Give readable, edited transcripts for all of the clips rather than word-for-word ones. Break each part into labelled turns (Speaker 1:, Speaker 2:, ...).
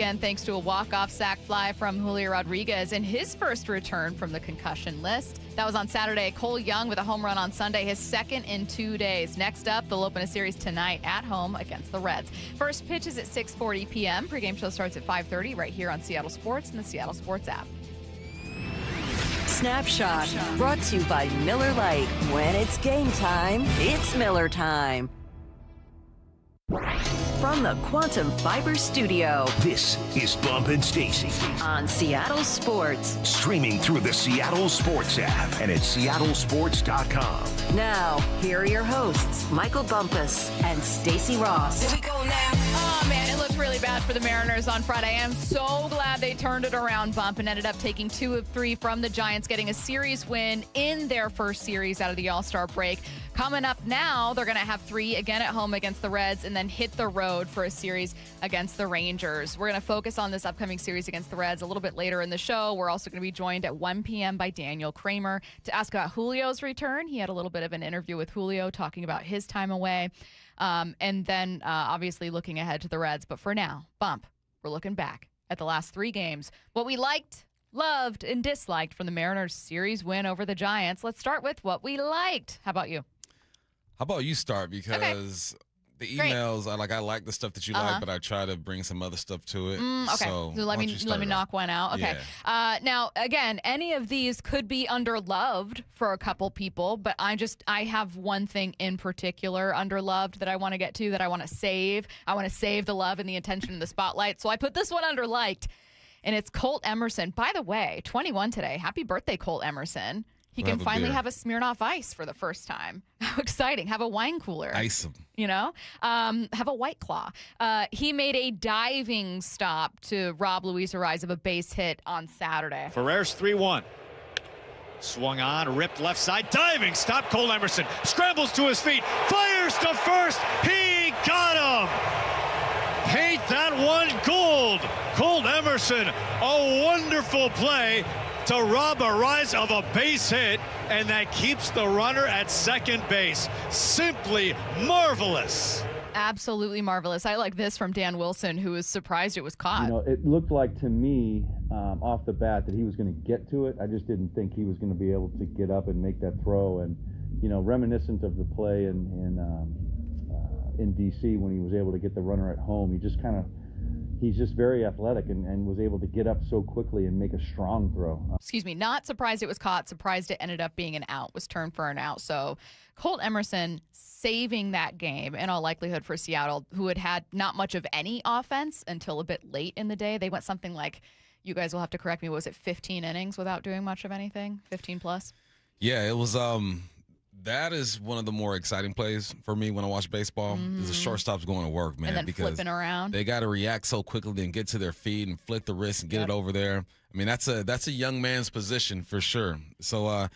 Speaker 1: weekend thanks to a walk-off sac fly from Julio Rodriguez in his first return from the concussion list. That was on Saturday. Cole Young with a home run on Sunday, his second in 2 days. Next up, they'll open a series tonight at home against the Reds. First pitch is at 6:40 p.m. Pregame show starts at 5:30 right here on Seattle Sports and the Seattle Sports app.
Speaker 2: Snapshot, brought to you by Miller Lite. When it's game time, it's Miller time. From the Quantum Fiber Studio,
Speaker 3: this is Bump and Stacy
Speaker 2: on Seattle Sports.
Speaker 3: Streaming through the Seattle Sports app and at seattlesports.com.
Speaker 2: Now, here are your hosts, Michael Bumpus and Stacy Ross.
Speaker 4: Here we go now.
Speaker 1: Oh, man, it looked really bad for the Mariners on Friday. I'm so glad they turned it around, Bump, and ended up taking 2 of 3 from the Giants, getting a series win in their first series out of the All-Star break. Coming up now, they're going to have 3 again at home against the Reds and then hit the road for a series against the Rangers. We're going to focus on this upcoming series against the Reds a little bit later in the show. We're also going to be joined at 1 p.m. by Daniel Kramer to ask about Julio's return. He had a little bit of an interview with Julio talking about his time away. And then obviously looking ahead to the Reds. But for now, Bump, we're looking back at the last 3 games. What we liked, loved, and disliked from the Mariners series win over the Giants. Let's start with what we liked. How about you?
Speaker 5: How about you start? Because the emails, I like the stuff that you like, but I try to bring some other stuff to it.
Speaker 1: Okay, so let me knock one out. Okay. Yeah. Now, again, any of these could be underloved for a couple people, but I have one thing in particular underloved that I want to get to, that I want to save. I want to save the love and the attention and the spotlight. So I put this one under liked, and it's Colt Emerson. By the way, 21 today. Happy birthday, Colt Emerson. He can finally have a Smirnoff Ice for the first time. How exciting. Have a wine cooler.
Speaker 5: Ice him.
Speaker 1: You know? Have a White Claw. He made a diving stop to rob Luis Ariz of a base hit on Saturday.
Speaker 6: Ferrer's 3-1. Swung on, ripped left side, diving stop. Cole Emerson scrambles to his feet, fires to first. He got him. Paint that one gold. Cole Emerson, a wonderful play to rob Ariz of a base hit, and that keeps the runner at second base. Simply marvelous.
Speaker 1: Absolutely marvelous. I like this from Dan Wilson, who was surprised it was caught.
Speaker 7: You know, it looked like to me off the bat that he was going to get to it. I just didn't think he was going to be able to get up and make that throw. And, you know, reminiscent of the play in D.C. when he was able to get the runner at home, he's just very athletic and was able to get up so quickly and make a strong throw.
Speaker 1: Excuse me, not surprised it was caught, surprised it ended up being an out, was turned for an out. So Colt Emerson saving that game in all likelihood for Seattle, who had not much of any offense until a bit late in the day. They went something like, you guys will have to correct me, was it 15 innings without doing much of anything? 15 plus?
Speaker 5: Yeah, it was that is one of the more exciting plays for me when I watch baseball. Is the shortstop's going to work, man,
Speaker 1: and then
Speaker 5: because
Speaker 1: flipping around.
Speaker 5: They got to react so quickly and get to their feet and flick the wrist and get it over there. I mean, that's a young man's position for sure. So,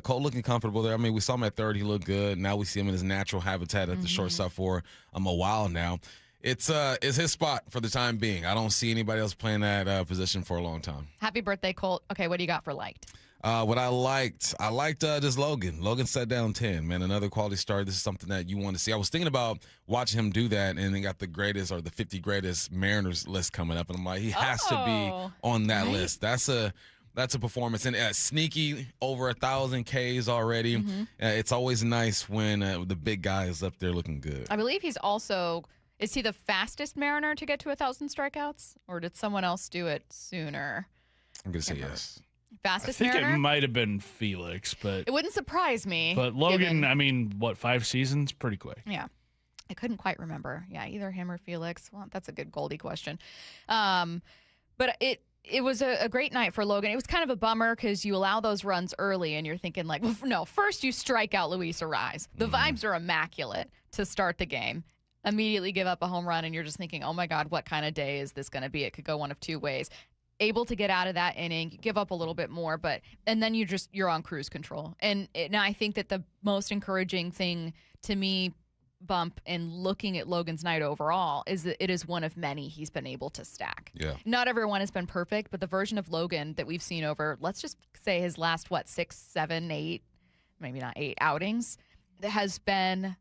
Speaker 5: Cole looking comfortable there. I mean, we saw him at third. He looked good. Now we see him in his natural habitat at the shortstop for a while now. It's his spot for the time being. I don't see anybody else playing that position for a long time.
Speaker 1: Happy birthday, Colt. Okay, what do you got for liked?
Speaker 5: What I liked just Logan. Logan sat down 10, man. Another quality start. This is something that you want to see. I was thinking about watching him do that, and they got the greatest or the 50 greatest Mariners list coming up, and I'm like, he has to be on that list. That's a performance, and sneaky over 1,000 Ks already. It's always nice when the big guy is up there looking good.
Speaker 1: I believe he's also. Is he the fastest Mariner to get to 1,000 strikeouts, or did someone else do it sooner?
Speaker 5: I'm gonna say yes.
Speaker 1: Fastest
Speaker 8: I think
Speaker 1: Mariner?
Speaker 8: it might have been Felix, but
Speaker 1: it wouldn't surprise me.
Speaker 8: But Logan, I mean, 5 seasons? Pretty quick.
Speaker 1: Yeah. I couldn't quite remember. Yeah, either him or Felix. Well, that's a good Goldie question. But it was a great night for Logan. It was kind of a bummer because you allow those runs early and you're thinking like, well, no, first you strike out Luis Ariz. The vibes are immaculate to start the game. Immediately give up a home run and you're just thinking, oh my God, what kind of day is this going to be? It could go one of two ways. Able to get out of that inning, give up a little bit more, and then you're on cruise control. And I think that the most encouraging thing to me, Bump, in looking at Logan's night overall is that it is one of many he's been able to stack.
Speaker 5: Yeah.
Speaker 1: Not everyone has been perfect, but the version of Logan that we've seen over, let's just say his last, 6, 7, 8, maybe not 8 outings, that has been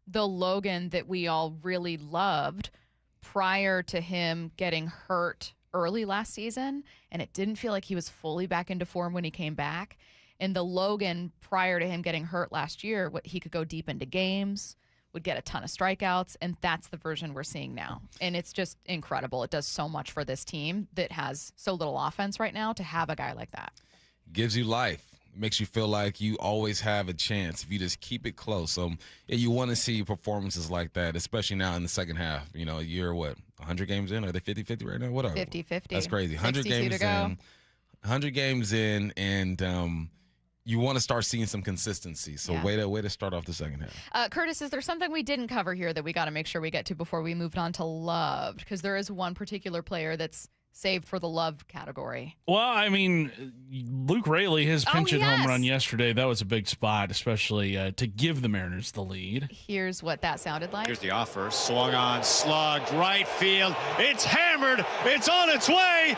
Speaker 1: the Logan that we all really loved prior to him getting hurt early last season, and it didn't feel like he was fully back into form when he came back. And the Logan prior to him getting hurt last year, he could go deep into games, would get a ton of strikeouts, and that's the version we're seeing now. And it's just incredible. It does so much for this team that has so little offense right now to have a guy like that.
Speaker 5: Gives you life. Makes you feel like you always have a chance if you just keep it close. So yeah, you want to see performances like that, especially now in the second half. You know, you're 100 games in? Are they 50-50 right now? What are
Speaker 1: 50-50.
Speaker 5: That's crazy. 100 games in. 100 games in, and you want to start seeing some consistency. So way to start off the second half.
Speaker 1: Curtis, is there something we didn't cover here that we got to make sure we get to before we moved on to loved? Because there is one particular player that's saved for the love category.
Speaker 8: Well, I mean, Luke Raley, his pinch hit home run yesterday, that was a big spot, especially to give the Mariners the lead.
Speaker 1: Here's what that sounded like.
Speaker 6: Here's the offer. Swung on, slugged, right field. It's hammered. It's on its way.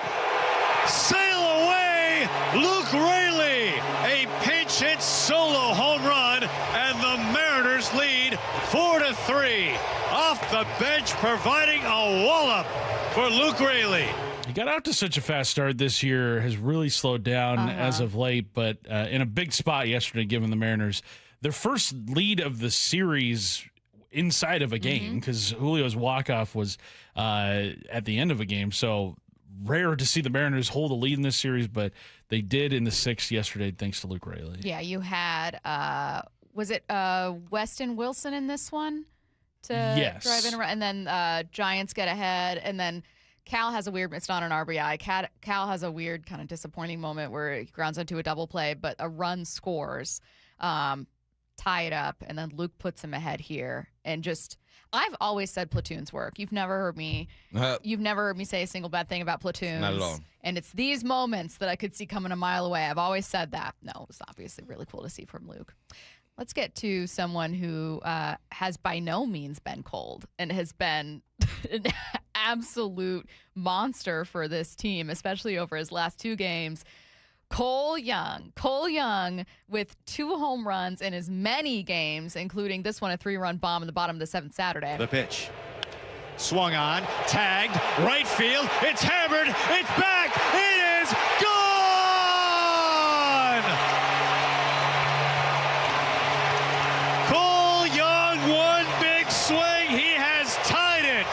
Speaker 6: Sail away, Luke Raley. A pinch hit solo home run, and the Mariners lead 4-3. Off the bench, providing a wallop for Luke Raley.
Speaker 8: He got out to such a fast start this year, has really slowed down as of late, but in a big spot yesterday, giving the Mariners their first lead of the series inside of a game, because Julio's walk-off was at the end of a game. So rare to see the Mariners hold a lead in this series, but they did in the sixth yesterday, thanks to Luke Raley.
Speaker 1: Yeah, you had, was it Weston Wilson in this one to drive in, and then Giants get ahead, and then Cal has a weird, it's not an RBI. Cal has a weird kind of disappointing moment where he grounds into a double play, but a run scores, tie it up, and then Luke puts him ahead here. And just, I've always said platoons work. You've never heard me say a single bad thing about platoons.
Speaker 5: Not at all.
Speaker 1: And it's these moments that I could see coming a mile away. I've always said that. No, it was obviously really cool to see from Luke. Let's get to someone who has by no means been cold and has been an absolute monster for this team, especially over his last two games. Cole Young. Cole Young with 2 home runs in as many games, including this one, a 3-run bomb in the bottom of the 7th Saturday.
Speaker 6: The pitch. Swung on, tagged, right field. It's hammered. It's back. It is gone. Cole Young, one big swing. He has tied it.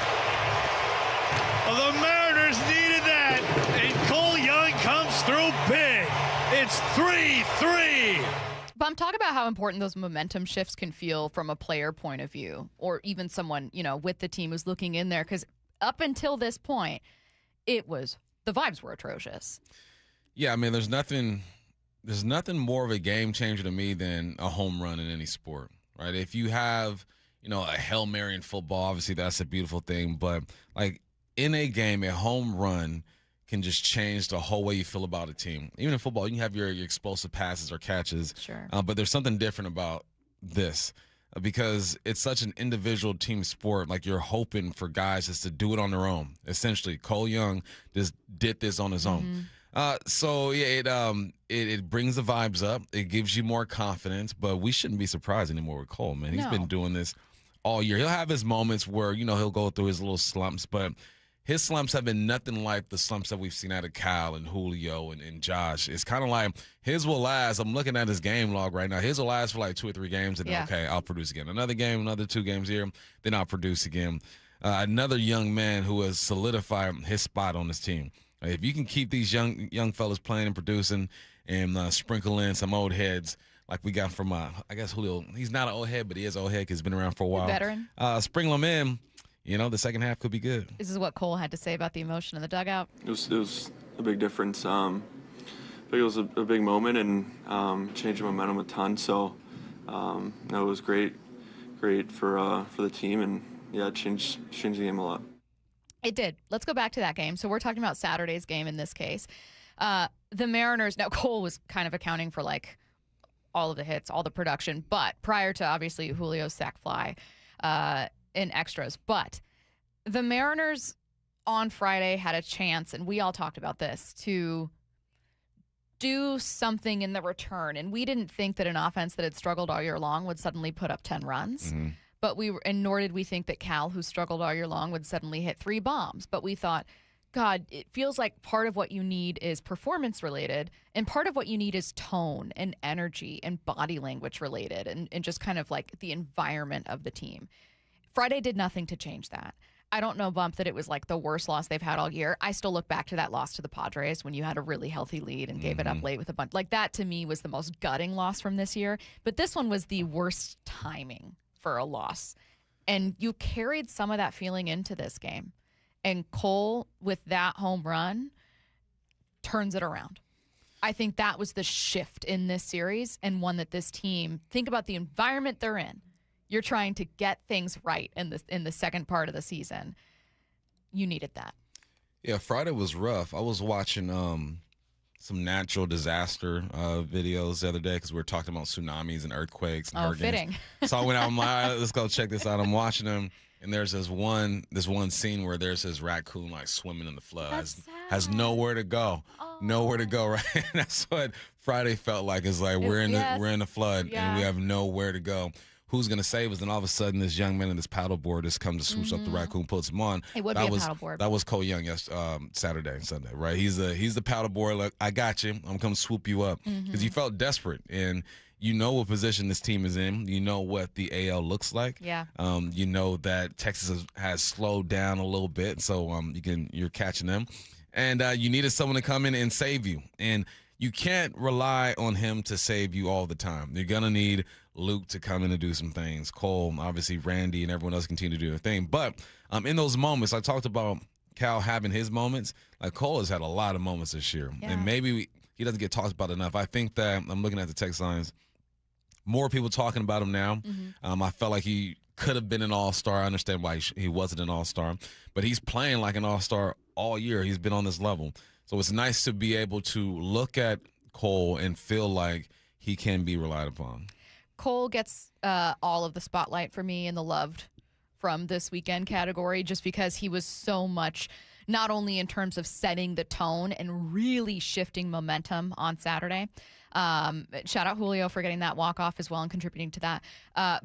Speaker 6: Well, the Mariners needed that, and Cole Young comes through big. It's 3-3.
Speaker 1: Bump, talk about how important those momentum shifts can feel from a player point of view, or even someone, with the team who's looking in there. Because up until this point, the vibes were atrocious.
Speaker 5: Yeah, I mean, there's nothing more of a game changer to me than a home run in any sport, right? If you have, a Hail Mary in football, obviously that's a beautiful thing. But like in a game, a home run can just change the whole way you feel about a team. Even in football, you can have your explosive passes or catches.
Speaker 1: Sure.
Speaker 5: But there's something different about this because it's such an individual team sport. Like you're hoping for guys just to do it on their own. Essentially, Cole Young just did this on his own. So yeah, it brings the vibes up. It gives you more confidence. But we shouldn't be surprised anymore with Cole, man. He's been doing this all year. He'll have his moments where he'll go through his little slumps, but his slumps have been nothing like the slumps that we've seen out of Cal and Julio and Josh. It's kind of like his will last. I'm looking at his game log right now. His will last for like 2 or 3 games, and okay, I'll produce again. Another game, another 2 games here, then I'll produce again. Another young man who has solidified his spot on this team. If you can keep these young fellas playing and producing and sprinkle in some old heads like we got from, I guess, Julio. He's not an old head, but he is an old head because he's been around for a while.
Speaker 1: Veteran.
Speaker 5: Sprinkle them in. The second half could be good.
Speaker 1: This is what Cole had to say about the emotion in the dugout.
Speaker 4: It was a big difference. I think it was a big moment and changed the momentum a ton. So that was great for the team, and it changed the game a lot.
Speaker 1: It did. Let's go back to that game. So we're talking about Saturday's game in this case. The Mariners. Now Cole was kind of accounting for like all of the hits, all the production, but prior to obviously Julio's sac fly. In extras. But the Mariners on Friday had a chance, and we all talked about this, to do something in the return. And we didn't think that an offense that had struggled all year long would suddenly put up 10 runs. But nor did we think that Cal, who struggled all year long, would suddenly hit 3 bombs. But we thought God, it feels like part of what you need is performance related, and part of what you need is tone and energy and body language related, and just kind of like the environment of the team. Friday did nothing to change that. I don't know, Bump, that it was like the worst loss they've had all year. I still look back to that loss to the Padres when you had a really healthy lead and gave it up late with a bunch. Like, that to me was the most gutting loss from this year. But this one was the worst timing for a loss. And you carried some of that feeling into this game. And Cole, with that home run, turns it around. I think that was the shift in this series, and one that this team, think about the environment they're in. You're trying to get things right in the second part of the season. You needed that.
Speaker 5: Yeah, Friday was rough. I was watching some natural disaster videos the other day because we were talking about tsunamis and earthquakes and hurricanes.
Speaker 1: Fitting.
Speaker 5: So I went out, I'm like, all right, let's go check this out. I'm watching them, and there's this one scene where there's this raccoon like swimming in the flood. Has nowhere to go. Nowhere to go, right? And that's what Friday felt like. It's like we're in the flood and we have nowhere to go. Who's going to save us? And all of a sudden, this young man in this paddleboard just comes to swoosh up the raccoon, puts him on.
Speaker 1: It would be a paddleboard.
Speaker 5: That was Cole Young Saturday and Sunday, right? He's the paddleboard. Like, I got you. I'm coming to swoop you up. Because you felt desperate. And you know what position this team is in. You know what the AL looks like.
Speaker 1: Yeah.
Speaker 5: You know that Texas has slowed down a little bit, so you're catching them. And you needed someone to come in and save you. And you can't rely on him to save you all the time. You're going to need Luke to come in and do some things. Cole, obviously Randy, and everyone else continue to do their thing. But in those moments, I talked about Cal having his moments. Like, Cole has had a lot of moments this year.
Speaker 1: Yeah.
Speaker 5: And maybe he doesn't get talked about enough. I think that I'm looking at the text lines. More people talking about him now. I felt like he could have been an all-star. I understand why he wasn't an all-star. But he's playing like an all-star all year. He's been on this level. So it's nice to be able to look at Cole and feel like he can be relied upon.
Speaker 1: Cole gets all of the spotlight for me in the loved from this weekend category, just because he was so much, not only in terms of setting the tone and really shifting momentum on Saturday. Shout out Julio for getting that walk-off as well and contributing to that,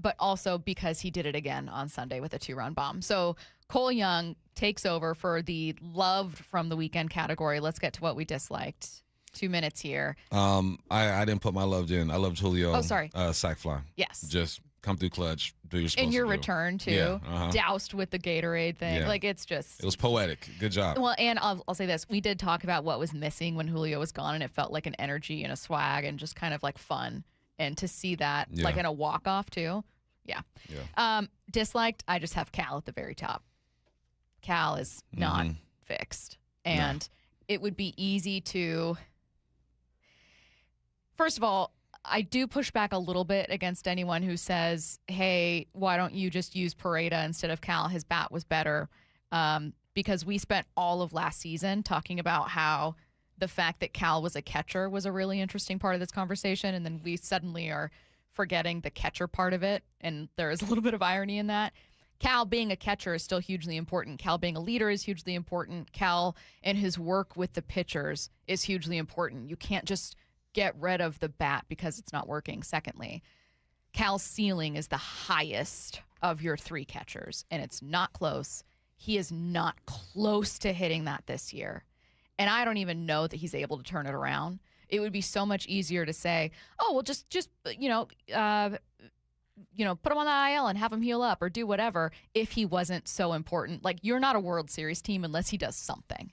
Speaker 1: but also because he did it again on Sunday with a 2-run bomb. So Cole Young takes over for the loved from the weekend category. Let's get to what we disliked. 2 minutes here.
Speaker 5: I didn't put my love in. I loved Julio.
Speaker 1: Oh, sorry.
Speaker 5: Sack fly.
Speaker 1: Yes.
Speaker 5: Just come through clutch. Do your supposed
Speaker 1: in your
Speaker 5: to do.
Speaker 1: return too.
Speaker 5: Yeah,
Speaker 1: Doused with the Gatorade thing.
Speaker 5: Yeah.
Speaker 1: Like, it's just.
Speaker 5: It was poetic. Good job.
Speaker 1: Well, and I'll say this: we did talk about what was missing when Julio was gone, and it felt like an energy and a swag and just kind of like fun. And to see that like in a walk off too. Yeah. Disliked. I just have Cal at the very top. Cal is not fixed, and it would be easy to. First of all, I do push back a little bit against anyone who says, hey, why don't you just use Pareda instead of Cal? His bat was better. Because we spent all of last season talking about how the fact that Cal was a catcher was a really interesting part of this conversation. And then we suddenly are forgetting the catcher part of it. And there is a little bit of irony in that. Cal being a catcher is still hugely important. Cal being a leader is hugely important. Cal and his work with the pitchers is hugely important. You can't just get rid of the bat because it's not working. Secondly, Cal's ceiling is the highest of your 3 catchers, and it's not close. He is not close to hitting that this year. And I don't even know that he's able to turn it around. It would be so much easier to say, oh, well, just put him on the IL and have him heal up or do whatever if he wasn't so important. Like, you're not a World Series team unless he does something.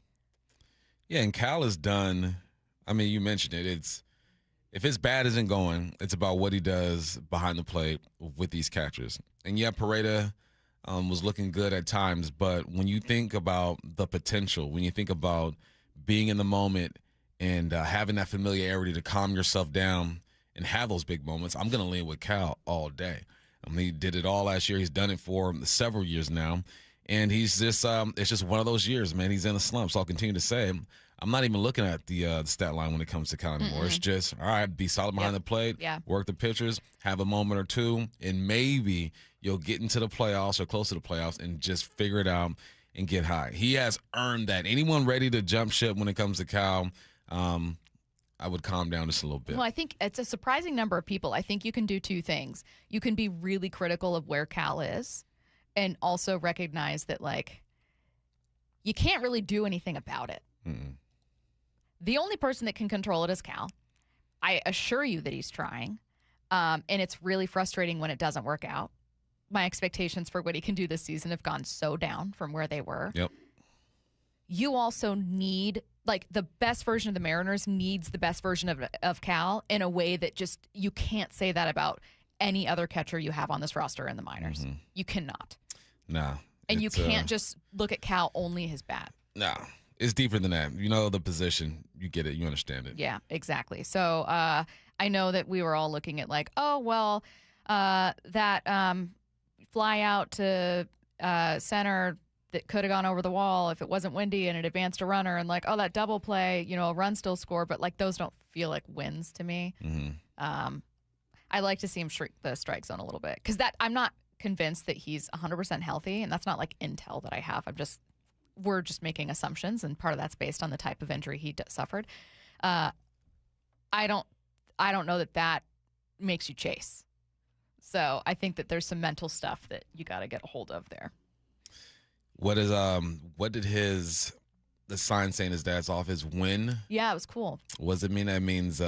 Speaker 5: Yeah, and Cal has done, I mean, you mentioned it. If his bat isn't going, it's about what he does behind the plate with these catchers. And yeah, Pareda was looking good at times, but when you think about the potential, when you think about being in the moment and having that familiarity to calm yourself down and have those big moments, I'm going to lean with Cal all day. I mean, he did it all last year. He's done it for several years now. And he's just, it's just one of those years, man. He's in a slump. So I'll continue to say, I'm not even looking at the stat line when it comes to Cal anymore. It's just, all right, be solid behind the plate, work the pitchers, have a moment or two, and maybe you'll get into the playoffs or close to the playoffs and just figure it out and get high. He has earned that. Anyone ready to jump ship when it comes to Cal, I would calm down just a little bit.
Speaker 1: Well, I think it's a surprising number of people. I think you can do 2 things. You can be really critical of where Cal is and also recognize that, like, you can't really do anything about it. The only person that can control it is Cal. I assure you that he's trying. And it's really frustrating when it doesn't work out. My expectations for what he can do this season have gone so down from where they were.
Speaker 5: Yep.
Speaker 1: You also need, like, the best version of the Mariners needs the best version of Cal in a way that just, you can't say that about any other catcher you have on this roster in the minors. You cannot.
Speaker 5: Nah.
Speaker 1: And you can't just look at Cal only his bat.
Speaker 5: Nah. It's deeper than that. You know the position. You get it. You understand it.
Speaker 1: Yeah, exactly. So I know that we were all looking at like, oh, well, that fly out to center that could have gone over the wall if it wasn't windy and it advanced a runner, and like, oh, that double play, you know, a run still scored, but like those don't feel like wins to me. I like to see him shrink the strike zone a little bit because I'm not convinced that he's 100% healthy, and that's not like intel that I have. We're just making assumptions, and part of that's based on the type of injury he suffered. I don't know that makes you chase. So I think that there's some mental stuff that you got to get a hold of there.
Speaker 5: What did the sign saying his dad's off is win?
Speaker 1: Yeah, it was cool.
Speaker 5: What does it mean? That means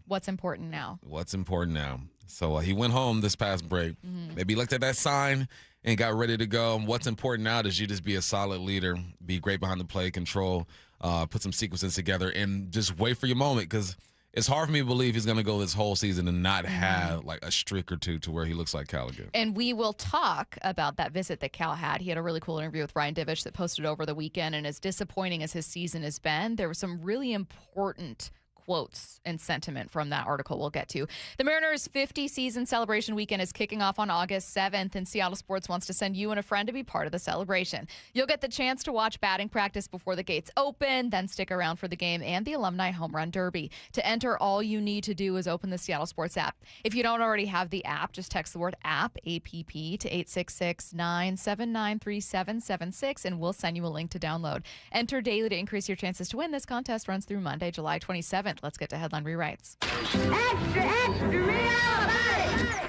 Speaker 1: what's important now.
Speaker 5: What's important now. So he went home this past break. Maybe looked at that sign and got ready to go. What's important now is you just be a solid leader, be great behind the plate, control, put some sequences together, and just wait for your moment, because it's hard for me to believe he's going to go this whole season and not have like a streak or two to where he looks like Cal again.
Speaker 1: And we will talk about that visit that Cal had. He had a really cool interview with Ryan Divish that posted over the weekend, and as disappointing as his season has been, there were some really important quotes and sentiment from that article we'll get to. The Mariners' 50-season celebration weekend is kicking off on August 7th, and Seattle Sports wants to send you and a friend to be part of the celebration. You'll get the chance to watch batting practice before the gates open, then stick around for the game and the Alumni Home Run Derby. To enter, all you need to do is open the Seattle Sports app. If you don't already have the app, just text the word app, APP, to 866-979-3776, and we'll send you a link to download. Enter daily to increase your chances to win. This contest runs through Monday, July 27th. Let's get to headline rewrites.
Speaker 9: Extra, extra, rewrite!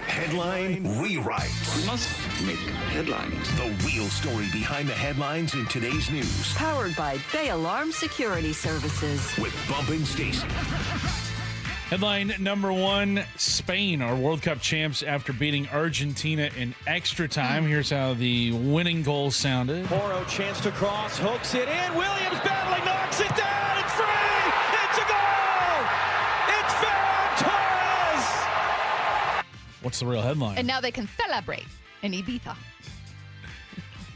Speaker 3: Headline rewrites.
Speaker 10: We must make headlines.
Speaker 3: The real story behind the headlines in today's news.
Speaker 2: Powered by Bay Alarm Security Services.
Speaker 3: With Bump and Stacy.
Speaker 8: Headline number one, Spain are World Cup champs after beating Argentina in extra time. Here's how the winning goal sounded.
Speaker 11: Porro chance to cross, hooks it in. Williams battling, knocks it down. It's free. It's a goal. It's Ferran Torres.
Speaker 8: What's the real headline?
Speaker 1: And now they can celebrate in Ibiza.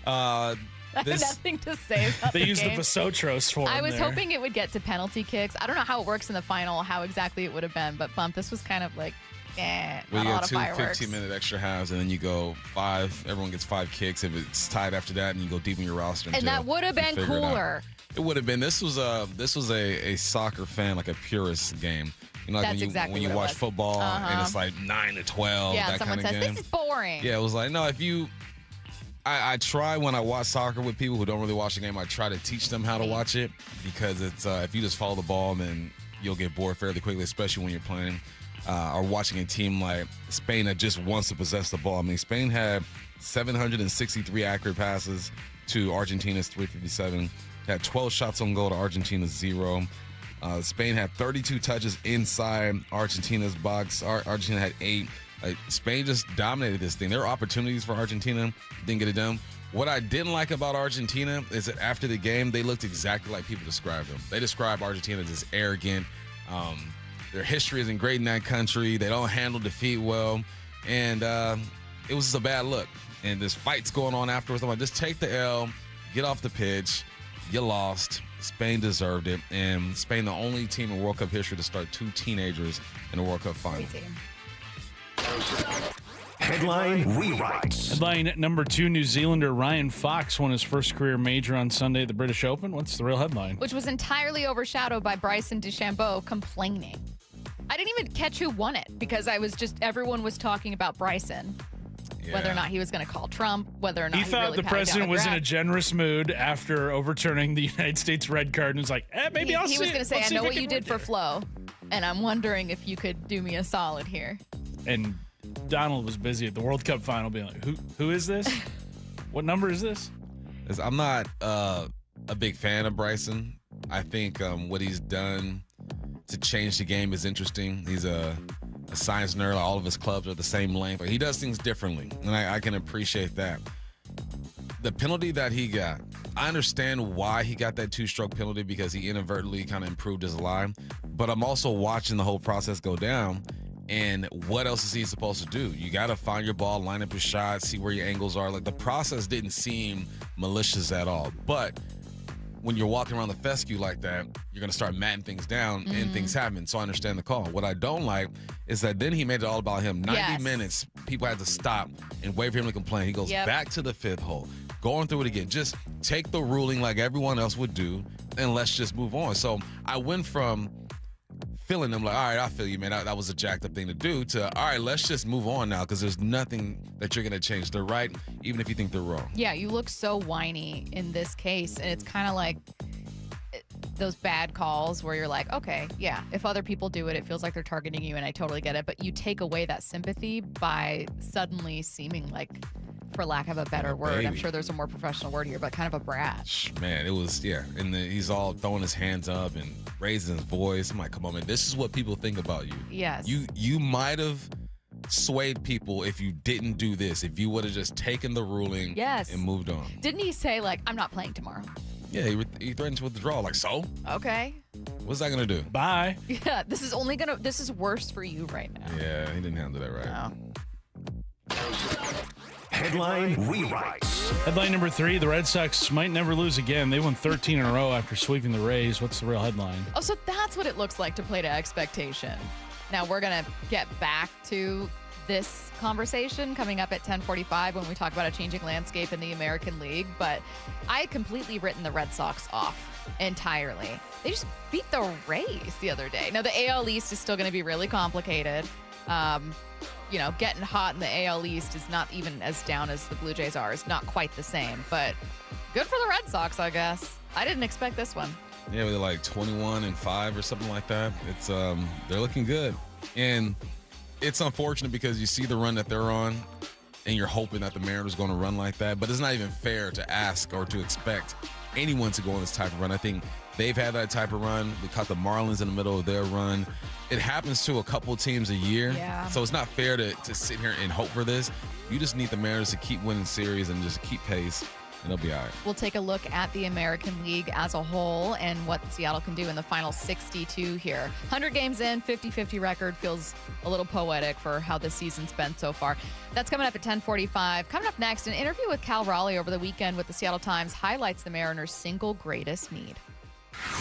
Speaker 1: I have nothing to say about
Speaker 8: They used the
Speaker 1: game.
Speaker 8: Vosotros for
Speaker 1: I was
Speaker 8: there.
Speaker 1: hoping it would get to penalty kicks. I don't know how it works in the final, how exactly it would have been, but Bump, this was kind of like, not
Speaker 5: Well,
Speaker 1: a
Speaker 5: you
Speaker 1: lot
Speaker 5: got
Speaker 1: of
Speaker 5: two
Speaker 1: fireworks.
Speaker 5: 15-minute extra halves, and then you go 5. Everyone gets 5 kicks. If it's tied after that, and you go deep in your roster.
Speaker 1: And that would have been cooler.
Speaker 5: It would have been. This was a soccer fan, like a purist game. You know, like
Speaker 1: That's exactly
Speaker 5: when you
Speaker 1: what it
Speaker 5: watch
Speaker 1: was.
Speaker 5: football and it's like 9-12.
Speaker 1: Yeah,
Speaker 5: that
Speaker 1: someone
Speaker 5: kind of
Speaker 1: says,
Speaker 5: game.
Speaker 1: this is boring.
Speaker 5: Yeah, it was like, no, if you. I try when I watch soccer with people who don't really watch the game, I try to teach them how to watch it, because it's if you just follow the ball, then you'll get bored fairly quickly, especially when you're playing or watching a team like Spain that just wants to possess the ball. I mean, Spain had 763 accurate passes to Argentina's 357. Had 12 shots on goal to Argentina's 0. Spain had 32 touches inside Argentina's box. Argentina had 8. Spain just dominated this thing. There were opportunities for Argentina, didn't get it done. What I didn't like about Argentina is that after the game, they looked exactly like people described them. They described Argentina as arrogant. Their history isn't great in that country. They don't handle defeat well. And it was just a bad look. And there's fights going on afterwards. I'm like, just take the L, get off the pitch. You lost. Spain deserved it. And Spain, the only team in World Cup history to start 2 teenagers in a World Cup final.
Speaker 3: Headline rewrites.
Speaker 8: Headline number 2, New Zealander Ryan Fox won his first career major on Sunday at the British Open. What's the real headline?
Speaker 1: Which was entirely overshadowed by Bryson DeChambeau complaining. I didn't even catch who won it because everyone was talking about Bryson. Yeah. Whether or not he was going to call Trump, whether or not
Speaker 8: he thought
Speaker 1: really
Speaker 8: the president was in a generous mood after overturning the United States red card and was like, maybe I'll see.
Speaker 1: He was going to say, I know what you did
Speaker 8: for
Speaker 1: Flo, and I'm wondering if you could do me a solid here.
Speaker 8: And Donald was busy at the World Cup final being like, who is this? What number is this?
Speaker 5: I'm not a big fan of Bryson. I think what he's done to change the game is interesting. He's a science nerd. All of his clubs are the same length, but he does things differently, and I can appreciate that. The penalty that he got, I understand why he got that 2-stroke penalty because he inadvertently kind of improved his line, but I'm also watching the whole process go down, and what else is he supposed to do? You got to find your ball, line up your shots, see where your angles are. Like, the process didn't seem malicious at all, but when you're walking around the fescue like that, you're going to start matting things down and things happen. So I understand the call. What I don't like is that then he made it all about him. 90 minutes, people had to stop and wait for him to complain. He goes back to the 5th hole, going through it again. Just take the ruling like everyone else would do, and let's just move on. So I went from feeling them like, all right, I feel you, man. That was a jacked up thing to do, to, all right, let's just move on now because there's nothing that you're going to change. They're right, even if you think they're wrong.
Speaker 1: Yeah, you look so whiny in this case, and it's kind of like those bad calls where you're like, okay, yeah, if other people do it, it feels like they're targeting you, and I totally get it. But you take away that sympathy by suddenly seeming like, for lack of a better word, I'm sure there's a more professional word here, but kind of a brat.
Speaker 5: Man, it was, and he's all throwing his hands up and raising his voice. I'm like, come on, man, this is what people think about you.
Speaker 1: Yes.
Speaker 5: You might have swayed people if you didn't do this, if you would have just taken the ruling and moved on.
Speaker 1: Didn't he say, like, I'm not playing tomorrow?
Speaker 5: Yeah, he threatened to withdraw. Like, so?
Speaker 1: Okay.
Speaker 5: What's that going to do?
Speaker 8: Bye.
Speaker 1: Yeah, this is worse for you right now.
Speaker 5: Yeah, he didn't handle that right.
Speaker 1: No.
Speaker 3: Headline rewrites.
Speaker 8: Headline number 3, the Red Sox might never lose again. They won 13 in a row after sweeping the Rays. What's the real headline?
Speaker 1: Oh, so that's what it looks like to play to expectation. Now, we're going to get back to this conversation coming up at 10:45 when we talk about a changing landscape in the American League, but I had completely written the Red Sox off entirely. They just beat the Rays the other day. Now, the AL East is still going to be really complicated. Getting hot in the AL East is not even as down as the Blue Jays are. It's not quite the same, but good for the Red Sox, I guess. I didn't expect this one.
Speaker 5: Yeah, they're like 21-5 or something like that. It's they're looking good, and it's unfortunate because you see the run that they're on, and you're hoping that the Mariners are going to run like that. But it's not even fair to ask or to expect anyone to go on this type of run. I think they've had that type of run. We caught the Marlins in the middle of their run. It happens to a couple teams a year.
Speaker 1: Yeah.
Speaker 5: So it's not fair to sit here and hope for this. You just need the Mariners to keep winning series and just keep pace, and they'll be all right.
Speaker 1: We'll take a look at the American League as a whole and what Seattle can do in the final 62 here. 100 games in, 50-50 record. Feels a little poetic for how the season's been so far. That's coming up at 10:45. Coming up next, an interview with Cal Raleigh over the weekend with the Seattle Times highlights the Mariners' single greatest need.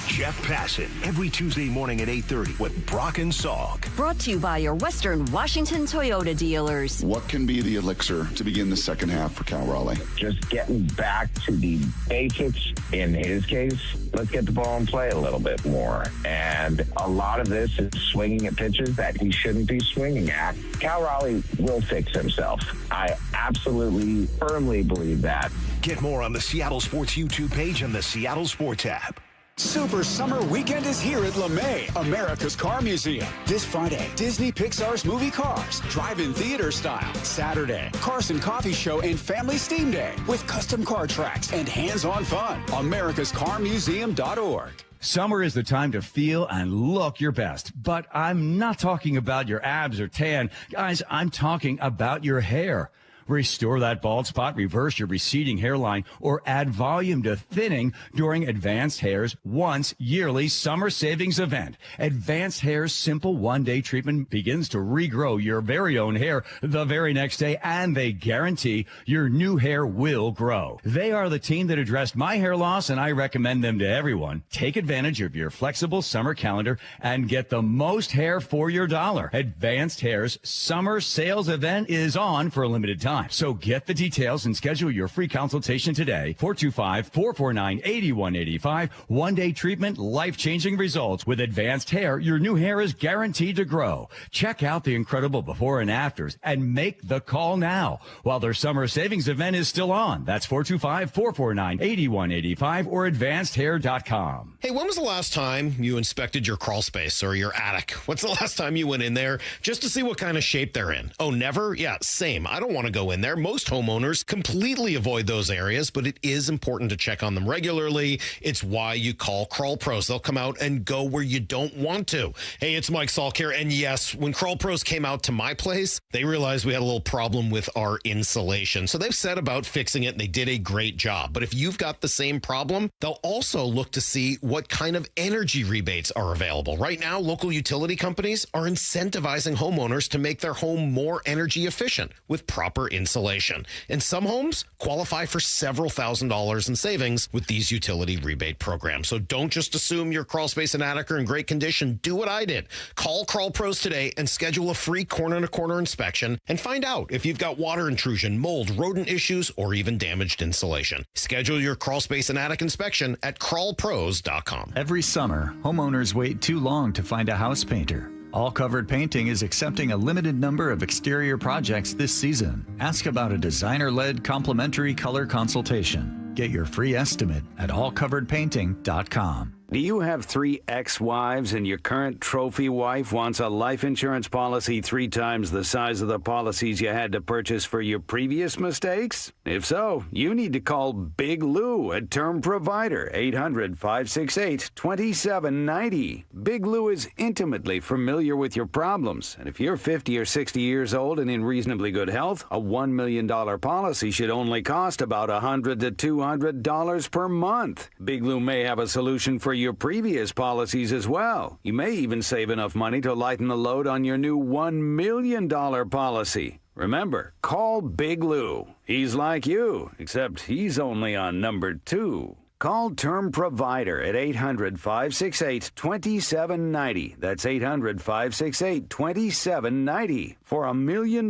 Speaker 3: Jeff Passan, every Tuesday morning at 8:30 with Brock and Salk.
Speaker 2: Brought to you by your Western Washington Toyota dealers.
Speaker 12: What can be the elixir to begin the second half for Cal Raleigh?
Speaker 13: Just getting back to the basics. In his case, let's get the ball in play a little bit more. And a lot of this is swinging at pitches that he shouldn't be swinging at. Cal Raleigh will fix himself. I absolutely, firmly believe that.
Speaker 3: Get more on the Seattle Sports YouTube page and the Seattle Sports app.
Speaker 14: Super Summer Weekend is here at LeMay, America's Car Museum. This Friday, Disney Pixar's movie Cars, drive-in theater style. Saturday, Carson Coffee Show and Family Steam Day with custom car tracks and hands-on fun. AmericasCarMuseum.org.
Speaker 15: Summer is the time to feel and look your best, but I'm not talking about your abs or tan. Guys, I'm talking about your hair. Restore that bald spot, reverse your receding hairline, or add volume to thinning during Advanced Hair's once yearly summer savings event. Advanced Hair's simple one-day treatment begins to regrow your very own hair the very next day, and they guarantee your new hair will grow. They are the team that addressed my hair loss, and I recommend them to everyone. Take advantage of your flexible summer calendar and get the most hair for your dollar. Advanced Hair's summer sales event is on for a limited time. So get the details and schedule your free consultation today. 425-449-8185. One-day treatment, life-changing results. With Advanced Hair, your new hair is guaranteed to grow. Check out the incredible before and afters and make the call now while their summer savings event is still on. That's 425-449-8185 or advancedhair.com.
Speaker 16: Hey, when was the last time you inspected your crawl space or your attic? What's the last time you went in there just to see what kind of shape they're in? Oh, never? Yeah, same. I don't want to go go in there. Most homeowners completely avoid those areas, but it is important to check on them regularly. It's why you call Crawl Pros. They'll come out and go where you don't want to. Hey, it's Mike Salk here. And yes, when Crawl Pros came out to my place, they realized we had a little problem with our insulation. So they've set about fixing it, and they did a great job. But if you've got the same problem, they'll also look to see what kind of energy rebates are available. Right now, local utility companies are incentivizing homeowners to make their home more energy efficient with proper insulation. And some homes qualify for several $1,000s in savings with these utility rebate programs. So don't just assume your crawl space and attic are in great condition. Do what I did. Call Crawl Pros today and schedule a free corner-to-corner inspection and find out if you've got water intrusion, mold, rodent issues, or even damaged insulation. Schedule your crawl space and attic inspection at crawlpros.com.
Speaker 17: Every summer, homeowners wait too long to find a house painter. All Covered Painting is accepting a limited number of exterior projects this season. Ask about a designer-led complimentary color consultation. Get your free estimate at allcoveredpainting.com.
Speaker 18: Do you have 3 ex-wives and your current trophy wife wants a life insurance policy 3 times the size of the policies you had to purchase for your previous mistakes? If so, you need to call Big Lou at Term Provider, 800-568-2790. Big Lou is intimately familiar with your problems, and if you're 50 or 60 years old and in reasonably good health, a $1 million policy should only cost about $100 to $200 per month. Big Lou may have a solution for your previous policies as well. You may even save enough money to lighten the load on your new $1 million policy. Remember, call Big Lou. He's like you, except he's only on number 2. Call Term Provider at 800-568-2790. That's 800-568-2790. For $1 million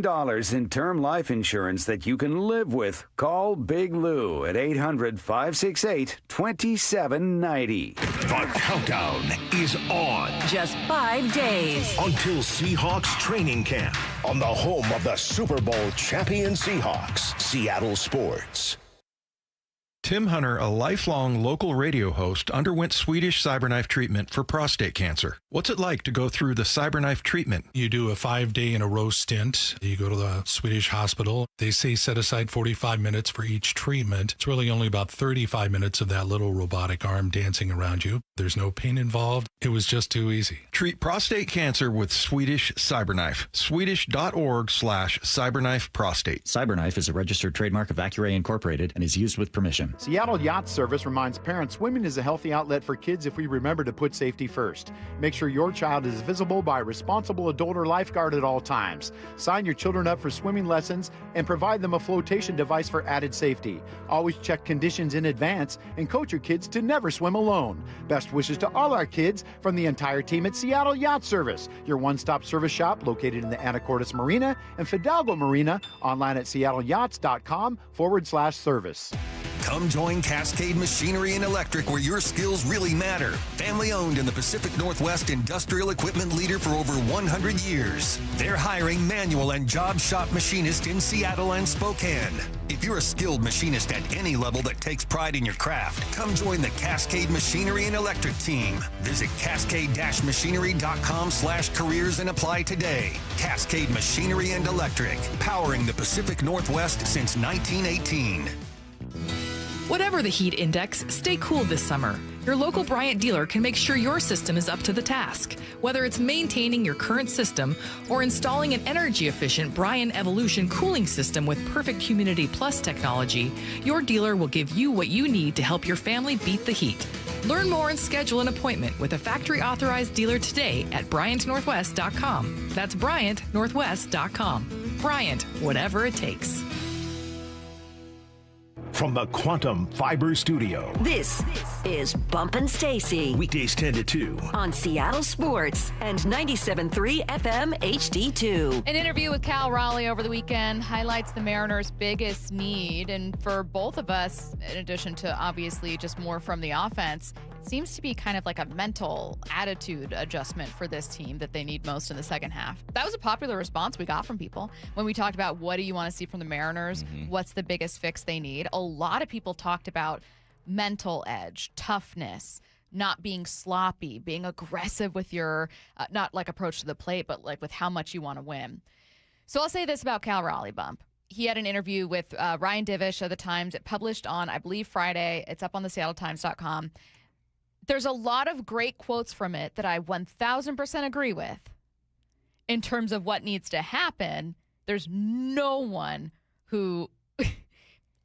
Speaker 18: in term life insurance that you can live with, call Big Lou at 800-568-2790.
Speaker 3: The countdown is on.
Speaker 2: Just 5 days
Speaker 3: Until Seahawks training camp on the home of the Super Bowl champion Seahawks, Seattle Sports.
Speaker 19: Tim Hunter, a lifelong local radio host, underwent Swedish CyberKnife treatment for prostate cancer. What's it like to go through the CyberKnife treatment?
Speaker 20: You do a 5-day-in-a-row stint. You go to the Swedish hospital. They say set aside 45 minutes for each treatment. It's really only about 35 minutes of that little robotic arm dancing around you. There's no pain involved. It was just too easy.
Speaker 19: Treat prostate cancer with Swedish CyberKnife. Swedish.org/CyberKnife Prostate.
Speaker 17: CyberKnife is a registered trademark of Accuray Incorporated and is used with permission.
Speaker 21: Seattle Yacht Service reminds parents swimming is a healthy outlet for kids if we remember to put safety first. Make sure your child is visible by a responsible adult or lifeguard at all times. Sign your children up for swimming lessons and provide them a flotation device for added safety. Always check conditions in advance and coach your kids to never swim alone. Best wishes to all our kids from the entire team at Seattle Yacht Service, your one-stop service shop located in the Anacortes Marina and Fidalgo Marina, online at seattleyachts.com/service.
Speaker 22: Come join Cascade Machinery and Electric, where your skills really matter. Family owned and the Pacific Northwest industrial equipment leader for over 100 years. They're hiring manual and job shop machinists in Seattle and Spokane. If you're a skilled machinist at any level that takes pride in your craft, come join the Cascade Machinery and Electric team. Visit cascade-machinery.com/careers and apply today. Cascade Machinery and Electric, powering the Pacific Northwest since 1918.
Speaker 23: Whatever the heat index, stay cool this summer. Your local Bryant dealer can make sure your system is up to the task. Whether it's maintaining your current system or installing an energy-efficient Bryant Evolution cooling system with perfect Humidity Plus technology, your dealer will give you what you need to help your family beat the heat. Learn more and schedule an appointment with a factory-authorized dealer today at BryantNorthwest.com. That's BryantNorthwest.com. Bryant, whatever it takes.
Speaker 3: From the Quantum Fiber Studio.
Speaker 2: This is Bump Stacy.
Speaker 3: Weekdays 10 to 2.
Speaker 2: On Seattle Sports and 97.3 FM HD2.
Speaker 1: An interview with Cal Raleigh over the weekend highlights the Mariners' biggest need. And for both of us, in addition to obviously just more from the offense, it seems to be kind of like a mental attitude adjustment for this team that they need most in the second half. That was a popular response we got from people when we talked about what do you want to see from the Mariners? What's the biggest fix they need? A lot of people talked about mental edge, toughness, not being sloppy, being aggressive with your, not like approach to the plate, but like with how much you want to win. So I'll say this about Cal Raleigh, Bump. he had an interview with Ryan Divish of the Times. It published on, I believe, Friday. It's up on the SeattleTimes.com. There's a lot of great quotes from it that I 1,000% agree with. In terms of what needs to happen, there's no one who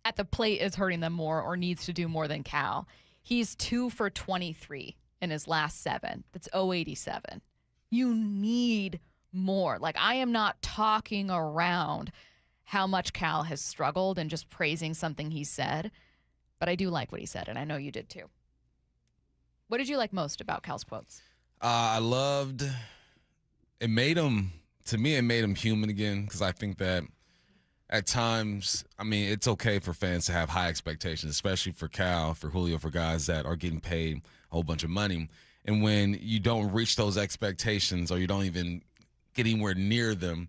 Speaker 1: at the plate is hurting them more or needs to do more than Cal. He's 2 for 23 in his last 7. That's 087. You need more. Like, I am not talking around how much Cal has struggled and just praising something he said, but I do like what he said, and I know you did too. What did you like most about Cal's quotes?
Speaker 5: I loved it. Made him human again, because I think that at times, I mean, it's okay for fans to have high expectations, especially for Cal, for Julio, for guys that are getting paid a whole bunch of money. And when you don't reach those expectations or you don't even get anywhere near them,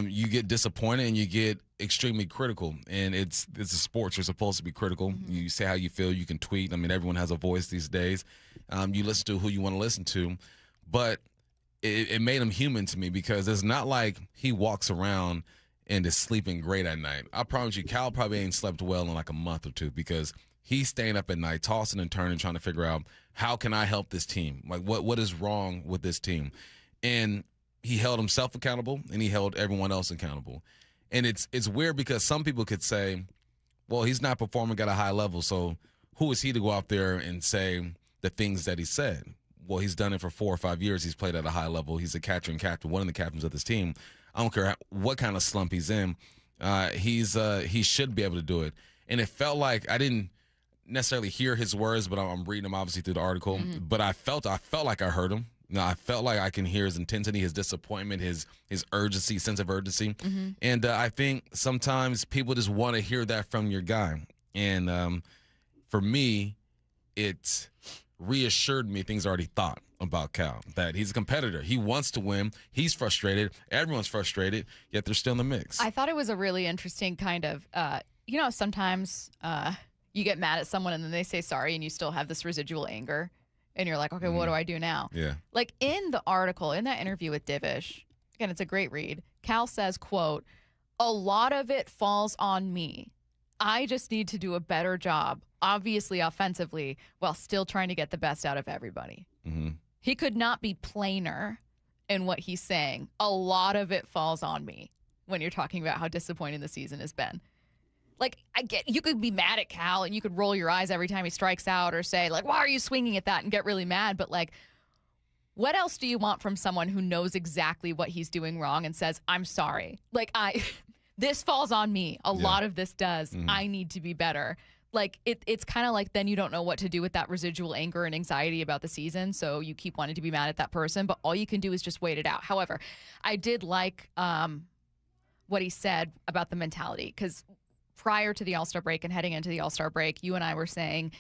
Speaker 5: you get disappointed and you get extremely critical. And it's a sport. You're supposed to be critical. Mm-hmm. You say how you feel. You can tweet. I mean, everyone has a voice these days. You listen to who you want to listen to. But it made him human to me, because it's not like he walks around and is sleeping great at night. I promise you, Cal probably ain't slept well in like a month or two, because he's staying up at night, tossing and turning, trying to figure out, how can I help this team? Like, what is wrong with this team? And he held himself accountable, and he held everyone else accountable. And it's weird, because some people could say, well, he's not performing at a high level, so who is he to go out there and say the things that he said? Well, he's done it for 4 or 5 years. He's played at a high level. He's a catcher and captain, one of the captains of this team. I don't care what kind of slump he's in. He should be able to do it. And it felt like I didn't necessarily hear his words, but I'm reading them obviously through the article. Mm-hmm. But I felt like I heard him. I felt like I can hear his intensity, his disappointment, his urgency, sense of urgency. Mm-hmm. And I think sometimes people just want to hear that from your guy. And for me, it reassured me things I already thought about Cal, that he's a competitor. He wants to win. He's frustrated. Everyone's frustrated, yet they're still in the mix.
Speaker 1: I thought it was a really interesting kind of, sometimes you get mad at someone and then they say sorry and you still have this residual anger. And you're like, okay, what do I do now?
Speaker 5: Yeah.
Speaker 1: Like in the article, in that interview with Divish, again, it's a great read. Cal says, quote, "A lot of it falls on me. I just need to do a better job, obviously offensively, while still trying to get the best out of everybody." Mm-hmm. He could not be plainer in what he's saying. A lot of it falls on me when you're talking about how disappointing the season has been. Like, I get, you could be mad at Cal and you could roll your eyes every time he strikes out or say, like, why are you swinging at that, and get really mad. But, like, what else do you want from someone who knows exactly what he's doing wrong and says, I'm sorry. Like, this falls on me. A lot of this does. Mm-hmm. I need to be better. Like, it's kind of like then you don't know what to do with that residual anger and anxiety about the season, so you keep wanting to be mad at that person, but all you can do is just wait it out. However, I did like what he said about the mentality, because prior to the All-Star break and heading into the All-Star break, you and I were saying,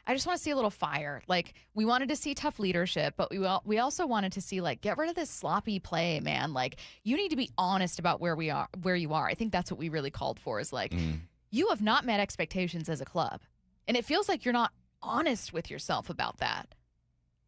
Speaker 1: I just want to see a little fire. Like, we wanted to see tough leadership, but we also wanted to see, like, get rid of this sloppy play, man. Like, you need to be honest about where you are. I think that's what we really called for, is like, you have not met expectations as a club. And it feels like you're not honest with yourself about that.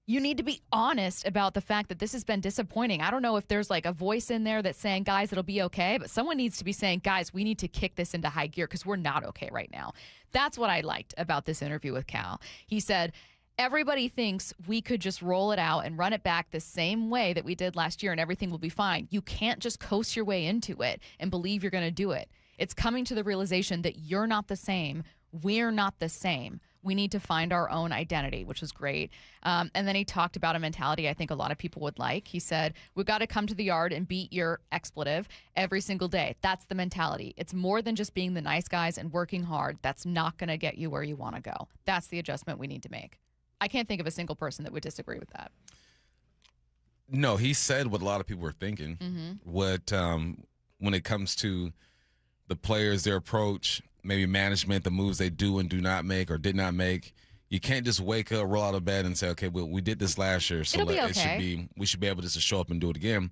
Speaker 1: You need to be honest about the fact that this has been disappointing. I don't know if there's like a voice in there that's saying, guys, it'll be okay. But someone needs to be saying, guys, we need to kick this into high gear because we're not okay right now. That's what I liked about this interview with Cal. He said, everybody thinks we could just roll it out and run it back the same way that we did last year and everything will be fine. You can't just coast your way into it and believe you're going to do it. It's coming to the realization that you're not the same. We're not the same. We need to find our own identity, which was great. And then he talked about a mentality I think a lot of people would like. He said, we've got to come to the yard and beat your expletive every single day. That's the mentality. It's more than just being the nice guys and working hard. That's not going to get you where you want to go. That's the adjustment we need to make. I can't think of a single person that would disagree with that.
Speaker 5: No, he said what a lot of people were thinking. Mm-hmm. What when it comes to the players, their approach, maybe management, the moves they do and do not make or did not make. You can't just wake up, roll out of bed, and say, okay, well, we did this last year, so we should be able just to show up and do it again.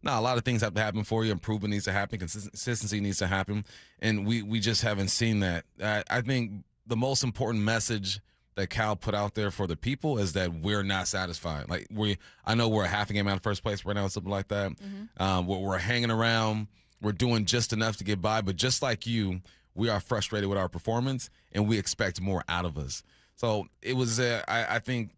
Speaker 5: Now, a lot of things have to happen for you. Improvement needs to happen. Consistency needs to happen, and we just haven't seen that. I think the most important message that Cal put out there for the people is that we're not satisfied. Like I know we're a half a game out of first place right now, or something like that. Mm-hmm. We're hanging around. we're doing just enough to get by. But just like you, we are frustrated with our performance, and we expect more out of us. So it was, I think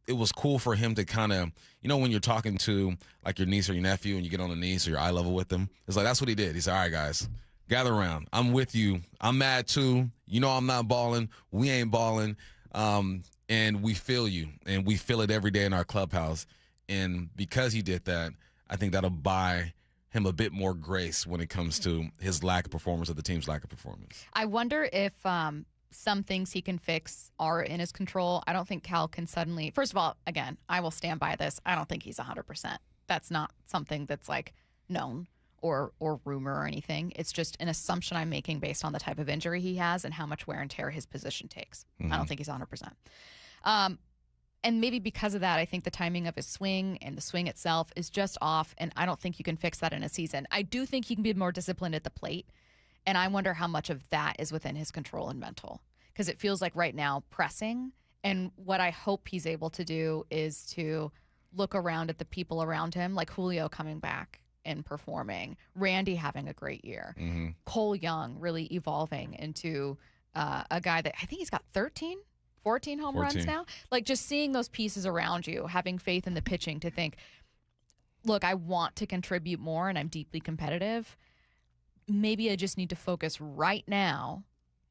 Speaker 5: it was cool for him to kind of, when you're talking to like your niece or your nephew and you get on the knees or your eye level with them, it's like that's what he did. He said, all right, guys, gather around. I'm with you. I'm mad too. I'm not balling. We ain't balling. And we feel you, and we feel it every day in our clubhouse. And because he did that, I think that'll buy him a bit more grace when it comes to his lack of performance or the team's lack of performance.
Speaker 1: I wonder if some things he can fix are in his control. I don't think Cal can suddenly, first of all, again, I will stand by this. I don't think he's 100%. That's not something that's like known or rumor or anything. It's just an assumption I'm making based on the type of injury he has and how much wear and tear his position takes. I don't think he's 100%. And maybe because of that, I think the timing of his swing and the swing itself is just off, and I don't think you can fix that in a season. I do think he can be more disciplined at the plate, and I wonder how much of that is within his control and mental, because it feels like right now pressing, and what I hope he's able to do is to look around at the people around him, like Julio coming back and performing, Randy having a great year, Cole Young really evolving into a guy that I think he's got 14 home runs now. Like just seeing those pieces around you, having faith in the pitching to think, look, I want to contribute more and I'm deeply competitive. Maybe I just need to focus right now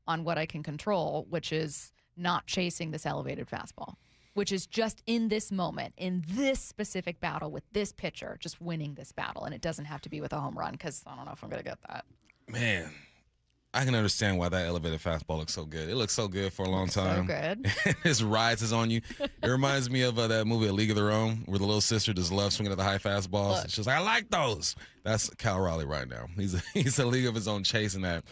Speaker 1: on what I can control, which is not chasing this elevated fastball, which is just in this moment, in this specific battle with this pitcher, just winning this battle. And it doesn't have to be with a home run, because I don't know if I'm going to get that.
Speaker 5: Man, I can understand why that elevated fastball looks so good. It looks so good for a long time.
Speaker 1: So good.
Speaker 5: His rides is on you. It reminds me of that movie, A League of Their Own, where the little sister just loves swinging at the high fastballs. She's like, I like those. That's Cal Raleigh right now. He's a league of his own chasing that.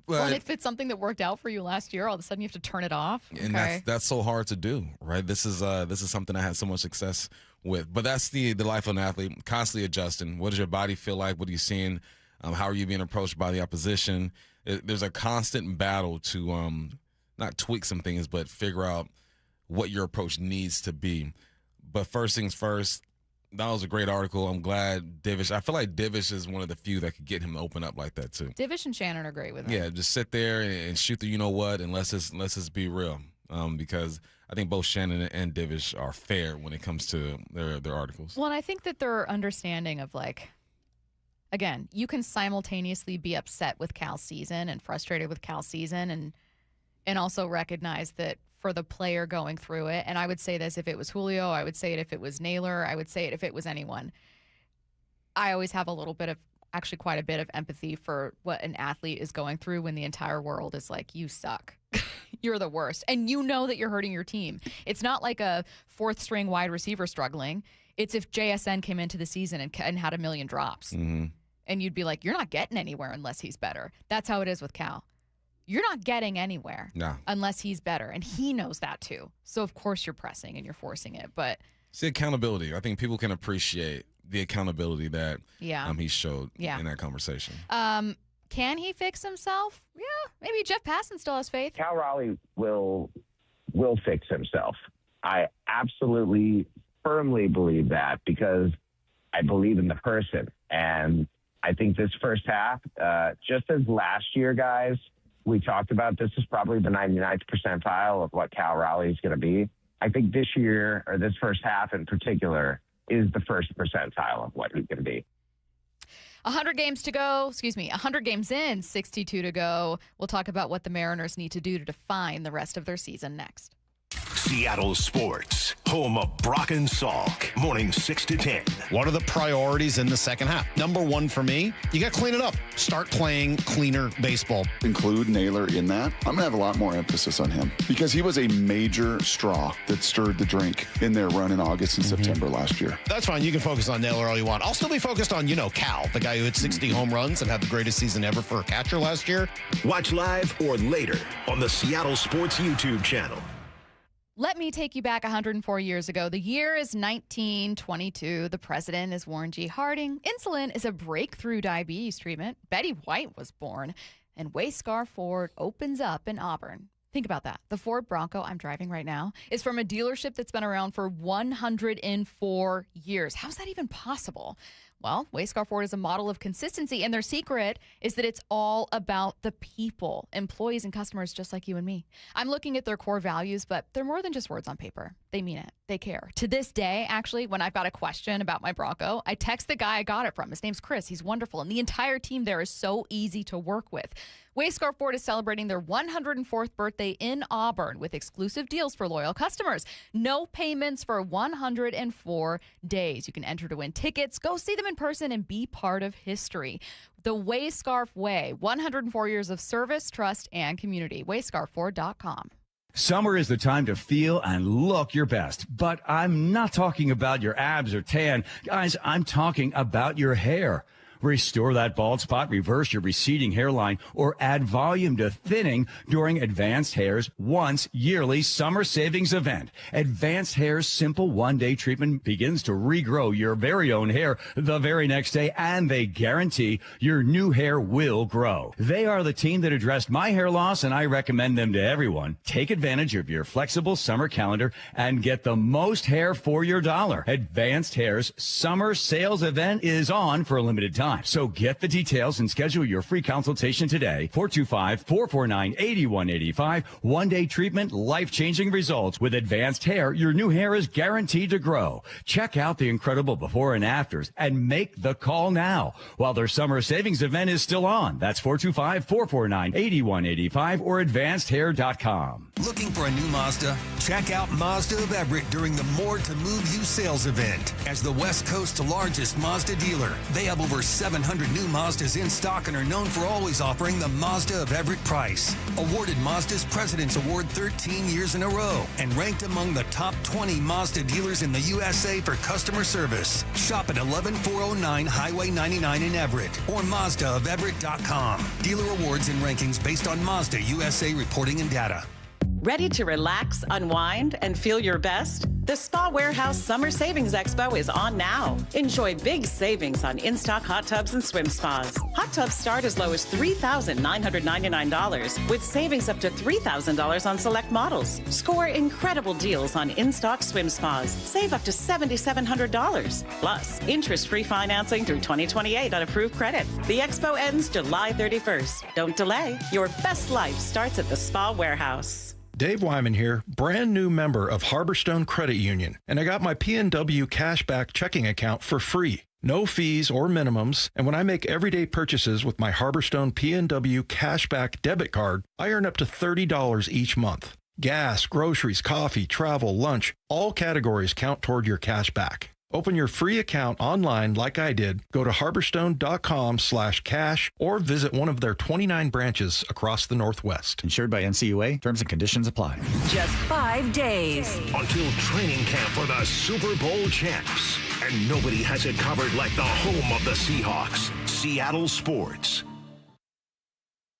Speaker 1: Well, and if it's something that worked out for you last year, all of a sudden you have to turn it off.
Speaker 5: And that's so hard to do, right? This is something I had so much success with. But that's the life of an athlete, constantly adjusting. What does your body feel like? What are you seeing? How are you being approached by the opposition? There's a constant battle to not tweak some things, but figure out what your approach needs to be. But first things first, that was a great article. I'm glad Divish. I feel like Divish is one of the few that could get him to open up like that too.
Speaker 1: Divish and Shannon are great with him.
Speaker 5: Yeah, just sit there and shoot the you-know-what, and let's just be real. Because I think both Shannon and Divish are fair when it comes to their articles.
Speaker 1: Well, and I think that their understanding of like, again, you can simultaneously be upset with Cal's season and frustrated with Cal's season and also recognize that for the player going through it, and I would say this if it was Julio, I would say it if it was Naylor, I would say it if it was anyone. I always have actually quite a bit of empathy for what an athlete is going through when the entire world is like, you suck. You're the worst. And you know that you're hurting your team. It's not like a fourth string wide receiver struggling. It's if JSN came into the season and had a million drops.
Speaker 5: Mm-hmm.
Speaker 1: And you'd be like, you're not getting anywhere unless he's better. That's how it is with Cal. You're not getting anywhere unless he's better. And he knows that too. So, of course, you're pressing and you're forcing it. But
Speaker 5: it's the accountability. I think people can appreciate the accountability that he showed in that conversation.
Speaker 1: Can he fix himself? Yeah, maybe Jeff Passan still has faith.
Speaker 13: Cal Raleigh will fix himself. I absolutely, firmly believe that, because I believe in the person. And I think this first half, just as last year, guys, we talked about, this is probably the 99th percentile of what Cal Raleigh is going to be. I think this year, or this first half in particular, is the first percentile of what he's going to be.
Speaker 1: 100 games to go. 100 games in, 62 to go. We'll talk about what the Mariners need to do to define the rest of their season next.
Speaker 3: Seattle Sports, home of Brock and Salk, morning 6 to 10.
Speaker 16: What are the priorities in the second half? Number one for me, you got to clean it up. Start playing cleaner baseball.
Speaker 12: Include Naylor in that. I'm going to have a lot more emphasis on him, because he was a major straw that stirred the drink in their run in August and September last year.
Speaker 16: That's fine. You can focus on Naylor all you want. I'll still be focused on, Cal, the guy who hit 60 home runs and had the greatest season ever for a catcher last year.
Speaker 3: Watch live or later on the Seattle Sports YouTube channel.
Speaker 1: Let me take you back 104 years ago. The year is 1922. The president is Warren G. Harding. Insulin is a breakthrough diabetes treatment. Betty White was born. And Wayscar Ford opens up in Auburn. Think about that. The Ford Bronco I'm driving right now is from a dealership that's been around for 104 years. How's that even possible? Well, Wayscar Ford is a model of consistency, and their secret is that it's all about the people, employees and customers just like you and me. I'm looking at their core values, but they're more than just words on paper. They mean it. They care. To this day, actually, when I've got a question about my Bronco, I text the guy I got it from. His name's Chris. He's wonderful, and the entire team there is so easy to work with. Wayscar Ford is celebrating their 104th birthday in Auburn with exclusive deals for loyal customers. No payments for 104 days. You can enter to win tickets, go see them in person, and be part of history. The Wayscarf Way, 104 years of service, trust, and community. Wayscarford.com.
Speaker 15: Summer is the time to feel and look your best, but I'm not talking about your abs or tan. Guys, I'm talking about your hair. Restore that bald spot, reverse your receding hairline, or add volume to thinning during Advanced Hair's once yearly summer savings event. Advanced Hair's simple one-day treatment begins to regrow your very own hair the very next day, and they guarantee your new hair will grow. They are the team that addressed my hair loss, and I recommend them to everyone. Take advantage of your flexible summer calendar and get the most hair for your dollar. Advanced Hair's summer sales event is on for a limited time. So get the details and schedule your free consultation today. 425-449-8185. One-day treatment, life-changing results. With Advanced Hair, your new hair is guaranteed to grow. Check out the incredible before and afters and make the call now while their summer savings event is still on. That's 425-449-8185 or advancedhair.com.
Speaker 22: Looking for a new Mazda? Check out Mazda of Everett during the More to Move You sales event. As the West Coast's largest Mazda dealer, they have over 700 new Mazdas in stock and are known for always offering the Mazda of Everett price. Awarded Mazda's President's Award 13 years in a row and ranked among the top 20 Mazda dealers in the USA for customer service. Shop at 11409 Highway 99 in Everett or MazdaofEverett.com. Dealer awards and rankings based on Mazda USA reporting and data.
Speaker 4: Ready to relax, unwind, and feel your best? The Spa Warehouse Summer Savings Expo is on now. Enjoy big savings on in-stock hot tubs and swim spas. Hot tubs start as low as $3,999 with savings up to $3,000 on select models. Score incredible deals on in-stock swim spas. Save up to $7,700. Plus, interest-free financing through 2028 on approved credit. The expo ends July 31st. Don't delay. Your best life starts at the Spa Warehouse.
Speaker 19: Dave Wyman here, brand new member of Harborstone Credit Union, and I got my PNW cashback checking account for free. No fees or minimums, and when I make everyday purchases with my Harborstone PNW cashback debit card, I earn up to $30 each month. Gas, groceries, coffee, travel, lunch, all categories count toward your cashback. Open your free account online like I did. Go to harborstone.com/cash or visit one of their 29 branches across the Northwest.
Speaker 17: Insured by NCUA. Terms and conditions apply.
Speaker 2: Just 5 days
Speaker 3: until training camp for the Super Bowl champs. And nobody has it covered like the home of the Seahawks, Seattle Sports.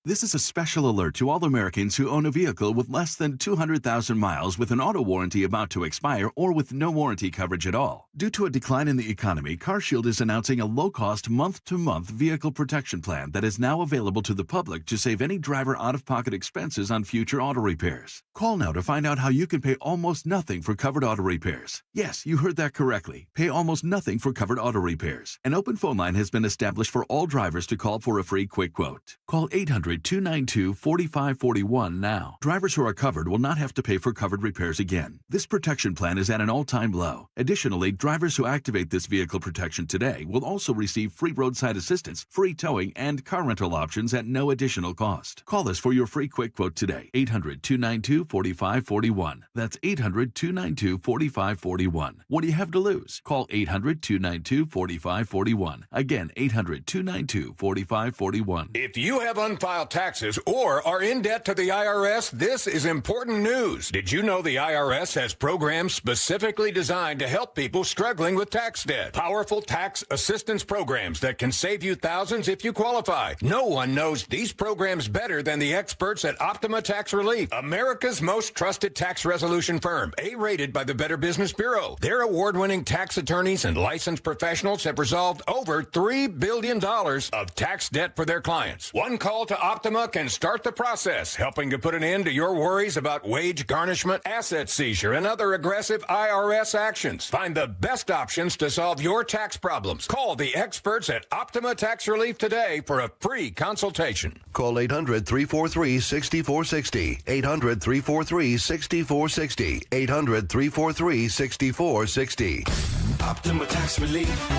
Speaker 6: This is a special alert to all Americans who own a vehicle with less than 200,000 miles with an auto warranty about to expire or with no warranty coverage at all. Due to a decline in the economy, CarShield is announcing a low-cost month-to-month vehicle protection plan that is now available to the public to save any driver out-of-pocket expenses on future auto repairs. Call now to find out how you can pay almost nothing for covered auto repairs. Yes, you heard that correctly. Pay almost nothing for covered auto repairs. An open phone line has been established for all drivers to call for a free quick quote. Call 800-292-4541 now. Drivers who are covered will not have to pay for covered repairs again. This protection plan is at an all-time low. Additionally, drivers who activate this vehicle protection today will also receive free roadside assistance, free towing, and car rental options at no additional cost. Call us for your free quick quote today. 800-292-4541. That's 800-292-4541. What do you have to lose? Call 800-292-4541. Again, 800-292-4541.
Speaker 7: If you have unfiled taxes or are in debt to the IRS, this is important news. Did you know the IRS has programs specifically designed to help people struggling with tax debt? Powerful tax assistance programs that can save you thousands if you qualify. No one knows these programs better than the experts at Optima Tax Relief, America's most trusted tax resolution firm, A-rated by the Better Business Bureau. Their award-winning tax attorneys and licensed professionals have resolved over $3 billion of tax debt for their clients. One call to Optima can start the process, helping to put an end to your worries about wage garnishment, asset seizure, and other aggressive IRS actions. Find the best options to solve your tax problems. Call the experts at Optima Tax Relief today for a free consultation.
Speaker 9: Call 800-343-6460. 800-343-6460. 800-343-6460.
Speaker 22: Optima Tax Relief.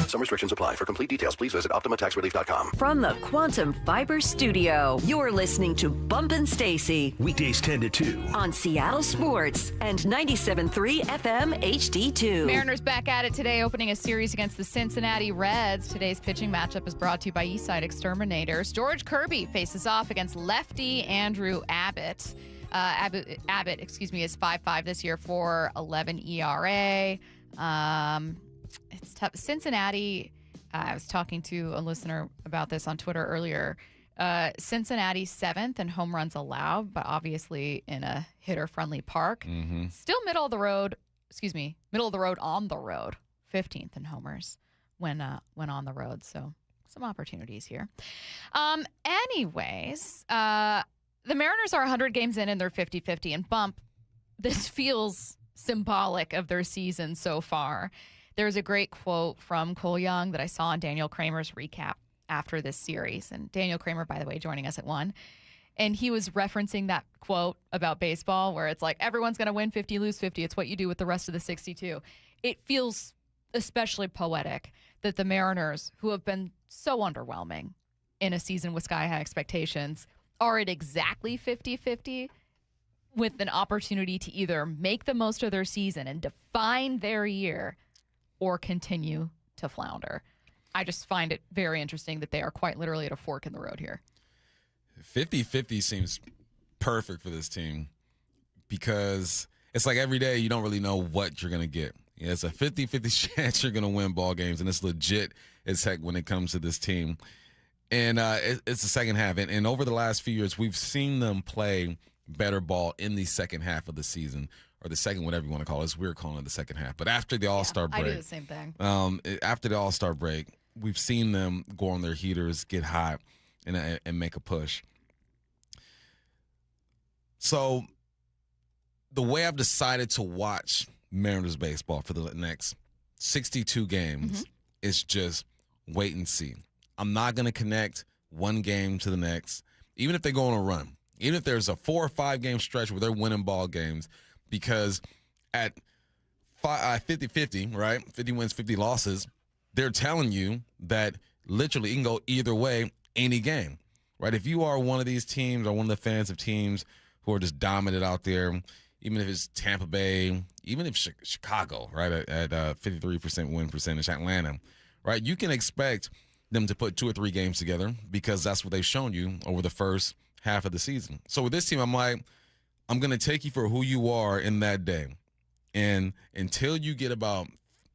Speaker 22: Some restrictions apply. For complete details, please visit OptimaTaxRelief.com.
Speaker 2: From the Quantum Fiber Studio, you're listening to Bump Stacy.
Speaker 3: Weekdays 10 to 2.
Speaker 2: On Seattle Sports and 97.3 FM HD2.
Speaker 1: Mariners back at it today, opening a series against the Cincinnati Reds. Today's pitching matchup is brought to you by Eastside Exterminators. George Kirby faces off against lefty Andrew Abbott. Abbott, is 5.5 this year, 4.11 ERA. It's tough. Cincinnati, I was talking to a listener about this on Twitter earlier. Cincinnati 7th in home runs allowed, but obviously in a hitter-friendly park.
Speaker 5: Mm-hmm.
Speaker 1: Still middle of the road on the road. 15th in homers when on the road. So some opportunities here. Anyways, the Mariners are 100 games in and they're 50-50. And Bump, this feels symbolic of their season so far. There's a great quote from Cole Young that I saw on Daniel Kramer's recap after this series. And Daniel Kramer, by the way, joining us at 1. And he was referencing that quote about baseball where it's like, everyone's going to win 50, lose 50. It's what you do with the rest of the 62. It feels especially poetic that the Mariners, who have been so underwhelming in a season with sky-high expectations, are at exactly 50-50 with an opportunity to either make the most of their season and define their year or continue to flounder. I just find it very interesting that they are quite literally at a fork in the road here.
Speaker 5: 50-50 seems perfect for this team because it's like every day you don't really know what you're going to get. It's a 50-50 chance you're going to win ball games, and it's legit as heck when it comes to this team. And it's the second half. And over the last few years, we've seen them play better ball in the second half of the season, or the second, whatever you want to call it. It's weird calling it the second half. But after the All-Star break.
Speaker 1: I do the same thing.
Speaker 5: After the All-Star break, we've seen them go on their heaters, get hot, and make a push. So the way I've decided to watch Mariners baseball for the next 62 games is just wait and see. I'm not going to connect one game to the next, even if they go on a run, even if there's a 4 or 5 game stretch where they're winning ball games, because at 50-50, right, 50 wins, 50 losses, they're telling you that literally it can go either way any game, right? If you are one of these teams or one of the fans of teams who are just dominant out there, even if it's Tampa Bay, even if Chicago, right, at 53% win percentage, Atlanta, right, you can expect them to put 2 or 3 games together because that's what they've shown you over the first half of the season. So with this team, I'm like, I'm going to take you for who you are in that day. And until you get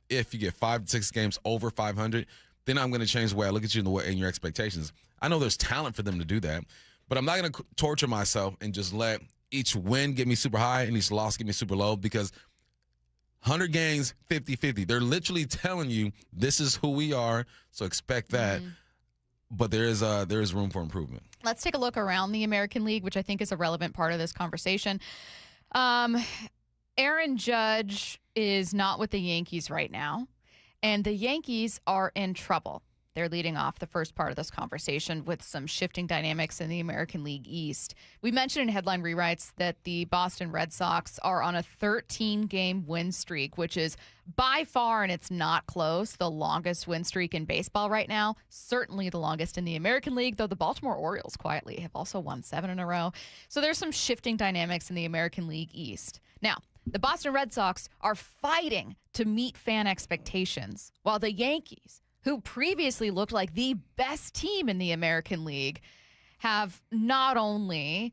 Speaker 5: if you get 5 to 6 games over 500, then I'm going to change the way I look at you and your expectations. I know there's talent for them to do that, but I'm not going to torture myself and just let each win get me super high and each loss get me super low, because 100 games, 50-50. They're literally telling you this is who we are, so expect that. But there is room for improvement.
Speaker 1: Let's take a look around the American League, which I think is a relevant part of this conversation. Aaron Judge is not with the Yankees right now, and the Yankees are in trouble. They're leading off the first part of this conversation with some shifting dynamics in the American League East. We mentioned in headline rewrites that the Boston Red Sox are on a 13-game win streak, which is by far, and it's not close, the longest win streak in baseball right now. Certainly the longest in the American League, though the Baltimore Orioles quietly have also won 7 in a row. So there's some shifting dynamics in the American League East. Now, the Boston Red Sox are fighting to meet fan expectations, while the Yankees, who previously looked like the best team in the American League, have not only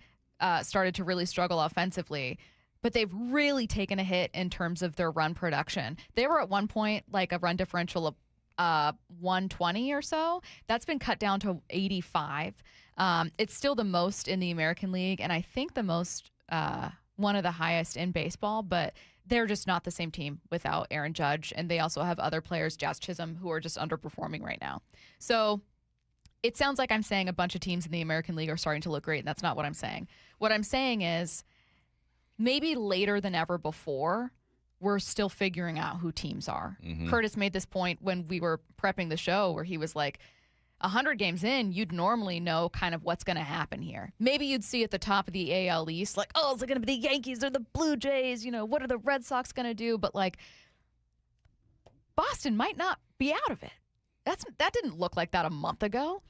Speaker 1: started to really struggle offensively, but they've really taken a hit in terms of their run production. They were at one point like a run differential of 120 or so. That's been cut down to 85. It's still the most in the American League, and I think the most, one of the highest in baseball, but they're just not the same team without Aaron Judge. And they also have other players, Jazz Chisholm, who are just underperforming right now. So it sounds like I'm saying a bunch of teams in the American League are starting to look great, and that's not what I'm saying. What I'm saying is maybe later than ever before, we're still figuring out who teams are.
Speaker 5: Mm-hmm.
Speaker 1: Curtis made this point when we were prepping the show where he was like, 100 games in, you'd normally know kind of what's going to happen here. Maybe you'd see at the top of the AL East, like, oh, is it going to be the Yankees or the Blue Jays? You know, what are the Red Sox going to do? But, like, Boston might not be out of it. That didn't look like that a month ago.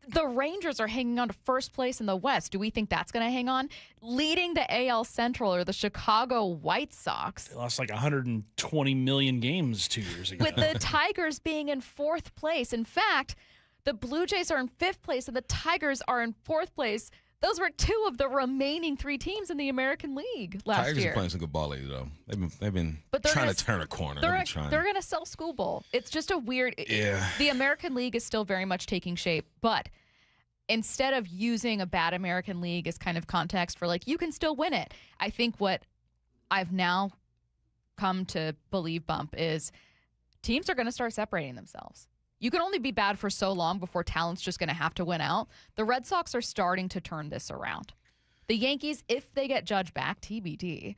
Speaker 1: The Rangers are hanging on to first place in the West. Do we think that's going to hang on? Leading the AL Central are the Chicago White Sox.
Speaker 8: They lost like 120 million games 2 years ago.
Speaker 1: With the Tigers being in fourth place. In fact, the Blue Jays are in fifth place and the Tigers are in fourth place. Those were two of the remaining three teams in the American League last
Speaker 5: Tigers
Speaker 1: year.
Speaker 5: are playing some good ball lately, though. They've been
Speaker 1: But
Speaker 5: trying to turn a corner.
Speaker 1: They're going to sell School Bowl. It's just a weird.
Speaker 5: Yeah.
Speaker 1: The American League is still very much taking shape, but instead of using a bad American League as kind of context for like you can still win it, I think what I've now come to believe, Bump, is teams are going to start separating themselves. You can only be bad for so long before talent's just going to have to win out. The Red Sox are starting to turn this around. The Yankees, if they get Judge back, TBD,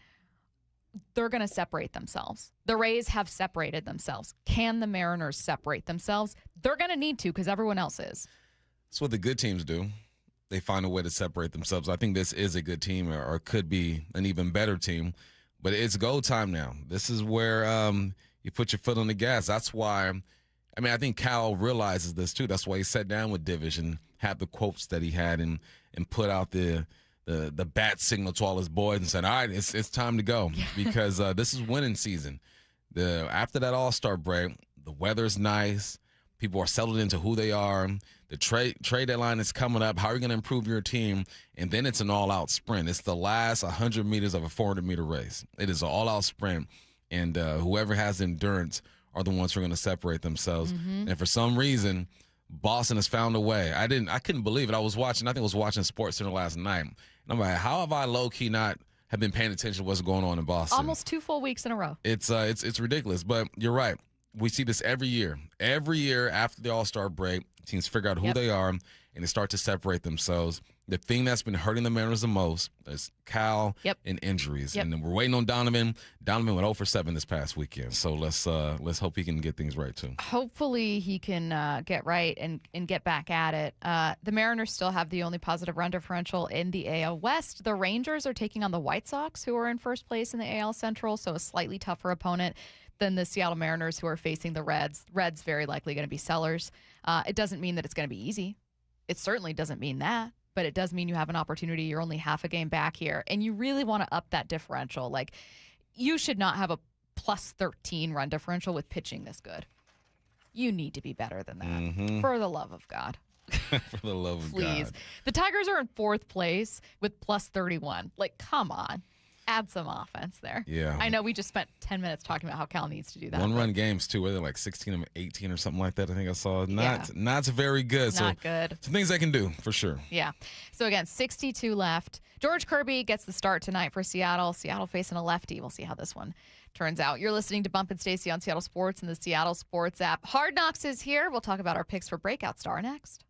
Speaker 1: they're going to separate themselves. The Rays have separated themselves. Can the Mariners separate themselves? They're going to need to because everyone else is.
Speaker 5: That's what the good teams do. They find a way to separate themselves. I think this is a good team or could be an even better team. But it's go time now. This is where you put your foot on the gas. That's why, I mean, I think Cal realizes this too. That's why he sat down with Divish and had the quotes that he had and put out the bat signal to all his boys and said, all right, it's time to go because this is winning season. After that All-Star break, the weather's nice. People are settled into who they are. The trade deadline is coming up. How are you going to improve your team? And then it's an all-out sprint. It's the last 100 meters of a 400-meter race. It is an all-out sprint, and whoever has endurance are the ones who are going to separate themselves.
Speaker 1: Mm-hmm.
Speaker 5: And for some reason, Boston has found a way. I couldn't believe it. I was watching SportsCenter last night, and I'm like, how have I low-key not have been paying attention to what's going on in Boston?
Speaker 1: Almost 2 full weeks in a row.
Speaker 5: It's ridiculous, but you're right. We see this every year. Every year after the All-Star break, teams figure out who they are, and they start to separate themselves. The thing that's been hurting the Mariners the most is Cal and injuries. And then we're waiting on Donovan. Donovan went 0 for 7 this past weekend. So let's hope he can get things right, too.
Speaker 1: Hopefully he can get right and get back at it. The Mariners still have the only positive run differential in the AL West. The Rangers are taking on the White Sox, who are in first place in the AL Central, so a slightly tougher opponent than the Seattle Mariners, who are facing the Reds. Reds very likely going to be sellers. It doesn't mean that it's going to be easy. It certainly doesn't mean that, but it does mean you have an opportunity. You're only half a game back here, and you really want to up that differential. Like, you should not have a plus 13 run differential with pitching this good. You need to be better than that.
Speaker 5: Mm-hmm.
Speaker 1: For the love of God.
Speaker 5: For the love of
Speaker 1: Please.
Speaker 5: God.
Speaker 1: The Tigers are in fourth place with plus 31. Like, come on. Add some offense there.
Speaker 5: Yeah.
Speaker 1: I know we just spent 10 minutes talking about how Cal needs to do that.
Speaker 5: One-run games, too. Were they like 16 of 18 or something like that? I think I saw. Not very good.
Speaker 1: Not good.
Speaker 5: Some things they can do, for sure.
Speaker 1: Yeah. So, again, 62 left. George Kirby gets the start tonight for Seattle. Seattle facing a lefty. We'll see how this one turns out. You're listening to Bump and Stacy on Seattle Sports and the Seattle Sports app. Hard Knocks is here. We'll talk about our picks for Breakout Star next.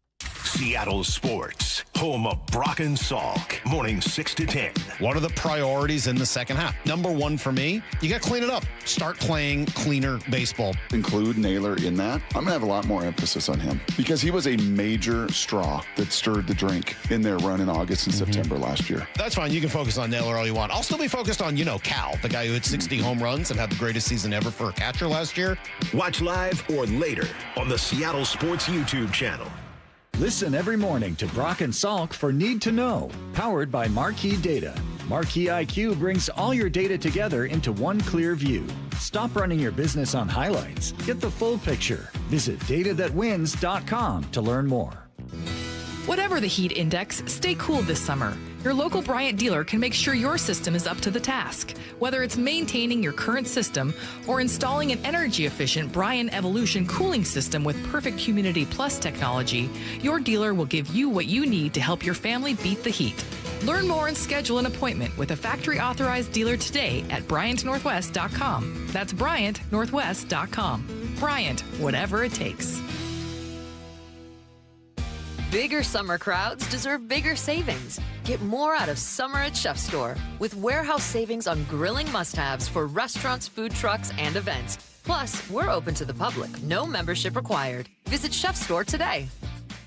Speaker 3: Seattle Sports, home of Brock and Salk, morning 6 to 10.
Speaker 16: What are the priorities in the second half? Number one for me, you got to clean it up. Start playing cleaner baseball.
Speaker 12: Include Naylor in that. I'm going to have a lot more emphasis on him because he was a major straw that stirred the drink in their run in August and September last year.
Speaker 16: That's fine. You can focus on Naylor all you want. I'll still be focused on, Cal, the guy who hit 60 home runs and had the greatest season ever for a catcher last year.
Speaker 3: Watch live or later on the Seattle Sports YouTube channel.
Speaker 17: Listen every morning to Brock and Salk for Need to Know, powered by Marquee Data. Marquee IQ brings all your data together into one clear view. Stop running your business on highlights. Get the full picture. Visit datathatwins.com to learn more.
Speaker 23: Whatever the heat index, stay cool this summer. Your local Bryant dealer can make sure your system is up to the task. Whether it's maintaining your current system or installing an energy-efficient Bryant Evolution cooling system with perfect Humidity Plus technology, your dealer will give you what you need to help your family beat the heat. Learn more and schedule an appointment with a factory-authorized dealer today at BryantNorthwest.com. That's BryantNorthwest.com. Bryant, whatever it takes.
Speaker 9: Bigger summer crowds deserve bigger savings. Get more out of summer at Chef Store with warehouse savings on grilling must-haves for restaurants, food trucks, and events. Plus, we're open to the public. No membership required. Visit Chef Store today.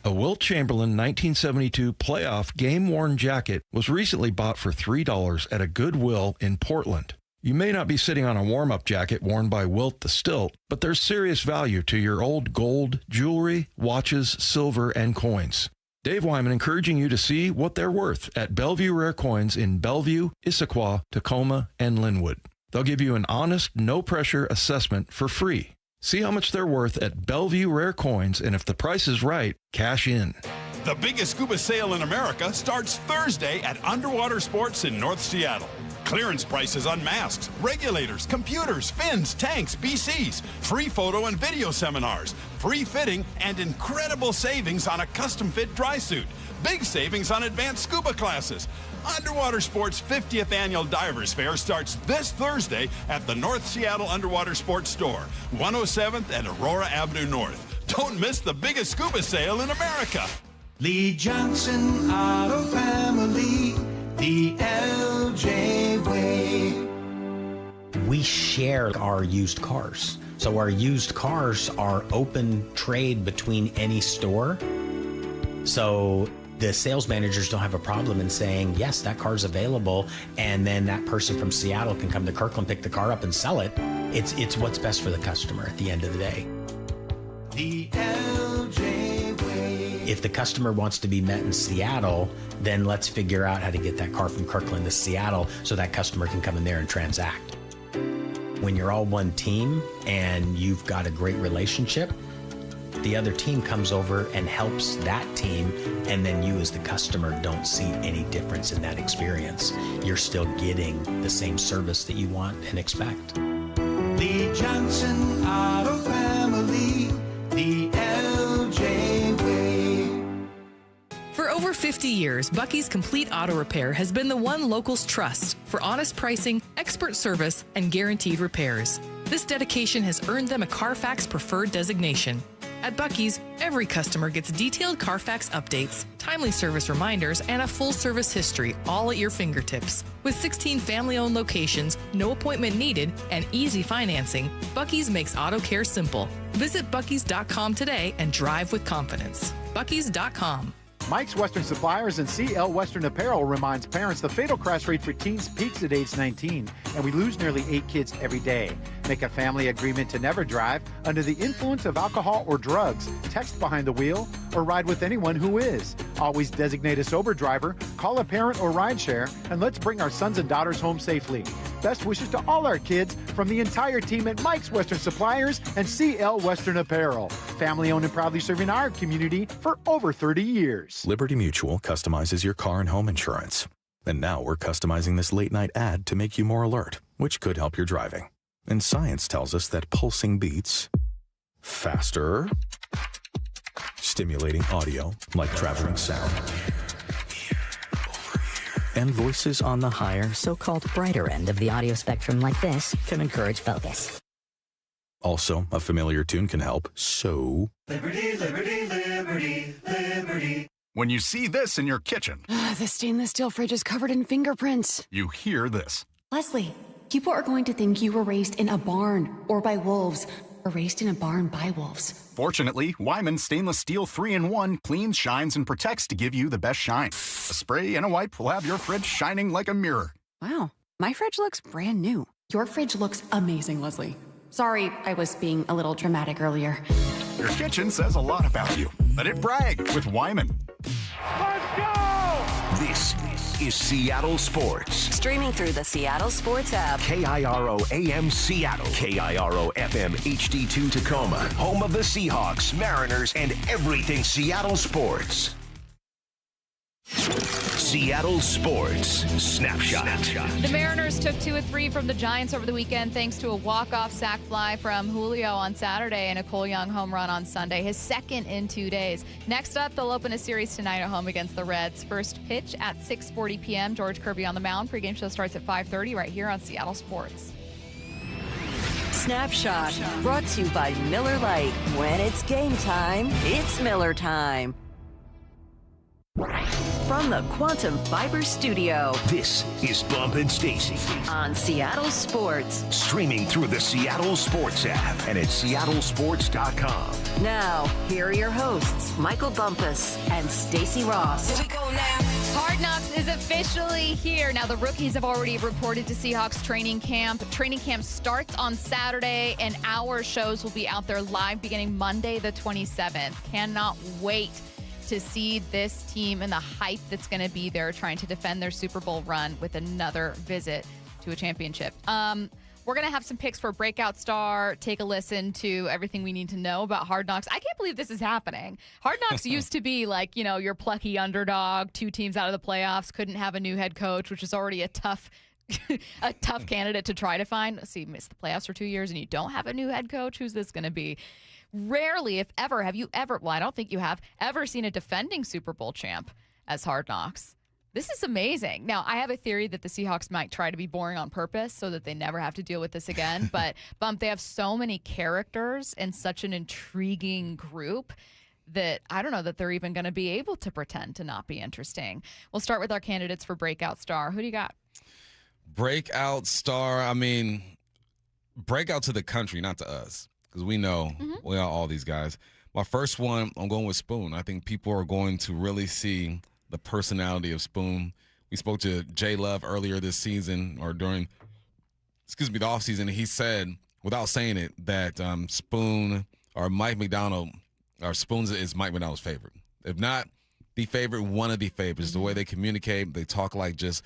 Speaker 19: A Wilt Chamberlain 1972 playoff game-worn jacket was recently bought for $3 at a Goodwill in Portland. You may not be sitting on a warm-up jacket worn by Wilt the Stilt, but there's serious value to your old gold, jewelry, watches, silver, and coins. Dave Wyman encouraging you to see what they're worth at Bellevue Rare Coins in Bellevue, Issaquah, Tacoma, and Linwood. They'll give you an honest, no-pressure assessment for free. See how much they're worth at Bellevue Rare Coins, and if the price is right, cash in.
Speaker 10: The biggest scuba sale in America starts Thursday at Underwater Sports in North Seattle. Clearance prices on masks, regulators, computers, fins, tanks, BCs, free photo and video seminars, free fitting, and incredible savings on a custom-fit dry suit. Big savings on advanced scuba classes. Underwater Sports' 50th Annual Divers Fair starts this Thursday at the North Seattle Underwater Sports Store, 107th and Aurora Avenue North. Don't miss the biggest scuba sale in America.
Speaker 11: Lee Johnson Auto Family, the LJ way.
Speaker 24: We share our used cars. So our used cars are open trade between any store. So the sales managers don't have a problem in saying, yes, that car's available, and then that person from Seattle can come to Kirkland, pick the car up and sell it. It's what's best for the customer at the end of the day.
Speaker 11: The LJ way.
Speaker 24: If the customer wants to be met in Seattle, then let's figure out how to get that car from Kirkland to Seattle so that customer can come in there and transact. When you're all one team and you've got a great relationship, the other team comes over and helps that team, and then you as the customer don't see any difference in that experience. You're still getting the same service that you want and expect.
Speaker 11: Lee Johnson Auto Family, the LJ way.
Speaker 23: For over 50 years, Bucky's Complete Auto Repair has been the one locals trust for honest pricing, expert service, and guaranteed repairs. This dedication has earned them a Carfax Preferred designation. At Bucky's, every customer gets detailed Carfax updates, timely service reminders, and a full service history, all at your fingertips. With 16 family-owned locations, no appointment needed, and easy financing, Bucky's makes auto care simple. Visit Bucky's.com today and drive with confidence. Bucky's.com.
Speaker 21: Mike's Western Suppliers and CL Western Apparel reminds parents the fatal crash rate for teens peaks at age 19, and we lose nearly 8 kids every day. Make a family agreement to never drive under the influence of alcohol or drugs, text behind the wheel, or ride with anyone who is. Always designate a sober driver, call a parent or rideshare, and let's bring our sons and daughters home safely. Best wishes to all our kids from the entire team at Mike's Western Suppliers and CL Western Apparel. Family owned and proudly serving our community for over 30 years.
Speaker 25: Liberty Mutual customizes your car and home insurance. And now we're customizing this late night ad to make you more alert, which could help your driving. And science tells us that pulsing beats faster, stimulating audio like traveling sound, and voices on the higher, so-called brighter end of the audio spectrum like this can encourage focus. Also, a familiar tune can help, so...
Speaker 11: Liberty, liberty, liberty, liberty.
Speaker 26: When you see this in your kitchen,
Speaker 27: The stainless steel fridge is covered in fingerprints.
Speaker 26: you hear this.
Speaker 27: Leslie, people are going to think you were raised in a barn or by wolves, or raised in a barn by wolves.
Speaker 26: Fortunately, Wyman Stainless Steel 3-in-1 cleans, shines, and protects to give you the best shine. A spray and a wipe will have your fridge shining like a mirror.
Speaker 27: Wow, my fridge looks brand new. Your fridge looks amazing, Leslie. Sorry, I was being a little dramatic earlier.
Speaker 26: Your kitchen says a lot about you. Let it brag with Wyman.
Speaker 3: Let's go! This is Seattle Sports.
Speaker 2: Streaming through the Seattle Sports app.
Speaker 3: KIRO AM Seattle. KIRO FM HD2 Tacoma. Home of the Seahawks, Mariners, and everything Seattle sports. Seattle Sports Snapshot.
Speaker 1: The Mariners took 2 of 3 from the Giants over the weekend thanks to a walk-off sac fly from Julio on Saturday and a Cole Young home run on Sunday, his second in 2 days. Next up, they'll open a series tonight at home against the Reds. First pitch at 6:40 p.m. George Kirby on the mound. Pregame show starts at 5:30 right here on Seattle Sports.
Speaker 2: Snapshot, brought to you by Miller Lite. When it's game time, it's Miller time. From the Quantum Fiber Studio
Speaker 3: This is Bump and Stacy.
Speaker 2: on Seattle Sports.
Speaker 3: Streaming through the Seattle Sports app and at seattlesports.com.
Speaker 2: Now, here are your hosts, Michael Bumpus and Stacy Ross.
Speaker 1: Here we go now. Hard Knocks is officially here. Now, the rookies have already reported to Seahawks training camp. Training camp starts on Saturday, and our shows will be out there live beginning Monday, the 27th. Cannot wait to see this team and the hype that's going to be there trying to defend their Super Bowl run with another visit to a championship. We're going to have some picks for Breakout Star, take a listen to everything we need to know about Hard Knocks. I can't believe this is happening. Hard Knocks used to be like, you know, your plucky underdog, 2 teams out of the playoffs, couldn't have a new head coach, which is already a tough candidate to try to find. Let's see, you missed the playoffs for 2 years and you don't have a new head coach. Who's this going to be? Rarely, if ever, have you ever, well, I don't think you have ever seen a defending Super Bowl champ as Hard Knocks. This is amazing. Now, I have a theory that the Seahawks might try to be boring on purpose so that they never have to deal with this again. But, Bump, they have so many characters and such an intriguing group that I don't know that they're even going to be able to pretend to not be interesting. We'll start with our candidates for Breakout Star. Who do you got?
Speaker 5: Breakout Star, I mean, breakout to the country, not to us. Because we know we are all these guys. My first one, I'm going with Spoon. I think people are going to really see the personality of Spoon. We spoke to Jay Love earlier this season or during, the offseason. And he said, without saying it, that Spoon or Mike McDonald, or Spoon is Mike McDonald's favorite. If not the favorite, one of the favorites. The way they communicate, they talk like just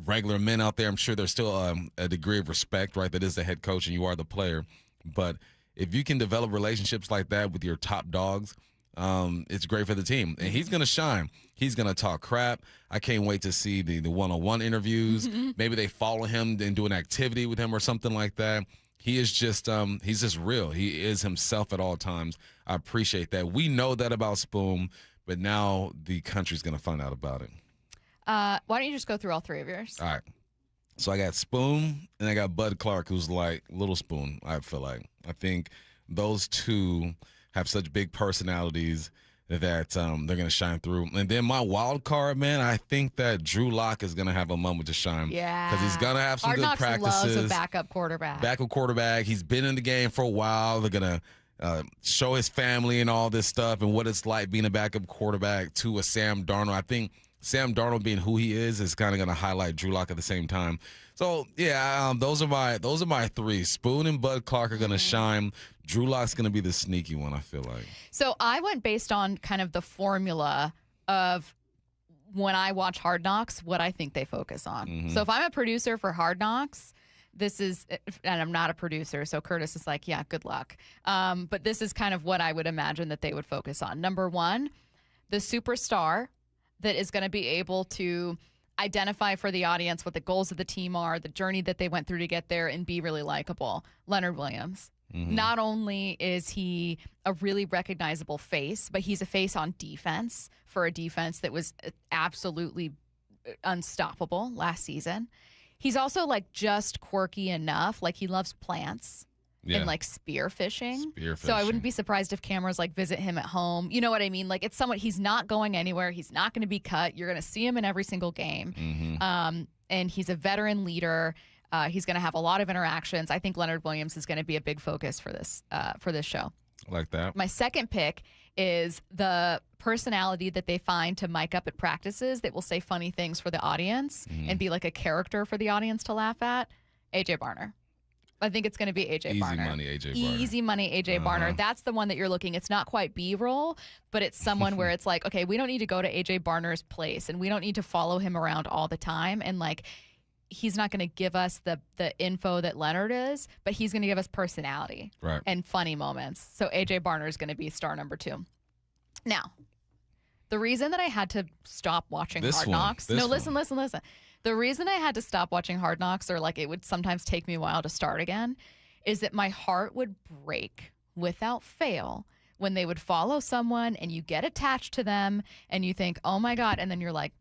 Speaker 5: regular men out there. I'm sure there's still a degree of respect, right? That is the head coach and you are the player. But if you can develop relationships like that with your top dogs, it's great for the team. And he's going to shine. He's going to talk crap. I can't wait to see the one-on-one interviews. Maybe they follow him and do an activity with him or something like that. He is just he's just real. He is himself at all times. I appreciate that. We know that about Spoon, but now the country's going to find out about it.
Speaker 1: Why don't you just go through all 3 of yours?
Speaker 5: All right. So I got Spoon, and I got Bud Clark, who's like Little Spoon, I feel like. I think those two have such big personalities that they're going to shine through. And then my wild card, man, I think that Drew Lock is going to have a moment to shine.
Speaker 1: Yeah.
Speaker 5: Because he's going to have some
Speaker 1: Hard
Speaker 5: good
Speaker 1: Knocks
Speaker 5: practices.
Speaker 1: loves a backup quarterback.
Speaker 5: Backup quarterback. He's been in the game for a while. They're going to show his family and all this stuff and what it's like being a backup quarterback to a Sam Darnold. I think Sam Darnold being who he is kind of going to highlight Drew Lock at the same time. So, yeah, those are my 3. Spoon and Bud Clark are going to shine. Drew Lock's going to be the sneaky one, I feel like.
Speaker 1: So I went based on kind of the formula of when I watch Hard Knocks, what I think they focus on. So if I'm a producer for Hard Knocks, this is, and I'm not a producer, so Curtis is like, yeah, good luck. But this is kind of what I would imagine that they would focus on. Number 1, the superstar that is going to be able to identify for the audience what the goals of the team are, the journey that they went through to get there, and be really likable. Leonard Williams. Not only is he a really recognizable face, but he's a face on defense for a defense that was absolutely unstoppable last season. He's also like just quirky enough. Like he loves plants. And like spearfishing. So I wouldn't be surprised if cameras like visit him at home. You know what I mean? Like it's someone, he's not going anywhere. He's not going to be cut. You're going to see him in every single game. And he's a veteran leader. He's going to have a lot of interactions. I think Leonard Williams is going to be a big focus for this show.
Speaker 5: I like that.
Speaker 1: My second pick is the personality that they find to mic up at practices that will say funny things for the audience and be like a character for the audience to laugh at. AJ Barner. I think it's going to be AJ Barner. Easy money, AJ Barner. That's the one that you're looking. It's not quite B-roll, but it's someone where it's like, okay, we don't need to go to AJ Barner's place, and we don't need to follow him around all the time. And like, he's not going to give us the info that Leonard is, but he's going to give us personality and funny moments. So AJ Barner is going to be star number 2. Now, the reason that I had to stop watching Hard Knocks. Listen. The reason I had to stop watching Hard Knocks, or like it would sometimes take me a while to start again, is that my heart would break without fail when they would follow someone and you get attached to them and you think, oh my God, and then you're like,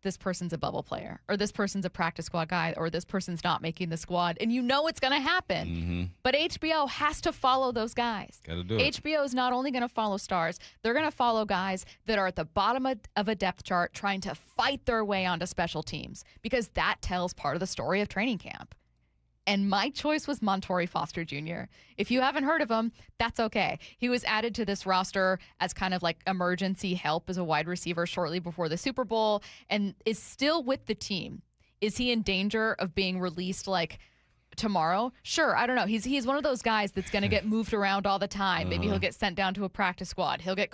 Speaker 1: this person's a bubble player, or this person's a practice squad guy, or this person's not making the squad, and you know it's going to happen.
Speaker 5: Mm-hmm.
Speaker 1: But HBO has to follow those guys.
Speaker 5: Got to do it.
Speaker 1: HBO is not only going to follow stars, they're going to follow guys that are at the bottom of a depth chart trying to fight their way onto special teams, because that tells part of the story of training camp. And my choice was Montori Foster Jr. If you haven't heard of him, that's okay. He was added to this roster as kind of like emergency help as a wide receiver shortly before the Super Bowl and is still with the team. Is he in danger of being released like tomorrow? Sure, I don't know. He's one of those guys that's going to get moved around all the time. Maybe he'll get sent down to a practice squad. He'll get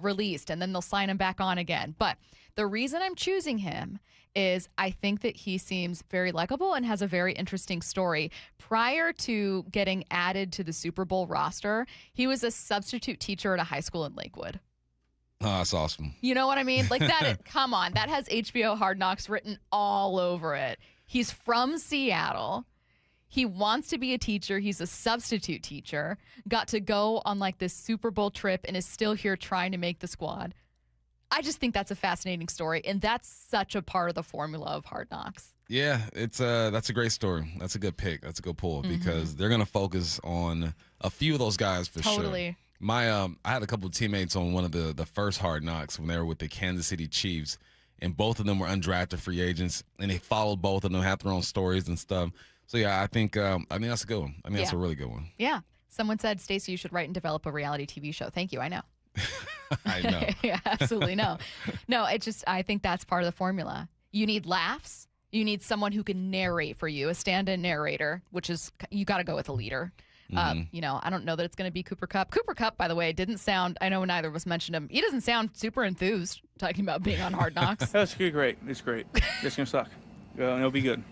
Speaker 1: released, and then they'll sign him back on again. But the reason I'm choosing him is I think that he seems very likable and has a very interesting story. Prior to getting added to the Super Bowl roster, he was a substitute teacher at a high school in Lakewood.
Speaker 5: Oh, that's awesome.
Speaker 1: You know what I mean? Like that, come on. That has HBO Hard Knocks written all over it. He's from Seattle. He wants to be a teacher. He's a substitute teacher. Got to go on like this Super Bowl trip and is still here trying to make the squad. I just think that's a fascinating story, and that's such a part of the formula of Hard Knocks.
Speaker 5: Yeah, that's a great story. That's a good pick. That's a good pull because they're going to focus on a few of those guys for sure.
Speaker 1: Totally.
Speaker 5: I had a couple of teammates on one of the first Hard Knocks when they were with the Kansas City Chiefs, and both of them were undrafted free agents, and they followed both of them, have their own stories and stuff. So yeah, I think that's a good one. I mean, that's a really good one.
Speaker 1: Yeah. Someone said, Stacey, you should write and develop a reality TV show. Thank you. I know.
Speaker 5: I know.
Speaker 1: Yeah, absolutely. No, I think that's part of the formula. You need laughs. You need someone who can narrate for you, a stand-in narrator, which is, you got to go with a leader. I don't know that it's going to be Cooper Kupp. Cooper Kupp, by the way, didn't sound, I know neither of us mentioned him. He doesn't sound super enthused talking about being on Hard Knocks.
Speaker 4: That's great. It's great. It's going to suck. It'll be good.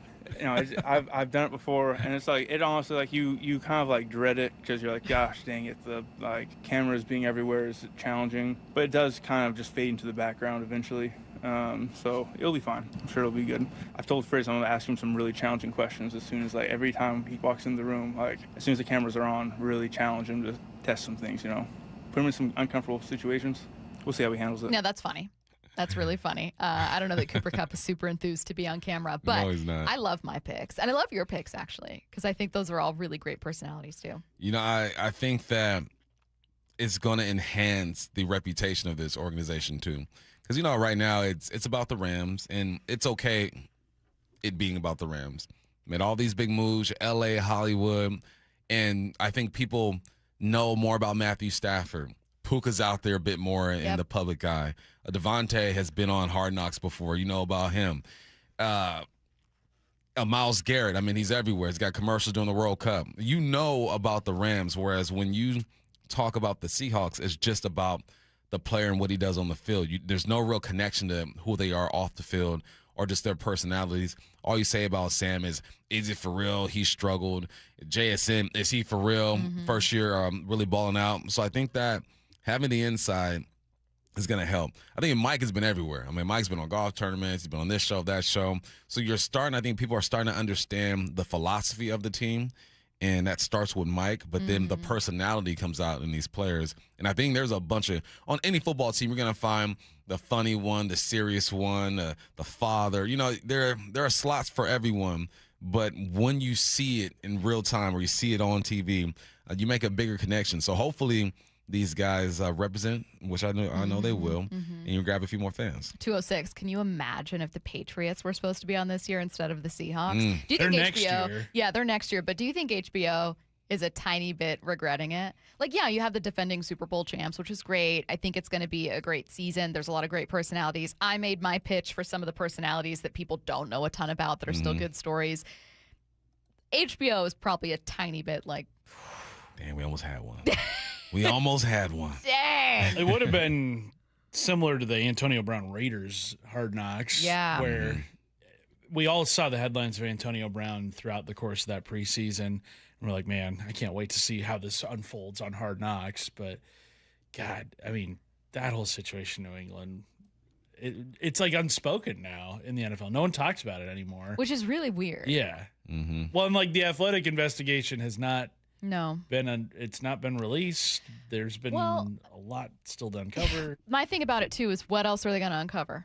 Speaker 4: I've done it before, and it's like, it honestly, like, you kind of like dread it because you're like, gosh dang it, the like cameras being everywhere is challenging, but it does kind of just fade into the background eventually. So it'll be fine. I'm sure it'll be good. I've told Frizz I'm gonna ask him some really challenging questions as soon as, like, every time he walks in the room, like as soon as the cameras are on, really challenge him to test some things, put him in some uncomfortable situations. We'll see how he handles it.
Speaker 1: No, that's funny. That's really funny. I don't know that Cooper Kupp is super enthused to be on camera, but
Speaker 5: no, he's not.
Speaker 1: I love my picks. And I love your picks, actually, because I think those are all really great personalities, too.
Speaker 5: I think that it's going to enhance the reputation of this organization, too. Because, right now it's about the Rams, and it's okay it being about the Rams. Made all these big moves, L.A., Hollywood, and I think people know more about Matthew Stafford. Puka's out there a bit more in the public eye. Devontae has been on Hard Knocks before. You know about him. Myles Garrett, I mean, he's everywhere. He's got commercials during the World Cup. You know about the Rams, whereas when you talk about the Seahawks, it's just about the player and what he does on the field. There's no real connection to who they are off the field or just their personalities. All you say about Sam is it for real? He struggled. JSN, is he for real? First year really balling out. So I think that having the inside is going to help. I think Mike has been everywhere. I mean, Mike's been on golf tournaments. He's been on this show, that show. So I think people are starting to understand the philosophy of the team, and that starts with Mike, but then the personality comes out in these players. And I think there's a bunch of, on any football team, you're going to find the funny one, the serious one, the father. There are slots for everyone, but when you see it in real time or you see it on TV, you make a bigger connection. So hopefully these guys represent, which I know they will, and you grab a few more fans.
Speaker 1: 206. Can you imagine if the Patriots were supposed to be on this year instead of the Seahawks? Do you
Speaker 8: they're
Speaker 1: think
Speaker 8: next
Speaker 1: HBO?
Speaker 8: Year.
Speaker 1: Yeah, they're next year. But do you think HBO is a tiny bit regretting it? Like, yeah, you have the defending Super Bowl champs, which is great. I think it's going to be a great season. There's a lot of great personalities. I made my pitch for some of the personalities that people don't know a ton about that are still good stories. HBO is probably a tiny bit like,
Speaker 5: damn, we almost had one. We almost had one.
Speaker 1: Dang.
Speaker 8: It would have been similar to the Antonio Brown Raiders Hard Knocks.
Speaker 1: Yeah.
Speaker 8: Where we all saw the headlines of Antonio Brown throughout the course of that preseason. And we're like, man, I can't wait to see how this unfolds on Hard Knocks. But, God, I mean, that whole situation in New England, it's like unspoken now in the NFL. No one talks about it anymore.
Speaker 1: Which is really weird.
Speaker 8: Yeah. Well, and like the Athletic investigation has not it's not been released. There's been a lot still to uncover.
Speaker 1: My thing about it too is what else are they going to uncover?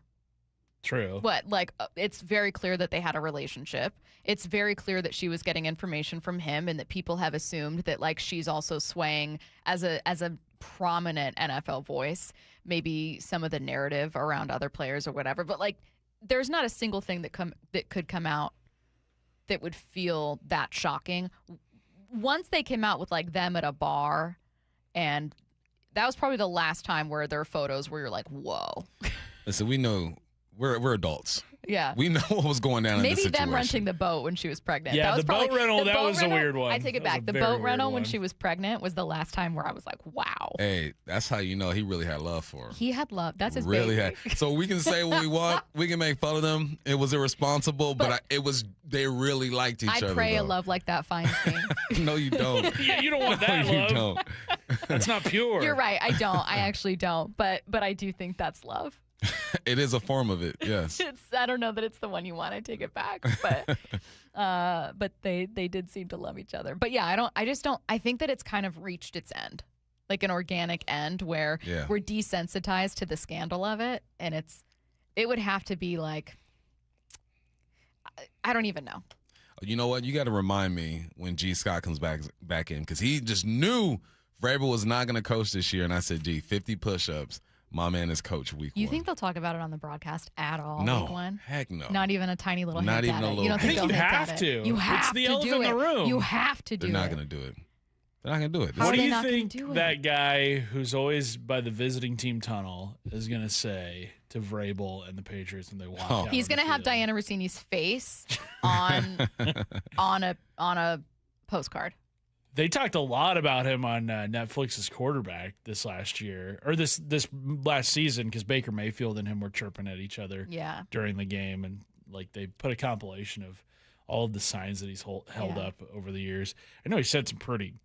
Speaker 8: True.
Speaker 1: But like, it's very clear that they had a relationship. It's very clear that she was getting information from him, and that people have assumed that like she's also swaying as a prominent NFL voice, maybe some of the narrative around other players or whatever. But like, there's not a single thing that could come out that would feel that shocking. Once they came out with like them at a bar, and that was probably the last time where there are photos where you're like, whoa.
Speaker 5: Listen, we know we're adults.
Speaker 1: Yeah.
Speaker 5: We know what was going down in this
Speaker 1: Maybe
Speaker 5: situation.
Speaker 1: them renting the boat when she was pregnant.
Speaker 8: Yeah,
Speaker 1: that was
Speaker 8: the boat rental, that was a weird one.
Speaker 1: I take it back. The boat rental when she was pregnant was the last time where I was like, wow.
Speaker 5: Hey, that's how you know he really had love for her.
Speaker 1: He had love. That's his
Speaker 5: really
Speaker 1: baby.
Speaker 5: had. So we can say what we want. We can make fun of them. It was irresponsible, but they really liked each other.
Speaker 1: I pray
Speaker 5: though.
Speaker 1: a love like that finds me.
Speaker 5: No, you don't.
Speaker 8: Yeah, you don't want that
Speaker 5: no,
Speaker 8: love.
Speaker 5: You don't.
Speaker 8: That's not pure.
Speaker 1: You're right. I don't. I actually don't. But I do think that's love.
Speaker 5: It is a form of it, yes.
Speaker 1: I don't know that it's the one you want. I take it back. But they did seem to love each other. But yeah, I think that it's kind of reached its end. Like an organic end where we're desensitized to the scandal of it, and it would have to be like, I don't even know.
Speaker 5: You know what? You got to remind me when G. Scott comes back in, because he just knew Vrabel was not going to coach this year, and I said, G, 50 push-ups. My man is coach week one.
Speaker 1: You think they'll talk about it on the broadcast at all?
Speaker 5: No,
Speaker 1: week one?
Speaker 5: heck no.
Speaker 1: Not even a tiny little
Speaker 5: Not
Speaker 1: hint
Speaker 5: even
Speaker 1: at
Speaker 5: a
Speaker 1: it.
Speaker 5: little
Speaker 1: You don't think
Speaker 5: hint.
Speaker 1: they'll
Speaker 8: You
Speaker 1: hint
Speaker 8: have
Speaker 1: at
Speaker 8: to.
Speaker 1: it? You have
Speaker 8: It's the
Speaker 1: to
Speaker 8: elephant
Speaker 1: do
Speaker 8: in the
Speaker 1: it.
Speaker 8: room.
Speaker 1: You have to do it.
Speaker 5: They're not going to do it. They're not going to do it.
Speaker 1: How
Speaker 8: What
Speaker 1: are
Speaker 8: do
Speaker 1: they
Speaker 8: you
Speaker 1: not gonna
Speaker 8: think
Speaker 1: do it?
Speaker 8: that guy who's always by the visiting team tunnel is going to say to Vrabel and the Patriots when they walk out?
Speaker 1: He's going to have Diana Rossini's face on a postcard.
Speaker 8: They talked a lot about him on Netflix's Quarterback this last year, or this last season, because Baker Mayfield and him were chirping at each other during the game, and like they put a compilation of all of the signs that he's held up over the years. I know he said some pretty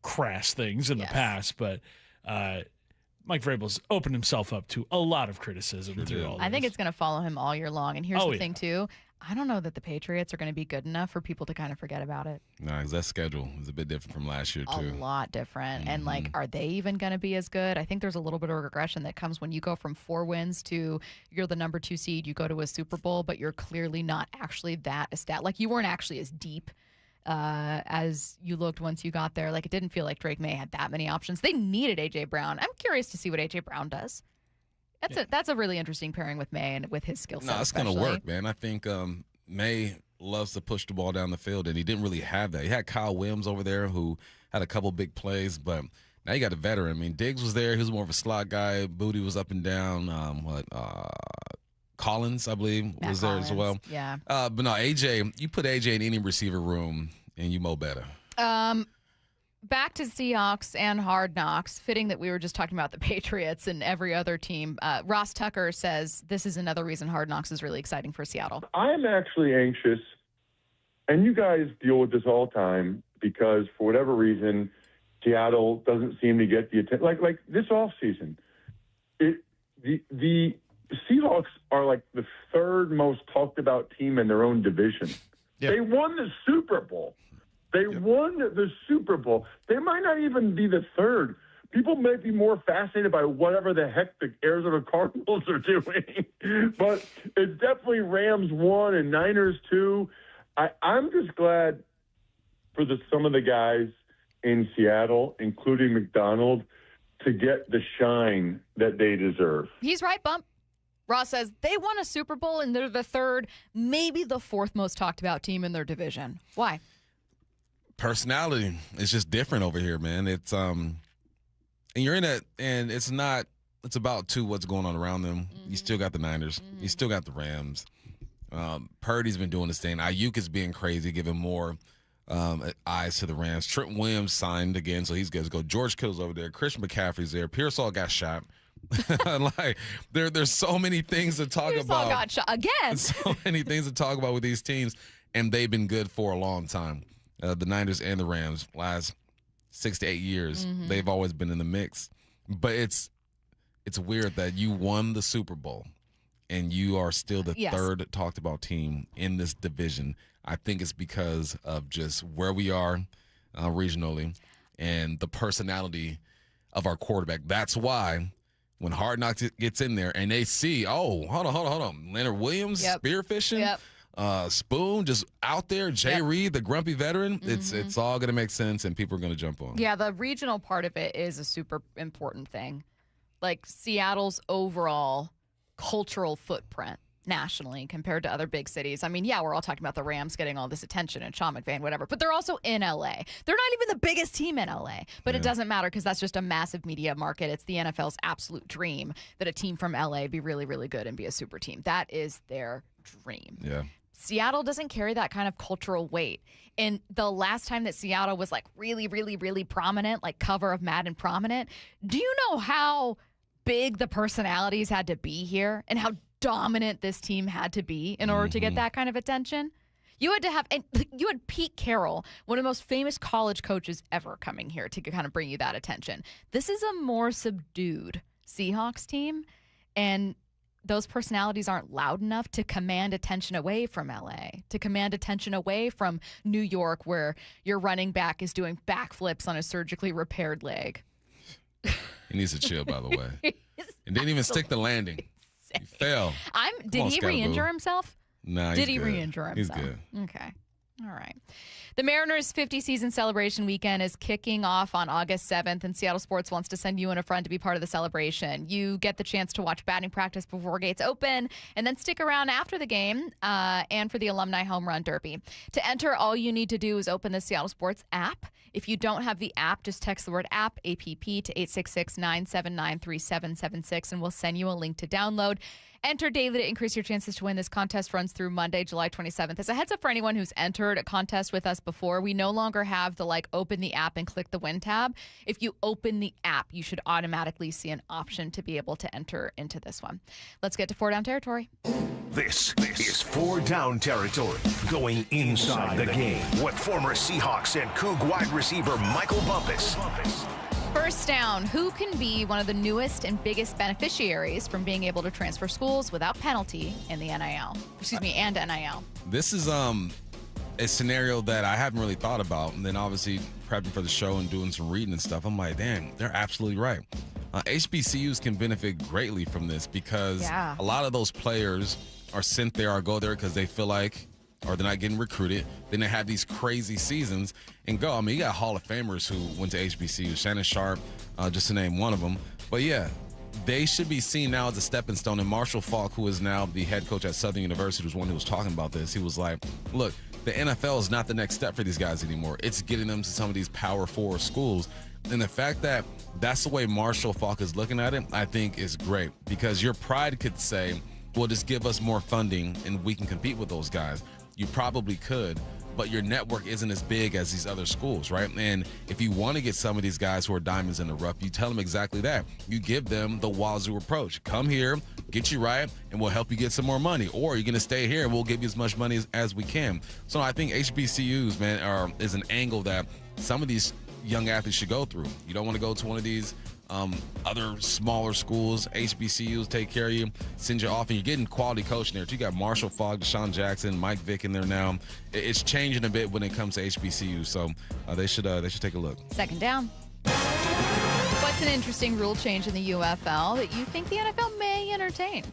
Speaker 8: crass things in the past, but Mike Vrabel's opened himself up to a lot of criticism through all this.
Speaker 1: I think it's going to follow him all year long. And here's the thing, too. I don't know that the Patriots are going to be good enough for people to kind of forget about it.
Speaker 5: No, because that schedule is a bit different from last year, too.
Speaker 1: A lot different. And, like, are they even going to be as good? I think there's a little bit of regression that comes when you go from 4 wins to you're the number 2 seed, you go to a Super Bowl, but you're clearly not actually that established. Like, you weren't actually as deep as you looked once you got there. Like, it didn't feel like Drake May had that many options. They needed A.J. Brown. I'm curious to see what A.J. Brown does. That's a really interesting pairing with May and with his skill set.
Speaker 5: No, it's going to work, man. I think May loves to push the ball down the field, and he didn't really have that. He had Kyle Williams over there who had a couple big plays, but now you got a veteran. I mean, Diggs was there. He was more of a slot guy. Booty was up and down. Collins, I believe, was there as well.
Speaker 1: Yeah.
Speaker 5: But no, AJ, you put AJ in any receiver room, and you mow better.
Speaker 1: Back to Seahawks and Hard Knocks. Fitting that we were just talking about the Patriots and every other team. Ross Tucker says this is another reason Hard Knocks is really exciting for Seattle.
Speaker 6: I'm actually anxious, and you guys deal with this all the time because for whatever reason, Seattle doesn't seem to get the attention. Like this offseason, the Seahawks are like the third most talked about team in their own division. Yep. They won the Super Bowl. They won the Super Bowl. They might not even be the third. People may be more fascinated by whatever the heck the Arizona Cardinals are doing. But it's definitely Rams 1 and Niners 2. I'm just glad for some of the guys in Seattle, including McDonald, to get the shine that they deserve.
Speaker 1: He's right, Bump. Ross says they won a Super Bowl and they're the third, maybe the fourth most talked about team in their division. Why?
Speaker 5: Personality is just different over here, man. It's and you're in it, and it's about what's going on around them. You still got the Niners, you still got the Rams. Purdy's been doing this thing. Ayuk is being crazy, giving more eyes to the Rams. Trent Williams signed again, so he's good to go. George Kittle's over there. Christian McCaffrey's there. Pearsall got shot. Like there's so many things to talk
Speaker 1: Pearsall
Speaker 5: about.
Speaker 1: got shot again.
Speaker 5: So many things to talk about with these teams, and they've been good for a long time. The Niners and the Rams, last 6 to 8 years, they've always been in the mix. But it's weird that you won the Super Bowl and you are still the third talked about team in this division. I think it's because of just where we are regionally and the personality of our quarterback. That's why when Hard Knocks gets in there and they see, hold on. Leonard Williams, spearfishing, Spoon just out there, Jay Reed, the grumpy veteran. It's all going to make sense, and people are going to jump on.
Speaker 1: Yeah, the regional part of it is a super important thing. Like Seattle's overall cultural footprint nationally compared to other big cities. I mean, yeah, we're all talking about the Rams getting all this attention and Sean McVay, whatever, but they're also in LA. They're not even the biggest team in LA, but it doesn't matter because that's just a massive media market. It's the NFL's absolute dream that a team from LA be really, really good and be a super team. That is their dream.
Speaker 5: Yeah.
Speaker 1: Seattle doesn't carry that kind of cultural weight. And the last time that Seattle was like really, really, really prominent, like cover of Madden prominent, do you know how big the personalities had to be here and how dominant this team had to be in order to get that kind of attention? You had Pete Carroll, one of the most famous college coaches ever, coming here to kind of bring you that attention. This is a more subdued Seahawks team, and those personalities aren't loud enough to command attention away from LA, to command attention away from New York, where your running back is doing backflips on a surgically repaired leg.
Speaker 5: He needs to chill, by the way. And didn't even stick the landing. He fell.
Speaker 1: Did he re-injure himself?
Speaker 5: No,
Speaker 1: Did he re-injure himself?
Speaker 5: He's good.
Speaker 1: Okay. All right. The Mariners' 50-season celebration weekend is kicking off on August 7th, and Seattle Sports wants to send you and a friend to be part of the celebration. You get the chance to watch batting practice before gates open, and then stick around after the game and for the Alumni Home Run Derby. To enter, all you need to do is open the Seattle Sports app. If you don't have the app, just text the word app, APP, to 866-979-3776, and we'll send you a link to download. Enter daily to increase your chances to win. This contest runs through Monday, July 27th. As a heads up for anyone who's entered a contest with us before, we no longer have the open the app and click the win tab. If you open the app, you should automatically see an option to be able to enter into this one. Let's get to 4 Down territory.
Speaker 3: This is 4 Down territory, going inside the game. What former Seahawks and Coug wide receiver Michael Bumpus.
Speaker 1: First down, who can be one of the newest and biggest beneficiaries from being able to transfer schools without penalty in the NIL? And NIL.
Speaker 5: This is a scenario that I haven't really thought about. And then obviously prepping for the show and doing some reading and stuff, I'm like, damn, they're absolutely right. HBCUs can benefit greatly from this because a lot of those players are sent there or go there because they feel like, or they're not getting recruited. Then they have these crazy seasons and go. I mean, you got Hall of Famers who went to HBCU, Shannon Sharp, just to name one of them. But yeah, they should be seen now as a stepping stone. And Marshall Faulk, who is now the head coach at Southern University, was one who was talking about this. He was like, look, the NFL is not the next step for these guys anymore. It's getting them to some of these Power 4 schools. And the fact that that's the way Marshall Faulk is looking at it, I think is great. Because your pride could say, well, just give us more funding and we can compete with those guys. You probably could, but your network isn't as big as these other schools, right? And if you want to get some of these guys who are diamonds in the rough, you tell them exactly that. You give them the Wazoo approach. Come here, get you right, and we'll help you get some more money. Or you're going to stay here and we'll give you as much money as we can. So I think HBCUs, man, is an angle that some of these young athletes should go through. You don't want to go to one of these other smaller schools. HBCUs take care of you, send you off, and you're getting quality coaching there. You got Marshall Faulk, Deshaun Jackson, Mike Vick in there now. It's changing a bit when it comes to HBCUs, so they should take a look.
Speaker 1: Second down. What's an interesting rule change in the UFL that you think the NFL may entertain?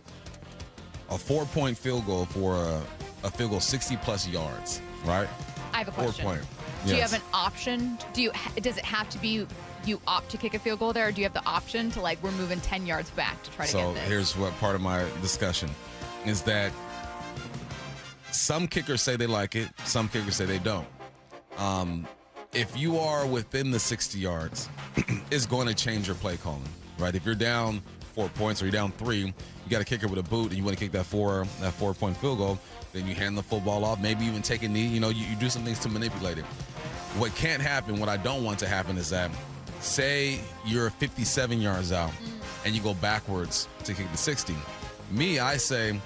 Speaker 5: A 4-point field goal for a field goal 60-plus yards, right?
Speaker 1: I have a question.
Speaker 5: 4-point.
Speaker 1: Do you have an option? Does it have to be you opt to kick a field goal there, or do you have the option to we're moving 10 yards back to try to get this?
Speaker 5: So here's what part of my discussion is that some kickers say they like it, some kickers say they don't. If you are within the 60 yards, it's going to change your play calling, right? If you're down 4 points or you're down 3, you got a kicker with a boot and you want to kick that 4-point field goal, then you hand the football off, maybe even take a knee. You do some things to manipulate it. What can't happen, what I don't want to happen is that say you're 57 yards out and you go backwards to kick the 60. I say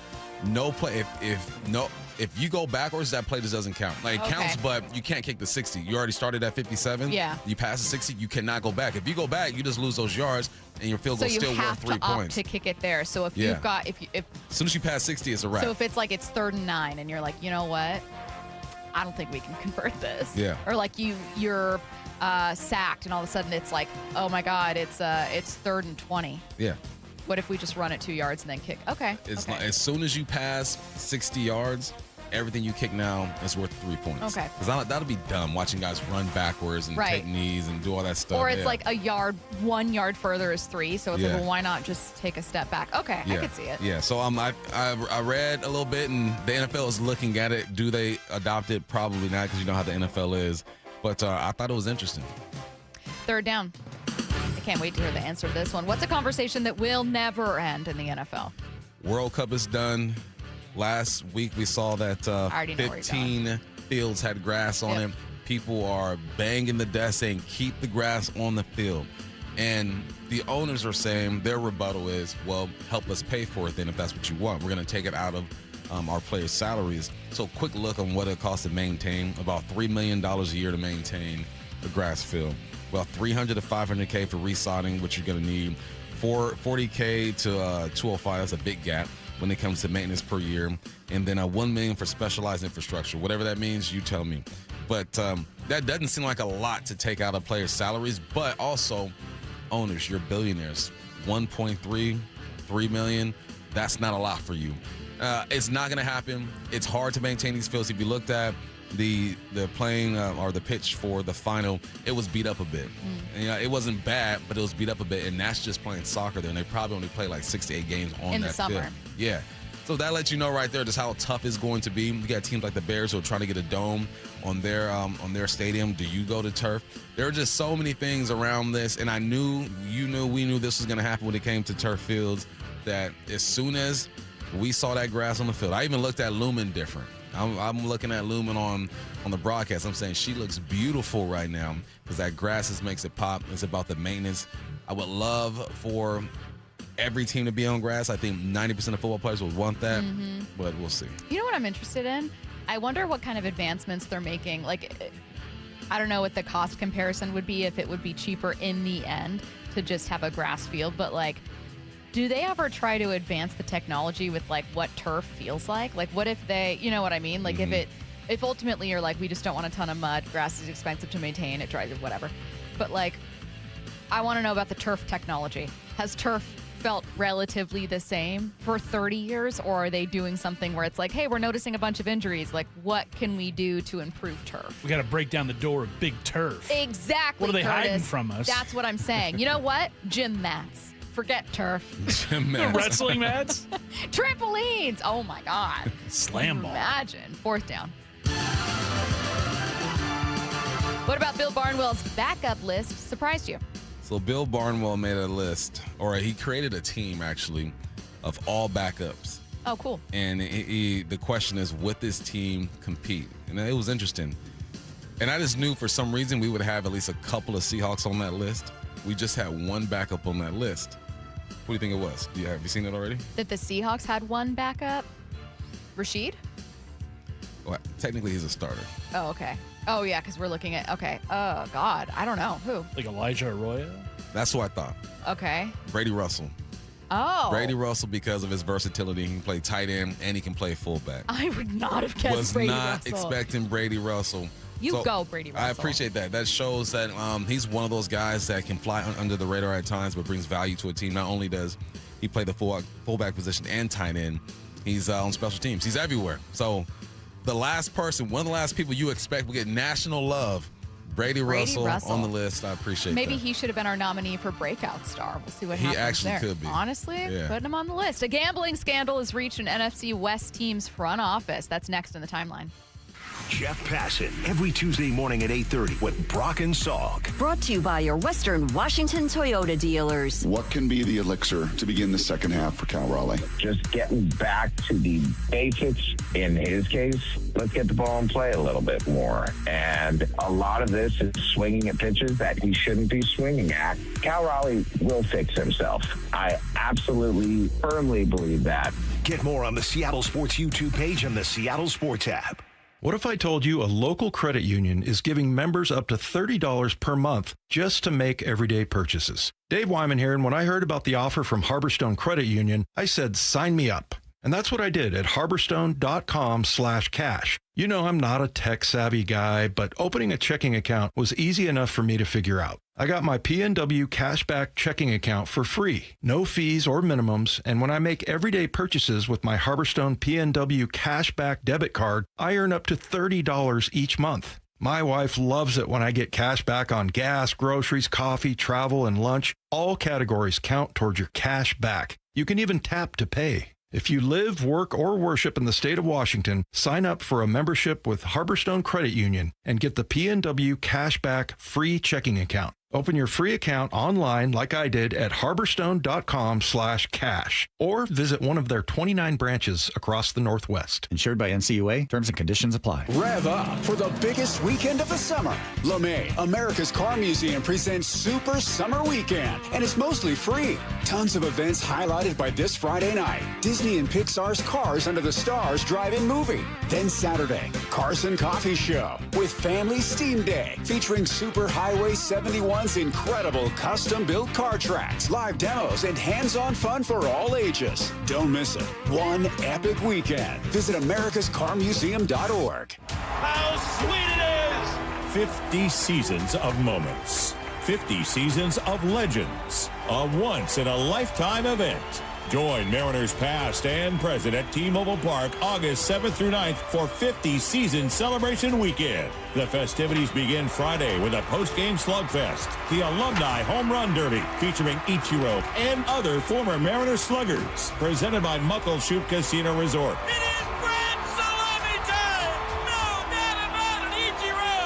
Speaker 5: no play. If you go backwards, that play just doesn't count. It counts, but you can't kick the 60. You already started at 57.
Speaker 1: Yeah.
Speaker 5: You pass the 60, you cannot go back. If you go back, you just lose those yards, and your field goal still worth 3 points. So you have to opt
Speaker 1: to kick it there. So if you've got if
Speaker 5: as soon as you pass 60, it's a wrap.
Speaker 1: So if it's it's 3rd and 9, and you're like, you know what, I don't think we can convert this.
Speaker 5: Yeah.
Speaker 1: Or you're sacked, and all of a sudden it's oh my God, it's 3rd and 20.
Speaker 5: Yeah.
Speaker 1: What if we just run it 2 yards and then kick? Okay.
Speaker 5: It's like, as soon as you pass 60 yards, everything you kick now is worth 3 points.
Speaker 1: Okay.
Speaker 5: Because that'll be dumb watching guys run backwards and take knees and do all that stuff.
Speaker 1: Or it's like a yard, 1 yard further is 3. So it's like, well, why not just take a step back? Okay, I could see it.
Speaker 5: Yeah. So I read a little bit, and the NFL is looking at it. Do they adopt it? Probably not, because you know how the NFL is. But I thought it was interesting.
Speaker 1: Third down. I can't wait to hear the answer to this one. What's a conversation that will never end in the NFL?
Speaker 5: World Cup is done. Last week we saw that 15 fields had grass on it. People are banging the desk saying, keep the grass on the field. And the owners are saying their rebuttal is, well, help us pay for it then if that's what you want. We're going to take it out of our players' salaries. So quick look on what it costs to maintain. About $3 million a year to maintain the grass field. Well, $300 to $500K for resodding, which you're going to need. $40K to $205, that's a big gap when it comes to maintenance per year. And then $1 million for specialized infrastructure. Whatever that means, you tell me. But that doesn't seem like a lot to take out of players' salaries. But also, owners, you're billionaires. 1.3, 3 million, that's not a lot for you. It's not going to happen. It's hard to maintain these fields. If you looked at the playing or the pitch for the final, it was beat up a bit. And, it wasn't bad, but it was beat up a bit, and that's just playing soccer there. And they probably only play like 6 to 8 games on
Speaker 1: in
Speaker 5: that
Speaker 1: the summer.
Speaker 5: field. Yeah. So that lets you know right there just how tough it's going to be. You got teams like the Bears who are trying to get a dome on their stadium. Do you go to turf? There are just so many things around this, and I knew, we knew this was going to happen when it came to turf fields, that as soon as we saw that grass on the field, I even looked at Lumen different. I'm looking at Lumen on the broadcast. I'm saying she looks beautiful right now because that grass just makes it pop. It's about the maintenance. I would love for every team to be on grass. I think 90% of football players would want that, but we'll see.
Speaker 1: You know what I'm interested in? I wonder what kind of advancements they're making. Like, I don't know what the cost comparison would be, if it would be cheaper in the end to just have a grass field, but like, do they ever try to advance the technology with like what turf feels like? Like, what if they, you know what I mean? Like if ultimately you're like, we just don't want a ton of mud, grass is expensive to maintain, it dries, whatever. But like, I want to know about the turf technology. Has turf felt relatively the same for 30 years, or are they doing something where it's like, hey, we're noticing a bunch of injuries. Like, what can we do to improve turf?
Speaker 8: We got to break down the door of big turf.
Speaker 1: Exactly.
Speaker 8: What are they
Speaker 1: Curtis.
Speaker 8: hiding from us?
Speaker 1: That's what I'm saying. You know what? Gym mats. Forget turf.
Speaker 5: Gym mats.
Speaker 8: Wrestling mats?
Speaker 1: Trampolines. Oh, my God.
Speaker 8: Slam ball.
Speaker 1: Imagine. Fourth down. What about Bill Barnwell's backup list surprised you?
Speaker 5: So Bill Barnwell made a list, or he created a team, actually, of all backups.
Speaker 1: Oh, cool.
Speaker 5: And the question is, would this team compete? And it was interesting. And I just knew for some reason we would have at least a couple of Seahawks on that list. We just had one backup on that list. What do you think it was? Have you seen it already?
Speaker 1: That the Seahawks had one backup? Rashid?
Speaker 5: Well, technically, he's a starter.
Speaker 1: Oh, okay. Oh, yeah, because we're looking at, okay. Oh, God. I don't know. Who?
Speaker 8: Like Elijah Arroyo?
Speaker 5: That's what I thought.
Speaker 1: Okay.
Speaker 5: Brady Russell.
Speaker 1: Oh.
Speaker 5: Brady Russell, because of his versatility, he can play tight end and he can play fullback.
Speaker 1: I would not have guessed Brady Russell.
Speaker 5: Was not expecting Brady Russell.
Speaker 1: You go, Brady Russell.
Speaker 5: I appreciate that. That shows that he's one of those guys that can fly under the radar at times, but brings value to a team. Not only does he play the fullback position and tight end, he's on special teams. He's everywhere. So the last person, one of the last people you expect will get national love, Brady Russell on the list. I appreciate that.
Speaker 1: Maybe he should have been our nominee for Breakout Star. We'll see what happens
Speaker 5: there. He actually
Speaker 1: there.
Speaker 5: could be.
Speaker 1: Honestly, putting him on the list. A gambling scandal has reached an NFC West team's front office. That's next in the timeline.
Speaker 3: Jeff Passan, every Tuesday morning at 8:30 with Brock and Salk.
Speaker 2: Brought to you by your Western Washington Toyota dealers.
Speaker 12: What can be the elixir to begin the second half for Cal Raleigh?
Speaker 7: Just getting back to the basics. In his case, let's get the ball and play a little bit more. And a lot of this is swinging at pitches that he shouldn't be swinging at. Cal Raleigh will fix himself. I absolutely, firmly believe that.
Speaker 3: Get more on the Seattle Sports YouTube page and the Seattle Sports app.
Speaker 19: What if I told you a local credit union is giving members up to $30 per month just to make everyday purchases? Dave Wyman here, and when I heard about the offer from Harborstone Credit Union, I said, sign me up. And that's what I did at harborstone.com/cash. You know, I'm not a tech-savvy guy, but opening a checking account was easy enough for me to figure out. I got my PNW Cashback checking account for free, no fees or minimums, and when I make everyday purchases with my Harborstone PNW Cashback debit card, I earn up to $30 each month. My wife loves it when I get cash back on gas, groceries, coffee, travel, and lunch. All categories count towards your cash back. You can even tap to pay. If you live, work, or worship in the state of Washington, sign up for a membership with Harborstone Credit Union and get the PNW Cashback free checking account. Open your free account online like I did at harborstone.com/cash or visit one of their 29 branches across the Northwest.
Speaker 13: Insured by NCUA. Terms and conditions apply.
Speaker 14: Rev up for the biggest weekend of the summer. LeMay, America's Car Museum, presents Super Summer Weekend, and it's mostly free. Tons of events highlighted by this Friday night. Disney and Pixar's Cars Under the Stars drive-in movie. Then Saturday, Carson Coffee Show with Family Steam Day, featuring Super Highway 71's incredible custom-built car tracks, live demos, and hands-on fun for all ages. Don't miss it. One epic weekend. Visit americascarmuseum.org.
Speaker 15: How sweet it is!
Speaker 16: 50 seasons of moments. 50 seasons of legends. A once-in-a-lifetime event. Join Mariners past and present at T-Mobile Park August 7th through 9th for 50 Season Celebration Weekend. The festivities begin Friday with a post-game slugfest, the Alumni Home Run Derby featuring Ichiro and other former Mariners sluggers, presented by Muckleshoot Casino Resort.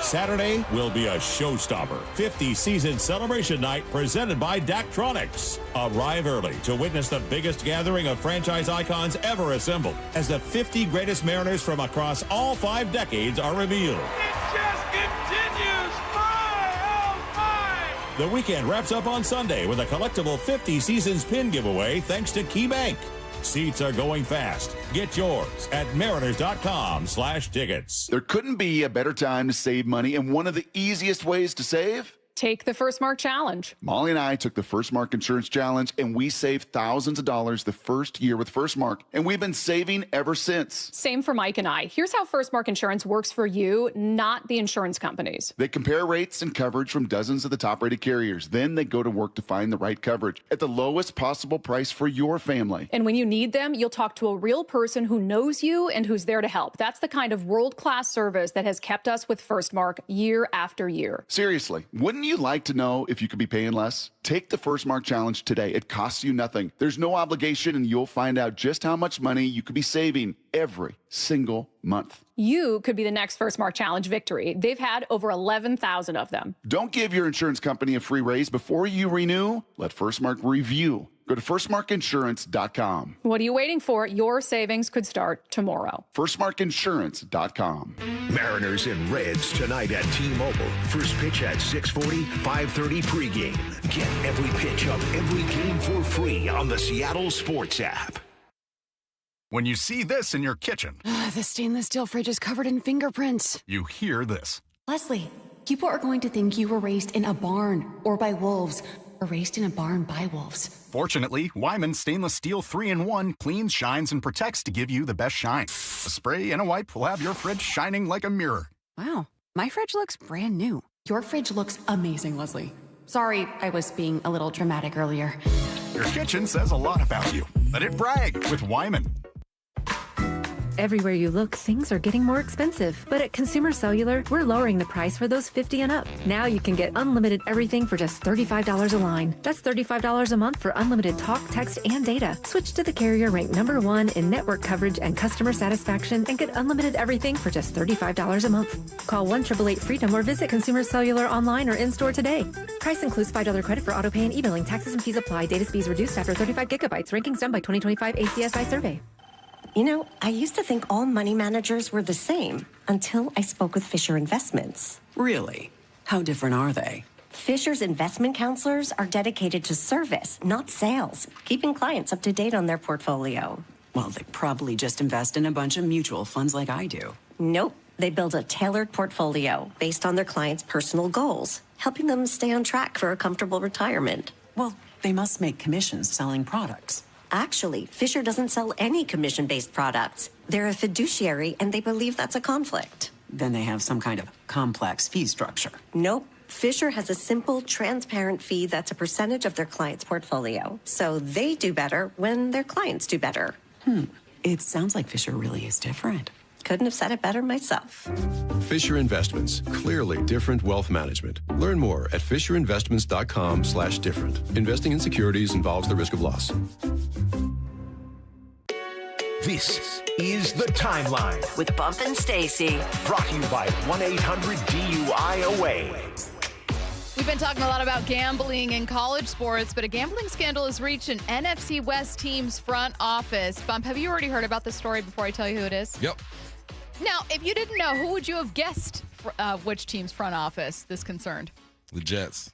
Speaker 16: Saturday will be a showstopper. 50 Season Celebration Night presented by Daktronics. Arrive early to witness the biggest gathering of franchise icons ever assembled as the 50 greatest Mariners from across all 5 decades are revealed.
Speaker 15: It just continues. 505.
Speaker 16: The weekend wraps up on Sunday with a collectible 50 Seasons pin giveaway thanks to KeyBank. Seats are going fast. Get yours at mariners.com/tickets.
Speaker 12: There couldn't be a better time to save money, and one of the easiest ways to save?
Speaker 18: Take the First Mark Challenge.
Speaker 12: Molly and I took the First Mark Insurance Challenge, and we saved thousands of dollars the first year with First Mark, and we've been saving ever since.
Speaker 18: Same for Mike and I. Here's how First Mark Insurance works for you, not the insurance companies.
Speaker 12: They compare rates and coverage from dozens of the top-rated carriers. Then they go to work to find the right coverage at the lowest possible price for your family.
Speaker 18: And when you need them, you'll talk to a real person who knows you and who's there to help. That's the kind of world-class service that has kept us with First Mark year after year.
Speaker 12: Seriously, wouldn't you like to know if you could be paying less? Take the First Mark Challenge today. It costs you nothing. There's no obligation, and you'll find out just how much money you could be saving every single month.
Speaker 18: You could be the next First Mark Challenge victory. They've had over 11,000 of them.
Speaker 12: Don't give your insurance company a free raise before you renew. Let First Mark review. Go to firstmarkinsurance.com.
Speaker 18: What are you waiting for? Your savings could start tomorrow.
Speaker 12: firstmarkinsurance.com.
Speaker 3: Mariners and Reds tonight at T-Mobile. First pitch at 6:40, 5:30 pregame. Get every pitch of every game for free on the Seattle Sports app.
Speaker 26: When you see this in your kitchen,
Speaker 27: The stainless steel fridge is covered in fingerprints.
Speaker 26: you hear this.
Speaker 27: Leslie, people are going to think you were raised in a barn or by wolves or raised in a barn by wolves.
Speaker 26: Fortunately, Wyman Stainless Steel 3-in-1 cleans, shines, and protects to give you the best shine. A spray and a wipe will have your fridge shining like a mirror.
Speaker 27: Wow, my fridge looks brand new. Your fridge looks amazing, Leslie. Sorry, I was being a little dramatic earlier.
Speaker 26: Your kitchen says a lot about you. Let it brag with Wyman.
Speaker 20: Everywhere you look, things are getting more expensive. But at Consumer Cellular, we're lowering the price for those 50 and up. Now you can get unlimited everything for just $35 a line. That's $35 a month for unlimited talk, text, and data. Switch to the carrier ranked #1 in network coverage and customer satisfaction and get unlimited everything for just $35 a month. Call 1-888-FREEDOM or visit Consumer Cellular online or in-store today. Price includes $5 credit for autopay and e-billing. Taxes and fees apply. Data speeds reduced after 35 gigabytes. Rankings done by 2025 ACSI survey.
Speaker 22: You know, I used to think all money managers were the same until I spoke with Fisher Investments.
Speaker 28: Really? How different are they?
Speaker 22: Fisher's investment counselors are dedicated to service, not sales, keeping clients up to date on their portfolio.
Speaker 28: Well, they probably just invest in a bunch of mutual funds like I do.
Speaker 22: Nope. They build a tailored portfolio based on their clients' personal goals, helping them stay on track for a comfortable retirement.
Speaker 28: Well, they must make commissions selling products.
Speaker 22: Actually, Fisher doesn't sell any commission-based products. They're a fiduciary, and they believe that's a conflict.
Speaker 28: Then they have some kind of complex fee structure.
Speaker 22: Nope. Fisher has a simple, transparent fee that's a percentage of their client's portfolio. So they do better when their clients do better.
Speaker 28: It sounds like Fisher really is different.
Speaker 22: Couldn't have said it better myself.
Speaker 9: Fisher Investments. Clearly different wealth management. Learn more at FisherInvestments.com/different. Investing in securities involves the risk of loss.
Speaker 3: This is The Timeline
Speaker 2: with Bump and Stacy.
Speaker 3: Brought to you by 1-800-DUI-AWAY.
Speaker 1: We've been talking a lot about gambling in college sports, but a gambling scandal has reached an NFC West team's front office. Bump, have you already heard about this story before I tell you who it is?
Speaker 5: Yep.
Speaker 1: Now, if you didn't know, who would you have guessed which team's front office this concerned?
Speaker 5: The Jets.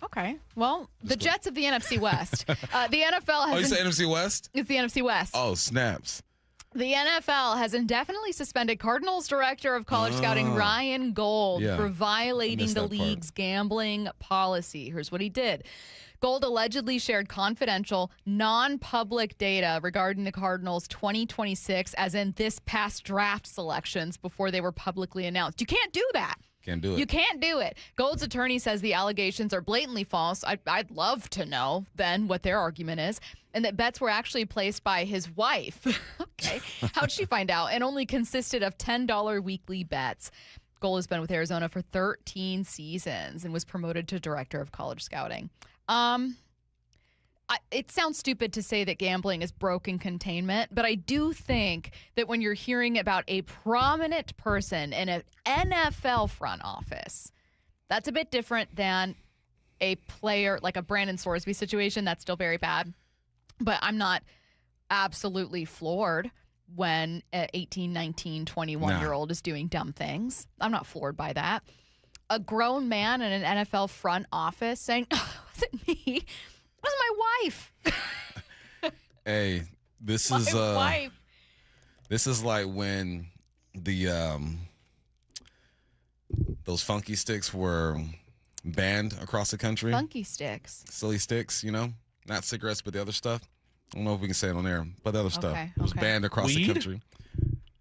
Speaker 1: Okay. Well, the Jets of the NFC West. The NFL has...
Speaker 5: Oh, you say NFC West?
Speaker 1: It's the NFC West.
Speaker 5: Oh, snaps.
Speaker 1: The NFL has indefinitely suspended Cardinals director of college scouting Ryan Gold for violating the league's gambling policy. Here's what he did. Gold allegedly shared confidential, non-public data regarding the Cardinals' 2026, as in this past draft selections, before they were publicly announced. You can't do that.
Speaker 5: Can't do it.
Speaker 1: You can't do it. Gold's attorney says the allegations are blatantly false. I'd love to know then what their argument is, and that bets were actually placed by his wife. Okay. How'd she find out? And only consisted of $10 weekly bets. Gold has been with Arizona for 13 seasons and was promoted to director of college scouting. It sounds stupid to say that gambling is broken containment, but I do think that when you're hearing about a prominent person in an NFL front office, that's a bit different than a player like a Brandon Sorsby situation. That's still very bad. But I'm not absolutely floored when an 18, 19, 21-year-old is doing dumb things. I'm not floored by that. A grown man in an NFL front office saying, oh, it wasn't me. It was my wife.
Speaker 5: Hey, this
Speaker 1: My
Speaker 5: is
Speaker 1: wife.
Speaker 5: This is like when the those funky sticks were banned across the country.
Speaker 1: Funky sticks.
Speaker 5: Silly sticks, you know? Not cigarettes, but the other stuff. I don't know if we can say it on air, but the other stuff was banned across the country.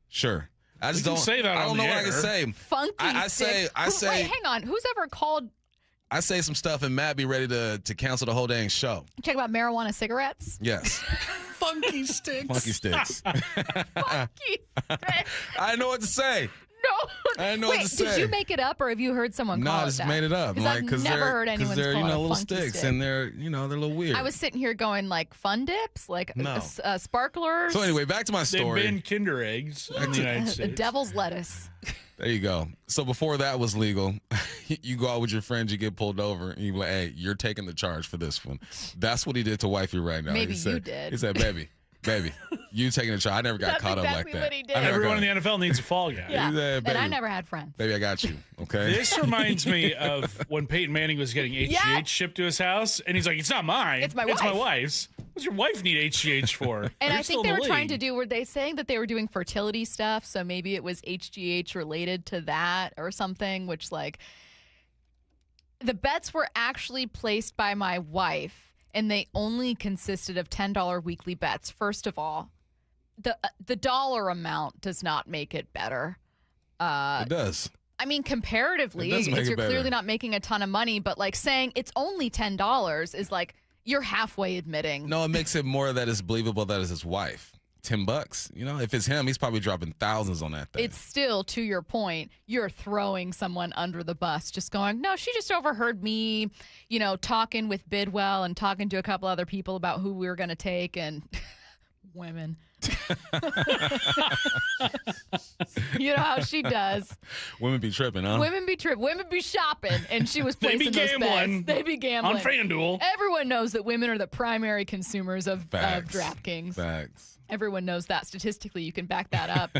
Speaker 5: Sure. I just don't
Speaker 8: say that.
Speaker 5: I don't know what I can say.
Speaker 1: Funky sticks.
Speaker 5: I say
Speaker 1: Wait, hang on. Who's ever called?
Speaker 5: I say some stuff and Matt be ready to cancel the whole dang show.
Speaker 1: Check about marijuana cigarettes.
Speaker 5: Yes.
Speaker 8: Funky sticks.
Speaker 5: Funky sticks.
Speaker 1: Funky sticks.
Speaker 5: I know what to say.
Speaker 1: No.
Speaker 5: I know what to say.
Speaker 1: Did you make it up, or have you heard someone call it that?
Speaker 5: No, I just made it up.
Speaker 1: I've never heard anyone call it a
Speaker 5: little
Speaker 1: funky
Speaker 5: sticks,
Speaker 1: stick.
Speaker 5: and they're a little weird.
Speaker 1: I was sitting here going like fun dips, like sparklers.
Speaker 5: So anyway, back to my story.
Speaker 8: They banned Kinder eggs in the United
Speaker 1: The
Speaker 8: States.
Speaker 1: devil's lettuce.
Speaker 5: There you go. So before that was legal, you go out with your friends, you get pulled over, and you be like, hey, you're taking the charge for this one. That's what he did to wifey right now.
Speaker 1: Maybe
Speaker 5: he said,
Speaker 1: you did.
Speaker 5: He said, baby, you taking the charge. I never got caught up like that.
Speaker 1: What he did.
Speaker 8: Everyone in the NFL needs a fall guy.
Speaker 1: Yeah.
Speaker 5: He said,
Speaker 1: And I never had friends.
Speaker 5: Baby, I got you. Okay.
Speaker 8: This reminds me of when Peyton Manning was getting HGH shipped to his house, and he's like, "It's not mine.
Speaker 1: It's my
Speaker 8: It's my
Speaker 1: wife."
Speaker 8: wife's. What's your wife need HGH for?"
Speaker 1: And
Speaker 8: You're
Speaker 1: I
Speaker 8: still
Speaker 1: think they
Speaker 8: in
Speaker 1: were
Speaker 8: the
Speaker 1: trying to
Speaker 8: league.
Speaker 1: were they saying that they were doing fertility stuff? So maybe it was HGH related to that or something, which like the bets were actually placed by my wife and they only consisted of $10 weekly bets. First of all, the dollar amount does not make it better.
Speaker 5: It does.
Speaker 1: I mean, comparatively,
Speaker 5: It does make it
Speaker 1: you're
Speaker 5: better.
Speaker 1: clearly not making a ton of money, but like saying it's only $10 is like you're halfway admitting.
Speaker 5: No, it makes it more that it's believable that it's his wife. $10. You know, if it's him, he's probably dropping thousands on that thing.
Speaker 1: It's still, to your point, you're throwing someone under the bus, just going, no, she just overheard me, talking with Bidwell and talking to a couple other people about who we were going to take and women. You know how she does.
Speaker 5: Women be tripping, huh?
Speaker 1: Women be tripping. Women be shopping, and she was
Speaker 8: They be
Speaker 1: placing those
Speaker 8: gambling.
Speaker 1: bets. They be gambling.
Speaker 8: On FanDuel.
Speaker 1: Everyone knows that women are the primary consumers of DraftKings.
Speaker 5: Facts.
Speaker 1: Everyone knows that. Statistically, you can back that up.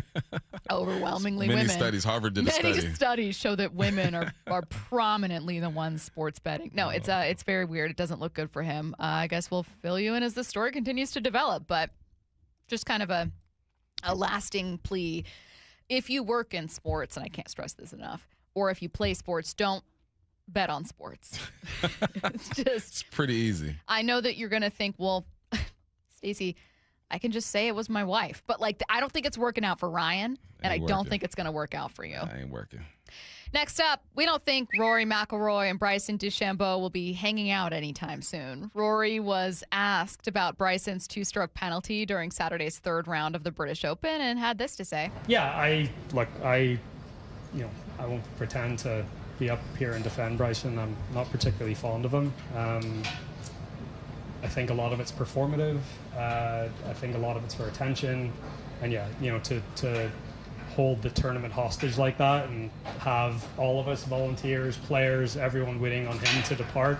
Speaker 1: Overwhelmingly
Speaker 5: Many
Speaker 1: women.
Speaker 5: studies. Harvard did a
Speaker 1: Many
Speaker 5: study.
Speaker 1: studies show that women are prominently the ones sports betting. No, it's very weird. It doesn't look good for him. I guess we'll fill you in as the story continues to develop, but just kind of a lasting plea. If you work in sports, and I can't stress this enough, or if you play sports, don't bet on sports. It's
Speaker 5: It's pretty easy.
Speaker 1: I know that you're going to think, well, Stacey, I can just say it was my wife. But, like, I don't think it's working out for Ryan, and I don't think it's going to work out for you.
Speaker 5: I ain't working.
Speaker 1: Next up, we don't think Rory McIlroy and Bryson DeChambeau will be hanging out anytime soon. Rory was asked about Bryson's 2-stroke penalty during Saturday's third round of the British Open and had this to say.
Speaker 4: Yeah, I won't pretend to be up here and defend Bryson. I'm not particularly fond of him. I think a lot of it's performative. I think a lot of it's for attention. And yeah, to hold the tournament hostage like that and have all of us, volunteers, players, everyone waiting on him to depart,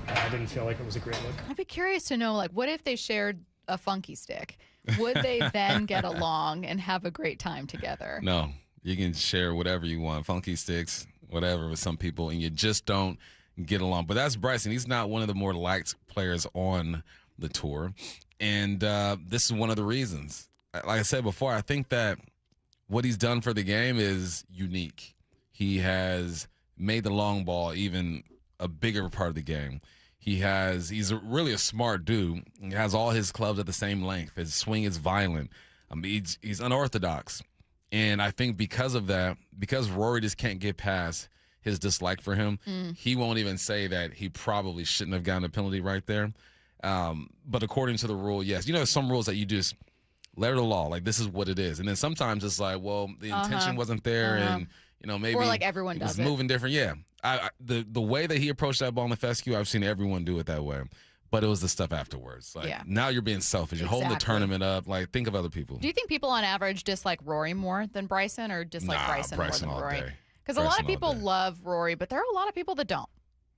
Speaker 4: I didn't feel like it was a great look.
Speaker 1: I'd be curious to know, like, what if they shared a funky stick? Would they then get along and have a great time together?
Speaker 5: No, you can share whatever you want, funky sticks, whatever, with some people, and you just don't get along. But that's Bryson. He's not one of the more liked players on the tour, and this is one of the reasons. Like I said before, I think that what he's done for the game is unique. He has made the long ball even a bigger part of the game. He's really a smart dude. He has all his clubs at the same length. His swing is violent. He's unorthodox. And I think because of that, because Rory just can't get past his dislike for him, he won't even say that he probably shouldn't have gotten a penalty right there. But according to the rule, yes. Some rules that you just letter of the law, like this is what it is. And then sometimes it's like, well, the intention wasn't there, and maybe
Speaker 1: or like everyone does
Speaker 5: it was moving different. Yeah, the way that he approached that ball in the fescue, I've seen everyone do it that way. But it was the stuff afterwards. Like now you're being selfish. You're holding the tournament up. Like think of other people.
Speaker 1: Do you think people on average dislike Rory more than Bryson, or dislike Bryson more than Rory? Because a lot of people love Rory, but there are a lot of people that don't.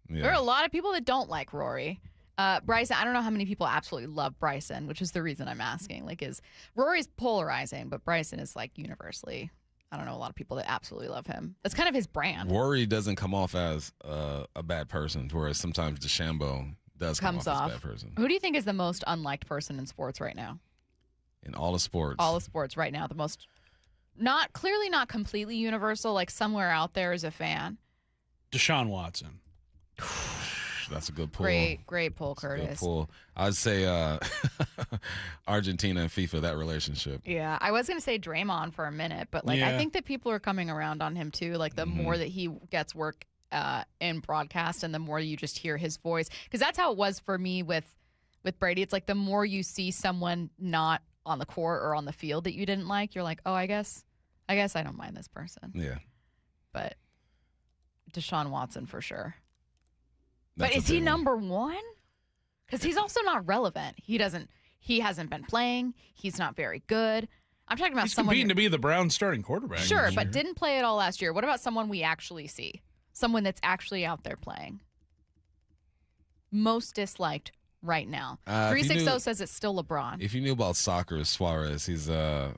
Speaker 1: Yeah. There are a lot of people that don't like Rory. Bryson, I don't know how many people absolutely love Bryson, which is the reason I'm asking. Like, Rory's polarizing, but Bryson is like universally, I don't know, a lot of people that absolutely love him. That's kind of his brand.
Speaker 5: Rory doesn't come off as a bad person, whereas sometimes DeChambeau does come off as a bad person.
Speaker 1: Who do you think is the most unliked person in sports right now?
Speaker 5: In all of sports?
Speaker 1: All of sports right now. The most, not completely universal, like somewhere out there is a fan.
Speaker 8: Deshaun Watson.
Speaker 5: That's a good pull.
Speaker 1: Great pull, Curtis.
Speaker 5: Good pull. I'd say Argentina and FIFA, that relationship.
Speaker 1: Yeah, I was going to say Draymond for a minute, but I think that people are coming around on him too. Like the more that he gets work in broadcast and the more you just hear his voice. Because that's how it was for me with Brady. It's like the more you see someone not on the court or on the field that you didn't like, you're like, oh, I guess I don't mind this person.
Speaker 5: Yeah.
Speaker 1: But Deshaun Watson for sure. But is he number one? Because he's also not relevant. He hasn't been playing. He's not very good. I'm talking about someone
Speaker 8: competing to be the Browns starting quarterback.
Speaker 1: Sure, but didn't play at all last year. What about someone we actually see? Someone that's actually out there playing. Most disliked right now. 360 says it's still LeBron.
Speaker 5: If you knew about soccer, Suarez, he's a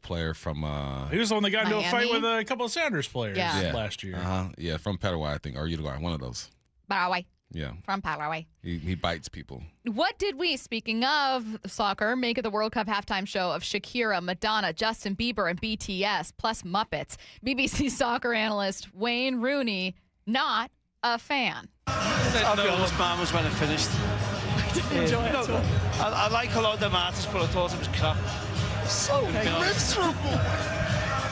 Speaker 5: player from
Speaker 8: he was the one that got into a fight
Speaker 1: Miami?
Speaker 8: with a couple of Sounders players last year.
Speaker 5: Yeah, from Paraguay, I think, or Uruguay, one of those.
Speaker 1: Paraguay.
Speaker 5: Yeah.
Speaker 1: From Paraguay.
Speaker 5: He bites people.
Speaker 1: What did we, speaking of soccer, make of the World Cup halftime show of Shakira, Madonna, Justin Bieber, and BTS, plus Muppets? BBC soccer analyst Wayne Rooney, not a fan.
Speaker 10: I'll be honest, man, was when it finished.
Speaker 1: Enjoy it.
Speaker 10: No, I like a lot of them artists, but I thought it was crap.
Speaker 11: So miserable.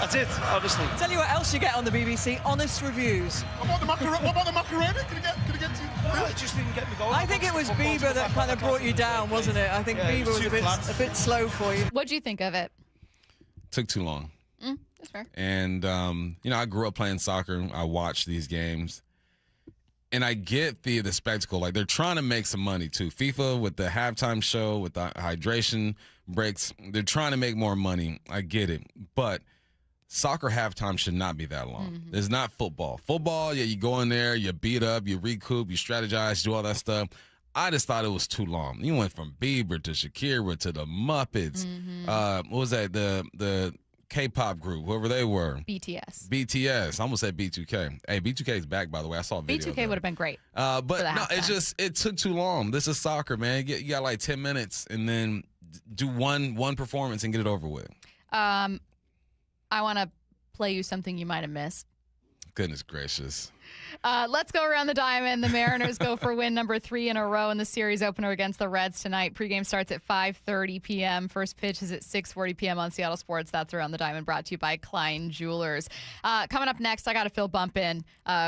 Speaker 10: I did, honestly.
Speaker 11: Tell you what else you get on the BBC, honest reviews. What about the macaroni? Can I get to
Speaker 10: No, it just didn't get me going.
Speaker 11: I think it was Bieber that kind of brought you down, wasn't it? I think Bieber was a bit slow for you.
Speaker 1: What'd you think of it?
Speaker 5: Took too long.
Speaker 1: That's fair.
Speaker 5: And, I grew up playing soccer. I watched these games. And I get the spectacle. Like, they're trying to make some money, too. FIFA, with the halftime show, with the hydration breaks, they're trying to make more money. I get it. But soccer halftime should not be that long. It's not football. Football, yeah, you go in there, you beat up, you recoup, you strategize, do all that stuff. I just thought it was too long. You went from Bieber to Shakira to the Muppets. What was that? The K-pop group, whoever they were.
Speaker 1: BTS.
Speaker 5: I almost said B2K. Hey, B2K is back, by the way. I saw a video.
Speaker 1: B2K would have been great.
Speaker 5: But no, it took too long. This is soccer, man. You got like 10 minutes and then do one performance and get it over with.
Speaker 1: I want to play you something you might have missed.
Speaker 5: Goodness gracious.
Speaker 1: Let's go around the diamond. The Mariners go for win number 3 in a row in the series opener against the Reds tonight. Pregame starts at 5:30 p.m. First pitch is at 6:40 p.m. on Seattle Sports. That's Around the Diamond, brought to you by Klein Jewelers. Coming up next, I got to fill Bump in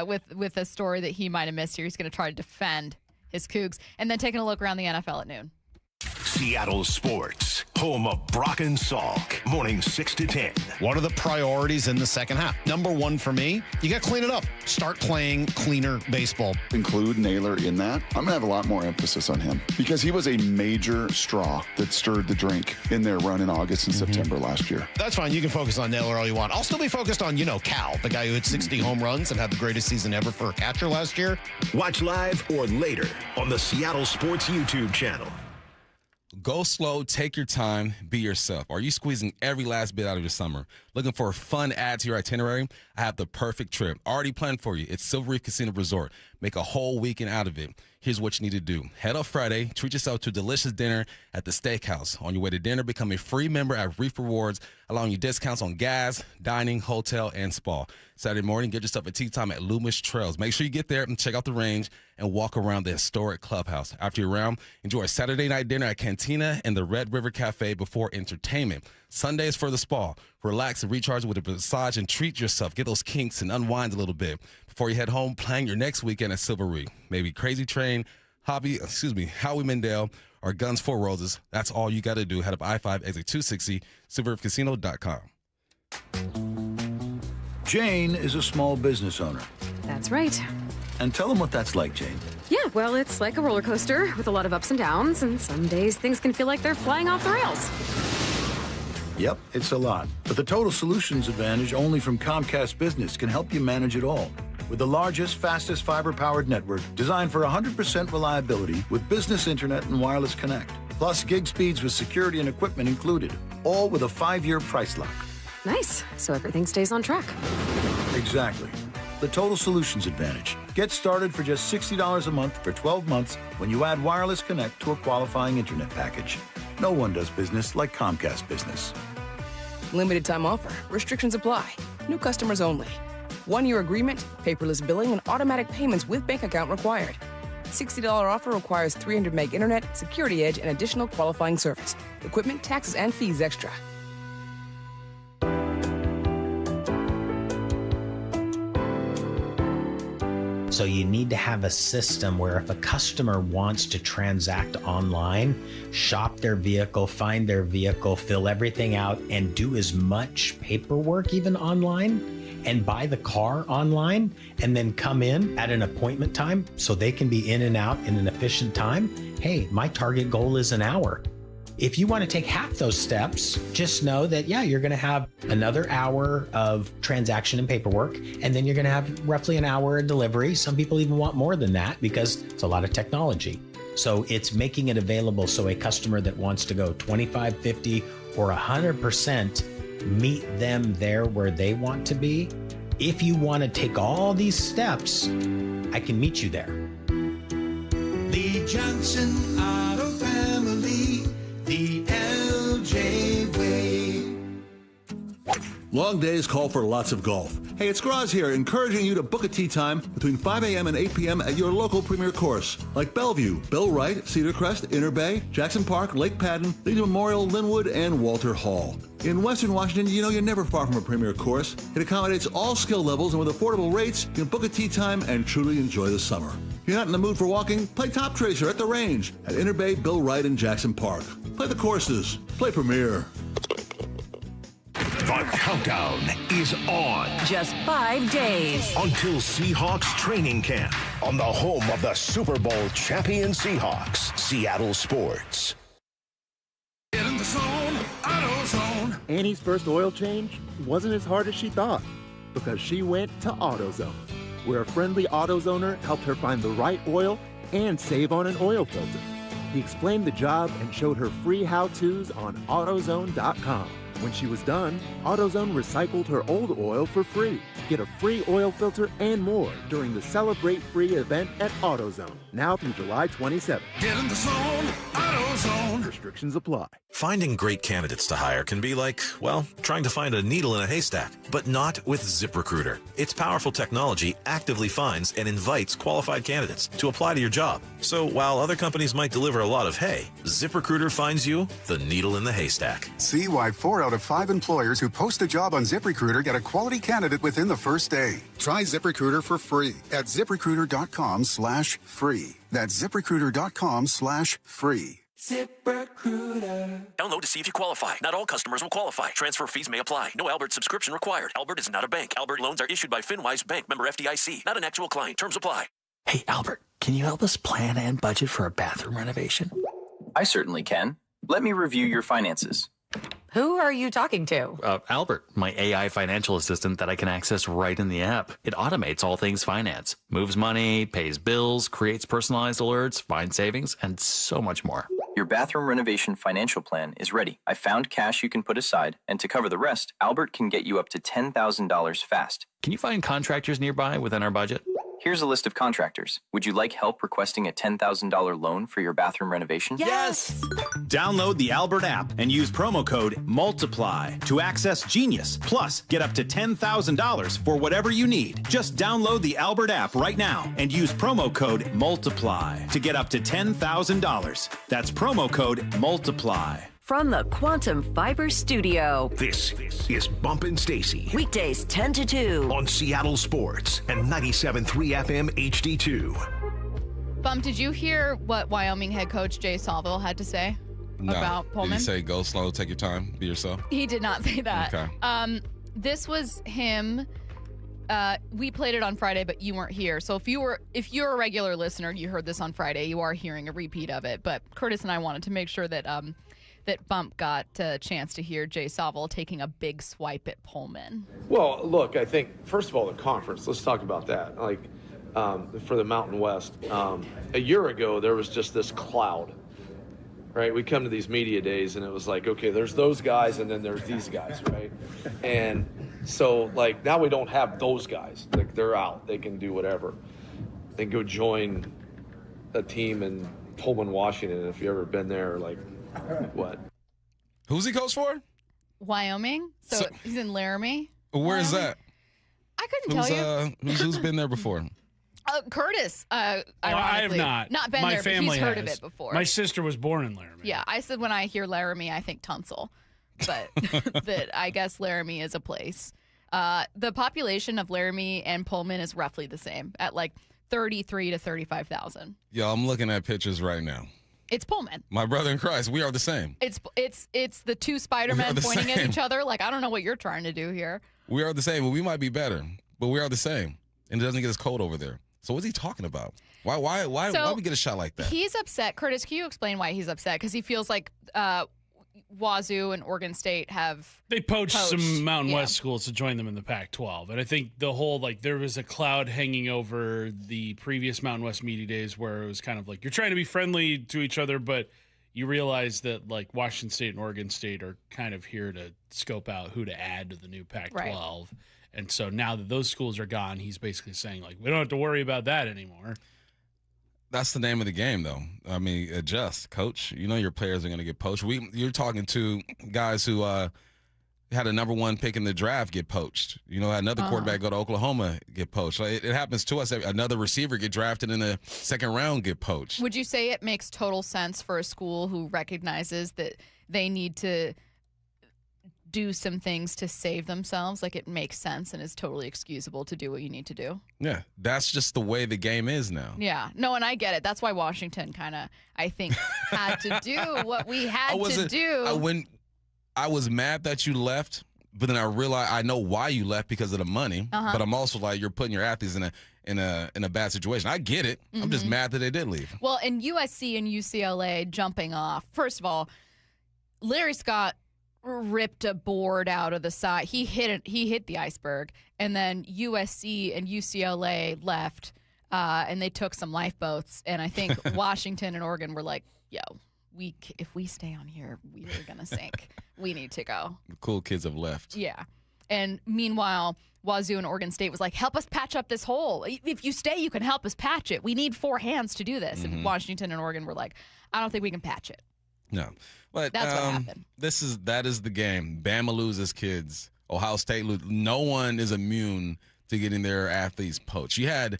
Speaker 1: with a story that he might have missed here. He's going to try to defend his Cougs. And then taking a look around the NFL at noon.
Speaker 3: Seattle Sports, home of Brock and Salk, morning 6 to 10.
Speaker 6: What are the priorities in the second half? Number one for me, you got to clean it up. Start playing cleaner baseball.
Speaker 12: Include Naylor in that. I'm going to have a lot more emphasis on him because he was a major straw that stirred the drink in their run in August and September last year.
Speaker 6: That's fine. You can focus on Naylor all you want. I'll still be focused on, Cal, the guy who hit 60 home runs and had the greatest season ever for a catcher last year.
Speaker 3: Watch live or later on the Seattle Sports YouTube channel.
Speaker 5: Go slow, take your time, be yourself. Are you squeezing every last bit out of your summer? Looking for a fun add to your itinerary? I have the perfect trip already planned for you. It's Silver Reef Casino Resort. Make a whole weekend out of it. Here's what you need to do. Head up Friday, treat yourself to a delicious dinner at the steakhouse. On your way to dinner, become a free member at Reef Rewards, allowing you discounts on gas, dining, hotel, and spa. Saturday morning, get yourself a tea time at Loomis Trails. Make sure you get there and check out the range and walk around the historic clubhouse. After you're around, enjoy a Saturday night dinner at Cantina and the Red River Cafe before entertainment. Sundays for the spa. Relax and recharge with a massage and treat yourself. Get those kinks and unwind a little bit. Before you head home, plan your next weekend at Silver Reef. Maybe Crazy Train, Howie Mandel, or Guns 4 Roses. That's all you got to do. Head up I-5 exit 260, silverreefcasino.com.
Speaker 7: Jane is a small business owner.
Speaker 27: That's right.
Speaker 7: And tell them what that's like, Jane.
Speaker 27: Yeah, well, it's like a roller coaster with a lot of ups and downs, and some days things can feel like they're flying off the rails.
Speaker 7: Yep, it's a lot. But the Total Solutions Advantage only from Comcast Business can help you manage it all. With the largest, fastest fiber-powered network designed for 100% reliability with business internet and wireless connect. Plus gig speeds with security and equipment included. All with a 5-year price lock.
Speaker 27: Nice. So everything stays on track.
Speaker 7: Exactly. The Total Solutions Advantage. Get started for just $60 a month for 12 months when you add wireless connect to a qualifying internet package. No one does business like Comcast Business.
Speaker 17: Limited time offer. Restrictions apply. New customers only. 1-year agreement, paperless billing, and automatic payments with bank account required. $60 offer requires 300 meg internet, security edge, and additional qualifying service. Equipment, taxes, and fees extra.
Speaker 19: So you need to have a system where if a customer wants to transact online, shop their vehicle, find their vehicle, fill everything out, and do as much paperwork even online, and buy the car online, and then come in at an appointment time so they can be in and out in an efficient time. Hey, my target goal is an hour. If you want to take half those steps, just know that, you're going to have another hour of transaction and paperwork, and then you're going to have roughly an hour of delivery. Some people even want more than that because it's a lot of technology. So it's making it available so a customer that wants to go 25, 50, or 100% meet them there where they want to be. If you want to take all these steps, I can meet you there.
Speaker 15: The Johnson Auto Family, the LJ way.
Speaker 21: Long days call for lots of golf. Hey, it's Graz here, encouraging you to book a tee time between 5 a.m. and 8 p.m. at your local premier course, like Bellevue, Bill Wright, Cedar Crest, Inner Bay, Jackson Park, Lake Padden, Legion Memorial, Linwood, and Walter Hall. In Western Washington, you're never far from a premier course. It accommodates all skill levels, and with affordable rates, you can book a tee time and truly enjoy the summer. If you're not in the mood for walking, play Top Tracer at the range at Inner Bay, Bill Wright, and Jackson Park. Play the courses. Play Premier.
Speaker 3: The countdown is on.
Speaker 2: Just 5 days
Speaker 3: Until Seahawks training camp on the home of the Super Bowl champion Seahawks, Seattle Sports.
Speaker 15: Get in the zone, AutoZone.
Speaker 23: Annie's first oil change wasn't as hard as she thought because she went to AutoZone, where a friendly AutoZoner helped her find the right oil and save on an oil filter. He explained the job and showed her free how-tos on AutoZone.com. When she was done, AutoZone recycled her old oil for free. Get a free oil filter and more during the Celebrate Free event at AutoZone, now through July 27th.
Speaker 15: Get in the zone, AutoZone.
Speaker 23: Restrictions apply.
Speaker 13: Finding great candidates to hire can be like, well, trying to find a needle in a haystack, but not with ZipRecruiter. Its powerful technology actively finds and invites qualified candidates to apply to your job. So while other companies might deliver a lot of hay, ZipRecruiter finds you the needle in the haystack.
Speaker 14: See why 4 out of 5 employers who post a job on ZipRecruiter get a quality candidate within the first day. Try ZipRecruiter for free at ZipRecruiter.com/free. That's ZipRecruiter.com/free.
Speaker 16: ZipRecruiter. Download to see if you qualify. Not all customers will qualify. Transfer fees may apply. No Albert subscription required. Albert is not a bank. Albert loans are issued by FinWise Bank, member FDIC. Not an actual client. Terms apply.
Speaker 18: Hey, Albert, can you help us plan and budget for a bathroom renovation?
Speaker 20: I certainly can. Let me review your finances.
Speaker 24: Who are you talking to?
Speaker 18: Albert, my AI financial assistant that I can access right in the app. It automates all things finance, moves money, pays bills, creates personalized alerts, finds savings, and so much more.
Speaker 20: Your bathroom renovation financial plan is ready. I found cash you can put aside, and to cover the rest, Albert can get you up to $10,000 fast.
Speaker 18: Can you find contractors nearby within our budget?
Speaker 20: Here's a list of contractors. Would you like help requesting a $10,000 loan for your bathroom renovation?
Speaker 25: Yes! Download the Albert app and use promo code MULTIPLY to access Genius. Plus, get up to $10,000 for whatever you need. Just download the Albert app right now and use promo code MULTIPLY to get up to $10,000. That's promo code MULTIPLY.
Speaker 2: From the Quantum Fiber Studio.
Speaker 3: This is Bump and Stacy.
Speaker 2: Weekdays 10 to 2.
Speaker 3: On Seattle Sports and 97.3 FM HD2.
Speaker 1: Bump, did you hear what Wyoming head coach Jay Salville had to say about Pullman?
Speaker 5: Did he say go slow, take your time, be yourself?
Speaker 1: He did not say that.
Speaker 5: Okay.
Speaker 1: This was him. We played it on Friday, but you weren't here. So if you're a regular listener, you heard this on Friday, you are hearing a repeat of it. But Curtis and I wanted to make sure that that Bump got a chance to hear Jay Salville taking a big swipe at Pullman.
Speaker 26: Well, look, I think, first of all, the conference, let's talk about that. Like, for the Mountain West, a year ago, there was just this cloud, right? We come to these media days, and it was like, okay, there's those guys, and then there's these guys, right? And so, like, now we don't have those guys. Like, they're out. They can do whatever. They go join a team in Pullman, Washington, if you've ever been there, like, what?
Speaker 5: Who's he coach for?
Speaker 1: Wyoming. So he's in Laramie.
Speaker 5: Where is that?
Speaker 1: I couldn't tell you.
Speaker 5: Who's been there before?
Speaker 1: Curtis.
Speaker 8: I have not.
Speaker 1: Not been
Speaker 8: My
Speaker 1: there,
Speaker 8: family
Speaker 1: but he's heard
Speaker 8: has.
Speaker 1: of it before.
Speaker 8: My sister was born in Laramie.
Speaker 1: Yeah, I said when I hear Laramie, I think Tunsil, but that I guess Laramie is a place. The population of Laramie and Pullman is roughly the same at like 33 to 35,000.
Speaker 5: Yo, I'm looking at pictures right now.
Speaker 1: It's Pullman.
Speaker 5: My brother in Christ, we are the same.
Speaker 1: It's the two Spider-Men pointing at each other. Like, I don't know what you're trying to do here.
Speaker 5: We are the same, but we might be better. But we are the same, and it doesn't get as cold over there. So what's he talking about? Why we get a shot like that?
Speaker 1: He's upset. Curtis, can you explain why he's upset? Because he feels like Wazoo and Oregon State
Speaker 8: they poached some Mountain West schools to join them in the Pac-12. And I think the whole, like, there was a cloud hanging over the previous Mountain West media days where it was kind of like, you're trying to be friendly to each other, but you realize that, like, Washington State and Oregon State are kind of here to scope out who to add to the new Pac-12. Right. And so now that those schools are gone, he's basically saying, like, we don't have to worry about that anymore.
Speaker 5: That's the name of the game, though. I mean, adjust, coach. You know your players are going to get poached. You're talking to guys who had a number one pick in the draft get poached. You know, another quarterback go to Oklahoma get poached. So it happens to us. Another receiver get drafted in the second round get poached.
Speaker 1: Would you say it makes total sense for a school who recognizes that they need to do some things to save themselves? Like, it makes sense and is totally excusable to do what you need to do?
Speaker 5: Yeah, that's just the way the game is now.
Speaker 1: Yeah. No, and I get it. That's why Washington kind of, I think, had to do what we had to do.
Speaker 5: When I was mad that you left, but then I realized I know why you left because of the money. But I'm also like, you're putting your athletes in a bad situation. I get it. I'm just mad that they did leave.
Speaker 1: Well, and USC and UCLA jumping off. First of all, Larry Scott ripped a board out of the side. He hit the iceberg, and then USC and UCLA left, and they took some lifeboats. And I think Washington and Oregon were like, "Yo, if we stay on here, we are gonna sink." we need to go.
Speaker 5: The cool kids have left.
Speaker 1: Yeah. And meanwhile, Wazoo and Oregon State was like, help us patch up this hole. If you stay, you can help us patch it. We need 4 hands to do this. And Washington and Oregon were like, I don't think we can patch it.
Speaker 5: No. But
Speaker 1: that's what happened.
Speaker 5: That is the game. Bama loses kids. Ohio State loses. No one is immune to getting their athletes poached. You had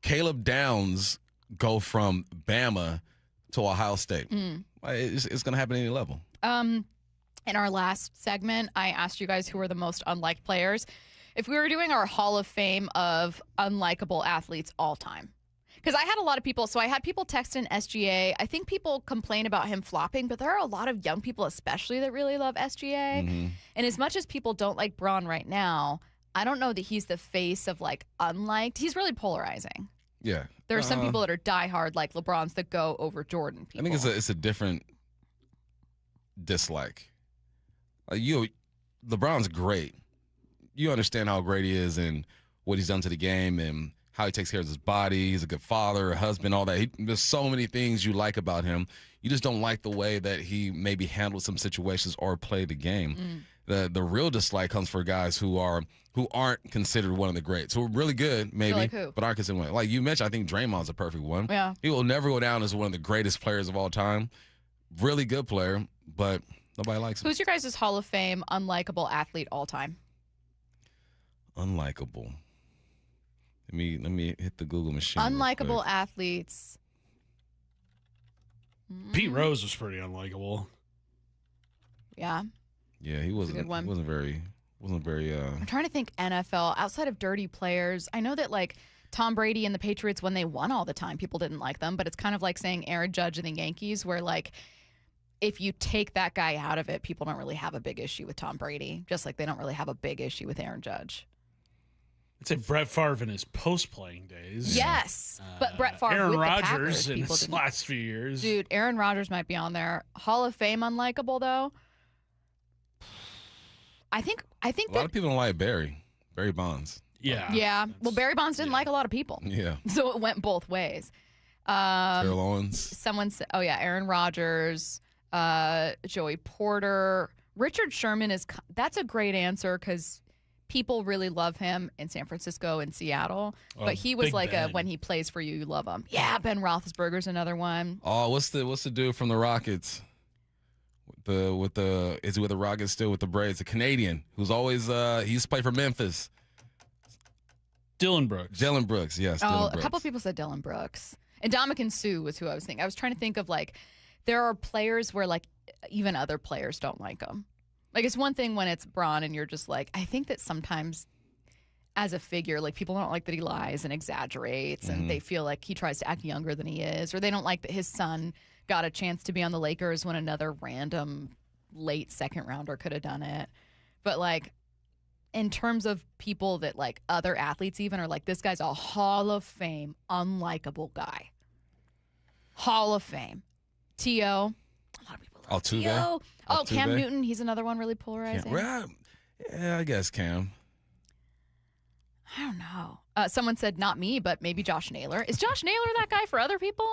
Speaker 5: Caleb Downs go from Bama to Ohio State. It's going to happen at any level.
Speaker 1: In our last segment, I asked you guys who were the most unliked players. If we were doing our Hall of Fame of unlikable athletes all time. Because I had a lot of people, so I had people text in SGA. I think people complain about him flopping, but there are a lot of young people especially that really love SGA. And as much as people don't like Braun right now, I don't know that he's the face of like unliked. He's really polarizing.
Speaker 5: Yeah.
Speaker 1: There are some people that are diehard like LeBron's that go over Jordan people.
Speaker 5: I think it's a different dislike. LeBron's great. You understand how great he is and what he's done to the game and how he takes care of his body. He's a good father, a husband, all that. There's so many things you like about him. You just don't like the way that he maybe handled some situations or played the game. The real dislike comes for guys who aren't considered one of the greats, who are really good, maybe,
Speaker 1: like who?
Speaker 5: but aren't considered one. Like you mentioned, I think Draymond's a perfect one.
Speaker 1: Yeah.
Speaker 5: He will never go down as one of the greatest players of all time. Really good player, but nobody likes him.
Speaker 1: Who's your guys' Hall of Fame unlikable athlete all time?
Speaker 5: Unlikable. Let me hit the Google machine.
Speaker 1: Unlikable athletes.
Speaker 8: Pete Rose was pretty unlikable.
Speaker 1: Yeah.
Speaker 5: Yeah, he wasn't.
Speaker 1: good one.
Speaker 5: Wasn't very.
Speaker 1: I'm trying to think NFL outside of dirty players. I know that like Tom Brady and the Patriots, when they won all the time, people didn't like them. But it's kind of like saying Aaron Judge and the Yankees, where like if you take that guy out of it, people don't really have a big issue with Tom Brady, just like they don't really have a big issue with Aaron Judge.
Speaker 8: I'd say Brett Favre in his post-playing days.
Speaker 1: Yes, but Brett Favre
Speaker 8: Aaron
Speaker 1: with the
Speaker 8: Rodgers
Speaker 1: Packers,
Speaker 8: in
Speaker 1: people
Speaker 8: his
Speaker 1: didn't.
Speaker 8: last few years.
Speaker 1: Dude, Aaron Rodgers might be on there. Hall of Fame unlikable though. I think
Speaker 5: a lot of people don't like Barry Bonds.
Speaker 1: Yeah. Well, Barry Bonds didn't like a lot of people.
Speaker 5: Yeah.
Speaker 1: So it went both ways.
Speaker 5: Terrell Owens.
Speaker 1: Someone said, oh yeah, Aaron Rodgers, Joey Porter, Richard Sherman that's a great answer because people really love him in San Francisco and Seattle. But he was like when he plays for you, you love him. Yeah, Ben Roethlisberger's another one.
Speaker 5: Oh, what's the dude from the Rockets? Is he with the Rockets still with the Braves? A Canadian who's always he used to play for Memphis.
Speaker 8: Dylan Brooks.
Speaker 5: Yes.
Speaker 1: Oh, a couple people said Dylan Brooks. And Ndamukong Suh was who I was thinking. I was trying to think of like there are players where like even other players don't like them. Like it's one thing when it's Braun and you're just like, I think that sometimes as a figure, like people don't like that he lies and exaggerates and they feel like he tries to act younger than he is, or they don't like that his son got a chance to be on the Lakers when another random late second rounder could have done it. But like in terms of people that like other athletes even are like, this guy's a Hall of Fame unlikable guy. Hall of Fame. T.O. A lot of people love
Speaker 5: Altuve.
Speaker 1: T.O. Oh,
Speaker 5: Altuve.
Speaker 1: Cam Newton. He's another one really polarizing.
Speaker 5: Yeah, I guess Cam.
Speaker 1: I don't know. Someone said not me, but maybe Josh Naylor. Is Josh Naylor that guy for other people?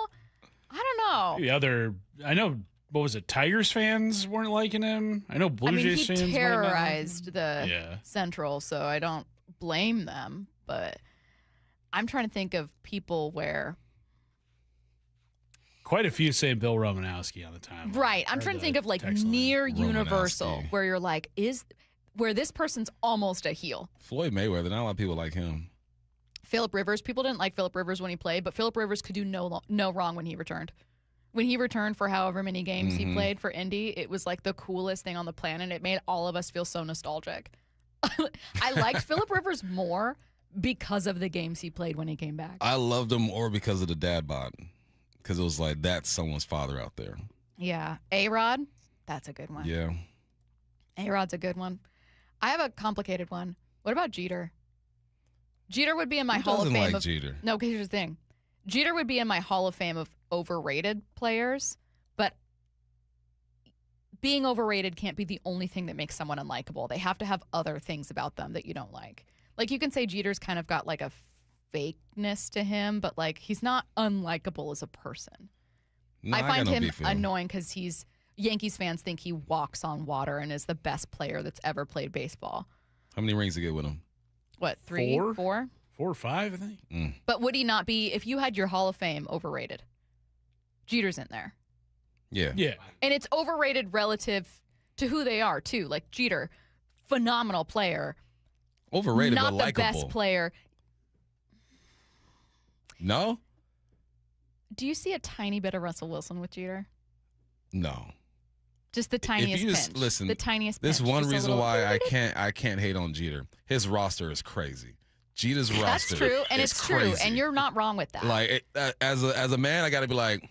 Speaker 1: I don't know.
Speaker 8: I know, what was it? Tigers fans weren't liking him. I know Blue Jays fans.
Speaker 1: He terrorized the Central, so I don't blame them. But I'm trying to think of people where.
Speaker 8: Quite a few say Bill Romanowski on the time.
Speaker 1: Right. I'm trying to think of like near universal where you're like, where this person's almost a heel.
Speaker 5: Floyd Mayweather. Not a lot of people like him.
Speaker 1: Phillip Rivers. People didn't like Phillip Rivers when he played, but Phillip Rivers could do no wrong when he returned. When he returned for however many games he played for Indy, it was like the coolest thing on the planet. It made all of us feel so nostalgic. I liked Phillip Rivers more because of the games he played when he came back.
Speaker 5: I loved him more because of the dad bod. Because it was like, that's someone's father out there.
Speaker 1: Yeah. A-Rod, that's a good one.
Speaker 5: Yeah.
Speaker 1: A-Rod's a good one. I have a complicated one. What about Jeter? Jeter would be in my Hall of Fame.
Speaker 5: Jeter?
Speaker 1: No, because here's the thing. Jeter would be in my Hall of Fame of overrated players, but being overrated can't be the only thing that makes someone unlikable. They have to have other things about them that you don't like. Like you can say Jeter's kind of got like a fakeness to him, but like he's not unlikable as a person.
Speaker 5: No,
Speaker 1: I find
Speaker 5: got no
Speaker 1: him
Speaker 5: beef with him.
Speaker 1: annoying because he's Yankees fans think he walks on water and is the best player that's ever played baseball.
Speaker 5: How many rings to get with him?
Speaker 1: What, 3, 4?
Speaker 8: 4 or 5, I think.
Speaker 1: But would he not be, if you had your Hall of Fame overrated? Jeter's in there.
Speaker 5: Yeah.
Speaker 8: Yeah.
Speaker 1: And it's overrated relative to who they are, too. Like Jeter, phenomenal player.
Speaker 5: Overrated,
Speaker 1: not
Speaker 5: but
Speaker 1: the
Speaker 5: likable.
Speaker 1: best player.
Speaker 5: No?
Speaker 1: Do you see a tiny bit of Russell Wilson with Jeter?
Speaker 5: No.
Speaker 1: Just the tiniest
Speaker 5: if you
Speaker 1: pinch.
Speaker 5: just listen,
Speaker 1: The tiniest
Speaker 5: this
Speaker 1: pinch.
Speaker 5: one
Speaker 1: Just a
Speaker 5: reason
Speaker 1: little-
Speaker 5: why I can't hate on Jeter. His roster is crazy. Jeter's roster.
Speaker 1: That's true, and it's true,
Speaker 5: crazy.
Speaker 1: and you're not wrong with that.
Speaker 5: Like as a man, I got to be like,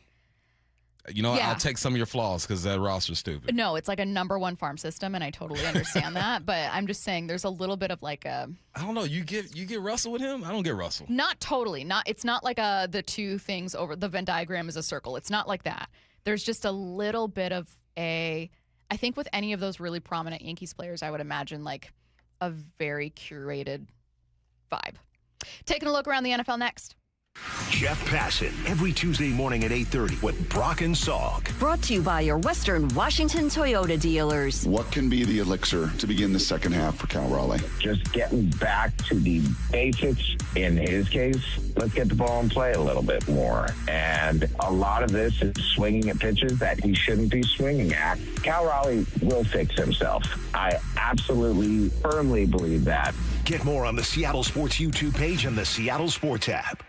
Speaker 1: Yeah.
Speaker 5: I'll take some of your flaws because that roster's stupid.
Speaker 1: No, it's like a #1 farm system, and I totally understand that. But I'm just saying, there's a little bit of like a.
Speaker 5: I don't know. You get Russell with him. I don't get Russell.
Speaker 1: Not totally. It's not like the two things over the Venn diagram is a circle. It's not like that. There's just a little bit of I think with any of those really prominent Yankees players, I would imagine like a very curated vibe. Taking a look around the NFL next.
Speaker 3: Jeff Passan, every Tuesday morning at 8:30 with Brock and Salk.
Speaker 2: Brought to you by your Western Washington Toyota dealers.
Speaker 4: What can be the elixir to begin the second half for Cal Raleigh?
Speaker 6: Just getting back to the basics. In his case, let's get the ball and play a little bit more. And a lot of this is swinging at pitches that he shouldn't be swinging at. Cal Raleigh will fix himself. I absolutely, firmly believe that.
Speaker 3: Get more on the Seattle Sports YouTube page and the Seattle Sports app.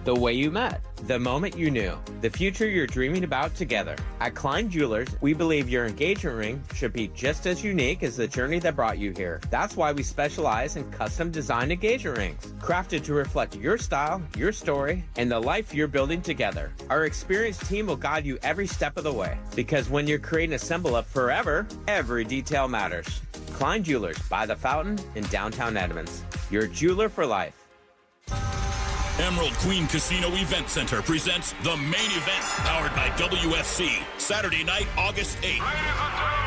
Speaker 9: The way you met, the moment you knew, the future you're dreaming about together. At Klein Jewelers, we believe your engagement ring should be just as unique as the journey that brought you here. That's why we specialize in custom designed engagement rings, crafted to reflect your style, your story, and the life you're building together. Our experienced team will guide you every step of the way, because when you're creating a symbol of forever, every detail matters. Klein Jewelers by the Fountain in downtown Edmonds. Your jeweler for life.
Speaker 10: Emerald Queen Casino Event Center presents the main event, powered by WFC, Saturday night, August 8th.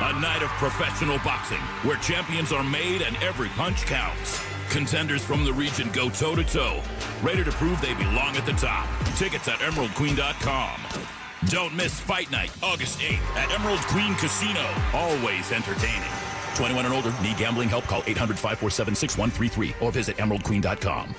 Speaker 10: A night of professional boxing, where champions are made and every punch counts. Contenders from the region go toe-to-toe, ready to prove they belong at the top. Tickets at emeraldqueen.com. Don't miss Fight Night, August 8th at Emerald Queen Casino. Always entertaining. 21 and older, need gambling help? Call 800-547-6133 or visit emeraldqueen.com.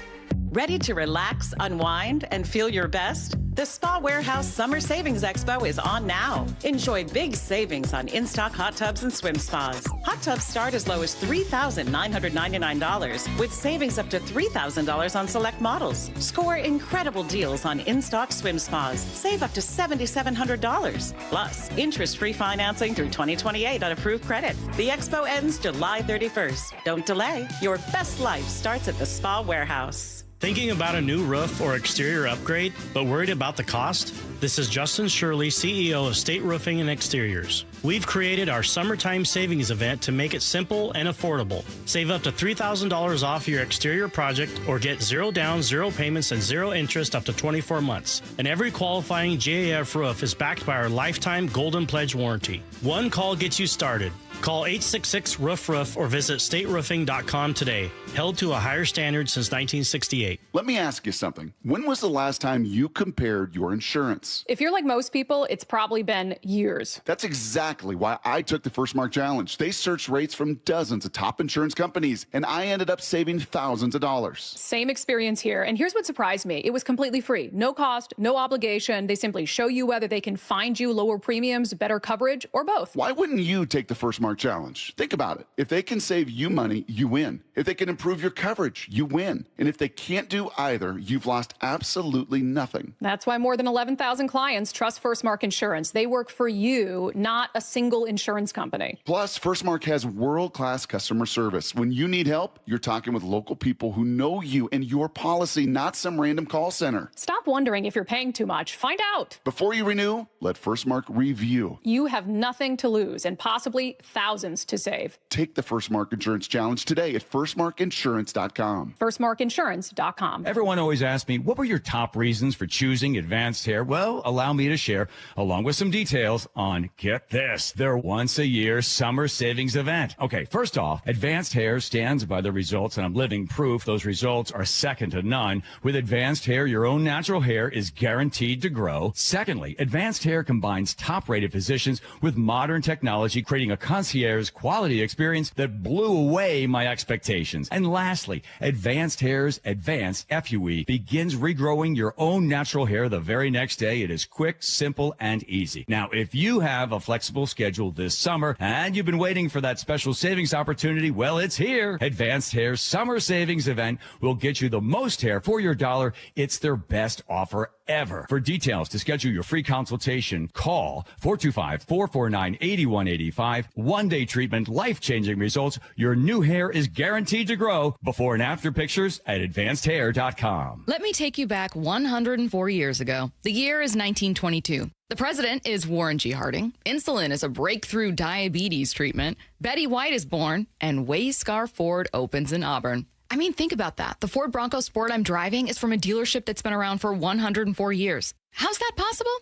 Speaker 11: Ready to relax, unwind, and feel your best? The Spa Warehouse Summer Savings Expo is on now. Enjoy big savings on in-stock hot tubs and swim spas. Hot tubs start as low as $3,999 with savings up to $3,000 on select models. Score incredible deals on in-stock swim spas. Save up to $7,700. Plus, interest-free financing through 2028 on approved credit. The expo ends July 31st. Don't delay. Your best life starts at the Spa Warehouse.
Speaker 12: Thinking about a new roof or exterior upgrade, but worried about the cost? This is Justin Shirley, CEO of State Roofing and Exteriors. We've created our summertime savings event to make it simple and affordable. Save up to $3,000 off your exterior project or get 0 down, 0 payments, and 0 interest up to 24 months. And every qualifying GAF roof is backed by our lifetime Golden Pledge warranty. One call gets you started. Call 866-ROOF-ROOF or visit stateroofing.com today. Held to a higher standard since 1968.
Speaker 21: Let me ask you something. When was the last time you compared your insurance?
Speaker 22: If you're like most people, it's probably been years.
Speaker 21: That's exactly why I took the First Mark Challenge. They searched rates from dozens of top insurance companies, and I ended up saving thousands of dollars.
Speaker 22: Same experience here. And here's what surprised me. It was completely free. No cost, no obligation. They simply show you whether they can find you lower premiums, better coverage, or both.
Speaker 21: Why wouldn't you take the First Mark Challenge? Think about it. If they can save you money, you win. If they can improve your coverage, you win. And if they can't do either, you've lost absolutely nothing.
Speaker 22: That's why more than 11,000 clients trust First Mark Insurance. They work for you, not a single insurance company.
Speaker 21: Plus, First Mark has world-class customer service. When you need help, you're talking with local people who know you and your policy, not some random call center.
Speaker 22: Stop wondering if you're paying too much. Find out.
Speaker 21: Before you renew, let First Mark review.
Speaker 22: You have nothing to lose and possibly thousands to save.
Speaker 4: Take the First Mark Insurance Challenge today at firstmarkinsurance.com.
Speaker 22: Firstmarkinsurance.com.
Speaker 7: Everyone always asks me, what were your top reasons for choosing Advanced Hair? Well, allow me to share, along with some details on, get this, their once-a-year summer savings event. Okay, first off, Advanced Hair stands by the results, and I'm living proof those results are second to none. With Advanced Hair, your own natural hair is guaranteed to grow. Secondly, Advanced Hair combines top-rated physicians with modern technology, creating a concierge quality experience that blew away my expectations. And lastly, Advanced Hair's Advanced FUE begins regrowing your own natural hair the very next day. It is quick, simple, and easy. Now, if you have a flexible schedule this summer and you've been waiting for that special savings opportunity, well, it's here. Advanced Hair's summer savings event will get you the most hair for your dollar. It's their best offer ever. For details, to schedule your free consultation, call 425-449-8185. One-day treatment, life-changing results. Your new hair is guaranteed to grow. Before and after pictures at advancedhair.com.
Speaker 13: Let me take you back 104 years ago. The year is 1922. The president is Warren G. Harding. Insulin is a breakthrough diabetes treatment. Betty White is born, and Wayscar Ford opens in Auburn. I mean, think about that. The Ford Bronco Sport I'm driving is from a dealership that's been around for 104 years. How's that possible?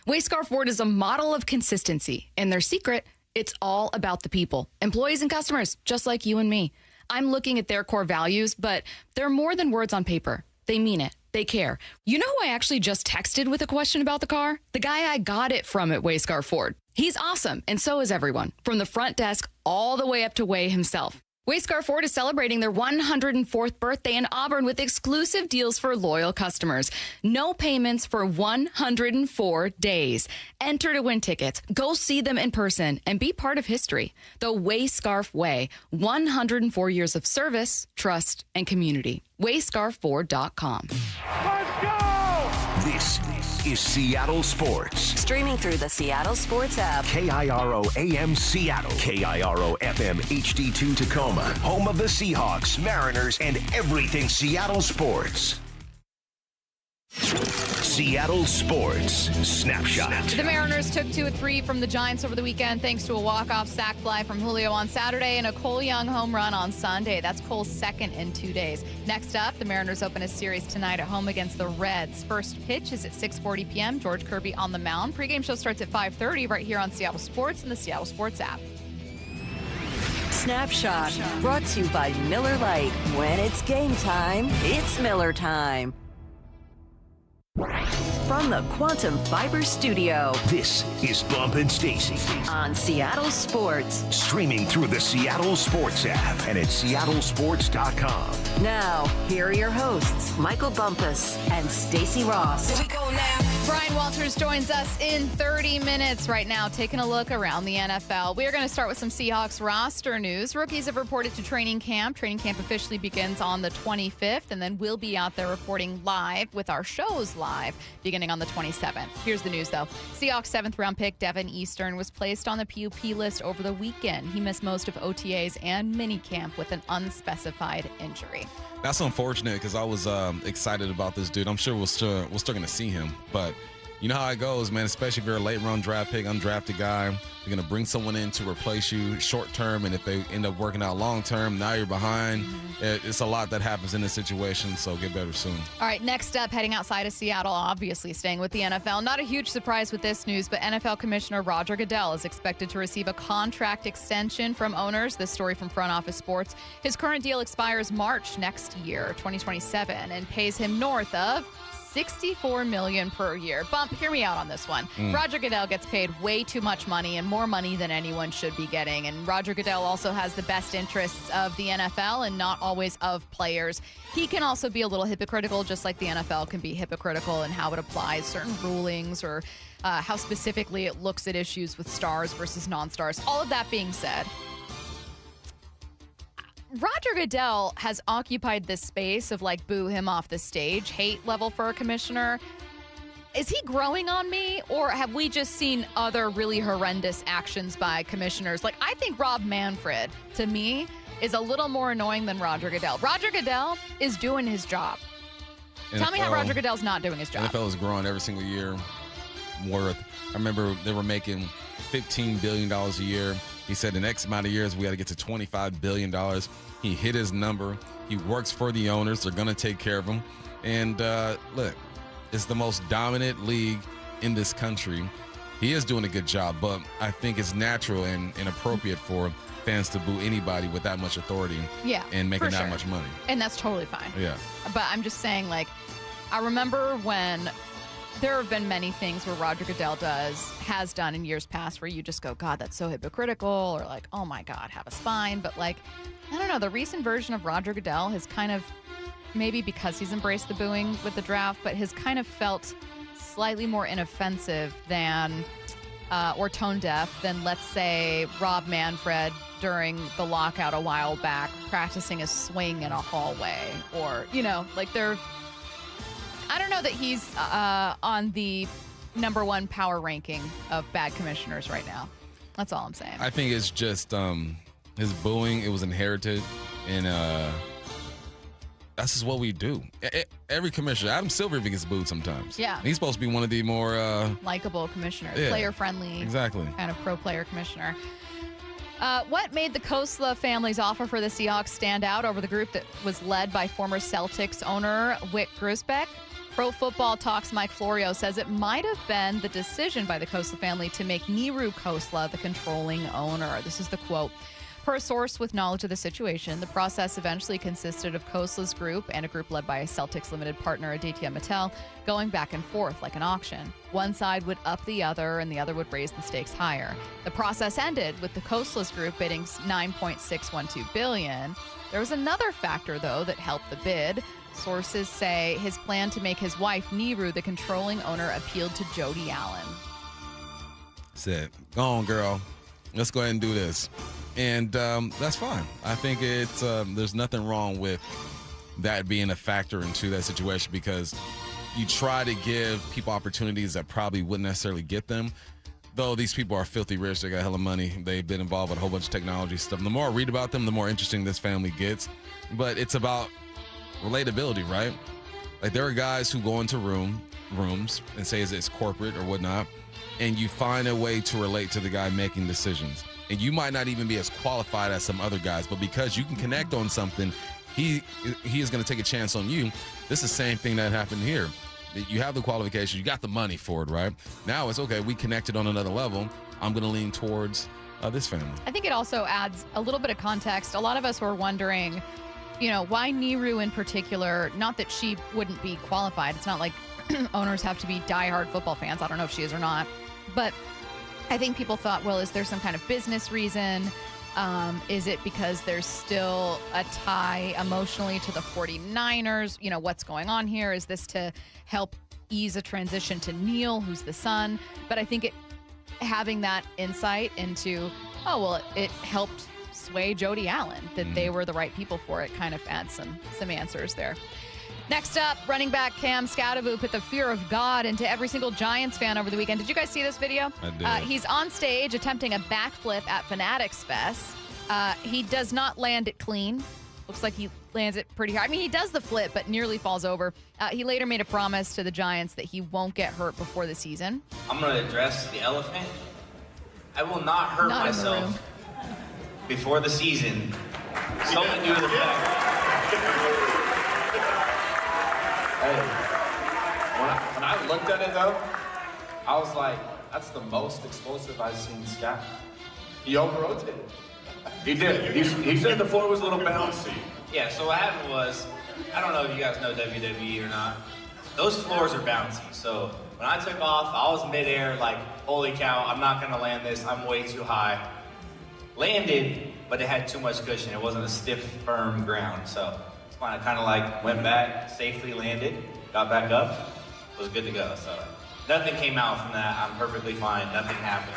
Speaker 13: Wayscar Ford is a model of consistency, and their secret, it's all about the people, employees and customers, just like you and me. I'm looking at their core values, but they're more than words on paper. They mean it. They care. You know who I actually just texted with a question about the car? The guy I got it from at Wayscar Ford. He's awesome, and so is everyone, from the front desk all the way up to Way himself. Wayscar Ford is celebrating their 104th birthday in Auburn with exclusive deals for loyal customers. No payments for 104 days. Enter to win tickets. Go see them in person and be part of history. The Wayscarf Way. 104 years of service, trust, and community. Wayscarford.com.
Speaker 3: Let's go! This is Seattle Sports.
Speaker 2: Streaming through the Seattle Sports app.
Speaker 3: KIRO AM Seattle. KIRO FM HD2 Tacoma. Home of the Seahawks, Mariners, and everything Seattle sports. Seattle Sports Snapshot.
Speaker 1: The Mariners took 2 of 3 from the Giants over the weekend thanks to a walk-off sac fly from Julio on Saturday and a Cole Young home run on Sunday. That's Cole's second in 2 days. Next up, the Mariners open a series tonight at home against the Reds. First pitch is at 6:40 p.m. George Kirby on the mound. Pre-game show starts at 5:30 right here on Seattle Sports and the Seattle Sports app.
Speaker 2: Snapshot, brought to you by Miller Lite. When it's game time, it's Miller time. From the Quantum Fiber Studio,
Speaker 3: this is Bump and Stacy
Speaker 2: on Seattle Sports.
Speaker 3: Streaming through the Seattle Sports app and at seattlesports.com.
Speaker 2: Now, here are your hosts, Michael Bumpus and Stacy Ross.
Speaker 1: Here we go now. Bryan Walters joins us in 30 minutes right now, taking a look around the NFL. We are going to start with some Seahawks roster news. Rookies have reported to training camp. Training camp officially begins on the 25th, and then we'll be out there reporting live with our shows live beginning on the 27th. Here's the news, though. Seahawks 7th-round pick Devin Eastern was placed on the PUP list over the weekend. He missed most of OTAs and minicamp with an unspecified injury.
Speaker 5: That's unfortunate because I was excited about this dude. I'm sure we're still going to see him, but you know how it goes, man, especially if you're a late-round draft pick, undrafted guy. You're going to bring someone in to replace you short-term, and if they end up working out long-term, now you're behind. It's a lot that happens in this situation, so get better soon.
Speaker 1: All right, next up, heading outside of Seattle, obviously staying with the NFL. Not a huge surprise with this news, but NFL Commissioner Roger Goodell is expected to receive a contract extension from owners. This story from Front Office Sports. His current deal expires March next year, 2027, and pays him north of $64 million per year. Bump, hear me out on this one. Roger Goodell gets paid way too much money and more money than anyone should be getting. And Roger Goodell also has the best interests of the NFL and not always of players. He can also be a little hypocritical, just like the NFL can be hypocritical in how it applies certain rulings or how specifically it looks at issues with stars versus non-stars. All of that being said, Roger Goodell has occupied this space of like boo him off the stage, hate level for a commissioner. Is he growing on me, or have we just seen other really horrendous actions by commissioners? Like, I think Rob Manfred, to me, is a little more annoying than Roger Goodell. Roger Goodell is doing his job. Tell me how Roger Goodell's not doing his job.
Speaker 5: NFL is growing every single year. I remember they were making $15 billion a year. He said in X amount of years, we got to get to $25 billion. He hit his number. He works for the owners. They're going to take care of him. And look, it's the most dominant league in this country. He is doing a good job, but I think it's natural and appropriate for fans to boo anybody with that much authority and making that much money.
Speaker 1: And that's totally fine.
Speaker 5: Yeah.
Speaker 1: But I'm just saying, like, I remember when there have been many things where Roger Goodell has done in years past where you just go, God, that's so hypocritical, or like, oh my God, have a spine. But like, I don't know, the recent version of Roger Goodell has kind of, maybe because he's embraced the booing with the draft, but has kind of felt slightly more inoffensive than or tone deaf than, let's say, Rob Manfred during the lockout a while back, practicing a swing in a hallway, or, you know, like I don't know that he's on the #1 power ranking of bad commissioners right now. That's all I'm saying.
Speaker 5: I think it's just his booing, it was inherited, and that's just what we do. Every commissioner, Adam Silver even gets booed sometimes.
Speaker 1: Yeah.
Speaker 5: He's supposed to be one of the more
Speaker 1: likable commissioners,
Speaker 5: yeah,
Speaker 1: player-friendly,
Speaker 5: exactly,
Speaker 1: kind of pro-player commissioner. What made the Kosla family's offer for the Seahawks stand out over the group that was led by former Celtics owner Wick Grisbeck? Pro Football Talk's Mike Florio says it might have been the decision by the Kosla family to make Neeru Kosla the controlling owner. This is the quote. Per a source with knowledge of the situation, the process eventually consisted of Kosla's group and a group led by a Celtics limited partner, Aditya Mittal, going back and forth like an auction. One side would up the other, and the other would raise the stakes higher. The process ended with the Kosla's group bidding $9.612 billion. There was another factor, though, that helped the bid. Sources say his plan to make his wife, Neeru, the controlling owner appealed to Jody Allen.
Speaker 5: Said, go on, girl. Let's go ahead and do this. And that's fine. I think it's there's nothing wrong with that being a factor into that situation, because you try to give people opportunities that probably wouldn't necessarily get them. Though these people are filthy rich, they got hella money, they've been involved with a whole bunch of technology stuff. The more I read about them, the more interesting this family gets. But it's about relatability, right? Like, there are guys who go into rooms and say it's corporate or whatnot, and you find a way to relate to the guy making decisions. And you might not even be as qualified as some other guys, but because you can connect on something, he is going to take a chance on you. This is the same thing that happened here. You have the qualification, you got the money for it, right? Now it's okay, we connected on another level. I'm going to lean towards this family.
Speaker 1: I think it also adds a little bit of context. A lot of us were wondering, you know, why Neeru in particular. Not that she wouldn't be qualified. It's not like owners have to be diehard football fans. I don't know if she is or not. But I think people thought, well, is there some kind of business reason? Is it because there's still a tie emotionally to the 49ers? You know, what's going on here? Is this to help ease a transition to Neil, who's the son? But I think having that insight into, oh, well, it helped sway Jody Allen, that they were the right people for it, kind of adds some answers there. Next up, running back Cam Scadaboo put the fear of God into every single Giants fan over the weekend. Did you guys see this video?
Speaker 5: I did.
Speaker 1: He's on stage attempting a backflip at Fanatics Fest. He does not land it clean. Looks like he lands it pretty hard. I mean, he does the flip, but nearly falls over. He later made a promise to the Giants that he won't get hurt before the season.
Speaker 14: I'm going to address the elephant. I will not hurt myself before the season. Something to do with the fact.
Speaker 15: Hey, when I looked at it though, I was like, that's the most explosive I've seen Scott. He over-rotated. He did. He said the floor was a little bouncy.
Speaker 14: Yeah, so what happened was, I don't know if you guys know WWE or not. Those floors are bouncy. So when I took off, I was midair like, holy cow, I'm not gonna land this. I'm way too high. Landed, but it had too much cushion. It wasn't a stiff, firm ground. So I kind of like went back, safely landed, got back up, was good to go. So nothing came out from that. I'm perfectly fine. Nothing happened.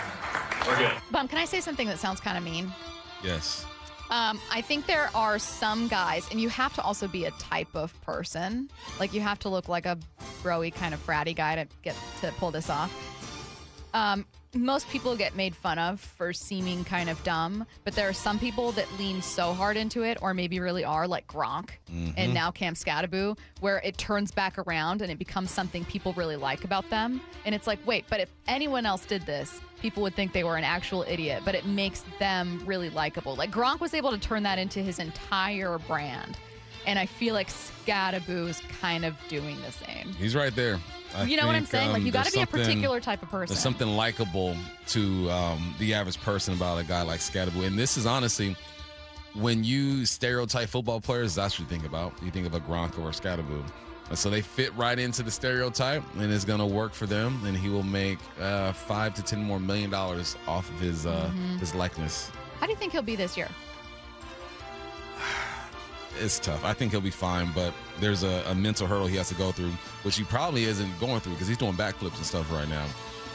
Speaker 14: We're good.
Speaker 1: Bump, can I say something that sounds kind of mean?
Speaker 5: Yes.
Speaker 1: I think there are some guys, and you have to also be a type of person. Like, you have to look like a bro-y kind of fratty guy to get to pull this off. Most people get made fun of for seeming kind of dumb, but there are some people that lean so hard into it, or maybe really are, like Gronk and now Cam Scatterbo, where it turns back around and it becomes something people really like about them. And it's like, wait, but if anyone else did this, people would think they were an actual idiot, but it makes them really likable. Like Gronk was able to turn that into his entire brand. And I feel like Scatterbo is kind of doing the same.
Speaker 5: He's right there.
Speaker 1: You know what I'm saying? Like, you got to be a particular type of person.
Speaker 5: There's something likable to the average person about a guy like Scatterbo. And this is honestly, when you stereotype football players, that's what you think about. You think of a Gronk or a Scatterbo. And so they fit right into the stereotype, and it's going to work for them. And he will make $5 to $10 million off of his likeness.
Speaker 1: How do you think he'll be this year?
Speaker 5: It's tough. I think he'll be fine, but there's a mental hurdle he has to go through, which he probably isn't going through because he's doing backflips and stuff right now.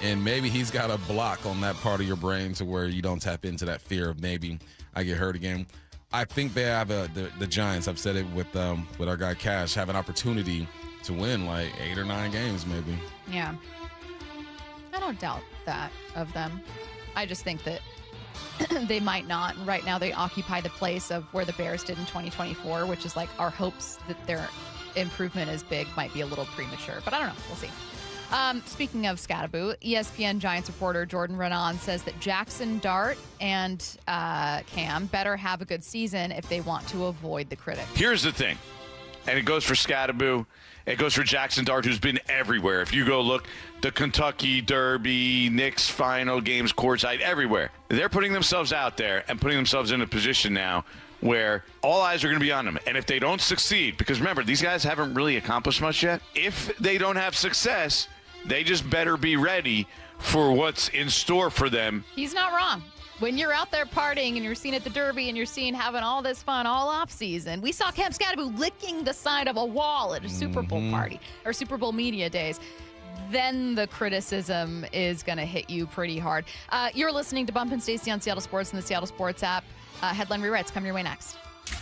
Speaker 5: And maybe he's got a block on that part of your brain to where you don't tap into that fear of maybe I get hurt again. I think they have the Giants, I've said it with our guy Cash, have an opportunity to win like 8 or 9 games maybe.
Speaker 1: Yeah. I don't doubt that of them. I just think that they might not. Right now, they occupy the place of where the Bears did in 2024, which is like our hopes that their improvement is big might be a little premature. But I don't know. We'll see. Speaking of Scatterbo, ESPN Giants reporter Jordan Renan says that Jackson Dart and Cam better have a good season if they want to avoid the critics.
Speaker 16: Here's the thing, and it goes for Scatterbo. It goes for Jackson Dart, who's been everywhere. If you go look, the Kentucky Derby, Knicks final games, courtside, everywhere. They're putting themselves out there and putting themselves in a position now where all eyes are going to be on them. And if they don't succeed, because remember, these guys haven't really accomplished much yet. If they don't have success, they just better be ready for what's in store for them.
Speaker 1: He's not wrong. When you're out there partying and you're seen at the Derby and you're seen having all this fun all off season, we saw Cam Scatterbo licking the side of a wall at a Super Bowl party or Super Bowl media days. Then the criticism is going to hit you pretty hard. You're listening to Bump and Stacy on Seattle Sports and the Seattle Sports app. Headline rewrites coming your way next.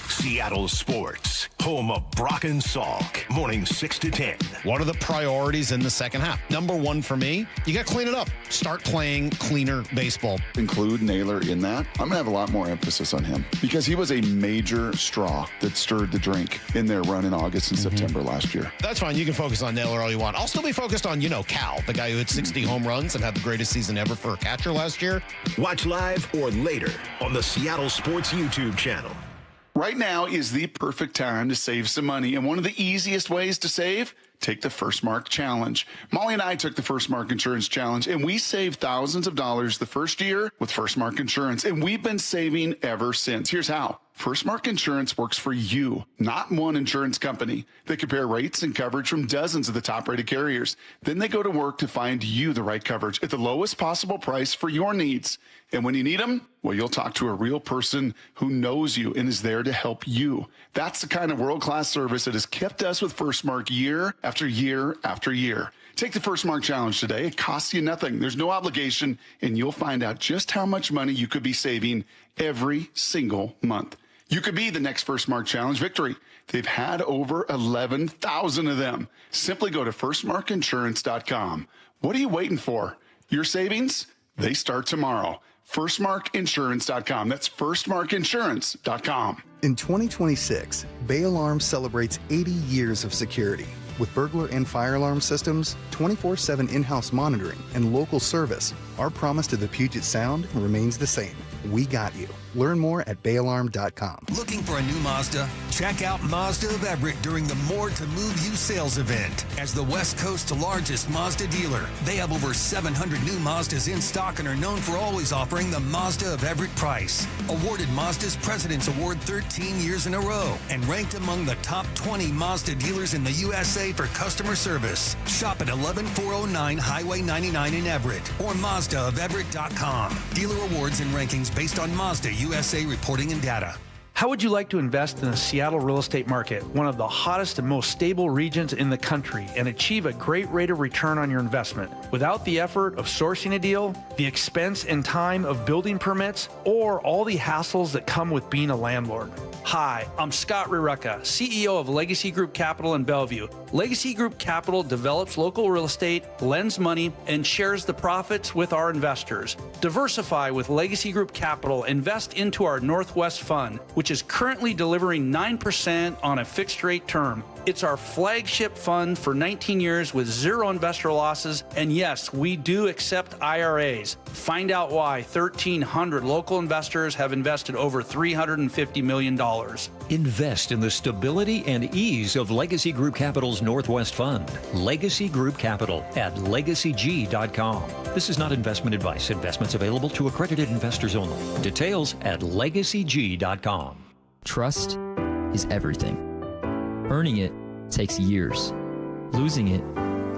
Speaker 3: Seattle Sports, home of Brock and Salk, morning 6 to 10.
Speaker 17: What are the priorities in the second half? Number one for me, you got to clean it up. Start playing cleaner baseball.
Speaker 4: Include Naylor in that. I'm going to have a lot more emphasis on him because he was a major straw that stirred the drink in their run in August and September last year.
Speaker 17: That's fine. You can focus on Naylor all you want. I'll still be focused on, Cal, the guy who hit 60 home runs and had the greatest season ever for a catcher last year.
Speaker 3: Watch live or later on the Seattle Sports YouTube channel.
Speaker 4: Right now is the perfect time to save some money. And one of the easiest ways to save, take the First Mark Challenge. Molly and I took the First Mark Insurance Challenge, and we saved thousands of dollars the first year with First Mark Insurance. And we've been saving ever since. Here's how. First Mark Insurance works for you, not one insurance company. They compare rates and coverage from dozens of the top-rated carriers. Then they go to work to find you the right coverage at the lowest possible price for your needs. And when you need them, well, you'll talk to a real person who knows you and is there to help you. That's the kind of world-class service that has kept us with First Mark year after year after year. Take the First Mark Challenge today. It costs you nothing. There's no obligation, and you'll find out just how much money you could be saving every single month. You could be the next First Mark Challenge victory. They've had over 11,000 of them. Simply go to firstmarkinsurance.com. What are you waiting for? Your savings? They start tomorrow. firstmarkinsurance.com. That's firstmarkinsurance.com.
Speaker 18: In 2026, Bay Alarm celebrates 80 years of security. With burglar and fire alarm systems, 24/7 in-house monitoring, and local service, our promise to the Puget Sound remains the same. We got you. Learn more at bayalarm.com.
Speaker 19: Looking for a new Mazda? Check out Mazda of Everett during the More to Move You sales event. As the West Coast's largest Mazda dealer, they have over 700 new Mazdas in stock and are known for always offering the Mazda of Everett price. Awarded Mazda's President's Award 13 years in a row and ranked among the top 20 Mazda dealers in the USA for customer service. Shop at 11409 Highway 99 in Everett or MazdaofEverett.com. Dealer awards and rankings based on Mazda USA reporting and data.
Speaker 23: How would you like to invest in the Seattle real estate market, one of the hottest and most stable regions in the country, and achieve a great rate of return on your investment without the effort of sourcing a deal, the expense and time of building permits, or all the hassles that come with being a landlord? Hi, I'm Scott Rireka, CEO of Legacy Group Capital in Bellevue. Legacy Group Capital develops local real estate, lends money, and shares the profits with our investors. Diversify with Legacy Group Capital. Invest into our Northwest Fund, which is currently delivering 9% on a fixed rate term. It's our flagship fund for 19 years with zero investor losses. And yes, we do accept IRAs. Find out why 1,300 local investors have invested over $350 million.
Speaker 6: Invest in the stability and ease of Legacy Group Capital's Northwest Fund. Legacy Group Capital at legacyg.com. This is not investment advice. Investments available to accredited investors only. Details at legacyg.com.
Speaker 8: Trust is everything. Earning it takes years. Losing it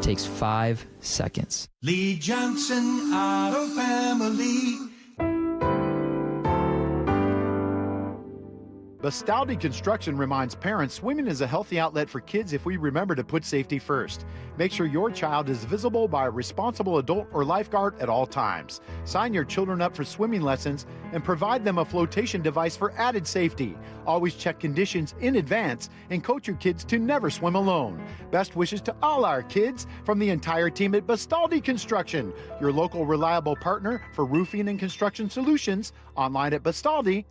Speaker 8: takes 5 seconds.
Speaker 20: Lee Johnson Auto Family.
Speaker 24: Bastaldi Construction reminds parents swimming is a healthy outlet for kids if we remember to put safety first. Make sure your child is visible by a responsible adult or lifeguard at all times. Sign your children up for swimming lessons and provide them a flotation device for added safety. Always check conditions in advance and coach your kids to never swim alone. Best wishes to all our kids from the entire team at Bastaldi Construction, your local reliable partner for roofing and construction solutions. Online at Bastaldi.com.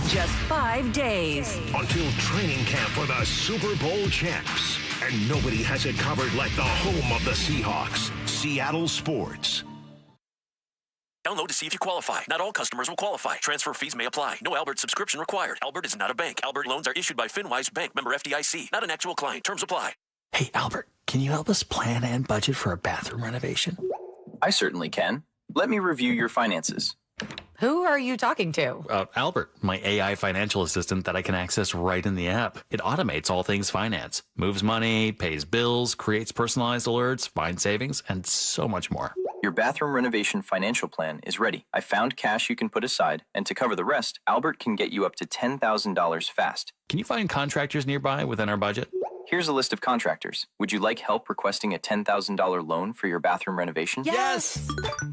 Speaker 2: Just 5 days
Speaker 3: until training camp for the Super Bowl champs. And nobody has it covered like the home of the Seahawks, Seattle Sports.
Speaker 25: Download to see if you qualify. Not all customers will qualify. Transfer fees may apply. No Albert subscription required. Albert is not a bank. Albert loans are issued by FinWise Bank, member FDIC. Not an actual client. Terms apply.
Speaker 26: Hey, Albert, can you help us plan and budget for a bathroom renovation?
Speaker 27: I certainly can. Let me review your finances.
Speaker 28: Who are you talking to?
Speaker 26: Albert, my AI financial assistant that I can access right in the app. It automates all things finance, moves money, pays bills, creates personalized alerts, finds savings, and so much more.
Speaker 27: Your bathroom renovation financial plan is ready. I found cash you can put aside, and to cover the rest, Albert can get you up to $10,000 fast.
Speaker 26: Can you find contractors nearby within our budget?
Speaker 27: Here's a list of contractors. Would you like help requesting a $10,000 loan for your bathroom renovation?
Speaker 29: Yes!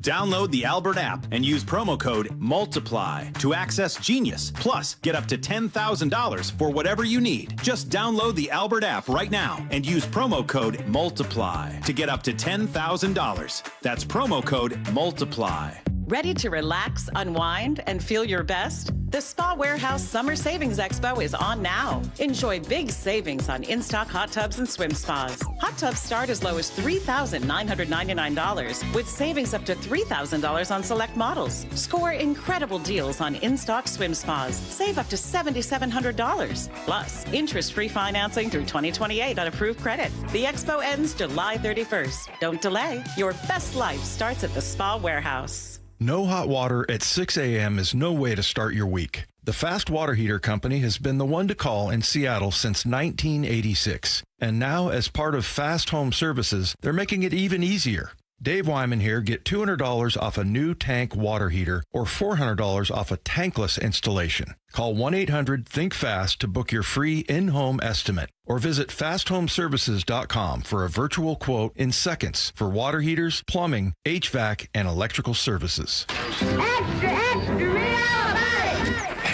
Speaker 29: Download the Albert app and use promo code MULTIPLY to access Genius. Plus, get up to $10,000 for whatever you need. Just download the Albert app right now and use promo code MULTIPLY to get up to $10,000. That's promo code MULTIPLY.
Speaker 11: Ready to relax, unwind, and feel your best? The Spa Warehouse Summer Savings Expo is on now. Enjoy big savings on in-stock hot tubs and swim spas. Hot tubs start as low as $3,999 with savings up to $3,000 on select models. Score incredible deals on in-stock swim spas. Save up to $7,700. Plus, interest-free financing through 2028 on approved credit. The expo ends July 31st. Don't delay. Your best life starts at the Spa Warehouse.
Speaker 30: No hot water at 6 a.m. is no way to start your week. The Fast Water Heater Company has been the one to call in Seattle since 1986. And now, as part of Fast Home Services, they're making it even easier. Dave Wyman here. Get $200 off a new tank water heater or $400 off a tankless installation. Call 1-800-THINK-FAST to book your free in-home estimate or visit fasthomeservices.com for a virtual quote in seconds for water heaters, plumbing, HVAC, and electrical services.
Speaker 3: Extra, extra,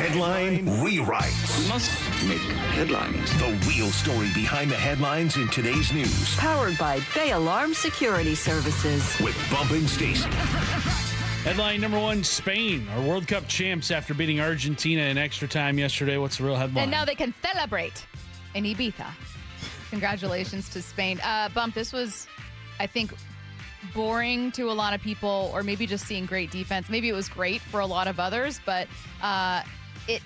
Speaker 3: Headline rewrites.
Speaker 31: We must make headlines.
Speaker 3: The real story behind the headlines in today's news.
Speaker 2: Powered by Bay Alarm Security Services.
Speaker 3: With Bump Stacy.
Speaker 32: Headline number one, Spain are World Cup champs after beating Argentina in extra time yesterday. What's the real headline?
Speaker 1: And now they can celebrate in Ibiza. Congratulations to Spain. Bump, this was, I think, boring to a lot of people, or maybe just seeing great defense. Maybe it was great for a lot of others, but it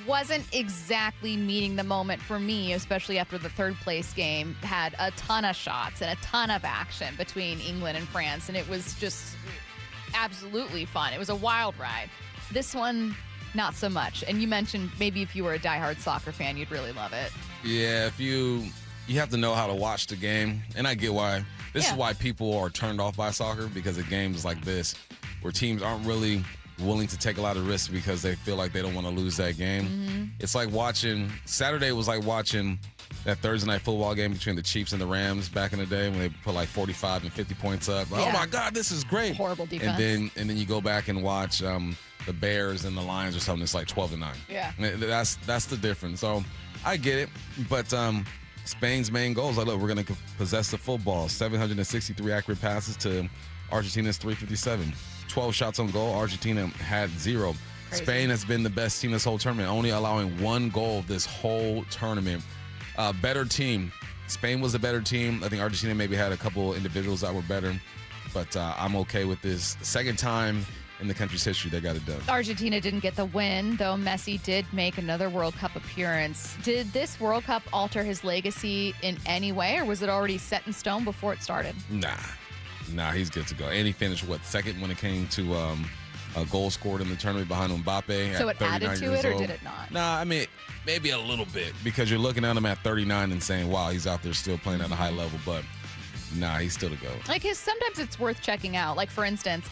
Speaker 1: wasn't exactly meeting the moment for me, especially after the third place game had a ton of shots and a ton of action between England and France, and it was just absolutely fun. It was a wild ride. This one, not so much. And you mentioned maybe if you were a diehard soccer fan, you'd really love it.
Speaker 5: Yeah, if you have to know how to watch the game, and I get why. This is why people are turned off by soccer, because of games like this where teams aren't really willing to take a lot of risks because they feel like they don't want to lose that game. Mm-hmm. It's like Saturday was like watching that Thursday night football game between the Chiefs and the Rams back in the day when they put like 45 and 50 points up. Yeah. Oh my God, this is great.
Speaker 1: Horrible defense.
Speaker 5: And then you go back and watch the Bears and the Lions or something, it's like 12-9.
Speaker 1: Yeah.
Speaker 5: That's the difference. So I get it, but Spain's main goal is like, look, we're going to possess the football. 763 accurate passes to Argentina's 357. 12 shots on goal. Argentina had 0. Crazy. Spain has been the best team this whole tournament, only allowing 1 goal this whole tournament. Better team. Spain was a better team. I think Argentina maybe had a couple individuals that were better, but I'm okay with this. Second time in the country's history they got it done.
Speaker 1: Argentina didn't get the win, though Messi did make another World Cup appearance. Did this World Cup alter his legacy in any way, or was it already set in stone before it started?
Speaker 5: Nah, he's good to go. And he finished, second when it came to a goal scored in the tournament behind Mbappe.
Speaker 1: So it added to it, or did it not?
Speaker 5: Nah, I mean, maybe a little bit, because you're looking at him at 39 and saying, wow, he's out there still playing at a high level, but nah, he's still to go.
Speaker 1: Like, sometimes it's worth checking out. Like, for instance,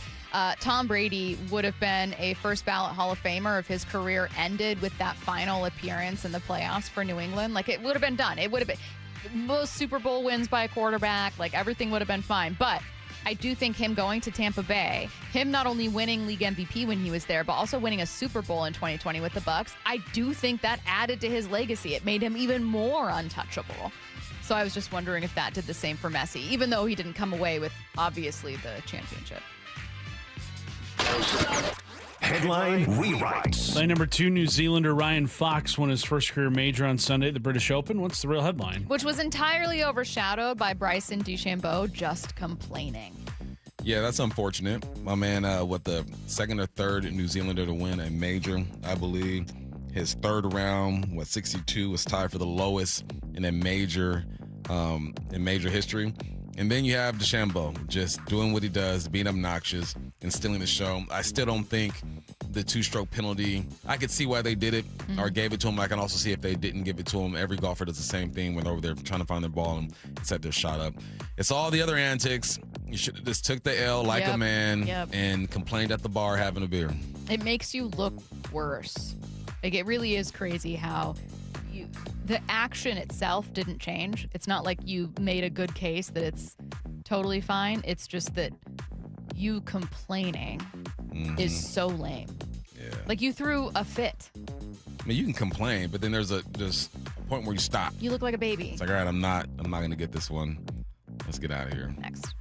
Speaker 1: Tom Brady would have been a first ballot Hall of Famer if his career ended with that final appearance in the playoffs for New England. Like, it would have been done. It would have been most Super Bowl wins by a quarterback. Like, everything would have been fine. But I do think him going to Tampa Bay, him not only winning league MVP when he was there, but also winning a Super Bowl in 2020 with the Bucs, I do think that added to his legacy. It made him even more untouchable. So I was just wondering if that did the same for Messi, even though he didn't come away with, obviously, the championship.
Speaker 3: Headline rewrites.
Speaker 32: Line number 2, New Zealander Ryan Fox won his first career major on Sunday at the British Open. What's the real headline?
Speaker 1: Which was entirely overshadowed by Bryson DeChambeau just complaining.
Speaker 5: Yeah, that's unfortunate. My man, the second or third New Zealander to win a major, I believe. His third round, 62, was tied for the lowest in a major history. And then you have DeChambeau just doing what he does, being obnoxious and stealing the show. I still don't think the 2-stroke penalty, I could see why they did it or gave it to him. I can also see if they didn't give it to him. Every golfer does the same thing when they're over there trying to find their ball and set their shot up. It's all the other antics. You should have just took the L like a man and complained at the bar having a beer.
Speaker 1: It makes you look worse. Like, it really is crazy how the action itself didn't change. It's not like you made a good case that it's totally fine. It's just that you complaining is so lame.
Speaker 5: Yeah.
Speaker 1: Like, you threw a fit.
Speaker 5: I mean, you can complain, but then there's a point where you stop.
Speaker 1: You look like a baby.
Speaker 5: It's like, all right, I'm not going to get this one. Let's get out of here.
Speaker 1: Next.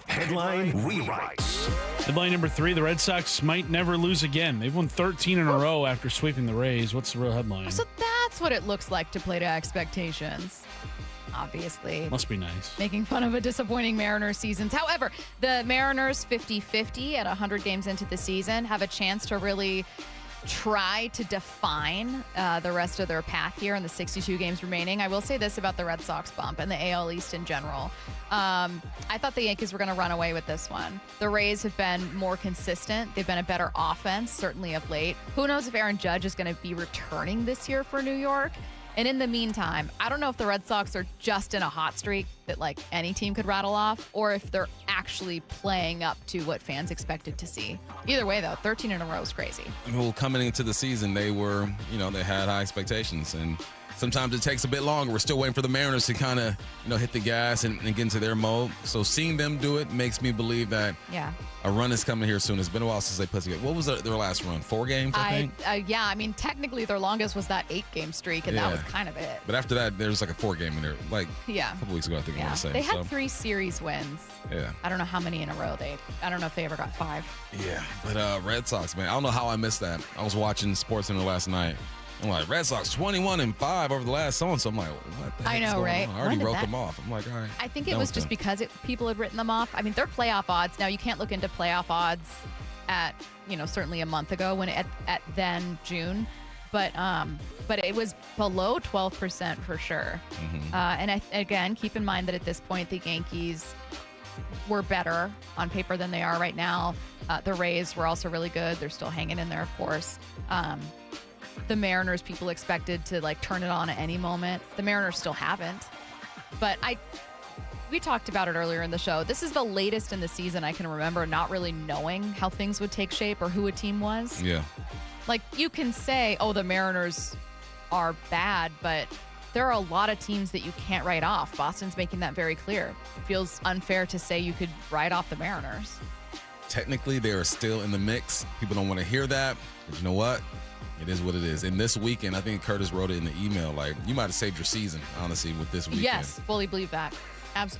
Speaker 3: Headline rewrites.
Speaker 32: Headline number 3, the Red Sox might never lose again. They've won 13 in a row after sweeping the Rays. What's the real headline?
Speaker 1: So that's what it looks like to play to expectations. Obviously.
Speaker 32: Must be nice.
Speaker 1: Making fun of a disappointing Mariners season. However, the Mariners 50-50 at 100 games into the season have a chance to really try to define the rest of their path here in the 62 games remaining. I will say this about the Red Sox, Bump, and the AL East in general. I thought the Yankees were going to run away with this one. The Rays have been more consistent. They've been a better offense, certainly of late. Who knows if Aaron Judge is going to be returning this year for New York? And in the meantime, I don't know if the Red Sox are just in a hot streak that, like, any team could rattle off, or if they're actually playing up to what fans expected to see. Either way, though, 13 in a row is crazy.
Speaker 5: Well, coming into the season, they were, they had high expectations, and sometimes it takes a bit longer. We're still waiting for the Mariners to kind of, hit the gas and get into their mode. So seeing them do it makes me believe that a run is coming here soon. It's been a while since they put together. What was their last run? 4 games, I think?
Speaker 1: I mean, technically their longest was that 8-game streak, and that was kind of it.
Speaker 5: But after that, there's like a 4-game in there, a couple weeks ago, I think I want to say.
Speaker 1: They had 3 series wins.
Speaker 5: Yeah.
Speaker 1: I don't know how many in a row I don't know if they ever got 5.
Speaker 5: Yeah, but Red Sox, man, I don't know how I missed that. I was watching SportsCenter last night. I'm like, Red Sox 21-5 over the last so-and-so. I'm like, what the heck is going on? I already wrote them off. I'm like, all right.
Speaker 1: I think it was just because people had written them off. I mean, they're playoff odds. Now, you can't look into playoff odds at, certainly a month ago when at then June. But it was below 12% for sure. And again, keep in mind that at this point, the Yankees were better on paper than they are right now. The Rays were also really good. They're still hanging in there, of course. The Mariners, people expected to turn it on at any moment. The Mariners still haven't. But we talked about it earlier in the show. This is the latest in the season I can remember not really knowing how things would take shape or who a team was.
Speaker 5: Yeah.
Speaker 1: You can say, oh, the Mariners are bad, but there are a lot of teams that you can't write off. Boston's making that very clear. It feels unfair to say you could write off the Mariners.
Speaker 5: technically they are still in the mix. People don't want to hear that, but you know what? It is what it is. And this weekend, I think Curtis wrote it in the email, like, you might have saved your season, honestly, with this weekend.
Speaker 1: Yes, fully believe that.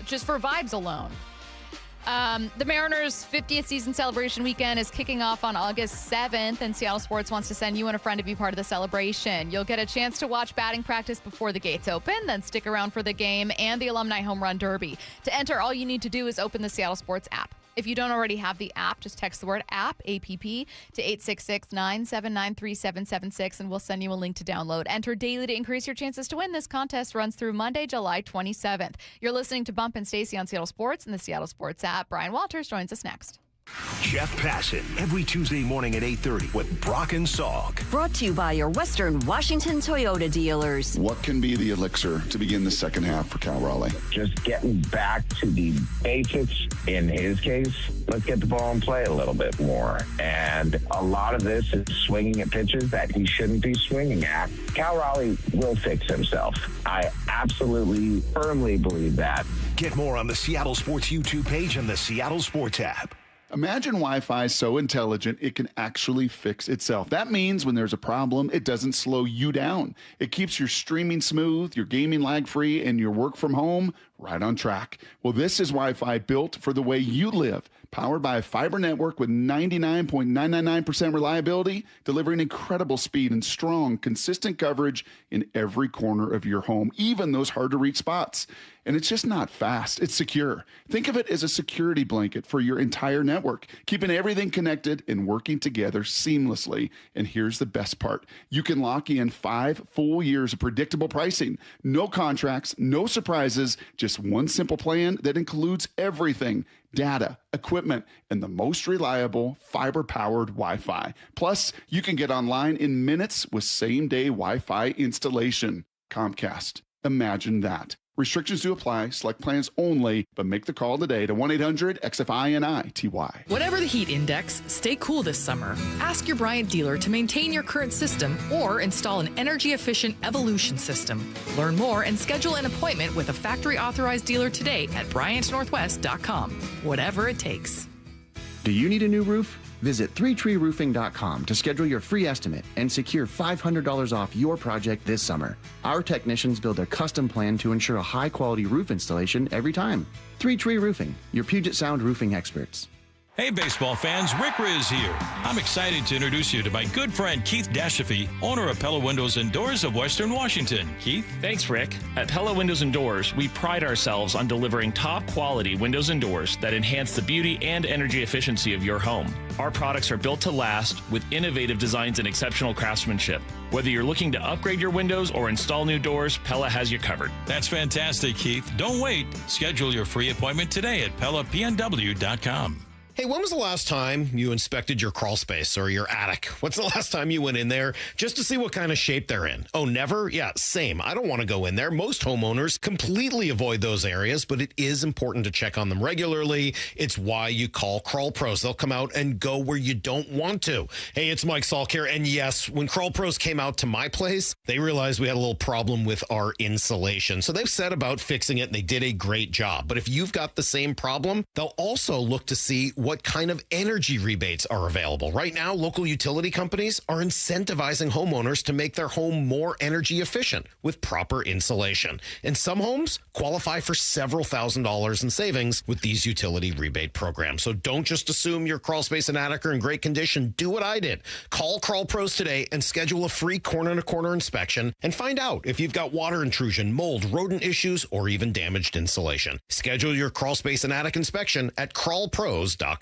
Speaker 1: Just for vibes alone. The Mariners' 50th season celebration weekend is kicking off on August 7th, and Seattle Sports wants to send you and a friend to be part of the celebration. You'll get a chance to watch batting practice before the gates open, then stick around for the game and the Alumni Home Run Derby. To enter, all you need to do is open the Seattle Sports app. If you don't already have the app, just text the word app, APP, to 866-979-3776, and we'll send you a link to download. Enter daily to increase your chances to win. This contest runs through Monday, July 27th. You're listening to Bump and Stacy on Seattle Sports and the Seattle Sports app. Bryan Walters joins us next.
Speaker 3: Jeff Passan, every Tuesday morning at 8:30 with Brock and Salk.
Speaker 2: Brought to you by your Western Washington Toyota dealers.
Speaker 4: What can be the elixir to begin the second half for Cal Raleigh?
Speaker 7: Just getting back to the basics. In his case, let's get the ball and play a little bit more. And a lot of this is swinging at pitches that he shouldn't be swinging at. Cal Raleigh will fix himself. I absolutely, firmly believe that.
Speaker 3: Get more on the Seattle Sports YouTube page and the Seattle Sports app.
Speaker 4: Imagine Wi-Fi so intelligent it can actually fix itself. That means when there's a problem, it doesn't slow you down. It keeps your streaming smooth, your gaming lag-free, and your work from home right on track. Well, this is Wi-Fi built for the way you live. Powered by a fiber network with 99.999% reliability, delivering incredible speed and strong, consistent coverage in every corner of your home, even those hard-to-reach spots. And it's just not fast. It's secure. Think of it as a security blanket for your entire network, keeping everything connected and working together seamlessly. And here's the best part. You can lock in 5 full years of predictable pricing. No contracts, no surprises, just one simple plan that includes everything: data, equipment, and the most reliable fiber-powered Wi-Fi. Plus, you can get online in minutes with same-day Wi-Fi installation. Comcast. Imagine that. Restrictions do apply. Select plans only, but make the call today to 1-800-XFINITY.
Speaker 9: Whatever the heat index, stay cool this summer. Ask your Bryant dealer to maintain your current system or install an energy-efficient Evolution system. Learn more and schedule an appointment with a factory-authorized dealer today at BryantNorthwest.com. Whatever it takes.
Speaker 10: Do you need a new roof? Visit 3treeroofing.com to schedule your free estimate and secure $500 off your project this summer. Our technicians build a custom plan to ensure a high-quality roof installation every time. 3 Tree Roofing, your Puget Sound roofing experts.
Speaker 12: Hey, baseball fans, Rick Riz here. I'm excited to introduce you to my good friend Keith Dashafy, owner of Pella Windows and Doors of Western Washington. Keith?
Speaker 13: Thanks, Rick. At Pella Windows and Doors, we pride ourselves on delivering top-quality windows and doors that enhance the beauty and energy efficiency of your home. Our products are built to last with innovative designs and exceptional craftsmanship. Whether you're looking to upgrade your windows or install new doors, Pella has you covered.
Speaker 12: That's fantastic, Keith. Don't wait. Schedule your free appointment today at PellaPNW.com.
Speaker 14: Hey, when was the last time you inspected your crawl space or your attic? What's the last time you went in there just to see what kind of shape they're in? Oh, never? Yeah, same. I don't want to go in there. Most homeowners completely avoid those areas, but it is important to check on them regularly. It's why you call Crawl Pros. They'll come out and go where you don't want to. Hey, it's Mike Salk here. And yes, when Crawl Pros came out to my place, they realized we had a little problem with our insulation. So they've set about fixing it, and they did a great job. But if you've got the same problem, they'll also look to see what kind of energy rebates are available. Right now, local utility companies are incentivizing homeowners to make their home more energy efficient with proper insulation. And some homes qualify for several $1,000s in savings with these utility rebate programs. So don't just assume your crawl space and attic are in great condition. Do what I did. Call Crawl Pros today and schedule a free corner-to-corner inspection and find out if you've got water intrusion, mold, rodent issues, or even damaged insulation. Schedule your crawl space and attic inspection at crawlpros.com.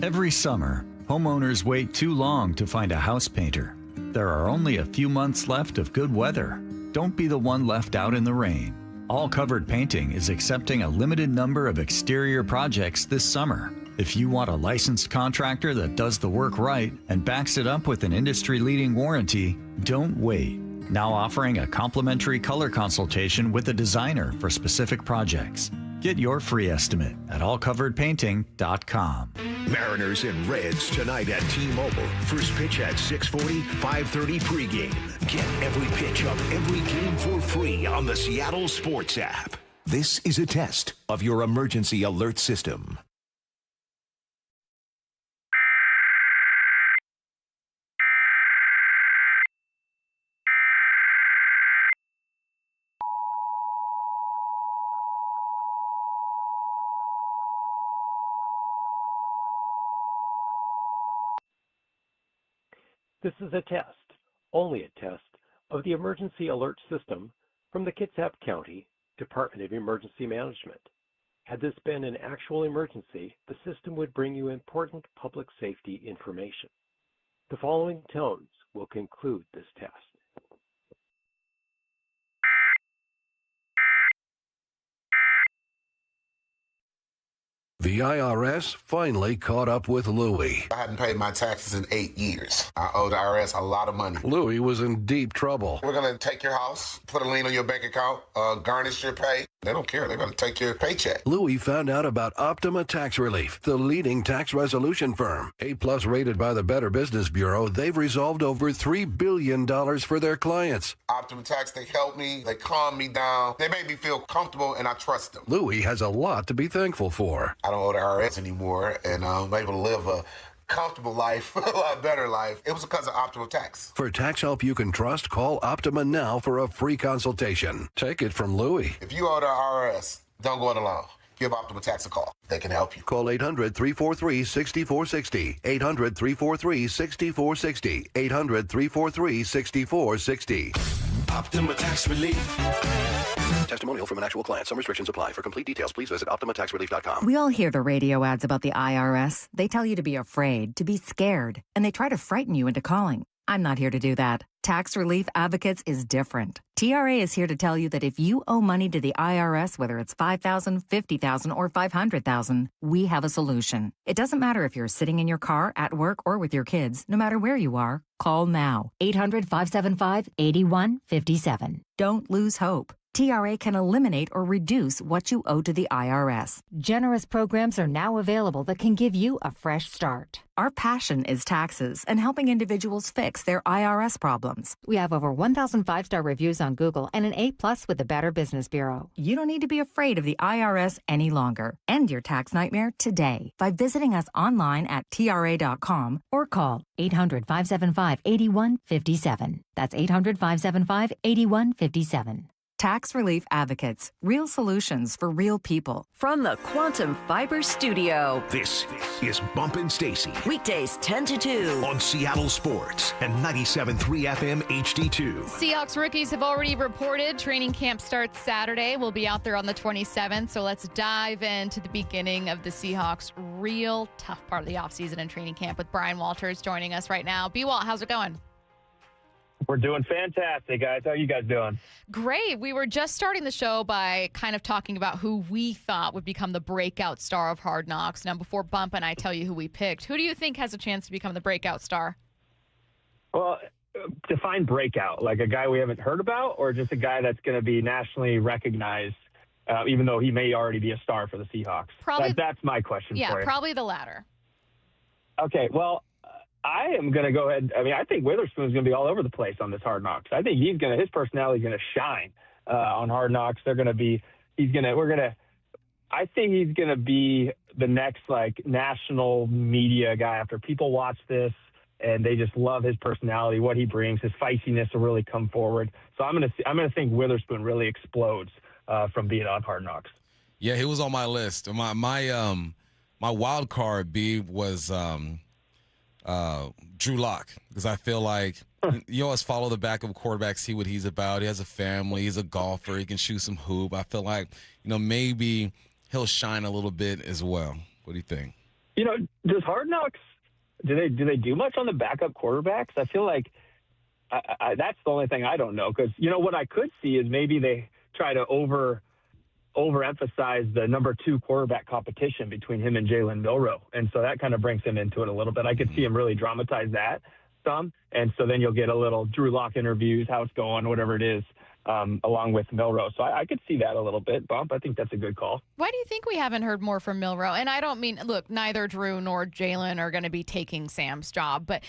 Speaker 15: Every summer, homeowners wait too long to find a house painter. There are only a few months left of good weather. Don't be the one left out in the rain. All Covered Painting is accepting a limited number of exterior projects this summer. If you want a licensed contractor that does the work right and backs it up with an industry-leading warranty, don't wait. Now offering a complimentary color consultation with a designer for specific projects. Get your free estimate at allcoveredpainting.com.
Speaker 3: Mariners and Reds tonight at T-Mobile. First pitch at 6:40, 5:30 pregame. Get every pitch of every game for free on the Seattle Sports app.
Speaker 16: This is a test of your emergency alert system.
Speaker 6: This is a test, only a test, of the emergency alert system from the Kitsap County Department of Emergency Management. Had this been an actual emergency, the system would bring you important public safety information. The following tones will conclude this test.
Speaker 8: The IRS finally caught up with Louie.
Speaker 16: I hadn't paid my taxes in 8 years. I owe the IRS a lot of money.
Speaker 8: Louie was in deep trouble.
Speaker 16: We're going to take your house, put a lien on your bank account, garnish your pay. They don't care. They're going to take your paycheck.
Speaker 8: Louie found out about Optima Tax Relief, the leading tax resolution firm. A-plus rated by the Better Business Bureau, they've resolved over $3 billion for their clients.
Speaker 16: Optima Tax, they help me. They calm me down. They make me feel comfortable, and I trust them.
Speaker 8: Louie has a lot to be thankful for.
Speaker 16: I don't owe the IRS anymore, and I'm able to live a comfortable life, a lot better life. It was because of Optima Tax.
Speaker 8: For tax help you can trust, call Optima now for a free consultation. Take it from Louie.
Speaker 16: If you owe the IRS, don't go it alone. Give Optima Tax a call. They can help you.
Speaker 8: Call 800-343-6460. 800-343-6460. 800-343-6460.
Speaker 3: Optima Tax Relief.
Speaker 8: Testimonial from an actual client. Some restrictions apply. For complete details, please visit OptimaTaxRelief.com.
Speaker 28: We all hear the radio ads about the IRS. They tell you to be afraid, to be scared, and they try to frighten you into calling. I'm not here to do that. Tax Relief Advocates is different. TRA is here to tell you that if you owe money to the IRS, whether it's $5,000, $50,000, or $500,000, we have a solution. It doesn't matter if you're sitting in your car, at work, or with your kids. No matter where you are, call now. 800-575-8157. Don't lose hope. TRA can eliminate or reduce what you owe to the IRS. Generous programs are now available that can give you a fresh start. Our passion is taxes and helping individuals fix their IRS problems. We have over 1,000 5-star reviews on Google and an A+ with the Better Business Bureau. You don't need to be afraid of the IRS any longer. End your tax nightmare today by visiting us online at TRA.com or call 800-575-8157. That's 800-575-8157. Tax Relief Advocates. Real solutions for real people.
Speaker 2: From the Quantum Fiber Studio.
Speaker 3: This is Bump Stacy.
Speaker 2: Weekdays 10 to 2.
Speaker 3: On Seattle Sports and 97.3 FM HD2.
Speaker 1: Seahawks rookies have already reported. Training camp starts Saturday. We'll be out there on the 27th. So let's dive into the beginning of the Seahawks' real tough part of the offseason and training camp with Bryan Walters joining us right now. B-Walt, how's it going?
Speaker 17: We're doing fantastic, guys. How are you guys doing?
Speaker 1: Great. We were just starting the show by kind of talking about who we thought would become the breakout star of Hard Knocks. Now, before Bump and I tell you who we picked, who do you think has a chance to become the breakout star?
Speaker 17: Well, define breakout, like a guy we haven't heard about or just a guy that's going to be nationally recognized, even though he may already be a star for the Seahawks?
Speaker 1: Probably.
Speaker 17: That's my question for you.
Speaker 1: Yeah, probably the latter.
Speaker 17: Okay, well, I am going to go ahead. I mean, I think Witherspoon's going to be all over the place on this Hard Knocks. I think his personality is going to shine on Hard Knocks. I think he's going to be the next like national media guy after people watch this and they just love his personality, what he brings, his feistiness will really come forward. So I'm going to think Witherspoon really explodes from being on Hard Knocks.
Speaker 5: Yeah, he was on my list. My wild card B was Drew Lock, because I feel like you always follow the backup quarterback, see what he's about. He has a family. He's a golfer. He can shoot some hoop. I feel like, maybe he'll shine a little bit as well. What do you think?
Speaker 17: Does Hard Knocks, do they do much on the backup quarterbacks? I feel like that's the only thing I don't know, because, what I could see is maybe they try to overemphasize the number 2 quarterback competition between him and Jalen Milroe. And so that kind of brings him into it a little bit. I could see him really dramatize that some. And so then you'll get a little Drew Lock interviews, how it's going, whatever it is, along with Milroe. So I could see that a little bit, Bump. I think that's a good call.
Speaker 1: Why do you think we haven't heard more from Milroe? And I don't mean, look, neither Drew nor Jalen are going to be taking Sam's job, but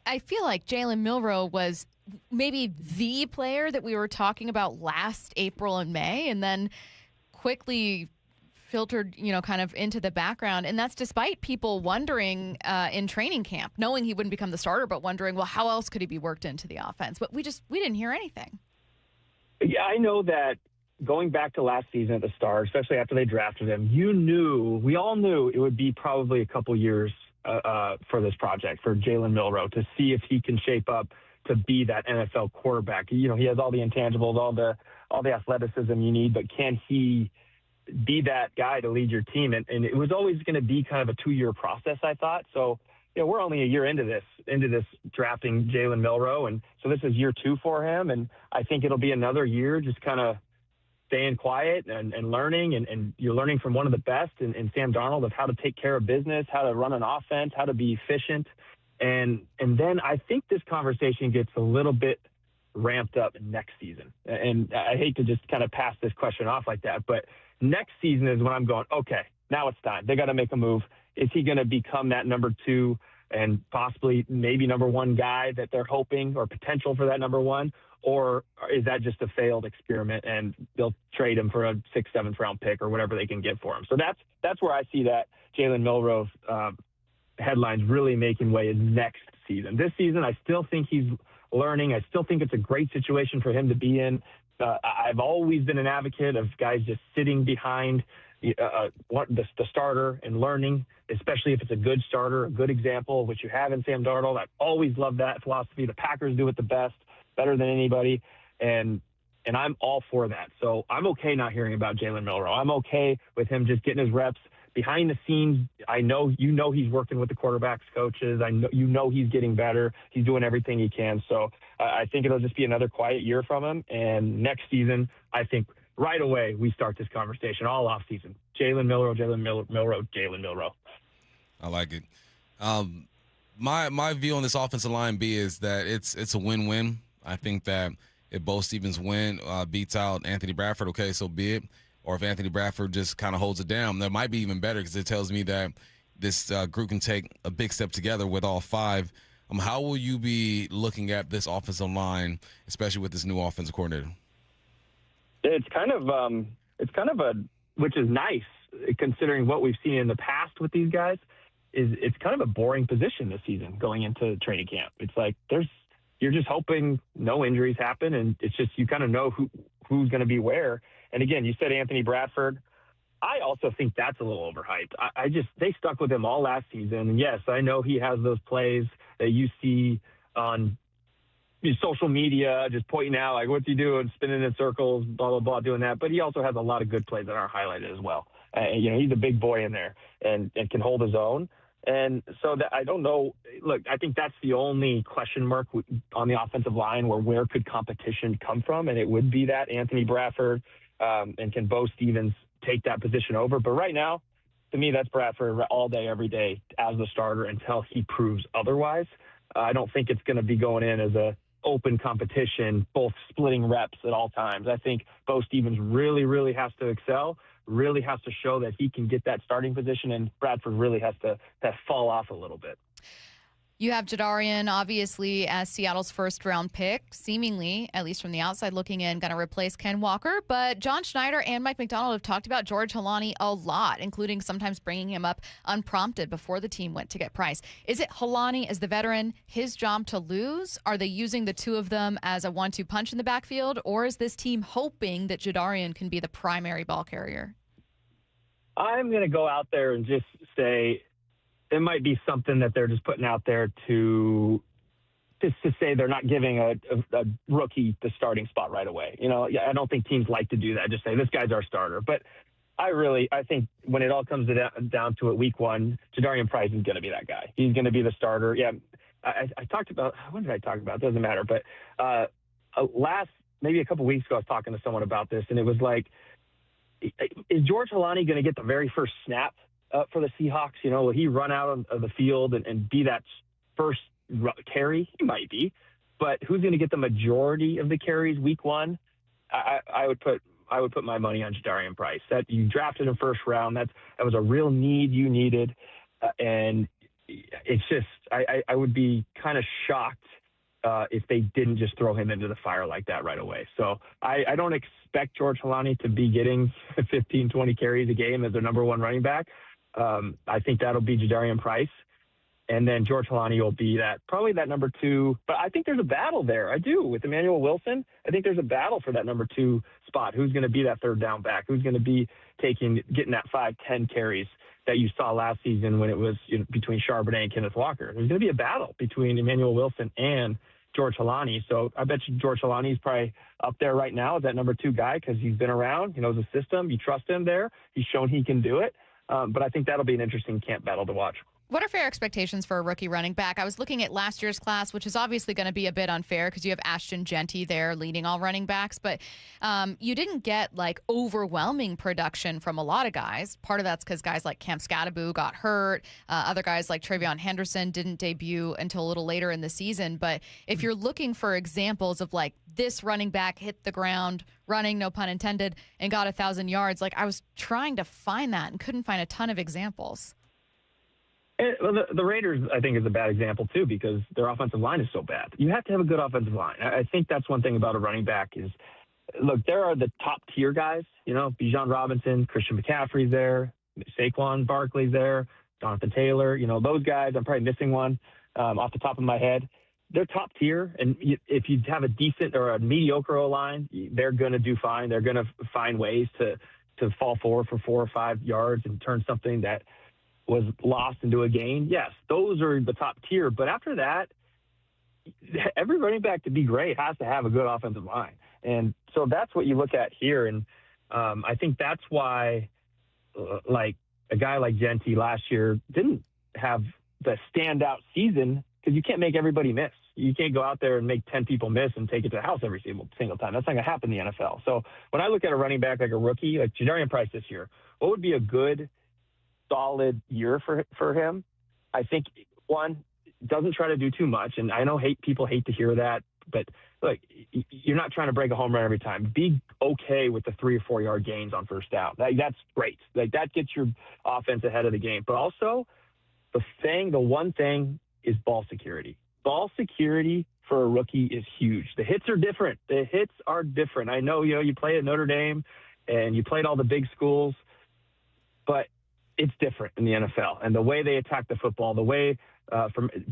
Speaker 1: I feel like Jalen Milroe was maybe the player that we were talking about last April and May, and then quickly filtered, kind of into the background. And that's despite people wondering in training camp, knowing he wouldn't become the starter, but wondering, well, how else could he be worked into the offense? But we didn't hear anything.
Speaker 17: Yeah, I know that going back to last season at the start, especially after they drafted him, we all knew it would be probably a couple years for this project, for Jalen Milroe, to see if he can shape up to be that NFL quarterback. He has all the intangibles, all the athleticism you need, but can he be that guy to lead your team? And it was always going to be kind of a 2-year process, I thought. So, we're only a year into this drafting Jalen Milroe. And so this is year 2 for him. And I think it'll be another year just kind of staying quiet and learning. And you're learning from one of the best in Sam Darnold of how to take care of business, how to run an offense, how to be efficient. And then I think this conversation gets a little bit ramped up next season. And I hate to just kind of pass this question off like that, but next season is when I'm going, okay, now it's time. They got to make a move. Is he going to become that number 2 and possibly maybe number 1 guy that they're hoping, or potential for that number 1? Or is that just a failed experiment and they'll trade him for a 6th, 7th round pick or whatever they can get for him? So that's where I see that Jalen Milroe headlines really making way is next season. This season, I still think he's learning. I still think it's a great situation for him to be in. I've always been an advocate of guys just sitting behind the starter and learning, especially if it's a good starter, a good example, which you have in Sam Darnold. I've always loved that philosophy. The Packers do it the best, better than anybody, and I'm all for that. So I'm okay not hearing about Jalen Milroe. I'm okay with him just getting his reps behind the scenes. I know he's working with the quarterbacks coaches. I know he's getting better. He's doing everything he can. So I think it'll just be another quiet year from him. And next season, I think right away we start this conversation all off season. Jalen Milroe.
Speaker 5: I like it. My view on this offensive line, B, is that it's a win-win. I think that if Bo Stevens beats out Anthony Bradford, okay, so be it. Or if Anthony Bradford just kind of holds it down, that might be even better, because it tells me that this group can take a big step together with all 5. How will you be looking at this offensive line, especially with this new offensive coordinator?
Speaker 17: It's kind of which is nice considering what we've seen in the past with these guys. It's kind of a boring position this season going into training camp. It's like you're just hoping no injuries happen, and it's just you kind of know who's going to be where. And again, you said Anthony Bradford. I also think that's a little overhyped. They stuck with him all last season. And yes, I know he has those plays that you see on social media, just pointing out, like, what's he doing, spinning in circles, blah, blah, blah, doing that. But he also has a lot of good plays that aren't highlighted as well. He's a big boy in there and can hold his own. And so I don't know. Look, I think that's the only question mark on the offensive line where could competition come from? And it would be that Anthony Bradford, and can Bo Stevens take that position over? But right now, to me, that's Bradford all day, every day as the starter until he proves otherwise. I don't think it's going to be going in as a open competition, both splitting reps at all times. I think Bo Stevens really, really has to excel, really has to show that he can get that starting position, and Bradford really has to fall off a little bit.
Speaker 1: You have Jadarian, obviously, as Seattle's first-round pick, seemingly, at least from the outside looking in, going to replace Ken Walker. But John Schneider and Mike McDonald have talked about George Holani a lot, including sometimes bringing him up unprompted before the team went to get Price. Is it Holani, as the veteran, his job to lose? Are they using the two of them as a 1-2 punch in the backfield? Or is this team hoping that Jadarian can be the primary ball carrier?
Speaker 17: I'm going to go out there and just say it might be something that they're just putting out there to say they're not giving a rookie the starting spot right away. I don't think teams like to do that. Just say, this guy's our starter. But I think when it all comes down to it, week 1, Jadarian Price is going to be that guy. He's going to be the starter. Yeah, I talked about, when did I talk about? It doesn't matter. But maybe a couple weeks ago, I was talking to someone about this, and it was like, is George Holani going to get the very first snap for the Seahawks? Will he run out of the field and be that first carry? He might be, but who's going to get the majority of the carries week 1? I would put my money on Jadarian Price. That you drafted in first round. That was a real need you needed, and it's just I would be kind of shocked if they didn't just throw him into the fire like that right away. So I don't expect George Holani to be getting 15, 20 carries a game as their number 1 running back. I think that'll be Jadarian Price. And then George Holani will be probably that number 2. But I think there's a battle there. I do. With Emmanuel Wilson, I think there's a battle for that number 2 spot. Who's going to be that third down back? Who's going to be getting that 5-10 carries that you saw last season when it was between Charbonnet and Kenneth Walker? There's going to be a battle between Emmanuel Wilson and George Holani. So I bet you George Holani is probably up there right now as that number 2 guy because he's been around. He knows the system. You trust him there. He's shown he can do it. But I think that'll be an interesting camp battle to watch.
Speaker 1: What are fair expectations for a rookie running back? I was looking at last year's class, which is obviously going to be a bit unfair because you have Ashton Genty there leading all running backs, but you didn't get like overwhelming production from a lot of guys. Part of that's because guys like Cam Scattaboo got hurt. Other guys like Travion Henderson didn't debut until a little later in the season. But if you're looking for examples of like this running back hit the ground running, no pun intended, and got 1,000 yards, like I was trying to find that and couldn't find a ton of examples.
Speaker 17: Well, the Raiders, I think, is a bad example, too, because their offensive line is so bad. You have to have a good offensive line. I think that's one thing about a running back is, look, there are the top-tier guys, Bijan Robinson, Christian McCaffrey's there, Saquon Barkley's there, Jonathan Taylor, those guys. I'm probably missing one off the top of my head. They're top tier, and if you have a decent or a mediocre O-line, they're going to do fine. They're going to find ways to fall forward for 4 or 5 yards and turn something that was lost into a gain. Yes, those are the top tier. But after that, every running back to be great has to have a good offensive line. And so that's what you look at here. And I think that's why, like, a guy like Genty last year didn't have the standout season because you can't make everybody miss. You can't go out there and make 10 people miss and take it to the house every single time. That's not going to happen in the NFL. So when I look at a running back like a rookie, like Jadarian Price this year, what would be a good, solid year for him? I think, one, doesn't try to do too much. And I know people hate to hear that, but look, you're not trying to break a home run every time. Be okay with the 3 or 4 yard gains on first down. That's great. Like, that gets your offense ahead of the game. But also the one thing is ball security. Ball security for a rookie is huge. The hits are different. I know, you play at Notre Dame and you played all the big schools, but it's different in the NFL. And the way they attack the football, the way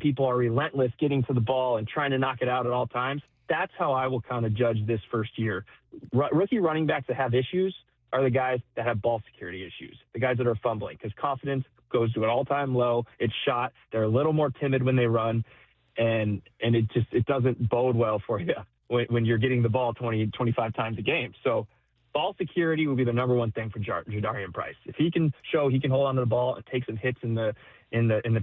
Speaker 17: people are relentless getting to the ball and trying to knock it out at all times, that's how I will kind of judge this first year. Rookie running backs that have issues are the guys that have ball security issues, the guys that are fumbling, because confidence goes to an all-time low. It's shot. They're a little more timid when they run, and it doesn't bode well for you when you're getting the ball 20, 25 times a game. So ball security will be the number one thing for Jadarian Price. If he can show he can hold onto the ball and take some hits in the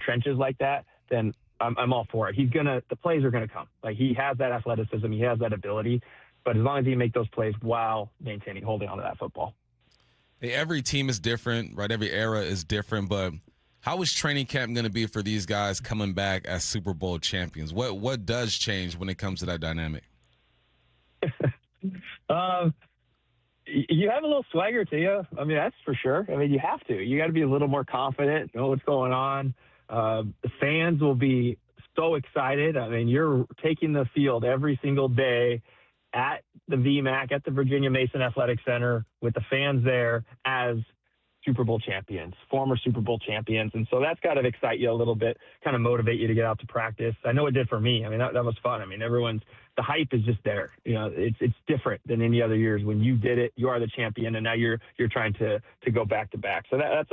Speaker 17: trenches like that, then I'm all for it. The plays are gonna come. Like, he has that athleticism, he has that ability, but as long as he can make those plays while holding onto that football.
Speaker 5: Hey, every team is different, right? Every era is different, but how is training camp going to be for these guys coming back as Super Bowl champions? What does change when it comes to that dynamic?
Speaker 17: You have a little swagger to you. I mean, that's for sure. I mean, you have to. You got to be a little more confident, know what's going on. The fans will be so excited. I mean, you're taking the field every single day at the VMAC, at the Virginia Mason Athletic Center, with the fans there as Super Bowl champions, former Super Bowl champions. And so that's got to excite you a little bit, kind of motivate you to get out to practice. I know it did for me. I mean, that was fun. I mean, the hype is just there. It's different than any other years. When you did it, you are the champion, and now you're trying to go back to back. So that's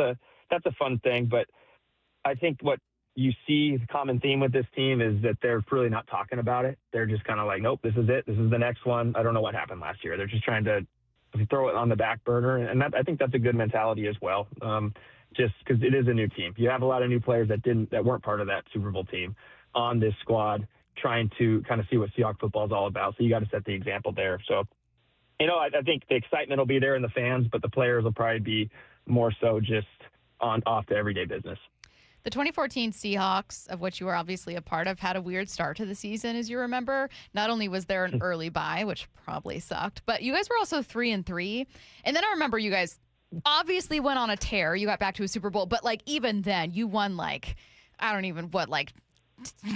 Speaker 17: a fun thing. But I think what you see, the common theme with this team is that they're really not talking about it. They're just kind of like, nope, this is it. This is the next one. I don't know what happened last year. They're just trying to throw it on the back burner. And I think that's a good mentality as well. Just because it is a new team. You have a lot of new players that weren't part of that Super Bowl team on this squad, trying to kind of see what Seahawks football is all about. So you got to set the example there. So, I think the excitement will be there in the fans, but the players will probably be more so just off to everyday business.
Speaker 1: The 2014 Seahawks, of which you were obviously a part of, had a weird start to the season, as you remember. Not only was there an early bye, which probably sucked, but you guys were also 3-3. And then I remember you guys obviously went on a tear. You got back to a Super Bowl, but even then, you won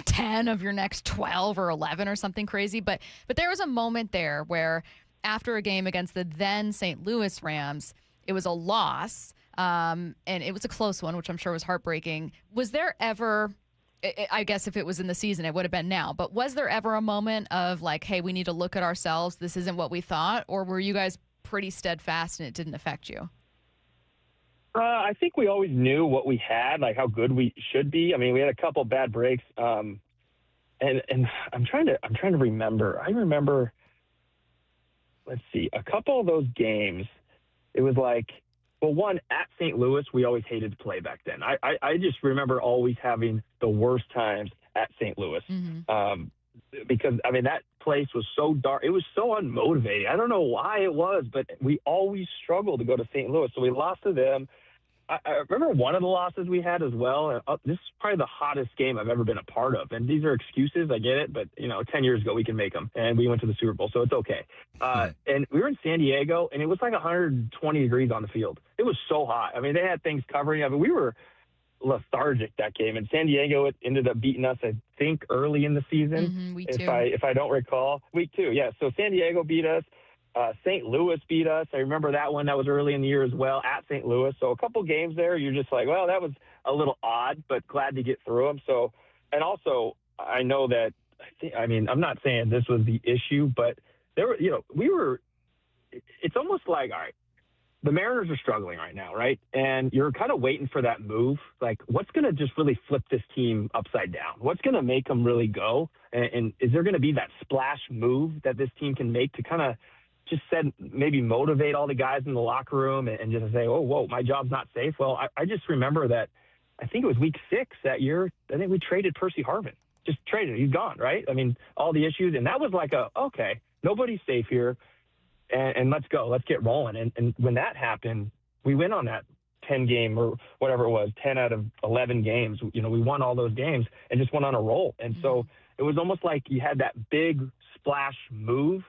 Speaker 1: 10 of your next 12 or 11 or something crazy. But there was a moment there where after a game against the then St. Louis Rams, it was a loss. And it was a close one, which I'm sure was heartbreaking. Was there ever I guess if it was in the season, it would have been now. But was there ever a moment of like, hey, we need to look at ourselves, this isn't what we thought? Or were you guys pretty steadfast and it didn't affect you?
Speaker 17: I think we always knew what we had, like how good we should be. I mean, we had a couple bad breaks, and I'm trying to remember. I remember, let's see, a couple of those games. It was like, well, one at St. Louis, we always hated to play back then. I just remember always having the worst times at St. Louis, because I mean that place was so dark. It was so unmotivating. I don't know why it was, but we always struggled to go to St. Louis, so we lost to them. I remember one of the losses we had as well. This is probably the hottest game I've ever been a part of. And these are excuses, I get it, but 10 years ago we can make them, and we went to the Super Bowl, so it's okay. And we were in San Diego, and it was like 120 degrees on the field. It was so hot. I mean, they had things covering. I mean, we were lethargic that game, and San Diego ended up beating us, I think, early in the season.
Speaker 1: Week 2.
Speaker 17: If I don't recall, week 2. Yeah. So San Diego beat us. St. Louis beat us. I remember that one. That was early in the year as well at St. Louis. So a couple games there, you're just like, well, that was a little odd, but glad to get through them. So, and also I know that, I'm not saying this was the issue, but there were, it's almost like, all right, the Mariners are struggling right now, right? And you're kind of waiting for that move. Like, what's going to just really flip this team upside down? What's going to make them really go? And is there going to be that splash move that this team can make to kind of just maybe motivate all the guys in the locker room and just say, oh, whoa, my job's not safe? Well, I just remember that I think it was week 6 that year. I think we traded Percy Harvin. Just traded. He's gone, right? I mean, all the issues. And that was like okay, nobody's safe here. And let's go. Let's get rolling. And when that happened, we went on that 10-game or whatever it was, 10 out of 11 games. We won all those games and just went on a roll. And so it was almost like you had that big splash move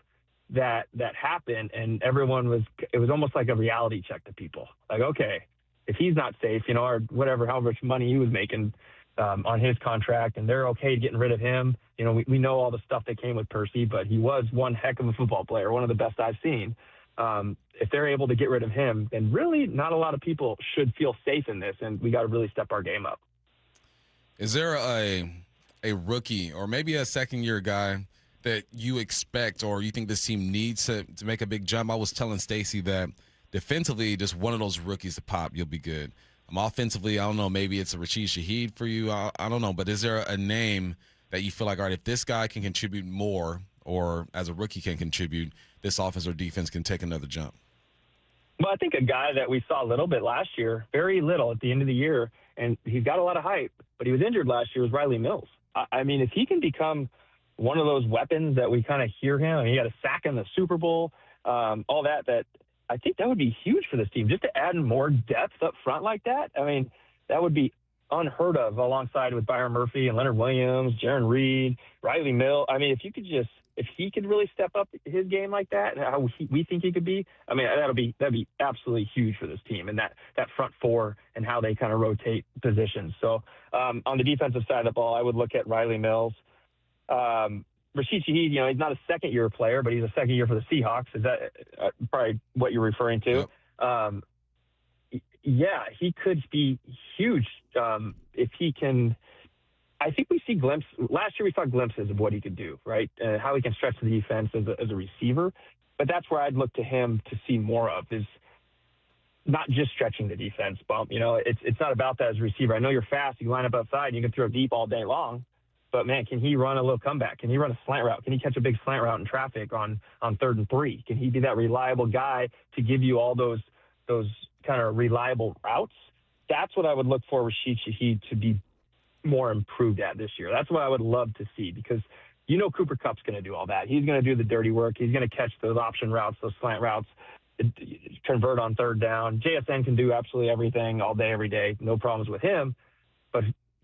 Speaker 17: that happened, and it was almost like a reality check to people. Like, okay, if he's not safe, or whatever, how much money he was making on his contract, and they're okay getting rid of him. We know all the stuff that came with Percy, but he was one heck of a football player, one of the best I've seen. If they're able to get rid of him, then really not a lot of people should feel safe in this, and we got to really step our game up.
Speaker 5: Is there a rookie or maybe a second-year guy that you expect or you think this team needs to make a big jump? I was telling Stacy that defensively, just one of those rookies to pop, you'll be good. Offensively, I don't know, maybe it's a Rashid Shaheed for you. I don't know, but is there a name that you feel like, all right, if this guy can contribute more or as a rookie can contribute, this offense or defense can take another jump?
Speaker 17: Well, I think a guy that we saw a little bit last year, very little at the end of the year, and he's got a lot of hype, but he was injured last year, was Riley Mills. I mean, if he can become one of those weapons that we kind of hear him, he had a sack in the Super Bowl, all that I think that would be huge for this team, just to add more depth up front like that. I mean, that would be unheard of alongside with Byron Murphy and Leonard Williams, Jaron Reed, Riley Mill. I mean, if he could really step up his game like that and how we think he could be, I mean, that'd be absolutely huge for this team, and that front four and how they kind of rotate positions. So on the defensive side of the ball, I would look at Riley Mills. Rashid Shaheed, he's not a second-year player, but he's a second year for the Seahawks. Is that probably what you're referring to? Yep. Yeah, he could be huge if he can. I think we see glimpses. Last year we saw glimpses of what he could do, right? How he can stretch the defense as a receiver. But that's where I'd look to him to see more of, is not just stretching the defense, Bump. It's not about that as a receiver. I know you're fast. You line up outside and you can throw deep all day long. But, man, can he run a little comeback? Can he run a slant route? Can he catch a big slant route in traffic on 3rd and 3? Can he be that reliable guy to give you all those kind of reliable routes? That's what I would look for Rashid Shaheed to be more improved at this year. That's what I would love to see, because Cooper Kupp's going to do all that. He's going to do the dirty work. He's going to catch those option routes, those slant routes, convert on 3rd down. JSN can do absolutely everything all day, every day. No problems with him.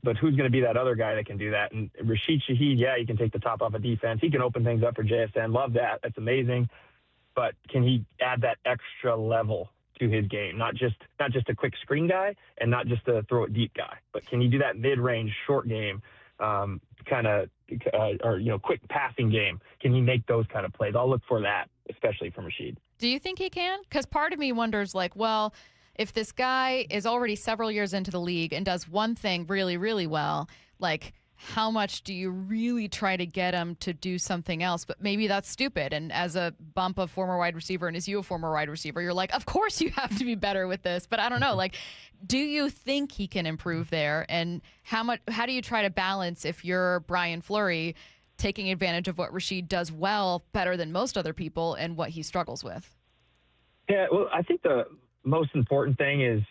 Speaker 17: But who's going to be that other guy that can do that? And Rashid Shaheed, yeah, he can take the top off of defense. He can open things up for JSN. Love that. That's amazing. But can he add that extra level to his game? Not just a quick screen guy and not just a throw it deep guy, but can he do that mid-range short game, quick passing game? Can he make those kind of plays? I'll look for that, especially from Rashid.
Speaker 1: Do you think he can? Because part of me wonders, if this guy is already several years into the league and does one thing really, really well, how much do you really try to get him to do something else? But maybe that's stupid. And as a Bump, a former wide receiver, and as you a former wide receiver, you're like, of course you have to be better with this. But I don't know. Like, do you think he can improve there? And how do you try to balance if you're Brian Fleury taking advantage of what Rashid does well better than most other people and what he struggles with?
Speaker 17: Yeah, well, I think the most important thing is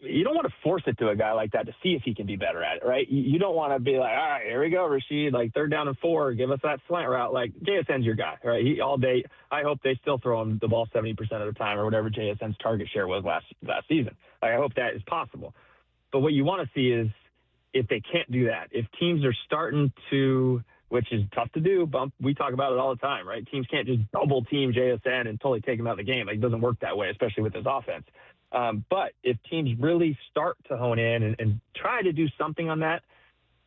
Speaker 17: you don't want to force it to a guy like that to see if he can be better at it, right? You don't want to be like, all right, here we go, Rashid, like 3rd down and 4, give us that slant route. Like, JSN's your guy, right? All day, I hope they still throw him the ball 70% of the time or whatever JSN's target share was last season. Like, I hope that is possible. But what you want to see is if they can't do that, if teams are starting to, which is tough to do, Bump, we talk about it all the time, right? Teams can't just double team JSN and totally take him out of the game. Like, it doesn't work that way, especially with this offense. But if teams really start to hone in and try to do something on that,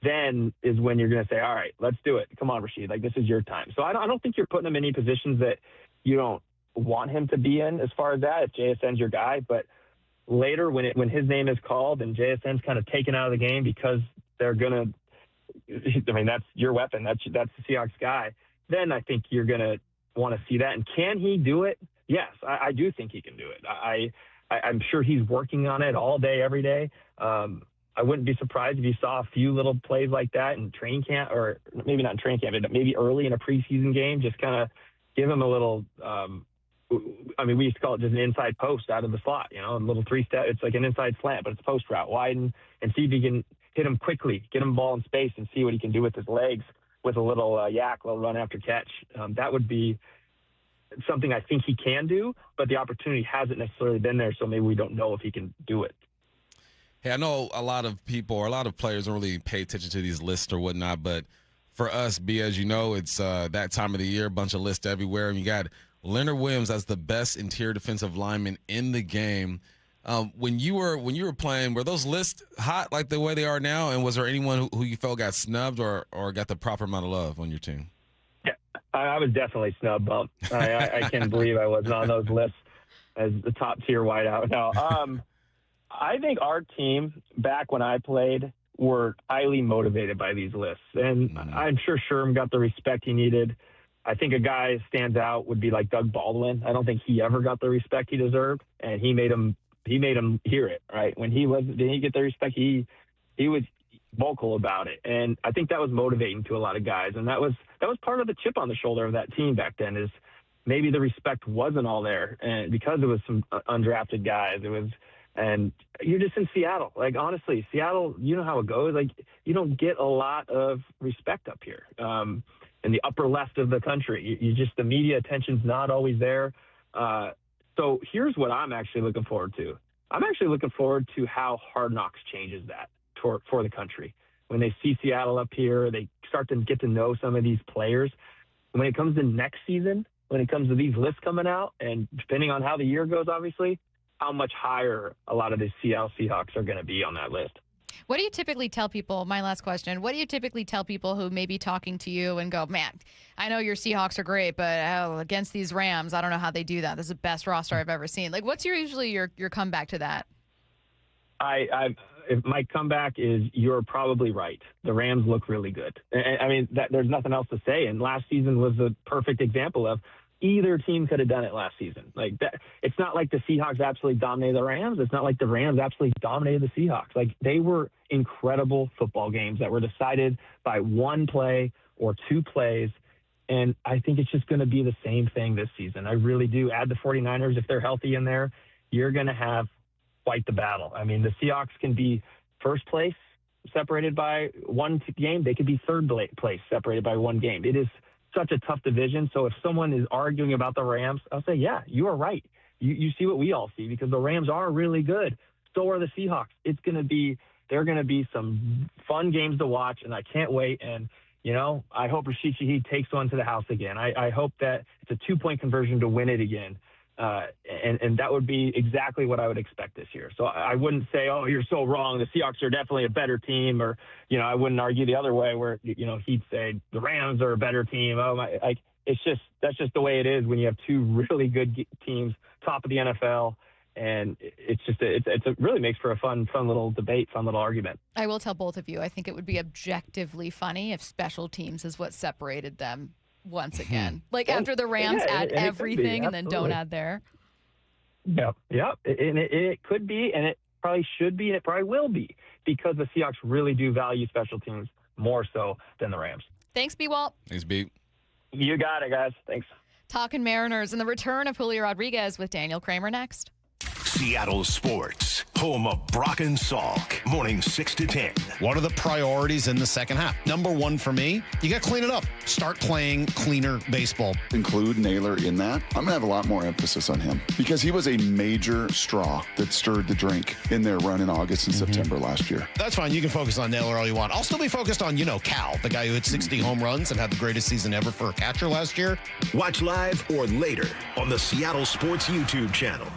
Speaker 17: then is when you're going to say, all right, let's do it. Come on, Rashid. Like, this is your time. So I don't think you're putting him in any positions that you don't want him to be in as far as that, if JSN's your guy. But later when his name is called and JSN's kind of taken out of the game because they're going to, I mean, that's your weapon. That's the Seahawks guy. Then I think you're going to want to see that. And can he do it? Yes, I do think he can do it. I'm sure he's working on it all day, every day. I wouldn't be surprised if you saw a few little plays like that in training camp, or maybe not in training camp, but maybe early in a preseason game, just kind of give him a little, I mean, we used to call it just an inside post out of the slot, you know, a little 3-step. It's like an inside slant, but it's a post route. Widen and see if he can hit him quickly, get him ball in space and see what he can do with his legs with a little little run after catch. That would be something I think he can do, but the opportunity hasn't necessarily been there, so maybe we don't know if he can do it.
Speaker 5: Hey, I know a lot of people or a lot of players don't really pay attention to these lists or whatnot, but for us, as you know, it's that time of the year, a bunch of lists everywhere, and you got Leonard Williams as the best interior defensive lineman in the game. When you were playing, were those lists hot like the way they are now, and was there anyone who you felt got snubbed or got the proper amount of love on your team?
Speaker 17: I was definitely snubbed, Bump. I can't believe I wasn't on those lists as the top tier wideout. No, I think our team back when I played were highly motivated by these lists, and I'm sure Sherm got the respect he needed. I think a guy who stands out would be like Doug Baldwin. I don't think he ever got the respect he deserved, and he made him hear it. Right when didn't he get the respect? He was vocal about it, and I think that was motivating to a lot of guys, and that was part of the chip on the shoulder of that team back then, is maybe the respect wasn't all there, and because it was some undrafted guys, and you're just in Seattle. Like, honestly, Seattle, you know how it goes. Like, you don't get a lot of respect up here in the upper left of the country. You just, the media attention's not always there. So here's what I'm actually looking forward to. I'm actually looking forward to how Hard Knocks changes that for the country. When they see Seattle up here, they start to get to know some of these players. When it comes to next season, when it comes to these lists coming out, and depending on how the year goes, obviously, how much higher a lot of the Seattle Seahawks are going to be on that list.
Speaker 1: What do you typically tell people, my last question, what do you typically tell people who may be talking to you and go, man, I know your Seahawks are great, but against these Rams, I don't know how they do that. This is the best roster I've ever seen. Like, what's usually your comeback to that?
Speaker 17: If my comeback is, you're probably right. The Rams look really good. I mean, there's nothing else to say. And last season was a perfect example of either team could have done it last season. Like that, it's not like the Seahawks absolutely dominated the Rams. It's not like the Rams absolutely dominated the Seahawks. Like, they were incredible football games that were decided by one play or two plays. And I think it's just going to be the same thing this season. I really do. Add the 49ers, if they're healthy in there, you're going to have quite the battle. I mean, the Seahawks can be first place separated by one game. They could be third place separated by one game. It is such a tough division. So if someone is arguing about the Rams, I'll say, yeah, you are right. You see what we all see, because the Rams are really good. So are the Seahawks. They're going to be some fun games to watch, and I can't wait. And, you know, I hope Rashid Shaheed takes one to the house again. I hope that it's a 2-point conversion to win it again. And that would be exactly what I would expect this year. So I wouldn't say, oh, you're so wrong. The Seahawks are definitely a better team, or, you know, I wouldn't argue the other way where, you know, he'd say the Rams are a better team. Oh my, that's just the way it is when you have two really good teams, top of the NFL, And it's just it really makes for a fun little debate, fun little argument.
Speaker 1: I will tell both of you, I think it would be objectively funny if special teams is what separated them once again. Like after the Rams add everything and then don't add there.
Speaker 17: Yep. And it could be, and it probably should be, and it probably will be, because the Seahawks really do value special teams more so than the Rams.
Speaker 1: Thanks, B-Walt.
Speaker 5: Thanks, B.
Speaker 17: You got it, guys. Thanks.
Speaker 1: Talking Mariners and the return of Julio Rodriguez with Daniel Kramer next.
Speaker 3: Seattle Sports, home of Brock and Salk, morning 6 to 10.
Speaker 14: What are the priorities in the second half? Number one for me, you got to clean it up. Start playing cleaner baseball.
Speaker 4: Include Naylor in that. I'm going to have a lot more emphasis on him because he was a major straw that stirred the drink in their run in August and September last year.
Speaker 14: That's fine. You can focus on Naylor all you want. I'll still be focused on, Cal, the guy who hit 60 home runs and had the greatest season ever for a catcher last year.
Speaker 3: Watch live or later on the Seattle Sports YouTube channel.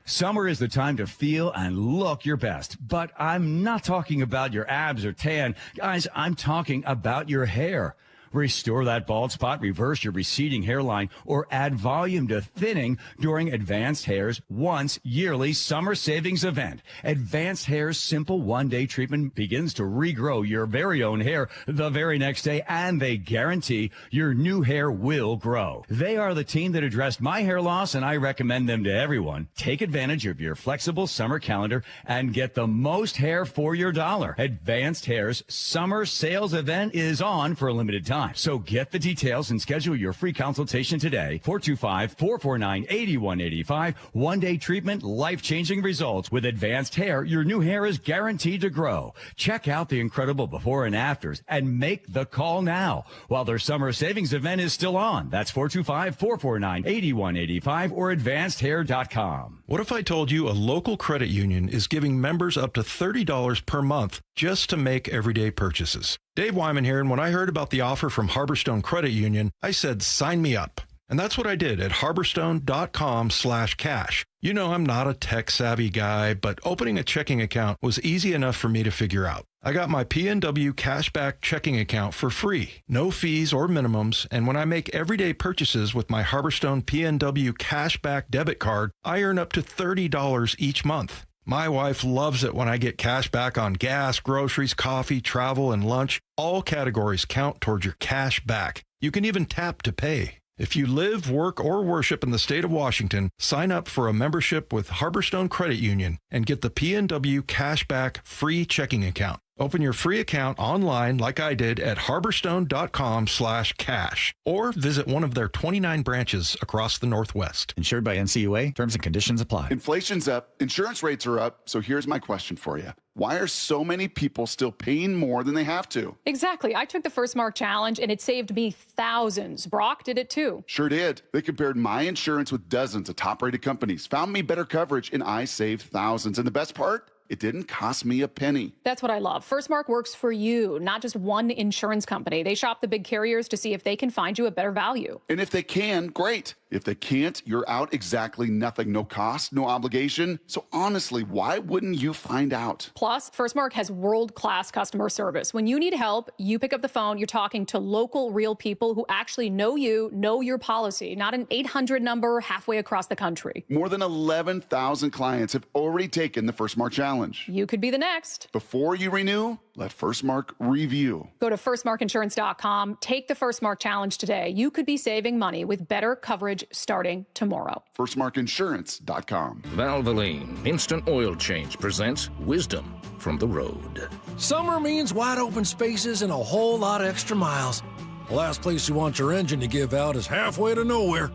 Speaker 11: Summer is the time to feel and look your best, but I'm not talking about your abs or tan. Guys, I'm talking about your hair. Restore that bald spot, reverse your receding hairline, or add volume to thinning during Advanced Hair's once yearly summer savings event. Advanced Hair's simple one-day treatment begins to regrow your very own hair the very next day, and they guarantee your new hair will grow. They are the team that addressed my hair loss, and I recommend them to everyone. Take advantage of your flexible summer calendar and get the most hair for your dollar. Advanced Hair's summer sales event is on for a limited time. So get the details and schedule your free consultation today. 425-449-8185. One-day treatment, life-changing results. With Advanced Hair, your new hair is guaranteed to grow. Check out the incredible before and afters and make the call now while their summer savings event is still on. That's 425-449-8185 or advancedhair.com.
Speaker 30: What if I told you a local credit union is giving members up to $30 per month just to make everyday purchases? Dave Wyman here, and when I heard about the offer from Harborstone Credit Union, I said, sign me up. And that's what I did at harborstone.com/cash. You know, I'm not a tech-savvy guy, but opening a checking account was easy enough for me to figure out. I got my PNW Cashback checking account for free, no fees or minimums, and when I make everyday purchases with my Harborstone PNW Cashback debit card, I earn up to $30 each month. My wife loves it when I get cash back on gas, groceries, coffee, travel, and lunch. All categories count towards your cash back. You can even tap to pay. If you live, work, or worship in the state of Washington, sign up for a membership with Harborstone Credit Union and get the PNW Cashback free checking account. Open your free account online like I did at harborstone.com/cash or visit one of their 29 branches across the Northwest.
Speaker 15: Insured by NCUA. Terms and conditions apply.
Speaker 4: Inflation's up. Insurance rates are up. So here's my question for you. Why are so many people still paying more than they have to?
Speaker 18: Exactly. I took the First Mark Challenge and it saved me thousands. Brock did it too.
Speaker 4: Sure did. They compared my insurance with dozens of top-rated companies, found me better coverage, and I saved thousands. And the best part? It didn't cost me a penny.
Speaker 18: That's what I love. First Mark works for you, not just one insurance company. They shop the big carriers to see if they can find you a better value.
Speaker 4: And if they can, great. If they can't, you're out exactly nothing. No cost, no obligation. So honestly, why wouldn't you find out?
Speaker 18: Plus, First Mark has world-class customer service. When you need help, you pick up the phone, you're talking to local, real people who actually know you, know your policy, not an 800 number halfway across the country.
Speaker 4: More than 11,000 clients have already taken the First Mark Challenge.
Speaker 18: You could be the next.
Speaker 4: Before you renew, let First Mark review.
Speaker 18: Go to firstmarkinsurance.com. Take the First Mark Challenge today. You could be saving money with better coverage starting tomorrow.
Speaker 4: firstmarkinsurance.com.
Speaker 19: Valvoline Instant Oil Change presents Wisdom from the Road.
Speaker 20: Summer means wide open spaces and a whole lot of extra miles. The last place you want your engine to give out is halfway to nowhere.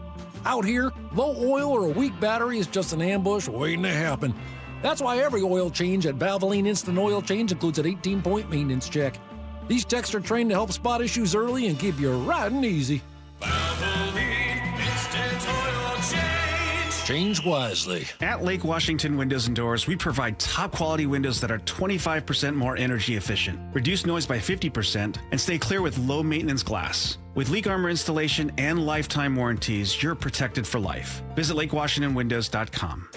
Speaker 20: Out here, low oil or a weak battery is just an ambush waiting to happen. That's why every oil change at Valvoline Instant Oil Change includes an 18-point maintenance check. These techs are trained to help spot issues early and keep you riding easy.
Speaker 21: Valvoline Instant Oil Change.
Speaker 20: Change wisely.
Speaker 22: At Lake Washington Windows and Doors, we provide top-quality windows that are 25% more energy efficient, reduce noise by 50%, and stay clear with low-maintenance glass. With leak armor installation and lifetime warranties, you're protected for life. Visit LakeWashingtonWindows.com.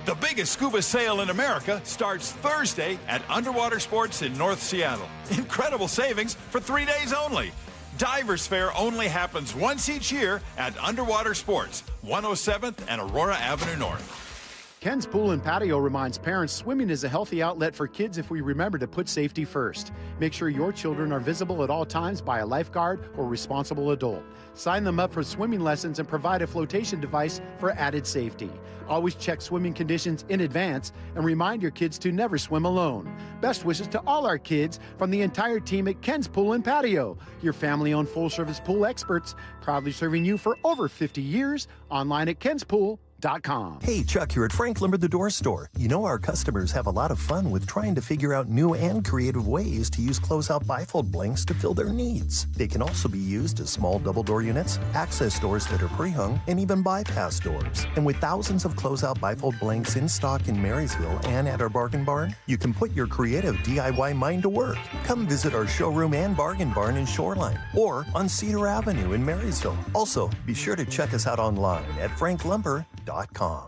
Speaker 23: The biggest scuba sale in America starts Thursday at Underwater Sports in North Seattle. Incredible savings for 3 days only. Divers Fair only happens once each year at Underwater Sports, 107th and Aurora Avenue North.
Speaker 7: Ken's Pool and Patio reminds parents swimming is a healthy outlet for kids if we remember to put safety first. Make sure your children are visible at all times by a lifeguard or responsible adult. Sign them up for swimming lessons and provide a flotation device for added safety. Always check swimming conditions in advance and remind your kids to never swim alone. Best wishes to all our kids from the entire team at Ken's Pool and Patio, your family-owned full-service pool experts, proudly serving you for over 50 years. Online at kenspool.com.
Speaker 9: Hey, Chuck here at Frank Lumber the Door Store. You know our customers have a lot of fun with trying to figure out new and creative ways to use closeout bifold blanks to fill their needs. They can also be used as small double door units, access doors that are pre-hung, and even bypass doors. And with thousands of closeout bifold blanks in stock in Marysville and at our Bargain Barn, you can put your creative DIY mind to work. Come visit our showroom and Bargain Barn in Shoreline or on Cedar Avenue in Marysville. Also, be sure to check us out online at franklumber.com.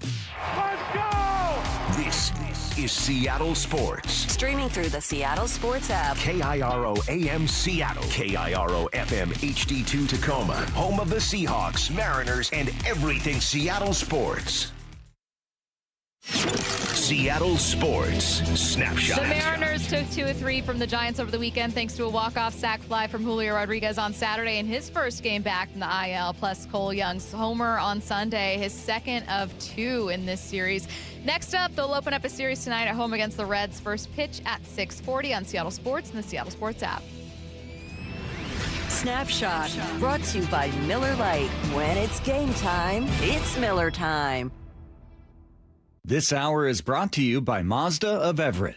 Speaker 3: This is Seattle Sports.
Speaker 2: Streaming through the Seattle Sports app.
Speaker 3: KIRO AM Seattle. KIRO FM HD2 Tacoma. Home of the Seahawks, Mariners, and everything Seattle sports. Seattle Sports Snapshot.
Speaker 1: The Mariners took 2 of 3 from the Giants over the weekend thanks to a walk-off sac fly from Julio Rodriguez on Saturday in his first game back from the IL, plus Cole Young's homer on Sunday, his second of 2 in this series. Next up, they'll open up a series tonight at home against the Reds. First pitch at 6:40 on Seattle Sports and the Seattle Sports app.
Speaker 2: Snapshot, brought to you by Miller Lite. When it's game time, it's Miller time.
Speaker 11: This hour is brought to you by Mazda of Everett.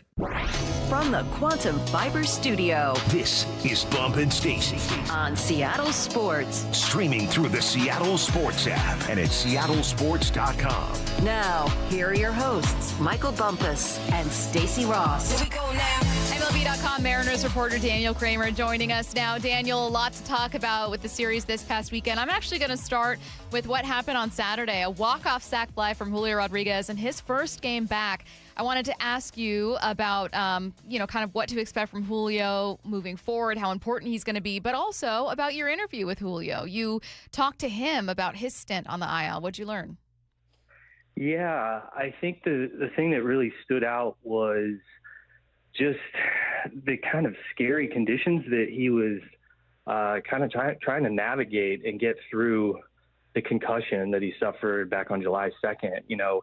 Speaker 2: From the Quantum Fiber Studio.
Speaker 3: This is Bump and Stacy
Speaker 2: on Seattle Sports.
Speaker 3: Streaming through the Seattle Sports app and at seattlesports.com.
Speaker 2: Now, here are your hosts, Michael Bumpus and Stacy Ross.
Speaker 1: Here we go now. MLB.com Mariners reporter Daniel Kramer joining us now. Daniel, a lot to talk about with the series this past weekend. I'm actually going to start with what happened on Saturday, a walk-off sac fly from Julio Rodriguez in his first game back. I wanted to ask you about, kind of what to expect from Julio moving forward, how important he's going to be, but also about your interview with Julio. You talked to him about his stint on the IL. What'd you learn?
Speaker 10: Yeah, I think the thing that really stood out was just the kind of scary conditions that he was kind of trying to navigate and get through the concussion that he suffered back on July 2nd. You know,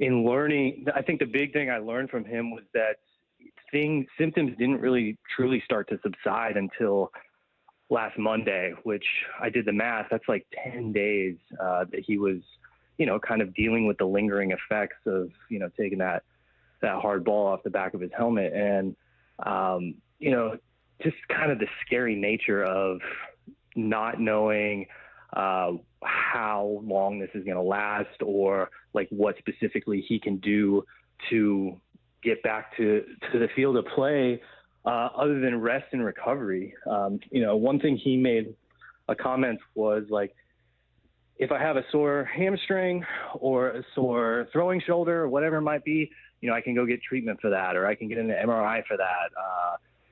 Speaker 10: in learning, I think the big thing I learned from him was that symptoms didn't really truly start to subside until last Monday, which I did the math. That's like 10 days that he was, kind of dealing with the lingering effects of, taking that hard ball off the back of his helmet. And, just kind of the scary nature of not knowing how long this is going to last or like what specifically he can do to get back to the field of play other than rest and recovery. One thing he made a comment was like, if I have a sore hamstring or a sore throwing shoulder or whatever it might be, I can go get treatment for that, or I can get an MRI for that.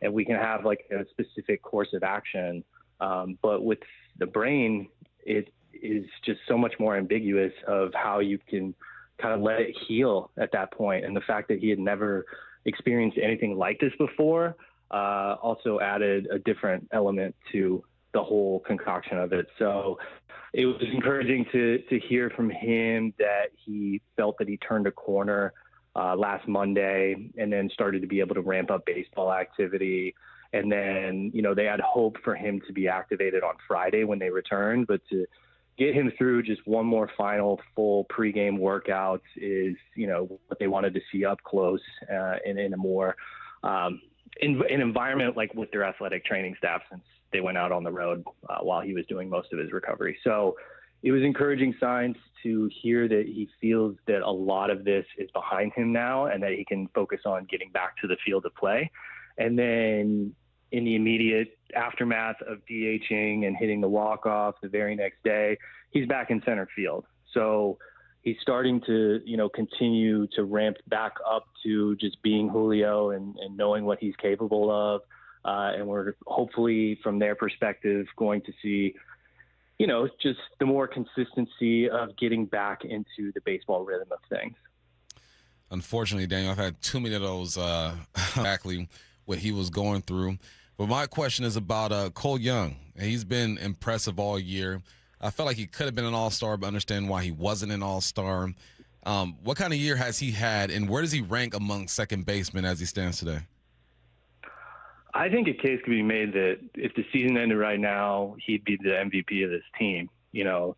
Speaker 10: And we can have like a specific course of action. But with the brain, it is just so much more ambiguous of how you can kind of let it heal at that point. And the fact that he had never experienced anything like this before also added a different element to the whole concoction of it. So it was encouraging to hear from him that he felt that he turned a corner last Monday and then started to be able to ramp up baseball activity. And then, they had hope for him to be activated on Friday when they returned, but to get him through just one more final full pregame workout is, what they wanted to see up close and in a more an environment like with their athletic training staff, since they went out on the road while he was doing most of his recovery. So it was encouraging signs to hear that he feels that a lot of this is behind him now and that he can focus on getting back to the field of play. And then in the immediate aftermath of DHing and hitting the walk-off the very next day, he's back in center field. So he's starting to, continue to ramp back up to just being Julio and knowing what he's capable of. And we're hopefully from their perspective going to see, just the more consistency of getting back into the baseball rhythm of things.
Speaker 5: Unfortunately, Daniel, I've had too many of those exactly what he was going through. But my question is about Cole Young. He's been impressive all year. I felt like he could have been an all-star, but understand why he wasn't an all-star. What kind of year has he had, and where does he rank among second basemen as he stands today?
Speaker 10: I think a case could be made that if the season ended right now, he'd be the MVP of this team. You know,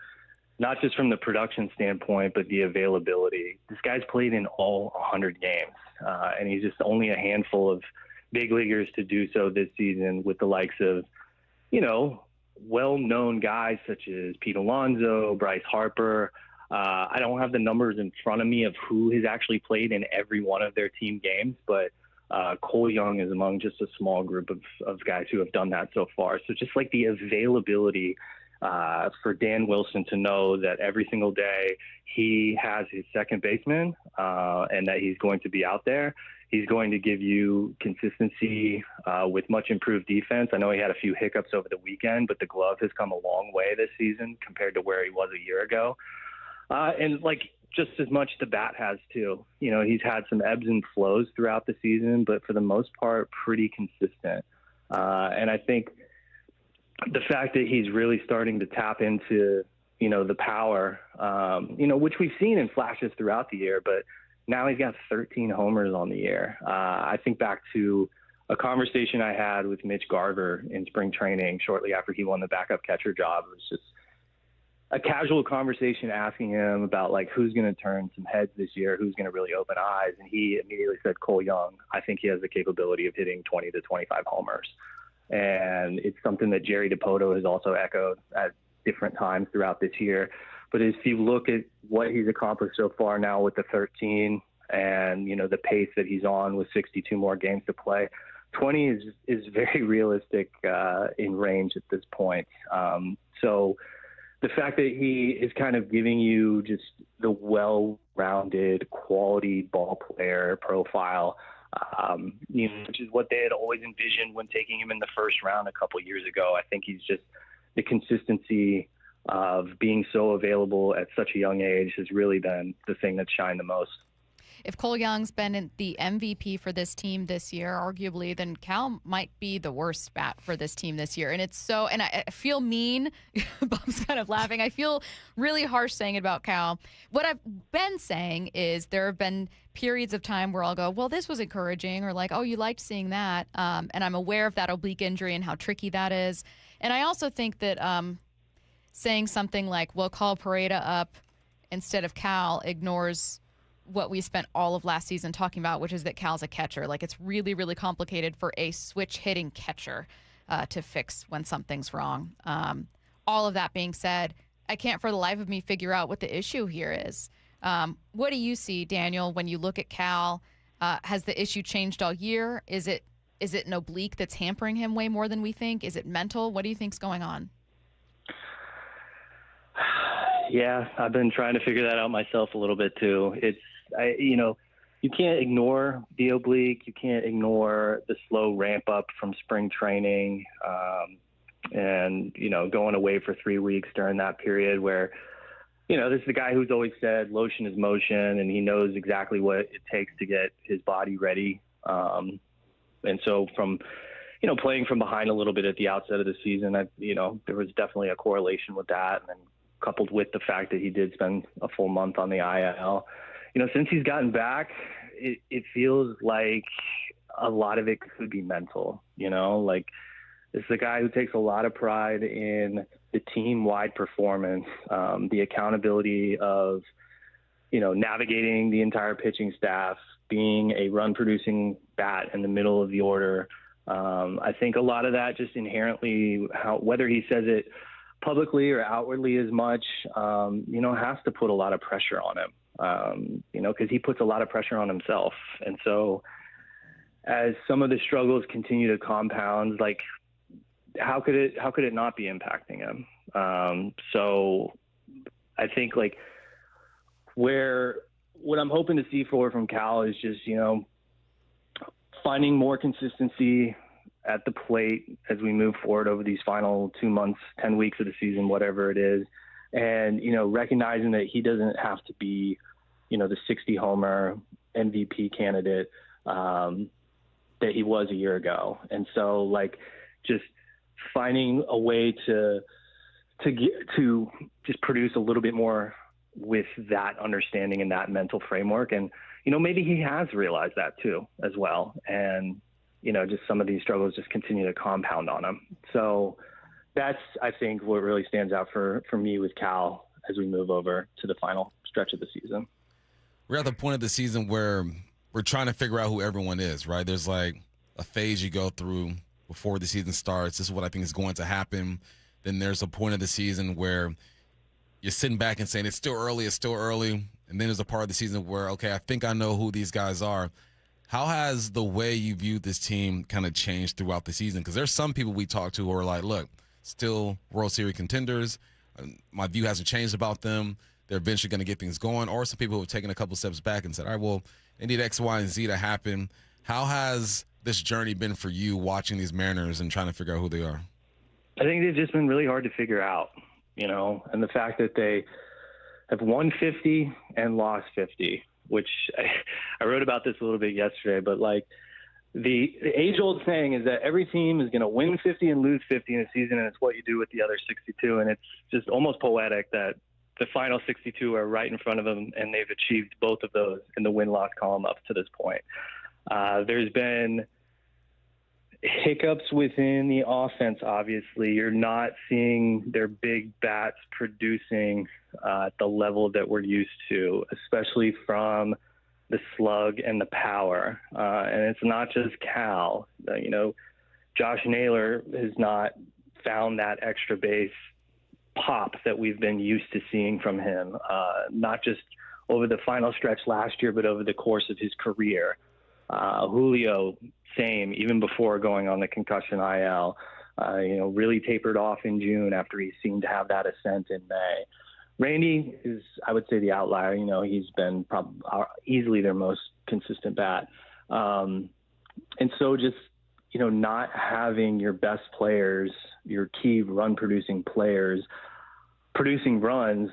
Speaker 10: not just from the production standpoint, but the availability. This guy's played in all 100 games, and he's just only a handful of big leaguers to do so this season with the likes of, you know, well-known guys such as Pete Alonso, Bryce Harper. I don't have the numbers in front of me of who has actually played in every one of their team games, but Cole Young is among just a small group of guys who have done that so far. So just like the availability for Dan Wilson to know that every single day he has his second baseman and that he's going to be out there. He's going to give you consistency with much improved defense. I know he had a few hiccups over the weekend, but the glove has come a long way this season compared to where he was a year ago. And like just as much the bat has too. You know, he's had some ebbs and flows throughout the season, but for the most part, pretty consistent. And I think the fact that he's really starting to tap into, you know, the power, you know, which we've seen in flashes throughout the year, but now he's got 13 homers on the year. I think back to a conversation I had with Mitch Garver in spring training shortly after he won the backup catcher job. It was just a casual conversation asking him about like who's going to turn some heads this year, who's going to really open eyes. And he immediately said, Cole Young. I think he has the capability of hitting 20 to 25 homers. And it's something that Jerry DiPoto has also echoed at different times throughout this year. But if you look at what he's accomplished so far now with the 13 and, you know, the pace that he's on with 62 more games to play, 20 is very realistic in range at this point. So the fact that he is kind of giving you just the well-rounded quality ball player profile, you know, which is what they had always envisioned when taking him in the first round a couple years ago. I think he's just the consistency of being so available at such a young age has really been the thing that shined the most.
Speaker 1: If Cole Young's been the MVP for this team this year, arguably, then Cal might be the worst bat for this team this year. And it's so, and I feel mean. Bump's kind of laughing. I feel really harsh saying it about Cal. What I've been saying is there have been periods of time where I'll go, well, this was encouraging, or like, oh, you liked seeing that. And I'm aware of that oblique injury and how tricky that is. And I also think that saying something like, well, call Pareda up instead of Cal ignores what we spent all of last season talking about, which is that Cal's a catcher. Like, it's really, really complicated for a switch-hitting catcher to fix when something's wrong. All of that being said, I can't for the life of me figure out what the issue here is. What do you see, Daniel, when you look at Cal? Has the issue changed all year? Is it an oblique that's hampering him way more than we think? Is it mental? What do you think's going on?
Speaker 10: Yeah, I've been trying to figure that out myself a little bit too. You know, you can't ignore the oblique. You can't ignore the slow ramp up from spring training, and, you know, going away for 3 weeks during that period where, you know, this is the guy who's always said lotion is motion, and he knows exactly what it takes to get his body ready. And so from, you know, playing from behind a little bit at the outset of the season, you know, there was definitely a correlation with that. And then coupled with the fact that he did spend a full month on the IL, you know, since he's gotten back, it feels like a lot of it could be mental, you know, like it's the guy who takes a lot of pride in the team-wide performance, the accountability of, you know, navigating the entire pitching staff, being a run-producing bat in the middle of the order. I think a lot of that just inherently, whether he says it publicly or outwardly as much, you know, has to put a lot of pressure on him. You know, because he puts a lot of pressure on himself. And so as some of the struggles continue to compound, like how could it not be impacting him? So I think like what I'm hoping to see from Cal is just, you know, finding more consistency at the plate as we move forward over these final 2 months, 10 weeks of the season, whatever it is. And, you know, recognizing that he doesn't have to be, you know, the 60 homer, MVP candidate that he was a year ago. And so, like, just finding a way to just produce a little bit more with that understanding and that mental framework. And, maybe he has realized that too, as well. And, just some of these struggles just continue to compound on him. So that's, I think, what really stands out for me with Cal as we move over to the final stretch of the season.
Speaker 5: We're at the point of the season where we're trying to figure out who everyone is, right? There's like a phase you go through before the season starts. This is what I think is going to happen. Then there's a point of the season where you're sitting back and saying it's still early. And then there's a part of the season where, okay, I think I know who these guys are. How has the way you view this team kind of changed throughout the season? Because there's some people we talk to who are like, look, still World Series contenders. My view hasn't changed about them. They're eventually going to get things going. Or some people who have taken a couple steps back and said, all right, well, they need X, Y, and Z to happen. How has this journey been for you watching these Mariners and trying to figure out who they are?
Speaker 10: I think they've just been really hard to figure out, and the fact that they have won 50 and lost 50, which I wrote about this a little bit yesterday, but like the age-old saying is that every team is going to win 50 and lose 50 in a season, and it's what you do with the other 62. And it's just almost poetic that the final 62 are right in front of them, and they've achieved both of those in the win-loss column up to this point. There's been hiccups within the offense, obviously. You're not seeing their big bats producing at the level that we're used to, especially from the slug and the power. And it's not just Cal. Josh Naylor has not found that extra base pop that we've been used to seeing from him, not just over the final stretch last year, but over the course of his career. Julio, same, even before going on the concussion IL, really tapered off in June after he seemed to have that ascent in May. Randy is, I would say, the outlier. He's been easily their most consistent bat. And so just, not having your best players, your key run-producing players, producing runs,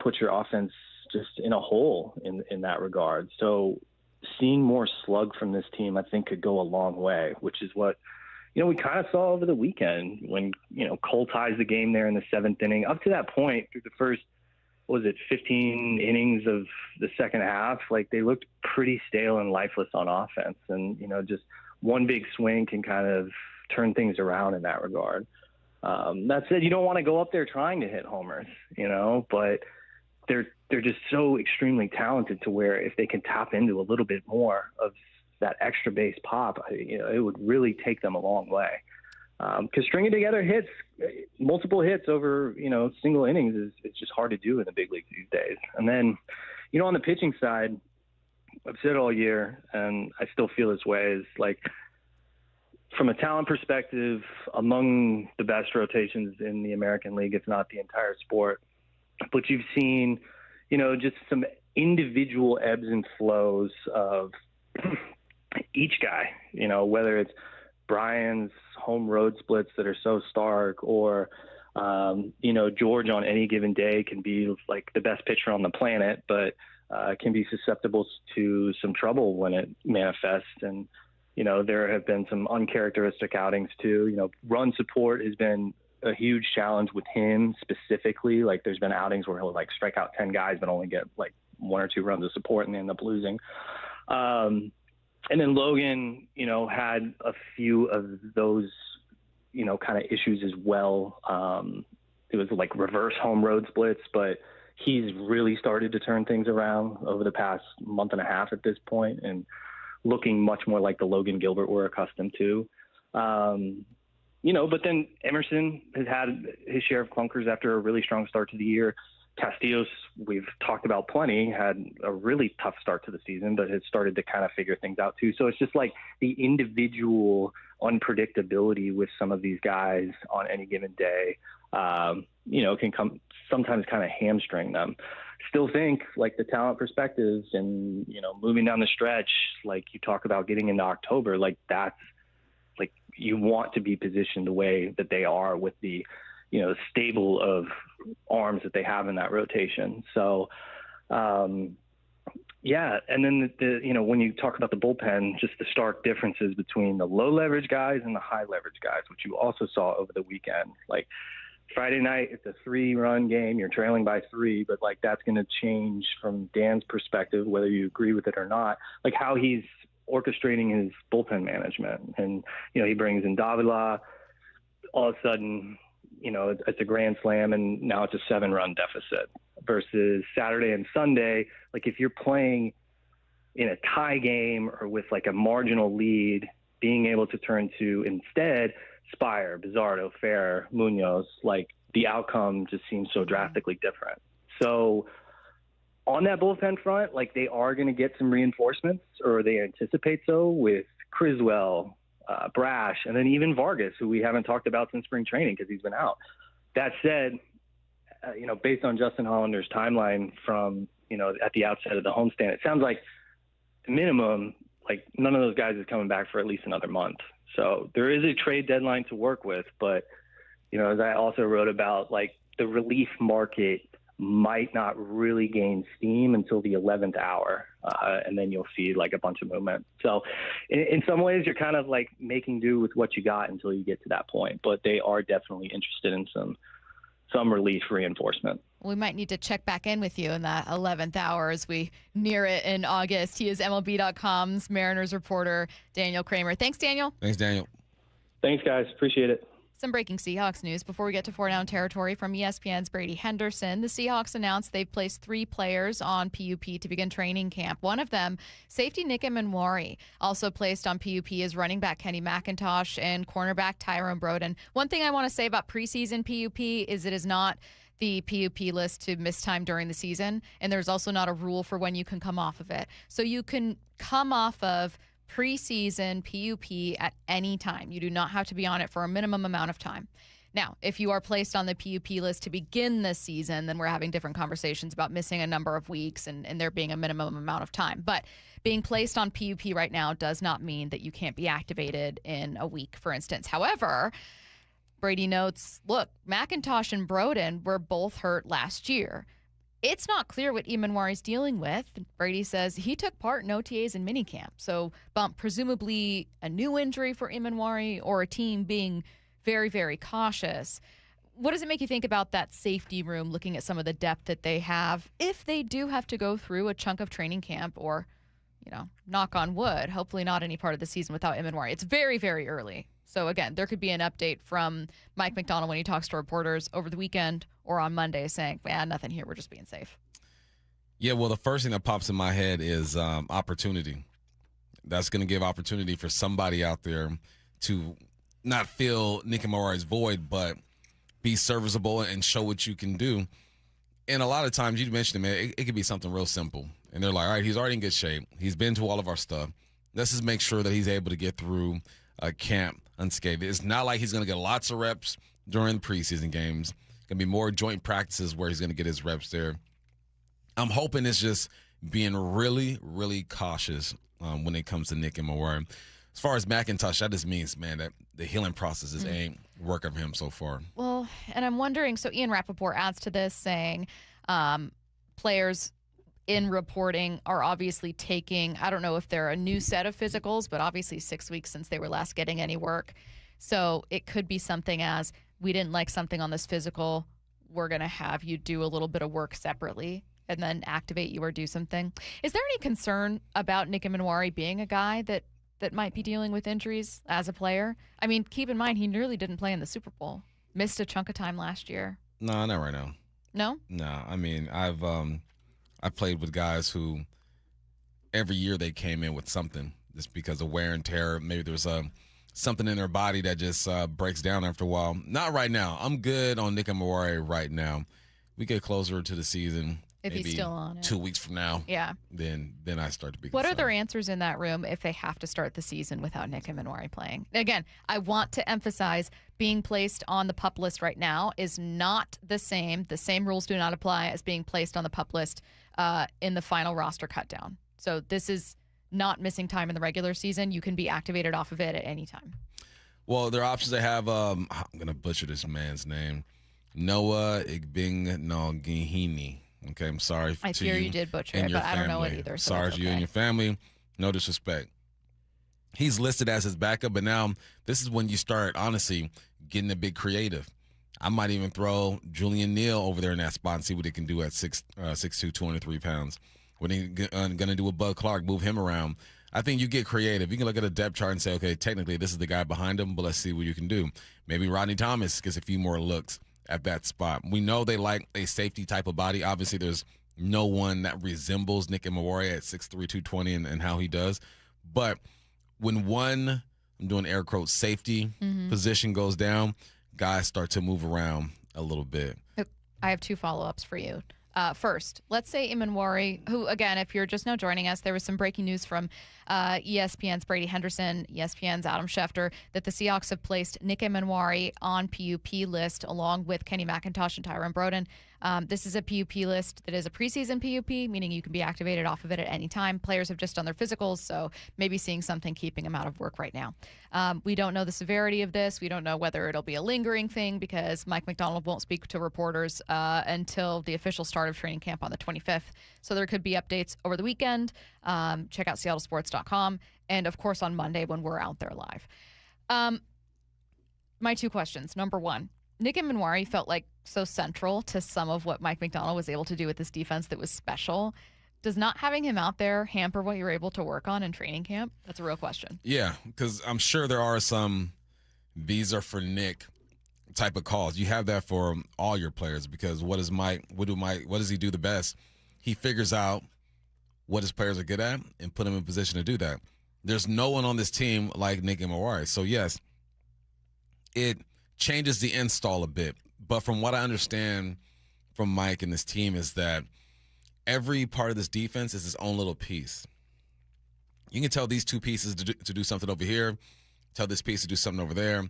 Speaker 10: puts your offense just in a hole in that regard. So seeing more slug from this team, I think, could go a long way, which is what, we kind of saw over the weekend when, Cole ties the game there in the 7th inning. Up to that point, through the first, 15 innings of the second half, like they looked pretty stale and lifeless on offense. And, just one big swing can kind of turn things around in that regard. That said, you don't want to go up there trying to hit homers, but they're just so extremely talented to where if they can tap into a little bit more of that extra base pop, it would really take them a long way. Because stringing together hits, multiple hits over, single innings it's just hard to do in the big leagues these days. And then, on the pitching side, I've said it all year, and I still feel this way, is like from a talent perspective, among the best rotations in the American League, if not the entire sport. But you've seen, just some individual ebbs and flows of each guy, whether it's Bryan's home road splits that are so stark, or, George on any given day can be like the best pitcher on the planet, but can be susceptible to some trouble when it manifests. And, there have been some uncharacteristic outings too. Run support has been a huge challenge with him specifically. Like there's been outings where he'll like strike out 10 guys, but only get like 1 or 2 runs of support and they end up losing. And then Logan, had a few of those, kind of issues as well. It was like reverse home road splits, but he's really started to turn things around over the past month and a half at this point and looking much more like the Logan Gilbert we're accustomed to. But then Emerson has had his share of clunkers after a really strong start to the year. Castillos, we've talked about plenty, had a really tough start to the season, but has started to kind of figure things out too. So it's just like the individual unpredictability with some of these guys on any given day, can sometimes kind of hamstring them. Still think like the talent perspectives and, moving down the stretch, like you talk about getting into October, like that's like you want to be positioned the way that they are with the, stable of arms that they have in that rotation. So, Yeah, and then when you talk about the bullpen, just the stark differences between the low leverage guys and the high leverage guys, which you also saw over the weekend. Like Friday night, it's a 3-run game. You're trailing by 3, but like that's going to change from Dan's perspective, whether you agree with it or not. Like how he's orchestrating his bullpen management, and he brings in Davila. All of a sudden, it's a grand slam, and now it's a 7-run deficit. Versus Saturday and Sunday, like if you're playing in a tie game or with like a marginal lead, being able to turn to instead Spire, Bizzardo, Fair, Munoz, like the outcome just seems so drastically different. So on that bullpen front, like they are going to get some reinforcements, or they anticipate so, with Criswell, Brash, and then even Vargas, who we haven't talked about since spring training because he's been out. That said, based on Justin Hollander's timeline from, at the outset of the homestand, it sounds like minimum, like none of those guys is coming back for at least another month. So there is a trade deadline to work with, but, as I also wrote about, like the relief market might not really gain steam until the 11th hour. And then you'll see like a bunch of movement. So in some ways you're kind of like making do with what you got until you get to that point, but they are definitely interested in some relief reinforcement.
Speaker 1: We might need to check back in with you in that 11th hour as we near it in August. He is MLB.com's Mariners reporter, Daniel Kramer. Thanks, Daniel.
Speaker 5: Thanks, Daniel.
Speaker 10: Thanks, guys. Appreciate it.
Speaker 1: Some breaking Seahawks news before we get to 4-down territory from ESPN's Brady Henderson. The Seahawks announced they've placed 3 players on PUP to begin training camp. One of them, safety Nick Emmanwori, also placed on PUP is running back Kenny McIntosh and cornerback Tyrone Broden. One thing I want to say about preseason PUP is it is not the PUP list to miss time during the season, and there's also not a rule for when you can come off of it. So you can come off of preseason PUP at any time. You do not have to be on it for a minimum amount of time. Now, if you are placed on the PUP list to begin this season, then we're having different conversations about missing a number of weeks and there being a minimum amount of time. But being placed on PUP right now does not mean that you can't be activated in a week, for instance. However, Brady notes, look, McIntosh and Broden were both hurt last year. It's not clear what Emmanwori's dealing with. Brady says he took part in OTAs and minicamp. So, Bump, presumably a new injury for Emmanwori or a team being very, very cautious. What does it make you think about that safety room, looking at some of the depth that they have, if they do have to go through a chunk of training camp or, knock on wood, hopefully not any part of the season without Emmanwori? It's very, very early. So, again, there could be an update from Mike McDonald when he talks to reporters over the weekend or on Monday saying, nothing here. We're just being safe.
Speaker 5: Yeah, well, the first thing that pops in my head is opportunity. That's going to give opportunity for somebody out there to not fill Nick Emmanwori's void, but be serviceable and show what you can do. And a lot of times, you mentioned it, it could be something real simple. And they're like, all right, he's already in good shape. He's been to all of our stuff. Let's just make sure that he's able to get through camp unscathed. It's not like he's going to get lots of reps during the preseason games. Going to be more joint practices where he's going to get his reps there. I'm hoping it's just being really, really cautious when it comes to Nick Emmanwori. As far as McIntosh, that just means, man, that the healing process is ain't working for him so far.
Speaker 1: Well, and I'm wondering, so Ian Rappaport adds to this saying players in reporting are obviously taking, I don't know if they're a new set of physicals, but obviously 6 weeks since they were last getting any work. So it could be something as, we didn't like something on this physical, we're going to have you do a little bit of work separately and then activate you or do something. Is there any concern about Nick Emmanwori being a guy that might be dealing with injuries as a player? I mean, keep in mind, he nearly didn't play in the Super Bowl. Missed a chunk of time last year.
Speaker 5: No, not right now.
Speaker 1: No?
Speaker 5: No, I mean, I've played with guys who every year they came in with something just because of wear and tear. Maybe there's something in their body that just breaks down after a while. Not right now. I'm good on Nick Emmanwori right now. We get closer to the season.
Speaker 1: If he's still on it.
Speaker 5: 2 weeks from now.
Speaker 1: Yeah.
Speaker 5: Then I start to be
Speaker 1: What
Speaker 5: concerned.
Speaker 1: are their answers in that room if they have to start the season without Nick Emmanwori playing? Again, I want to emphasize being placed on the PUP list right now is not the same. The same rules do not apply as being placed on the PUP list in the final roster cutdown. So this is not missing time in the regular season. You can be activated off of it at any time.
Speaker 5: Well, their options they have, I'm going to butcher this man's name, Noah Igbinogihini. Okay, I'm sorry
Speaker 1: I
Speaker 5: to
Speaker 1: fear
Speaker 5: you
Speaker 1: you did butcher
Speaker 5: and
Speaker 1: it,
Speaker 5: your
Speaker 1: but I don't know it
Speaker 5: family.
Speaker 1: either. So
Speaker 5: Sorry
Speaker 1: that's
Speaker 5: to you and
Speaker 1: okay.
Speaker 5: your family. No disrespect. He's listed as his backup, but now this is when you start, honestly, getting a bit creative. I might even throw Julian Neal over there in that spot and see what he can do at 6'2", 203 pounds. When he's going to do a Bud Clark, move him around. I think you get creative. You can look at a depth chart and say, okay, technically this is the guy behind him, but let's see what you can do. Maybe Rodney Thomas gets a few more looks at that spot. We know they like a safety type of body. Obviously, there's no one that resembles Nick Emmanwori at 6'3", 220 and how he does. But when one, I'm doing air quotes, safety position goes down, guys start to move around a little bit.
Speaker 1: I have 2 follow-ups for you. First, let's say Emmanwori, who, again, if you're just now joining us, there was some breaking news from ESPN's Brady Henderson, ESPN's Adam Schefter, that the Seahawks have placed Nick Emmanwori on PUP list along with Kenny McIntosh and Tyron Broden. This is a PUP list that is a preseason PUP, meaning you can be activated off of it at any time. Players have just done their physicals, so maybe seeing something keeping them out of work right now. We don't know the severity of this. We don't know whether it'll be a lingering thing because Mike McDonald won't speak to reporters until the official start of training camp on the 25th. So there could be updates over the weekend. Check out seattlesports.com. And, of course, on Monday when we're out there live. My 2 questions. Number 1. Nick Emmanwori felt like so central to some of what Mike McDonald was able to do with this defense that was special. Does not having him out there hamper what you're able to work on in training camp? That's a real question.
Speaker 5: Yeah, because I'm sure there are some these are for Nick type of calls. You have that for all your players because what does he do the best? He figures out what his players are good at and put them in position to do that. There's no one on this team like Nick Emmanwori. So, yes, it changes the install a bit. But from what I understand from Mike and this team is that every part of this defense is its own little piece. You can tell these 2 pieces to do something over here, tell this piece to do something over there,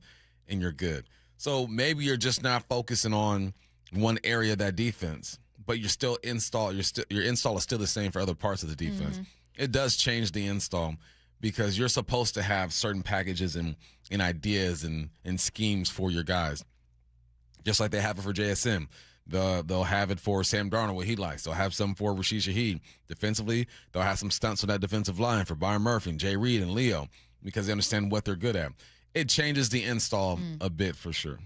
Speaker 5: and you're good. So maybe you're just not focusing on one area of that defense, but you're still your install is still the same for other parts of the defense. It does change the install because you're supposed to have certain packages and ideas and schemes for your guys. Just like they have it for JSM. They'll have it for Sam Darnold, what he likes. They'll have some for Rashid Shaheed. Defensively, they'll have some stunts on that defensive line for Byron Murphy and Jay Reed and Leo because they understand what they're good at. It changes the install a bit for sure.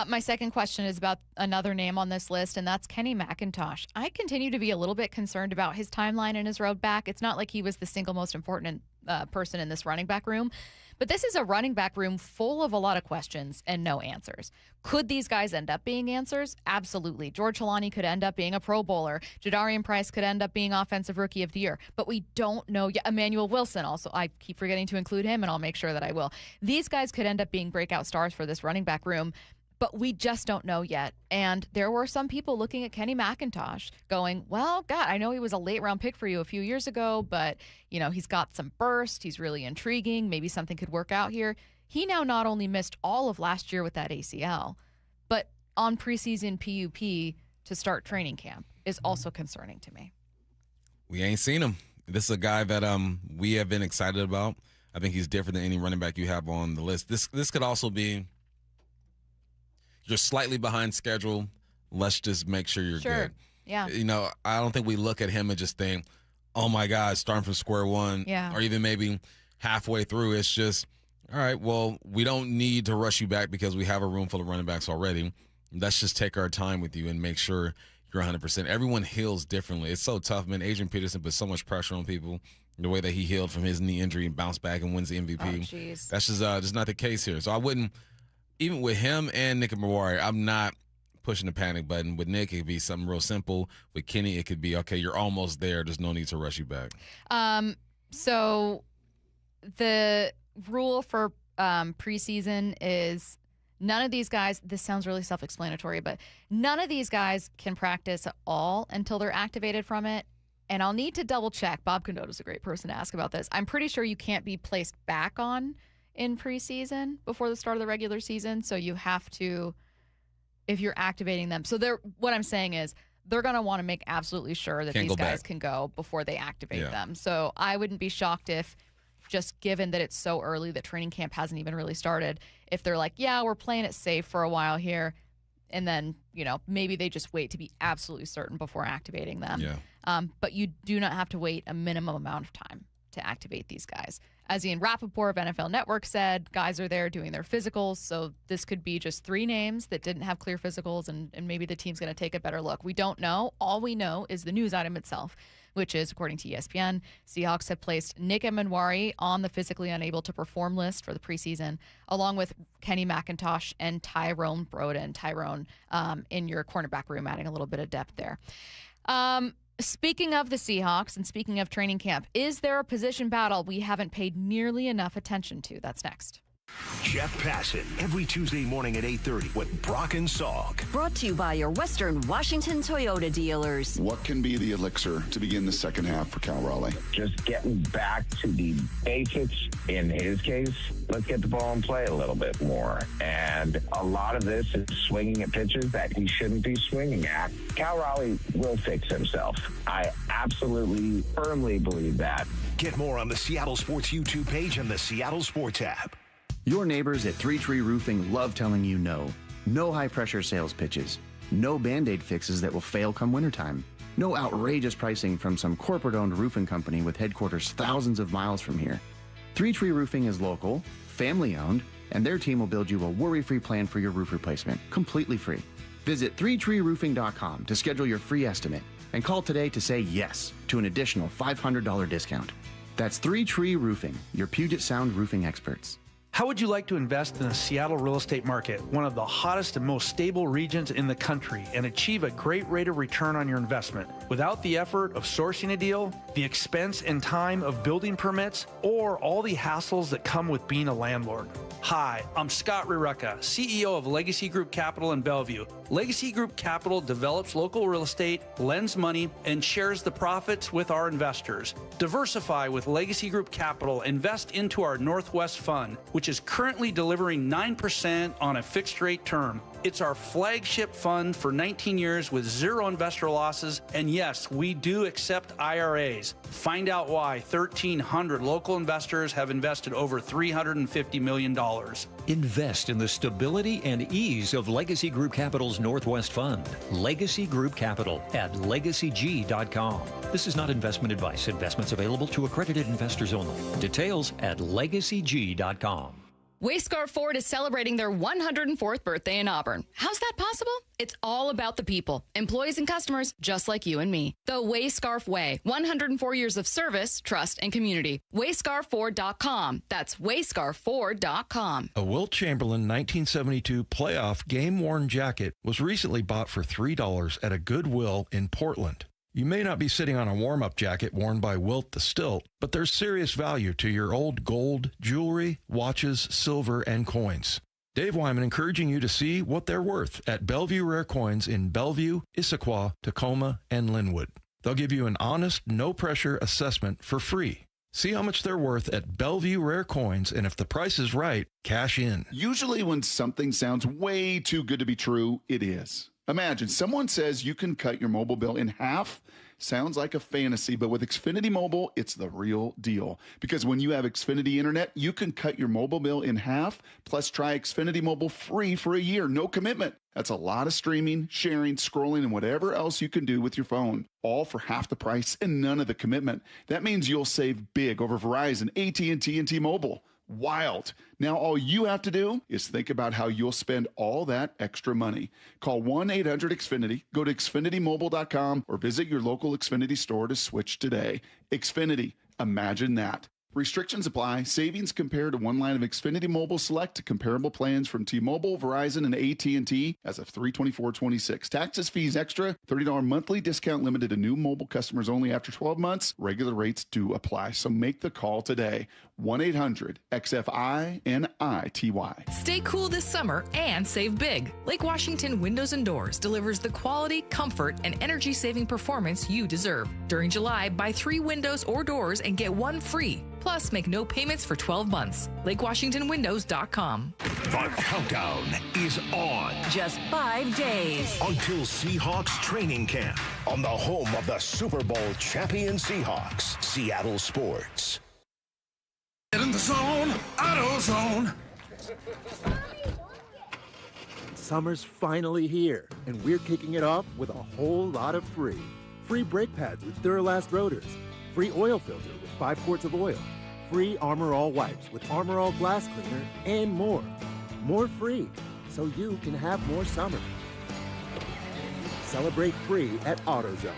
Speaker 1: My second question is about another name on this list, and that's Kenny McIntosh. I continue to be a little bit concerned about his timeline and his road back. It's not like he was the single most important person in this running back room, but this is a running back room full of a lot of questions and no answers. Could these guys end up being answers? Absolutely. George Holani could end up being a Pro Bowler. Jadarian Price could end up being Offensive Rookie of the Year, but we don't know yet. Emmanuel Wilson also, I keep forgetting to include him, and I'll make sure that I will. These guys could end up being breakout stars for this running back room, but we just don't know yet. And there were some people looking at Kenny McIntosh going, well, God, I know he was a late round pick for you a few years ago, but, you know, he's got some burst. He's really intriguing. Maybe something could work out here. He now not only missed all of last year with that ACL, but on preseason PUP to start training camp is also concerning to me.
Speaker 5: We ain't seen him. This is a guy that we have been excited about. I think he's different than any running back you have on the list. This could also be you're slightly behind schedule. Let's just make sure you're good.
Speaker 1: Yeah.
Speaker 5: You know, I don't think we look at him and just think, oh, my God, starting from square one.
Speaker 1: Yeah.
Speaker 5: Or even maybe halfway through. It's just, all right, well, we don't need to rush you back because we have a room full of running backs already. Let's just take our time with you and make sure you're 100%. Everyone heals differently. It's so tough, man. Adrian Peterson put so much pressure on people. The way that he healed from his knee injury and bounced back and wins the MVP.
Speaker 1: Oh, jeez.
Speaker 5: That's just not the case here. So I wouldn't, even with him and Nick Emmanwori, I'm not pushing the panic button. With Nick, it could be something real simple. With Kenny, it could be, okay, you're almost there. There's no need to rush you back.
Speaker 1: So the rule for preseason is none of these guys, this sounds really self-explanatory, but none of these guys can practice at all until they're activated from it. And I'll need to double check. Bob Condotta's a great person to ask about this. I'm pretty sure you can't be placed back on in preseason before the start of the regular season. So you have to, if you're activating them. So what I'm saying is they're going to want to make absolutely sure that these guys can go before they activate them. So I wouldn't be shocked if, just given that it's so early that training camp hasn't even really started, if they're like, yeah, we're playing it safe for a while here, And then, maybe they just wait to be absolutely certain before activating them.
Speaker 5: Yeah.
Speaker 1: But you do not have to wait a minimum amount of time to activate these guys. As Ian Rappaport of NFL Network said, guys are there doing their physicals. So this could be just 3 names that didn't have clear physicals, and maybe the team's going to take a better look. We don't know. All we know is the news item itself, which is, according to ESPN, Seahawks have placed Nick Emmanwori on the physically unable to perform list for the preseason, along with Kenny McIntosh and Tyrone Broden. Tyrone in your cornerback room, adding a little bit of depth there. Speaking of the Seahawks and speaking of training camp, is there a position battle we haven't paid nearly enough attention to? That's next.
Speaker 3: Jeff Passan, every Tuesday morning at 8:30 with Brock and Salk.
Speaker 2: Brought to you by your Western Washington Toyota dealers.
Speaker 4: What can be the elixir to begin the second half for Cal Raleigh?
Speaker 6: Just getting back to the basics. In his case, let's get the ball and play a little bit more. And a lot of this is swinging at pitches that he shouldn't be swinging at. Cal Raleigh will fix himself. I absolutely, firmly believe that.
Speaker 3: Get more on the Seattle Sports YouTube page and the Seattle Sports app.
Speaker 8: Your neighbors at 3 Tree Roofing love telling you no. No high-pressure sales pitches. No Band-Aid fixes that will fail come wintertime. No outrageous pricing from some corporate-owned roofing company with headquarters thousands of miles from here. 3 Tree Roofing is local, family-owned, and their team will build you a worry-free plan for your roof replacement, completely free. Visit 3treeroofing.com to schedule your free estimate and call today to say yes to an additional $500 discount. That's 3 Tree Roofing, your Puget Sound roofing experts.
Speaker 12: How would you like to invest in the Seattle real estate market, one of the hottest and most stable regions in the country, and achieve a great rate of return on your investment without the effort of sourcing a deal, the expense and time of building permits, or all the hassles that come with being a landlord? Hi, I'm Scott Rireka, CEO of Legacy Group Capital in Bellevue. Legacy Group Capital develops local real estate, lends money, and shares the profits with our investors. Diversify with Legacy Group Capital. Invest into our Northwest Fund, which is currently delivering 9% on a fixed rate term. It's our flagship fund for 19 years with 0 investor losses. And yes, we do accept IRAs. Find out why 1,300 local investors have invested over $350 million.
Speaker 13: Invest in the stability and ease of Legacy Group Capital's Northwest Fund. Legacy Group Capital at legacyg.com. This is not investment advice. Investments available to accredited investors only. Details at legacyg.com.
Speaker 16: Wayscar Ford is celebrating their 104th birthday in Auburn. How's that possible? It's all about the people, employees and customers just like you and me. The Wayscarf Way, 104 years of service, trust, and community. Wayscarford.com. That's Wayscarford.com.
Speaker 30: A Wilt Chamberlain 1972 playoff game-worn jacket was recently bought for $3 at a Goodwill in Portland. You may not be sitting on a warm-up jacket worn by Wilt the Stilt, but there's serious value to your old gold, jewelry, watches, silver, and coins. Dave Wyman encouraging you to see what they're worth at Bellevue Rare Coins in Bellevue, Issaquah, Tacoma, and Linwood. They'll give you an honest, no-pressure assessment for free. See how much they're worth at Bellevue Rare Coins, and if the price is right, cash in.
Speaker 4: Usually when something sounds way too good to be true, it is. Imagine someone says you can cut your mobile bill in half. Sounds like a fantasy, but with Xfinity Mobile, it's the real deal. Because when you have Xfinity Internet, you can cut your mobile bill in half, plus try Xfinity Mobile free for a year, no commitment. That's a lot of streaming, sharing, scrolling, and whatever else you can do with your phone, all for half the price and none of the commitment. That means you'll save big over Verizon, AT&T, and T-Mobile. Wild. Now all you have to do is think about how you'll spend all that extra money. Call 1-800-XFINITY, go to XfinityMobile.com, or visit your local Xfinity store to switch today. Xfinity. Imagine that. Restrictions apply. Savings compared to one line of Xfinity Mobile Select to comparable plans from T-Mobile, Verizon, and AT&T as of 3/24/26. Taxes, fees extra. $30 monthly discount limited to new mobile customers only after 12 months. Regular rates do apply. So make the call today. 1-800-XFINITY.
Speaker 24: Stay cool this summer and save big. Lake Washington Windows and Doors delivers the quality, comfort, and energy-saving performance you deserve. During July, buy 3 windows or doors and get 1 free. Plus, make no payments for 12 months. LakeWashingtonWindows.com.
Speaker 3: The countdown is on.
Speaker 2: Just 5 days.
Speaker 3: Until Seahawks training camp on the home of the Super Bowl champion Seahawks, Seattle Sports.
Speaker 21: Get in the zone, AutoZone.
Speaker 14: Summer's finally here, and we're kicking it off with a whole lot of free. Free brake pads with Duralast rotors. Free oil filter with 5 quarts of oil. Free Armor All wipes with Armor All glass cleaner, and more. More free, so you can have more summer. Celebrate free at AutoZone.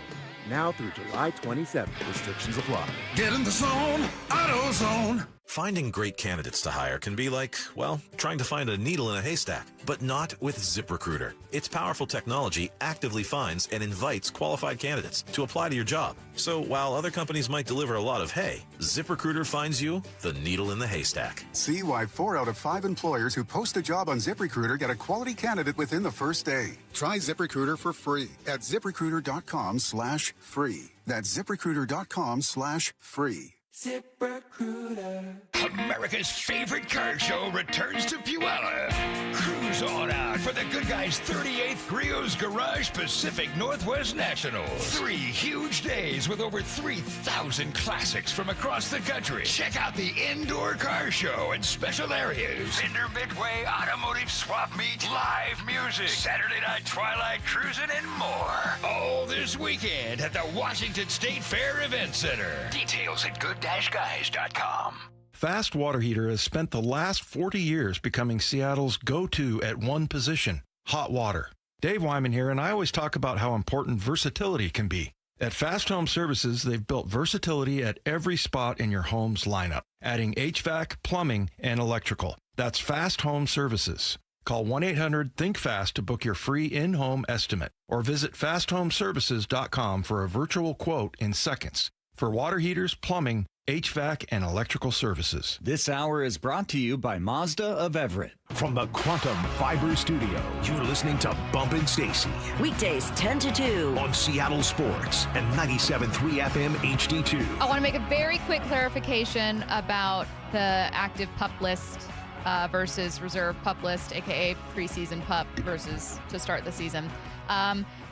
Speaker 14: Now through July 27th. Restrictions apply.
Speaker 3: Get in the zone, AutoZone. Finding great candidates to hire can be like, well, trying to find a needle in a haystack, but not with ZipRecruiter. Its powerful technology actively finds and invites qualified candidates to apply to your job. So while other companies might deliver a lot of hay, ZipRecruiter finds you the needle in the haystack.
Speaker 15: See why 4 out of 5 employers who post a job on ZipRecruiter get a quality candidate within the first day. Try ZipRecruiter for free at ZipRecruiter.com/free. That's ZipRecruiter.com/free.
Speaker 21: ZipRecruiter. America's favorite car show returns to Puyallup. Cruise on out for the good guys' 38th Griot's Garage Pacific Northwest Nationals. 3 huge days with over 3,000 classics from across the country. Check out the indoor car show and special areas. Vendor Midway Automotive Swap Meet, live music, Saturday night twilight cruising, and more. All this weekend at the Washington State Fair Event Center. Details at good-guys.com.
Speaker 30: Fast Water Heater has spent the last 40 years becoming Seattle's go-to at one position, hot water. Dave Wyman here, and I always talk about how important versatility can be. At Fast Home Services, they've built versatility at every spot in your home's lineup, adding HVAC, plumbing, and electrical. That's Fast Home Services. Call 1-800-THINK-FAST to book your free in-home estimate, or visit fasthomeservices.com for a virtual quote in seconds for water heaters, plumbing, HVAC, and electrical services.
Speaker 17: This hour is brought to you by Mazda of Everett.
Speaker 3: From the Quantum Fiber Studio, you're listening to Bump and Stacy.
Speaker 2: Weekdays 10 to 2
Speaker 3: on Seattle Sports and 97.3 FM HD2.
Speaker 1: I want to make a very quick clarification about the active pup list versus reserve pup list, aka preseason pup versus to start the season.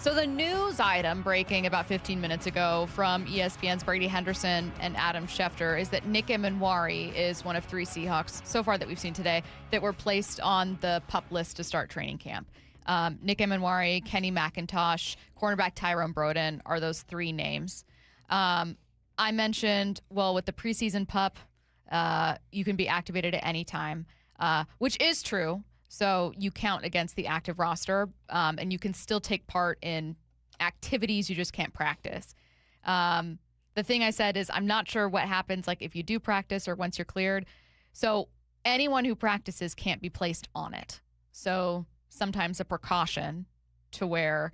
Speaker 1: So the news item breaking about 15 minutes ago from ESPN's Brady Henderson and Adam Schefter is that Nick Emmanwori is one of 3 Seahawks so far that we've seen today that were placed on the pup list to start training camp. Nick Emmanwori, Kenny McIntosh, cornerback Tyrone Broden are those 3 names. I mentioned, well, with the preseason pup, you can be activated at any time, which is true. So you count against the active roster, and you can still take part in activities. You just can't practice. The thing I said is I'm not sure what happens, like if you do practice or once you're cleared. So anyone who practices can't be placed on it. So sometimes a precaution to where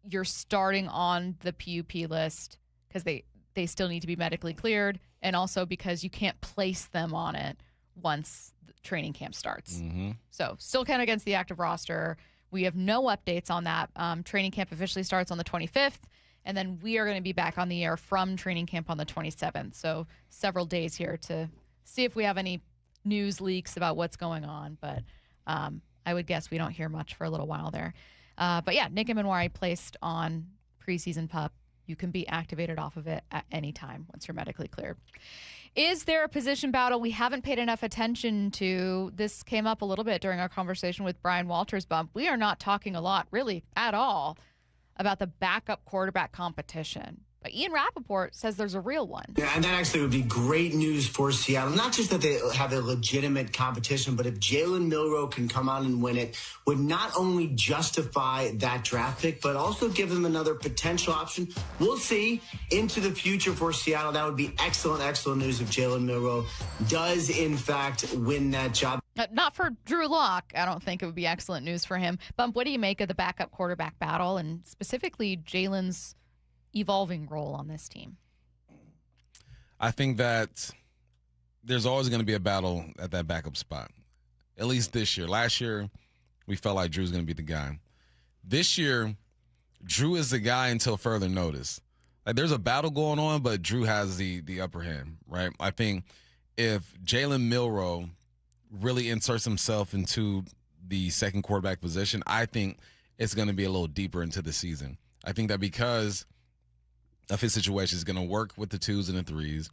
Speaker 1: you're starting on the PUP list because they still need to be medically cleared, and also because you can't place them on it once the training camp starts. Mm-hmm. So still count against the active roster. We have no updates on that. Training camp officially starts on the 25th, and then we are going to be back on the air from training camp on the 27th. So several days here to see if we have any news leaks about what's going on. But I would guess we don't hear much for a little while there. But yeah, Nick Emmanwori placed on preseason pup. You can be activated off of it at any time once you're medically cleared. Is there a position battle we haven't paid enough attention to? This came up a little bit during our conversation with Bryan Walters, Bump. We are not talking a lot, really, at all, about the backup quarterback competition. But Ian Rappaport says there's a real one.
Speaker 18: Yeah, and that actually would be great news for Seattle. Not just that they have a legitimate competition, but if Jalen Milroe can come out and win it, would not only justify that draft pick, but also give them another potential option. We'll see into the future for Seattle. That would be excellent, excellent news if Jalen Milroe does, in fact, win that job.
Speaker 1: Not for Drew Lock. I don't think it would be excellent news for him. Bump, what do you make of the backup quarterback battle and specifically Jalen's evolving role on this team?
Speaker 5: I think that there's always going to be a battle at that backup spot, at least this year. Last year, we felt like Drew's going to be the guy. This year, Drew is the guy until further notice. Like, there's a battle going on, but Drew has the upper hand, right? I think if Jalen Milroe really inserts himself into the second quarterback position, I think it's going to be a little deeper into the season. I think that because of his situation, is going to work with the 2s and the 3s.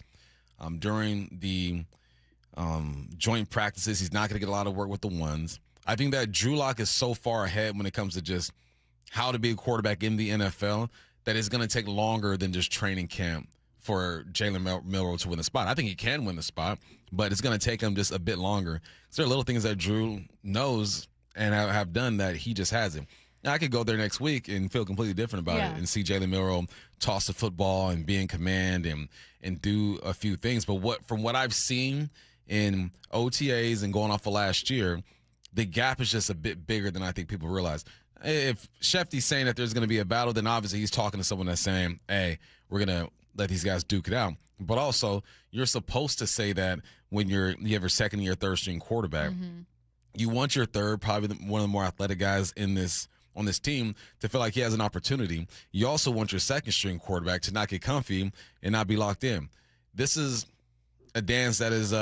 Speaker 5: During the joint practices, he's not going to get a lot of work with the 1s. I think that Drew Lock is so far ahead when it comes to just how to be a quarterback in the NFL that it's going to take longer than just training camp for Jalen Milroe to win the spot. I think he can win the spot, but it's going to take him just a bit longer. So there are little things that Drew knows and have done that he just hasn't. Now, I could go there next week and feel completely different about it and see Jalen Milroe toss the football and be in command and do a few things. But from what I've seen in OTAs and going off of last year, the gap is just a bit bigger than I think people realize. If Shefty's saying that there's going to be a battle, then obviously he's talking to someone that's saying, hey, we're going to let these guys duke it out. But also, you're supposed to say that when you have your second year, third string quarterback. Mm-hmm. You want your third, probably one of the more athletic guys on this team, to feel like he has an opportunity. You also want your second string quarterback to not get comfy and not be locked in. This is a dance that is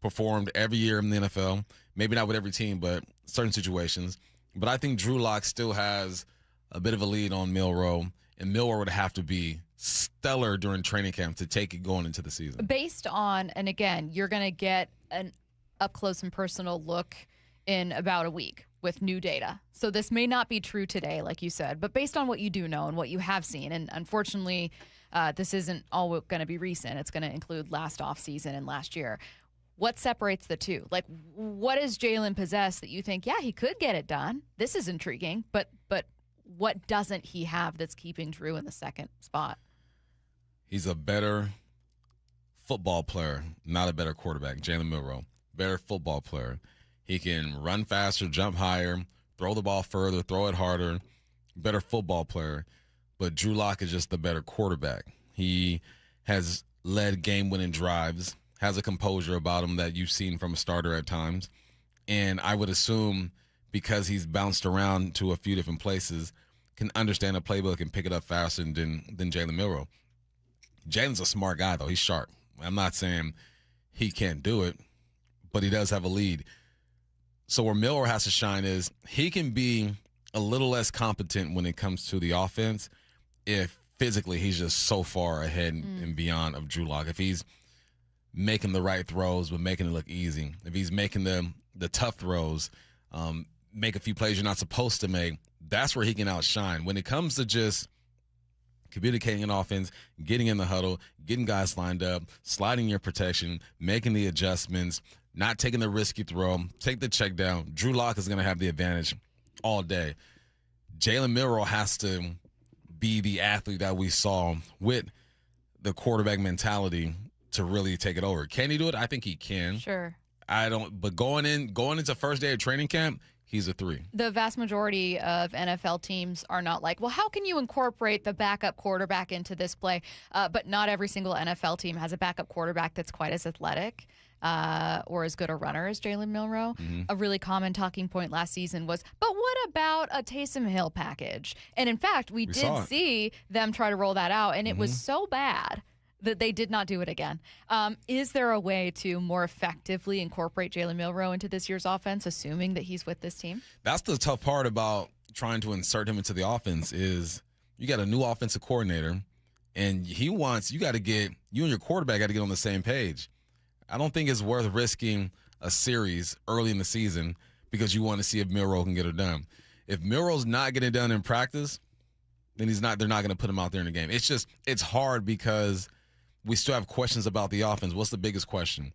Speaker 5: performed every year in the NFL. Maybe not with every team, but certain situations. But I think Drew Lock still has a bit of a lead on Milroe, and Milroe would have to be stellar during training camp to take it going into the season.
Speaker 1: Based on, and again, you're going to get an up-close and personal look in about a week with new data. So this may not be true today, like you said, but based on what you do know and what you have seen, and unfortunately, this isn't all going to be recent. It's going to include last offseason and last year. What separates the two? Like, what does Jalen possess that you think, yeah, he could get it done? This is intriguing, but what doesn't he have that's keeping Drew in the second spot?
Speaker 5: He's a better football player, not a better quarterback. Jalen Milroe, better football player. He can run faster, jump higher, throw the ball further, throw it harder. Better football player. But Drew Lock is just the better quarterback. He has led game-winning drives, has a composure about him that you've seen from a starter at times. And I would assume because he's bounced around to a few different places, can understand a playbook and pick it up faster than Jalen Milroe. Jalen's a smart guy, though. He's sharp. I'm not saying he can't do it, but he does have a lead. So where Milroe has to shine is he can be a little less competent when it comes to the offense if physically he's just so far ahead and beyond of Drew Lock. If he's making the right throws but making it look easy, if he's making the tough throws, make a few plays you're not supposed to make, that's where he can outshine. When it comes to just communicating an offense, getting in the huddle, getting guys lined up, sliding your protection, making the adjustments, not taking the risky throw, take the check down, Drew Lock is going to have the advantage all day. Jalen Milroe has to be the athlete that we saw with the quarterback mentality to really take it over. Can he do it? I think he can.
Speaker 1: Sure.
Speaker 5: But going into first day of training camp, he's a 3.
Speaker 1: The vast majority of NFL teams are not like, well, how can you incorporate the backup quarterback into this play? But not every single NFL team has a backup quarterback that's quite as athletic or as good a runner as Jalen Milroe. Mm-hmm. A really common talking point last season was, but what about a Taysom Hill package? And in fact, we did see them try to roll that out, and it was so bad that they did not do it again. Is there a way to more effectively incorporate Jalen Milroe into this year's offense, assuming that he's with this team?
Speaker 5: That's the tough part about trying to insert him into the offense is you got a new offensive coordinator, and you and your quarterback got to get on the same page. I don't think it's worth risking a series early in the season because you want to see if Milroe can get it done. If Milroe's not getting it done in practice, then they're not going to put him out there in the game. It's hard because we still have questions about the offense. What's the biggest question?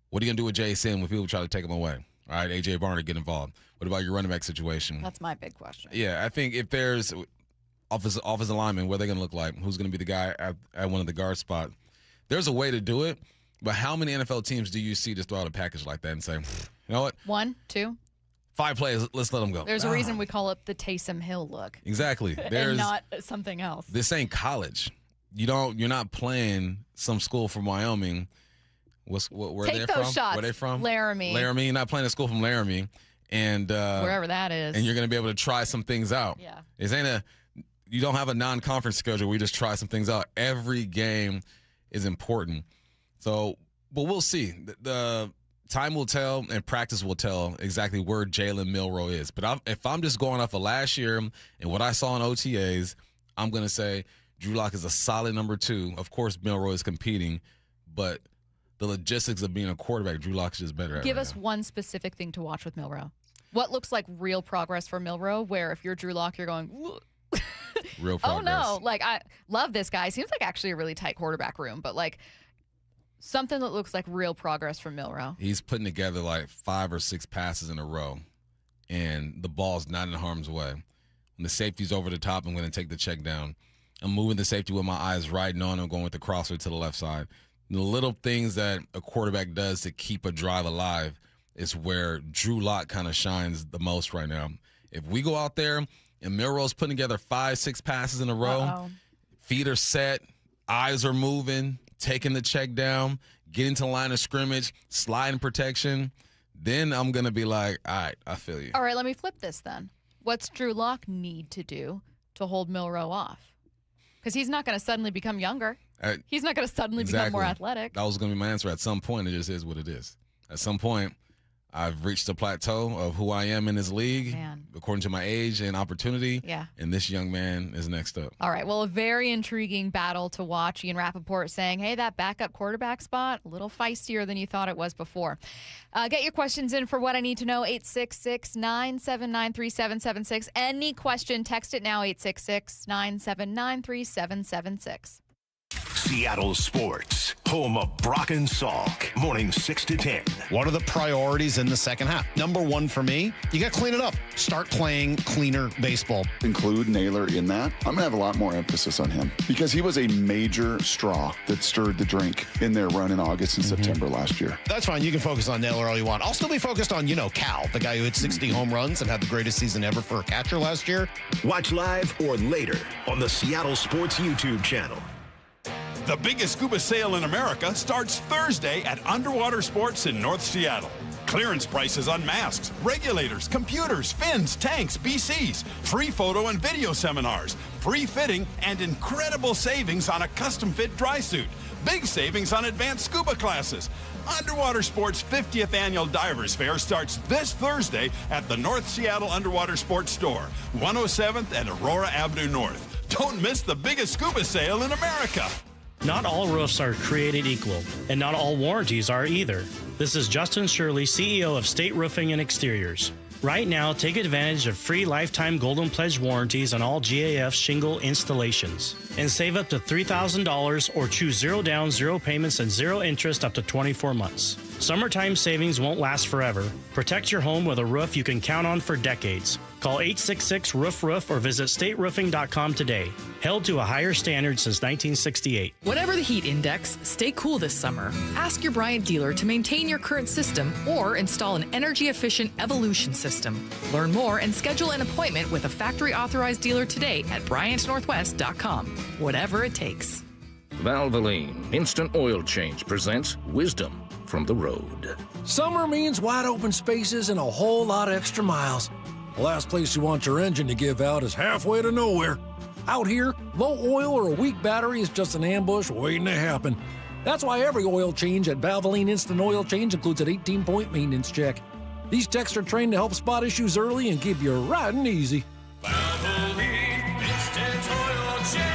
Speaker 5: What are you going to do with Jason when people try to take him away? All right, A.J. Barner get involved. What about your running back situation?
Speaker 1: That's my big question.
Speaker 5: Yeah, I think if there's offensive linemen, what are they going to look like? Who's going to be the guy at one of the guard spots? There's a way to do it, but how many NFL teams do you see just throw out a package like that and say, you know what?
Speaker 1: 1, 2,
Speaker 5: 5 plays, let's let them go.
Speaker 1: There's a reason we call it the Taysom Hill look.
Speaker 5: Exactly.
Speaker 1: And not something else.
Speaker 5: This ain't college. You're not playing some school from Wyoming. Where
Speaker 1: Take
Speaker 5: they're
Speaker 1: those
Speaker 5: from?
Speaker 1: shots.
Speaker 5: Where they from?
Speaker 1: Laramie.
Speaker 5: You're not playing a school from Laramie, and
Speaker 1: wherever that is.
Speaker 5: And you're going to be able to try some things out.
Speaker 1: Yeah.
Speaker 5: You don't have a non-conference schedule where you just try some things out. Every game is important. So, but we'll see. The time will tell, and practice will tell exactly where Jalen Milroe is. But if I'm just going off of last year and what I saw in OTAs, I'm going to say Drew Lock is a solid number 2. Of course, Milroe is competing, but the logistics of being a quarterback, Drew Lock's just better at.
Speaker 1: Give us one specific thing to watch with Milroe. What looks like real progress for Milroe, where if you're Drew Lock, you're going,
Speaker 5: real progress.
Speaker 1: oh no, like I love this guy. Seems like actually a really tight quarterback room, but like something that looks like real progress from Milroe.
Speaker 5: He's putting together like 5 or 6 passes in a row, and the ball's not in harm's way. When the safety's over the top, I'm going to take the check down. I'm moving the safety with my eyes riding on him, going with the crosser to the left side. The little things that a quarterback does to keep a drive alive is where Drew Lock kind of shines the most right now. If we go out there and Milroe's putting together 5, 6 passes in a row, feet are set, eyes are moving, taking the check down, getting to the line of scrimmage, sliding protection, then I'm going to be like, all right, I feel you.
Speaker 1: All right, let me flip this then. What's Drew Lock need to do to hold Milroe off? Because he's not going to suddenly become younger. He's not going to suddenly become more athletic.
Speaker 5: That was going to be my answer. At some point, it just is what it is. At some point, I've reached a plateau of who I am in this league, according to my age and opportunity.
Speaker 1: Yeah.
Speaker 5: And this young man is next up.
Speaker 1: All right. Well, a very intriguing battle to watch. Ian Rappaport saying, hey, that backup quarterback spot, a little feistier than you thought it was before. Get your questions in for What I Need to Know, 866-979-3776. Any question, text it now, 866-979-3776.
Speaker 21: Seattle Sports, home of Brock and Salk, morning 6 to 10.
Speaker 7: What are the priorities in the second half? Number one for me, you got to clean it up. Start playing cleaner baseball.
Speaker 4: Include Naylor in that. I'm going to have a lot more emphasis on him because he was a major straw that stirred the drink in their run in August and September last year.
Speaker 7: That's fine. You can focus on Naylor all you want. I'll still be focused on, Cal, the guy who hit 60 home runs and had the greatest season ever for a catcher last year.
Speaker 21: Watch live or later on the Seattle Sports YouTube channel.
Speaker 19: The biggest scuba sale in America starts Thursday at Underwater Sports in North Seattle. Clearance prices on masks, regulators, computers, fins, tanks, BCs, free photo and video seminars, free fitting, and incredible savings on a custom fit dry suit. Big savings on advanced scuba classes. Underwater Sports' 50th Annual Divers Fair starts this Thursday at the North Seattle Underwater Sports Store, 107th and Aurora Avenue North. Don't miss the biggest scuba sale in America.
Speaker 20: Not all roofs are created equal, and not all warranties are either. This is Justin Shirley, CEO of State Roofing and Exteriors. Right now, take advantage of free lifetime Golden Pledge warranties on all GAF shingle installations. And save up to $3,000 or choose 0 down, 0 payments, and 0 interest up to 24 months. Summertime savings won't last forever. Protect your home with a roof you can count on for decades. Call 866-ROOF-ROOF or visit stateroofing.com today. Held to a higher standard since 1968.
Speaker 24: Whatever the heat index, stay cool this summer. Ask your Bryant dealer to maintain your current system or install an energy-efficient Evolution system. Learn more and schedule an appointment with a factory-authorized dealer today at BryantNorthwest.com. Whatever it takes.
Speaker 22: Valvoline Instant Oil Change presents Wisdom from the Road.
Speaker 23: Summer means wide open spaces and a whole lot of extra miles. The last place you want your engine to give out is halfway to nowhere. Out here, low oil or a weak battery is just an ambush waiting to happen. That's why every oil change at Valvoline Instant Oil Change includes an 18-point maintenance check. These techs are trained to help spot issues early and keep you riding easy.
Speaker 21: Valvoline Instant Oil Change.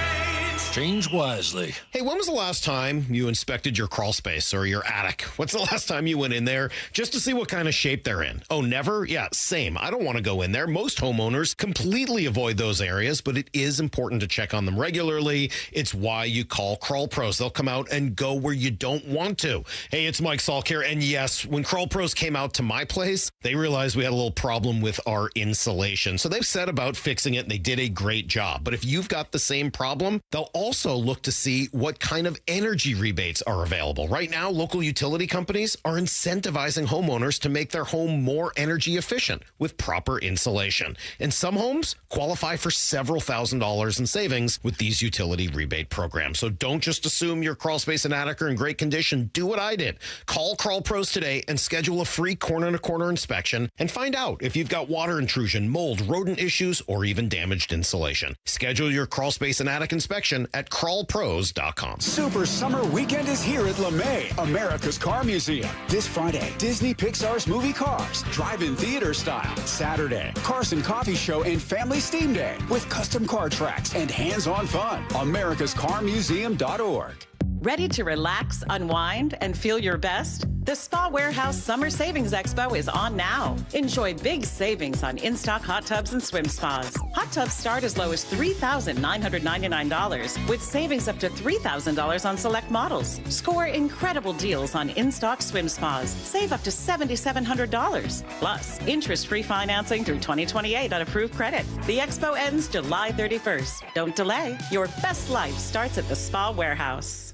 Speaker 23: Change wisely.
Speaker 7: Hey, when was the last time you inspected your crawl space or your attic? What's the last time you went in there just to see what kind of shape they're in? Oh, never? Yeah, same. I don't want to go in there. Most homeowners completely avoid those areas, but it is important to check on them regularly. It's why you call Crawl Pros. They'll come out and go where you don't want to. Hey, it's Mike Salk here. And yes, when Crawl Pros came out to my place, they realized we had a little problem with our insulation. So they've set about fixing it, and they did a great job. But if you've got the same problem, they'll also look to see what kind of energy rebates are available. Right now, local utility companies are incentivizing homeowners to make their home more energy efficient with proper insulation. And some homes qualify for several $1,000s in savings with these utility rebate programs. So don't just assume your crawl space and attic are in great condition. Do what I did. Call Crawl Pros today and schedule a free corner-to-corner inspection and find out if you've got water intrusion, mold, rodent issues, or even damaged insulation. Schedule your crawl space and attic inspection at crawlpros.com.
Speaker 25: Super Summer Weekend is here at LeMay, America's Car Museum. This Friday, Disney Pixar's movie Cars, drive-in theater style. Saturday, Carson Coffee Show and Family Steam Day with custom car tracks and hands-on fun. AmericasCarMuseum.org.
Speaker 6: Ready to relax, unwind, and feel your best? The Spa Warehouse Summer Savings Expo is on now. Enjoy big savings on in-stock hot tubs and swim spas. Hot tubs start as low as $3,999 with savings up to $3,000 on select models. Score incredible deals on in-stock swim spas. Save up to $7,700. Plus, interest-free financing through 2028 on approved credit. The expo ends July 31st. Don't delay. Your best life starts at the Spa Warehouse.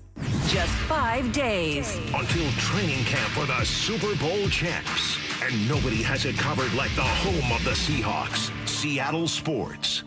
Speaker 2: Just 5 days
Speaker 21: until training camp for the Super Bowl champs. And nobody has it covered like the home of the Seahawks, Seattle Sports.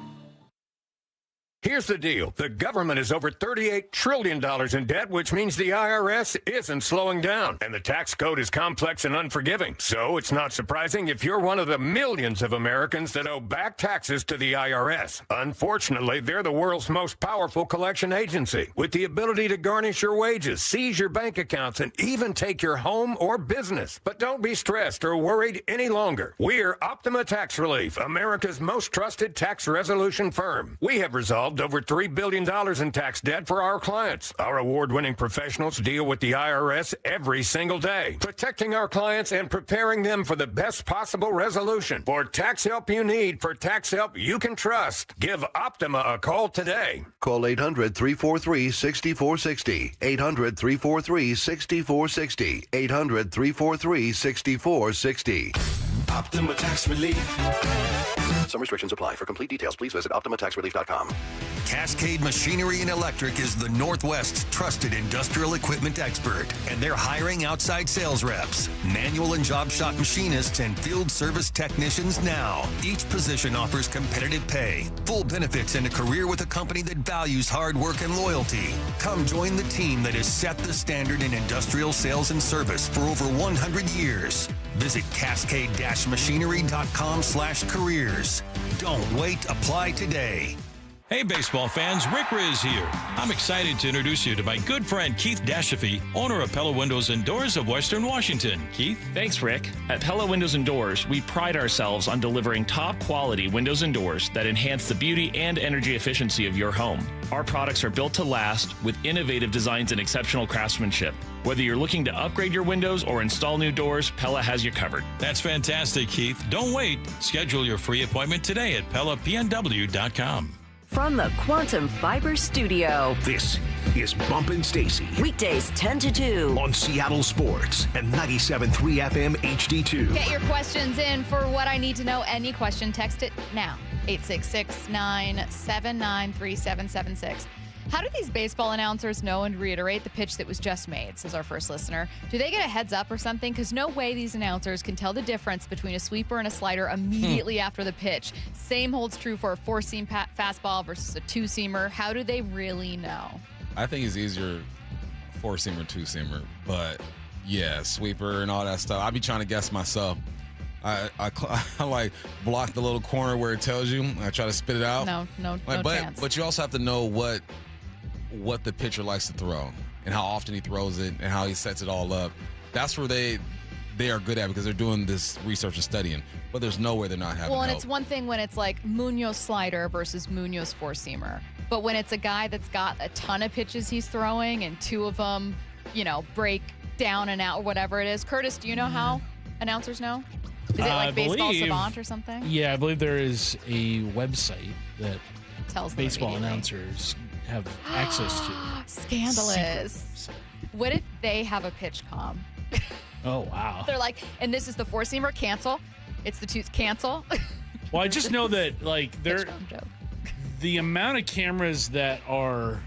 Speaker 8: Here's the deal. The government is over $38 trillion in debt, which means the IRS isn't slowing down. And the tax code is complex and unforgiving. So it's not surprising if you're one of the millions of Americans that owe back taxes to the IRS. Unfortunately, they're the world's most powerful collection agency, with the ability to garnish your wages, seize your bank accounts, and even take your home or business. But don't be stressed or worried any longer. We're Optima Tax Relief, America's most trusted tax resolution firm. We have resolved over $3 billion in tax debt for our clients. Our award-winning professionals deal with the IRS every single day, protecting our clients and preparing them for the best possible resolution. For tax help you need, for tax help you can trust, give Optima a call today.
Speaker 9: Call 800-343-6460. 800-343-6460. 800-343-6460.
Speaker 21: Optima Tax Relief.
Speaker 9: Some restrictions apply. For complete details, please visit OptimaTaxRelief.com.
Speaker 10: Cascade Machinery and Electric is the Northwest's trusted industrial equipment expert, and they're hiring outside sales reps, manual and job shop machinists, and field service technicians now. Each position offers competitive pay, full benefits, and a career with a company that values hard work and loyalty. Come join the team that has set the standard in industrial sales and service for over 100 years. Visit cascade-machinery.com/careers. Don't wait. Apply today.
Speaker 11: Hey, baseball fans, Rick Riz here. I'm excited to introduce you to my good friend Keith Dashafee, owner of Pella Windows and Doors of Western Washington. Keith?
Speaker 12: Thanks, Rick. At Pella Windows and Doors, we pride ourselves on delivering top-quality windows and doors that enhance the beauty and energy efficiency of your home. Our products are built to last with innovative designs and exceptional craftsmanship. Whether you're looking to upgrade your windows or install new doors, Pella has you covered.
Speaker 11: That's fantastic, Keith. Don't wait. Schedule your free appointment today at PellaPNW.com.
Speaker 2: From the Quantum Fiber Studio.
Speaker 21: This is Bump Stacy.
Speaker 2: Weekdays 10 to 2.
Speaker 21: On Seattle Sports and 97.3 FM HD2.
Speaker 1: Get your questions in for What I Need to Know. Any question, text it now. 866-979-3776. How do these baseball announcers know and reiterate the pitch that was just made, says our first listener? Do they get a heads up or something? Because no way these announcers can tell the difference between a sweeper and a slider immediately after the pitch. Same holds true for a four-seam fastball versus a two-seamer. How do they really know?
Speaker 5: I think it's easier four-seamer, two-seamer. But, yeah, sweeper and all that stuff. I be trying to guess myself. I like block the little corner where it tells you. I try to spit it out.
Speaker 1: No chance.
Speaker 5: But you also have to know what the pitcher likes to throw and how often he throws it and how he sets it all up. That's where they are good at because they're doing this research and studying. But there's no way they're not having
Speaker 1: Well, and
Speaker 5: help.
Speaker 1: it's one thing when it's like Munoz slider versus Munoz four-seamer. But when it's a guy that's got a ton of pitches he's throwing and two of them, break down and out or whatever it is. Curtis, do you know how announcers know? Is it like Baseball Savant or something?
Speaker 26: Yeah, I believe there is a website that
Speaker 1: tells them
Speaker 26: baseball announcers have access to.
Speaker 1: Scandalous. What if they have a pitch comm?
Speaker 26: Oh, wow.
Speaker 1: They're like, and this is the four-seamer, cancel. It's the two, cancel.
Speaker 26: Well, I just know that, the amount of cameras that are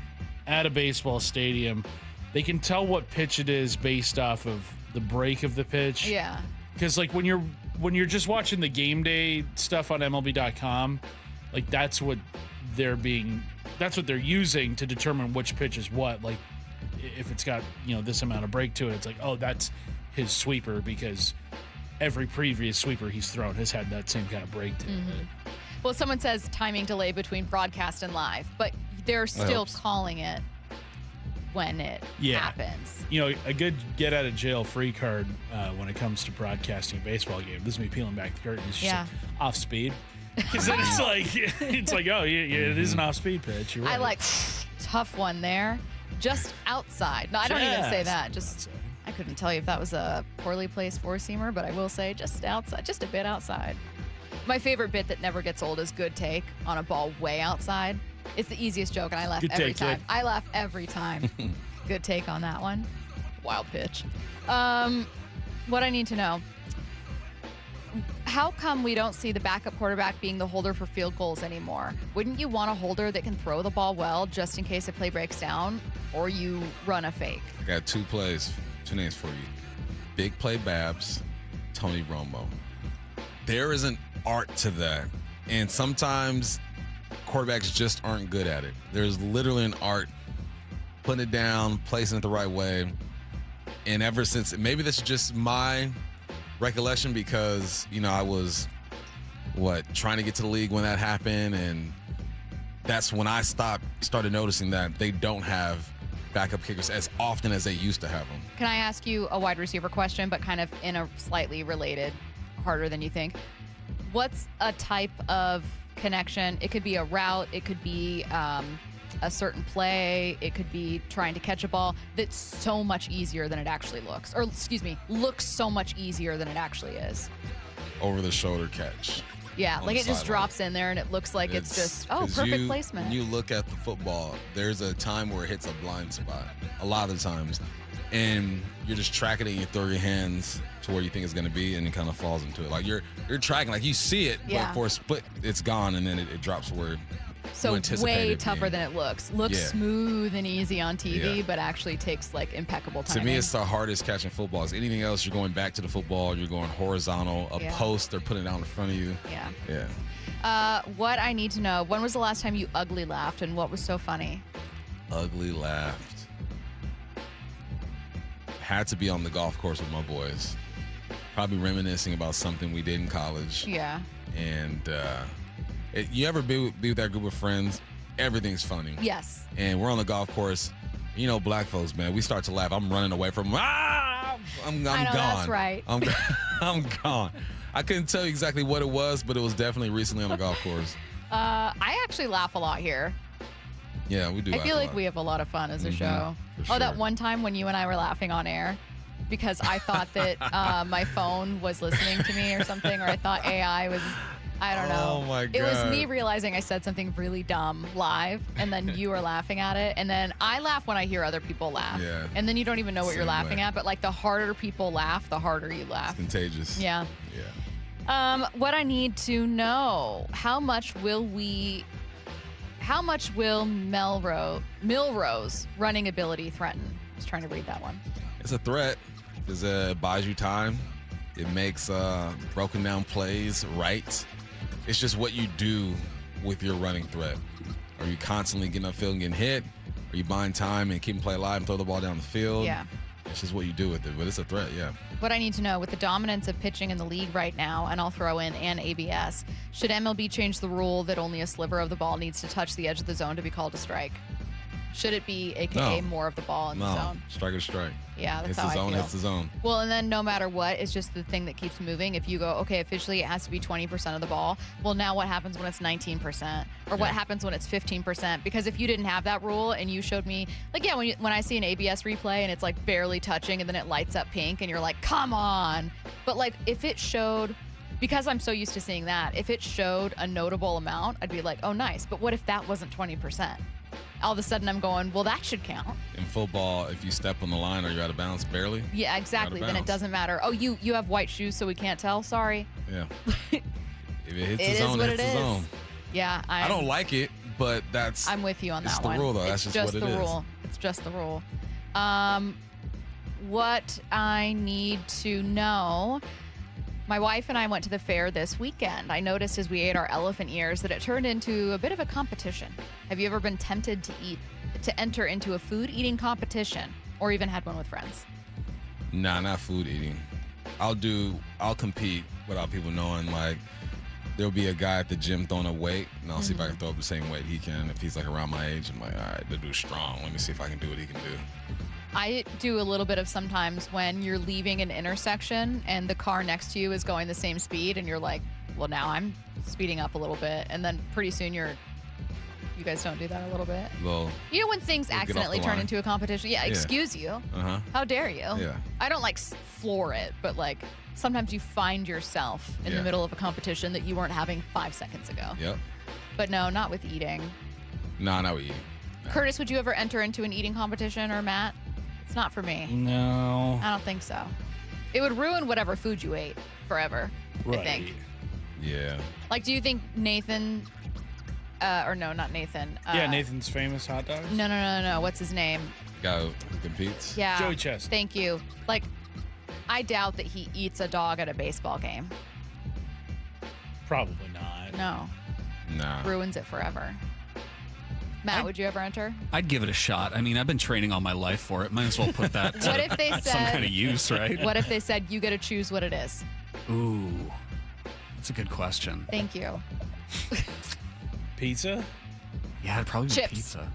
Speaker 26: at a baseball stadium, they can tell what pitch it is based off of the break of the pitch.
Speaker 1: Yeah.
Speaker 26: Because, when you're just watching the game day stuff on MLB.com, that's what they're using to determine which pitch is what. Like, if it's got, this amount of break to it, it's like, oh, that's his sweeper because every previous sweeper he's thrown has had that same kind of break to it.
Speaker 1: Well, someone says timing delay between broadcast and live, but they're still calling it when it happens.
Speaker 26: A good get out of jail free card when it comes to broadcasting a baseball game. This is me peeling back the curtain. It's just off speed. Because then it's like, oh, yeah, it is an off speed pitch. You're right.
Speaker 1: I tough one there. just outside. No, I don't even say that.
Speaker 26: Just
Speaker 1: I couldn't tell you if that was a poorly placed four-seamer, but I will say just outside, just a bit outside. My favorite bit that never gets old is good take on a ball way outside. It's the easiest joke, and I laugh every time. I laugh every time. Good take on that one. Wild pitch. What I need to know. How come we don't see the backup quarterback being the holder for field goals anymore? Wouldn't you want a holder that can throw the ball well just in case a play breaks down or you run a fake?
Speaker 5: I got two names for you. Big Play Babs, Tony Romo. There is an art to that. And sometimes quarterbacks just aren't good at it. There's literally an art putting it down, placing it the right way. And ever since, maybe this is just my recollection because, I was, trying to get to the league when that happened. And that's when I started noticing that they don't have backup kickers as often as they used to have them.
Speaker 1: Can I ask you a wide receiver question, but kind of in a slightly related, harder than you think? What's a type of connection? It could be a route. It could be a certain play. It could be trying to catch a ball that's so much easier than it actually looks. Or, looks so much easier than it actually is.
Speaker 5: Over the shoulder catch.
Speaker 1: Yeah, like it just drops in there and it looks like it's just, perfect placement.
Speaker 5: When you look at the football, there's a time where it hits a blind spot. A lot of the times. And you're just tracking it and you throw your hands to where you think it's going to be and it kind of falls into it. Like you're tracking, like you see it, but for a split, it's gone and then it drops where
Speaker 1: so way tougher than it looks. Looks smooth and easy on TV, but actually takes like impeccable timing.
Speaker 5: To me, it's the hardest catching football. Is anything else, you're going back to the football, you're going horizontal, a post, they're putting it out in front of you.
Speaker 1: Yeah. What I need to know, when was the last time you ugly laughed and what was so funny?
Speaker 5: Ugly laughed. Had to be on the golf course with my boys. Probably reminiscing about something we did in college.
Speaker 1: Yeah.
Speaker 5: And you ever be with that group of friends? Everything's funny.
Speaker 1: Yes.
Speaker 5: And we're on the golf course. Black folks, man, we start to laugh. I'm running away from them. I'm gone.
Speaker 1: That's right.
Speaker 5: I'm gone. I couldn't tell you exactly what it was, but it was definitely recently on the golf course.
Speaker 1: I actually laugh a lot here.
Speaker 5: Yeah, we do.
Speaker 1: I feel like we have a lot of fun as a show.
Speaker 5: Sure.
Speaker 1: That one time when you and I were laughing on air because I thought that my phone was listening to me or something, or I thought AI was, I don't know.
Speaker 5: Oh, my God.
Speaker 1: It was me realizing I said something really dumb live, and then you were laughing at it. And then I laugh when I hear other people laugh.
Speaker 5: Yeah.
Speaker 1: And then you don't even know what you're laughing at, but like the harder people laugh, the harder you laugh.
Speaker 5: It's contagious.
Speaker 1: Yeah.
Speaker 5: Yeah.
Speaker 1: What I need to know, how much will Milroe's running ability threaten? I was trying to read that one.
Speaker 5: It's a threat because it buys you time. It makes broken down plays right. It's just what you do with your running threat. Are you constantly getting upfield and getting hit? Are you buying time and keeping play alive and throw the ball down the field?
Speaker 1: Yeah.
Speaker 5: It's just what you do with it, but it's a threat, yeah.
Speaker 1: What I need to know, with the dominance of pitching in the league right now, and I'll throw in and ABS, should MLB change the rule that only a sliver of the ball needs to touch the edge of the zone to be called a strike? Should it be, a.k.a. more of the ball in the zone?
Speaker 5: Strike or strike.
Speaker 1: Yeah, that's
Speaker 5: it's
Speaker 1: how
Speaker 5: the zone,
Speaker 1: I feel.
Speaker 5: It's the zone.
Speaker 1: Well, and then no matter what, it's just the thing that keeps moving. If you go, okay, officially it has to be 20% of the ball. Well, now what happens when it's 19%? Or what happens when it's 15%? Because if you didn't have that rule and you showed me, like, yeah, when I see an ABS replay and it's like barely touching and then it lights up pink and you're like, come on. But like if it showed, because I'm so used to seeing that, if it showed a notable amount, I'd be like, oh, nice. But what if that wasn't 20%? All of a sudden I'm going, well, that should count.
Speaker 5: In football, if you step on the line or you're out of bounds barely.
Speaker 1: Yeah, exactly. Then it doesn't matter. Oh, you have white shoes, so we can't tell? Sorry.
Speaker 5: Yeah. If it hits the zone, it hits the zone.
Speaker 1: Yeah.
Speaker 5: I don't like it, but
Speaker 1: I'm with you on that
Speaker 5: one. It's the rule, though.
Speaker 1: That's
Speaker 5: just what it is.
Speaker 1: It's just the rule. What I need to know... My wife and I went to the fair this weekend. I noticed as we ate our elephant ears that it turned into a bit of a competition. Have you ever been tempted to enter into a food eating competition or even had one with friends?
Speaker 5: Nah, not food eating. I'll compete without people knowing. Like, there'll be a guy at the gym throwing a weight, and I'll see if I can throw up the same weight he can. If he's like around my age, I'm like, all right, the dude's strong. Let me see if I can do what he can do.
Speaker 1: I do a little bit of sometimes when you're leaving an intersection and the car next to you is going the same speed and you're like, well, now I'm speeding up a little bit. And then pretty soon you're You guys don't do that a little bit?
Speaker 5: Well,
Speaker 1: You know when things
Speaker 5: We'll get off
Speaker 1: accidentally
Speaker 5: the
Speaker 1: turn
Speaker 5: line.
Speaker 1: into a competition? Yeah,
Speaker 5: Yeah.
Speaker 1: excuse you.
Speaker 5: Uh-huh.
Speaker 1: How dare you?
Speaker 5: Yeah.
Speaker 1: I don't like floor it, but like sometimes you find yourself in the
Speaker 5: Yeah.
Speaker 1: middle of a competition that you weren't having 5 seconds ago.
Speaker 5: Yep.
Speaker 1: But no, not with eating.
Speaker 5: No, not with you.
Speaker 1: Curtis, would you ever enter into an eating competition, or Matt? It's not for me.
Speaker 26: No.
Speaker 1: I don't think so. It would ruin whatever food you ate forever, I think.
Speaker 5: Yeah.
Speaker 1: Like, do you think Nathan, or no, not Nathan.
Speaker 26: Yeah, Nathan's famous hot dogs.
Speaker 1: No. What's his name?
Speaker 5: Guy who competes?
Speaker 1: Yeah.
Speaker 26: Joey Chestnut.
Speaker 1: Thank you. Like, I doubt that he eats a dog at a baseball game.
Speaker 26: Probably not.
Speaker 1: No.
Speaker 5: Nah.
Speaker 1: Ruins it forever. Matt, would you ever enter?
Speaker 3: I'd give it a shot. I mean, I've been training all my life for it. Might as well put that to
Speaker 1: What if they
Speaker 3: some
Speaker 1: said-
Speaker 3: kind of use, right?
Speaker 1: What if they said you get to choose what it is?
Speaker 3: Ooh, that's a good question.
Speaker 1: Thank you.
Speaker 26: Pizza?
Speaker 3: Yeah, it'd probably be
Speaker 1: Chips.
Speaker 3: pizza.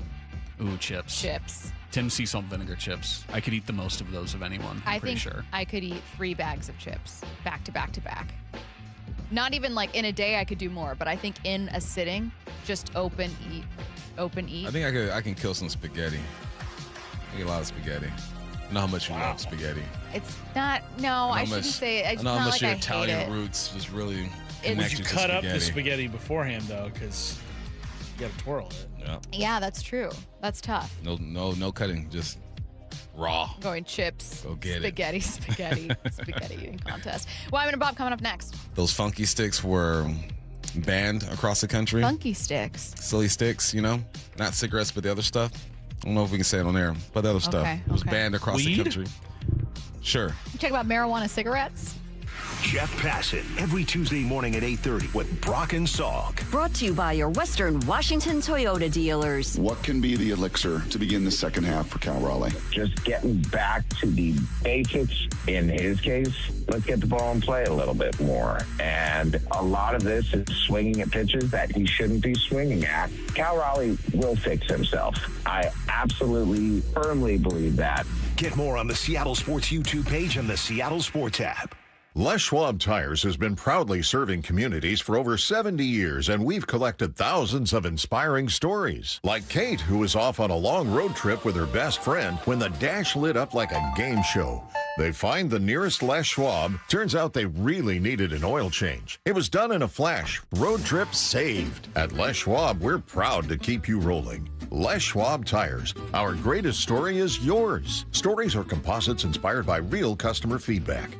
Speaker 3: Ooh, chips.
Speaker 1: Chips.
Speaker 3: Tim sea salt vinegar chips. I could eat the most of those of anyone. I'm
Speaker 1: I
Speaker 3: pretty
Speaker 1: think
Speaker 3: sure.
Speaker 1: I could eat 3 bags of chips back to back to back. Not even like in a day I could do more, but I think in a just open eat.
Speaker 5: I think I can kill some spaghetti. I eat a lot of spaghetti. I know how much you love spaghetti.
Speaker 1: It's not. No, I shouldn't say.
Speaker 5: I
Speaker 1: It's
Speaker 5: know how
Speaker 1: not
Speaker 5: much
Speaker 1: like
Speaker 5: your
Speaker 1: I hate
Speaker 5: Italian
Speaker 1: it.
Speaker 5: roots just really
Speaker 1: It's-
Speaker 5: connect
Speaker 26: You
Speaker 5: you to
Speaker 26: cut up
Speaker 5: spaghetti.
Speaker 26: the spaghetti beforehand, though, because you got to twirl it.
Speaker 5: Yeah.
Speaker 1: Yeah, that's true. That's tough.
Speaker 5: No cutting. Just raw.
Speaker 1: Going chips.
Speaker 5: Go get
Speaker 1: spaghetti, spaghetti eating contest. Wyman and Bob coming up next.
Speaker 5: Those funky sticks were banned across the country.
Speaker 1: Funky sticks.
Speaker 5: Silly sticks, not cigarettes, but the other stuff. I don't know if we can say it on air, but the other stuff. It was banned across the
Speaker 13: Weed?
Speaker 5: country. Sure.
Speaker 1: You talk about marijuana cigarettes?
Speaker 13: Jeff Passan every Tuesday morning at 8:30 with Brock and Salk.
Speaker 2: Brought to you by your Western Washington Toyota dealers.
Speaker 4: What can be the elixir to begin the second half for Cal Raleigh?
Speaker 14: Just getting back to the basics. In his case, let's get the ball and play a little bit more. And a lot of this is swinging at pitches that he shouldn't be swinging at. Cal Raleigh will fix himself. I absolutely, firmly believe that.
Speaker 13: Get more on the Seattle Sports YouTube page and the Seattle Sports app.
Speaker 15: Les Schwab Tires has been proudly serving communities for over 70 years, and we've collected thousands of inspiring stories. Like Kate, who was off on a long road trip with her best friend when the dash lit up like a game show. They find the nearest Les Schwab. Turns out they really needed an oil change. It was done in a flash. Road trip saved. At Les Schwab, we're proud to keep you rolling. Les Schwab Tires. Our greatest story is yours. Stories are composites inspired by real customer feedback.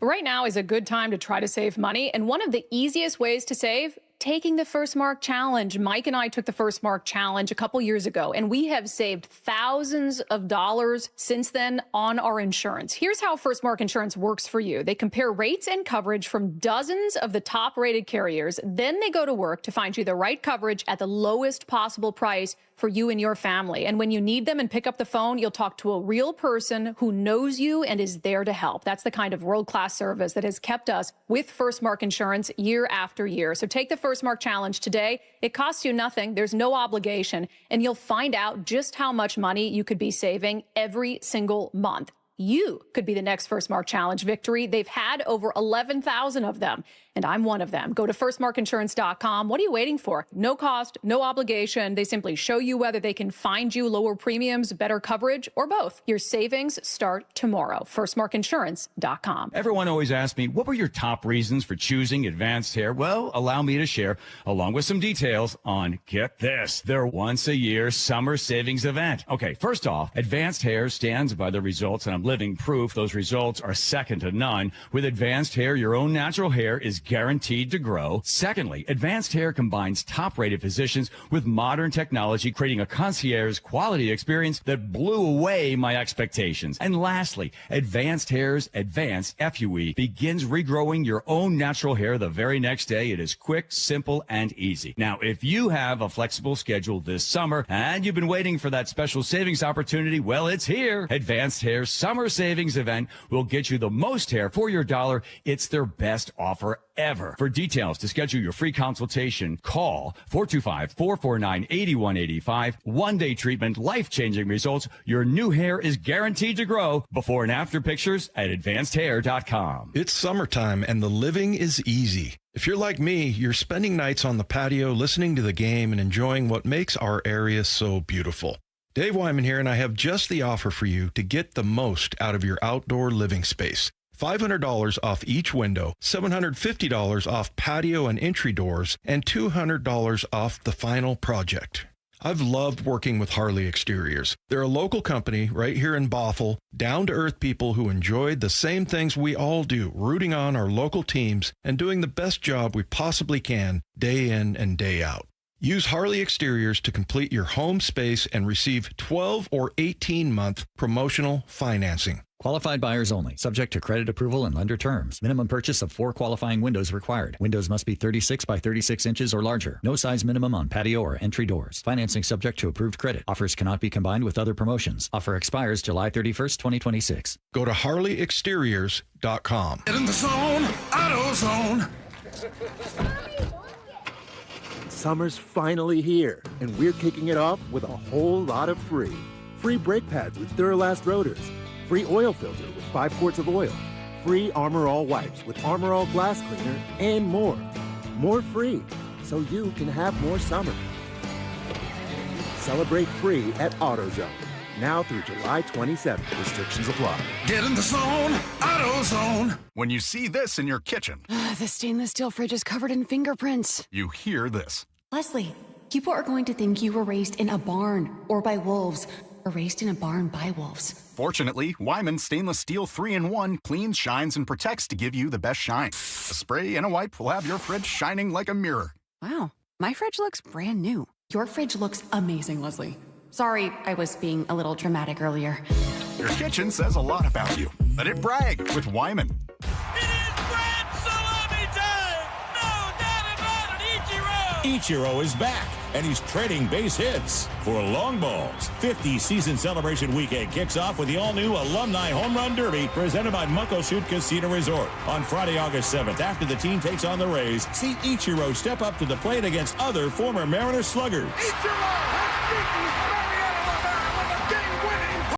Speaker 16: Right now is a good time to try to save money, and one of the easiest ways to save, taking the First Mark Challenge. Mike and I took the First Mark Challenge a couple years ago, and we have saved thousands of dollars since then on our insurance. Here's how First Mark Insurance works for you. They compare rates and coverage from dozens of the top-rated carriers. Then they go to work to find you the right coverage at the lowest possible price for you and your family. And when you need them and pick up the phone, you'll talk to a real person who knows you and is there to help. That's the kind of world-class service that has kept us with First Mark Insurance year after year. So take the First Mark Challenge today. It costs you nothing. There's no obligation. And you'll find out just how much money you could be saving every single month. You could be the next First Mark Challenge victory. They've had over 11,000 of them, and I'm one of them. Go to firstmarkinsurance.com. What are you waiting for? No cost, no obligation. They simply show you whether they can find you lower premiums, better coverage, or both. Your savings start tomorrow. Firstmarkinsurance.com.
Speaker 17: Everyone always asks me, what were your top reasons for choosing Advanced Hair? Well, allow me to share, along with some details on, get this, their once-a-year summer savings event. Okay, first off, Advanced Hair stands by the results, and I'm living proof those results are second to none. With Advanced Hair, your own natural hair is guaranteed to grow. Secondly, Advanced Hair combines top-rated physicians with modern technology, creating a concierge quality experience that blew away my expectations. And lastly, Advanced Hair's Advanced FUE begins regrowing your own natural hair the very next day. It is quick, simple, and easy. Now, if you have a flexible schedule this summer and you've been waiting for that special savings opportunity, well, it's here. Advanced Hair's summer savings event will get you the most hair for your dollar. It's their best offer ever. For details, to schedule your free consultation, call 425-449-8185. One-day treatment, life-changing results. Your new hair is guaranteed to grow. Before and after pictures at advancedhair.com.
Speaker 27: It's summertime and the living is easy.
Speaker 7: If you're like me, you're spending nights on the patio listening to the game and enjoying what makes our area so beautiful. Dave Wyman here, and I have just the offer for you to get the most out of your outdoor living space. $500 off each window, $750 off patio and entry doors, and $200 off the final project. I've loved working with Harley Exteriors. They're a local company right here in Bothell, down-to-earth people who enjoyed the same things we all do, rooting on our local teams and doing the best job we possibly can day in and day out. Use Harley Exteriors to complete your home space and receive 12 or 18-month promotional financing.
Speaker 18: Qualified buyers only. Subject to credit approval and lender terms. Minimum purchase of 4 qualifying windows required. Windows must be 36 by 36 inches or larger. No size minimum on patio or entry doors. Financing subject to approved credit. Offers cannot be combined with other promotions. Offer expires July 31st, 2026.
Speaker 7: Go to HarleyExteriors.com.
Speaker 19: Get in the zone, AutoZone.
Speaker 20: Summer's finally here, and we're kicking it off with a whole lot of free. Free brake pads with Duralast rotors. Free oil filter with 5 quarts of oil. Free Armor All wipes with Armor All glass cleaner, and more. More free, so you can have more summer. Celebrate free at AutoZone. Now through July 27th. Restrictions apply.
Speaker 19: Get in the zone, AutoZone. When you see this in your kitchen,
Speaker 22: The stainless steel fridge is covered in fingerprints.
Speaker 19: you hear this.
Speaker 22: Leslie, people are going to think you were raised in a barn or by wolves, or raised in a barn by wolves.
Speaker 19: Fortunately, Wyman Stainless Steel 3-in-1 cleans, shines, and protects to give you the best shine. A spray and a wipe will have your fridge shining like a mirror.
Speaker 22: Wow, my fridge looks brand new. Your fridge looks amazing, Leslie. Sorry, I was being a little dramatic earlier.
Speaker 19: Your kitchen says a lot about you. Let it brag with Wyman.
Speaker 23: Ichiro is back, and he's trading base hits for long balls. 50 season celebration weekend kicks off with the all-new Alumni Home Run Derby presented by Muckleshoot Casino Resort. On Friday, August 7th, after the team takes on the Rays, see Ichiro step up to the plate against other former Mariners sluggers.
Speaker 19: Ichiro has beaten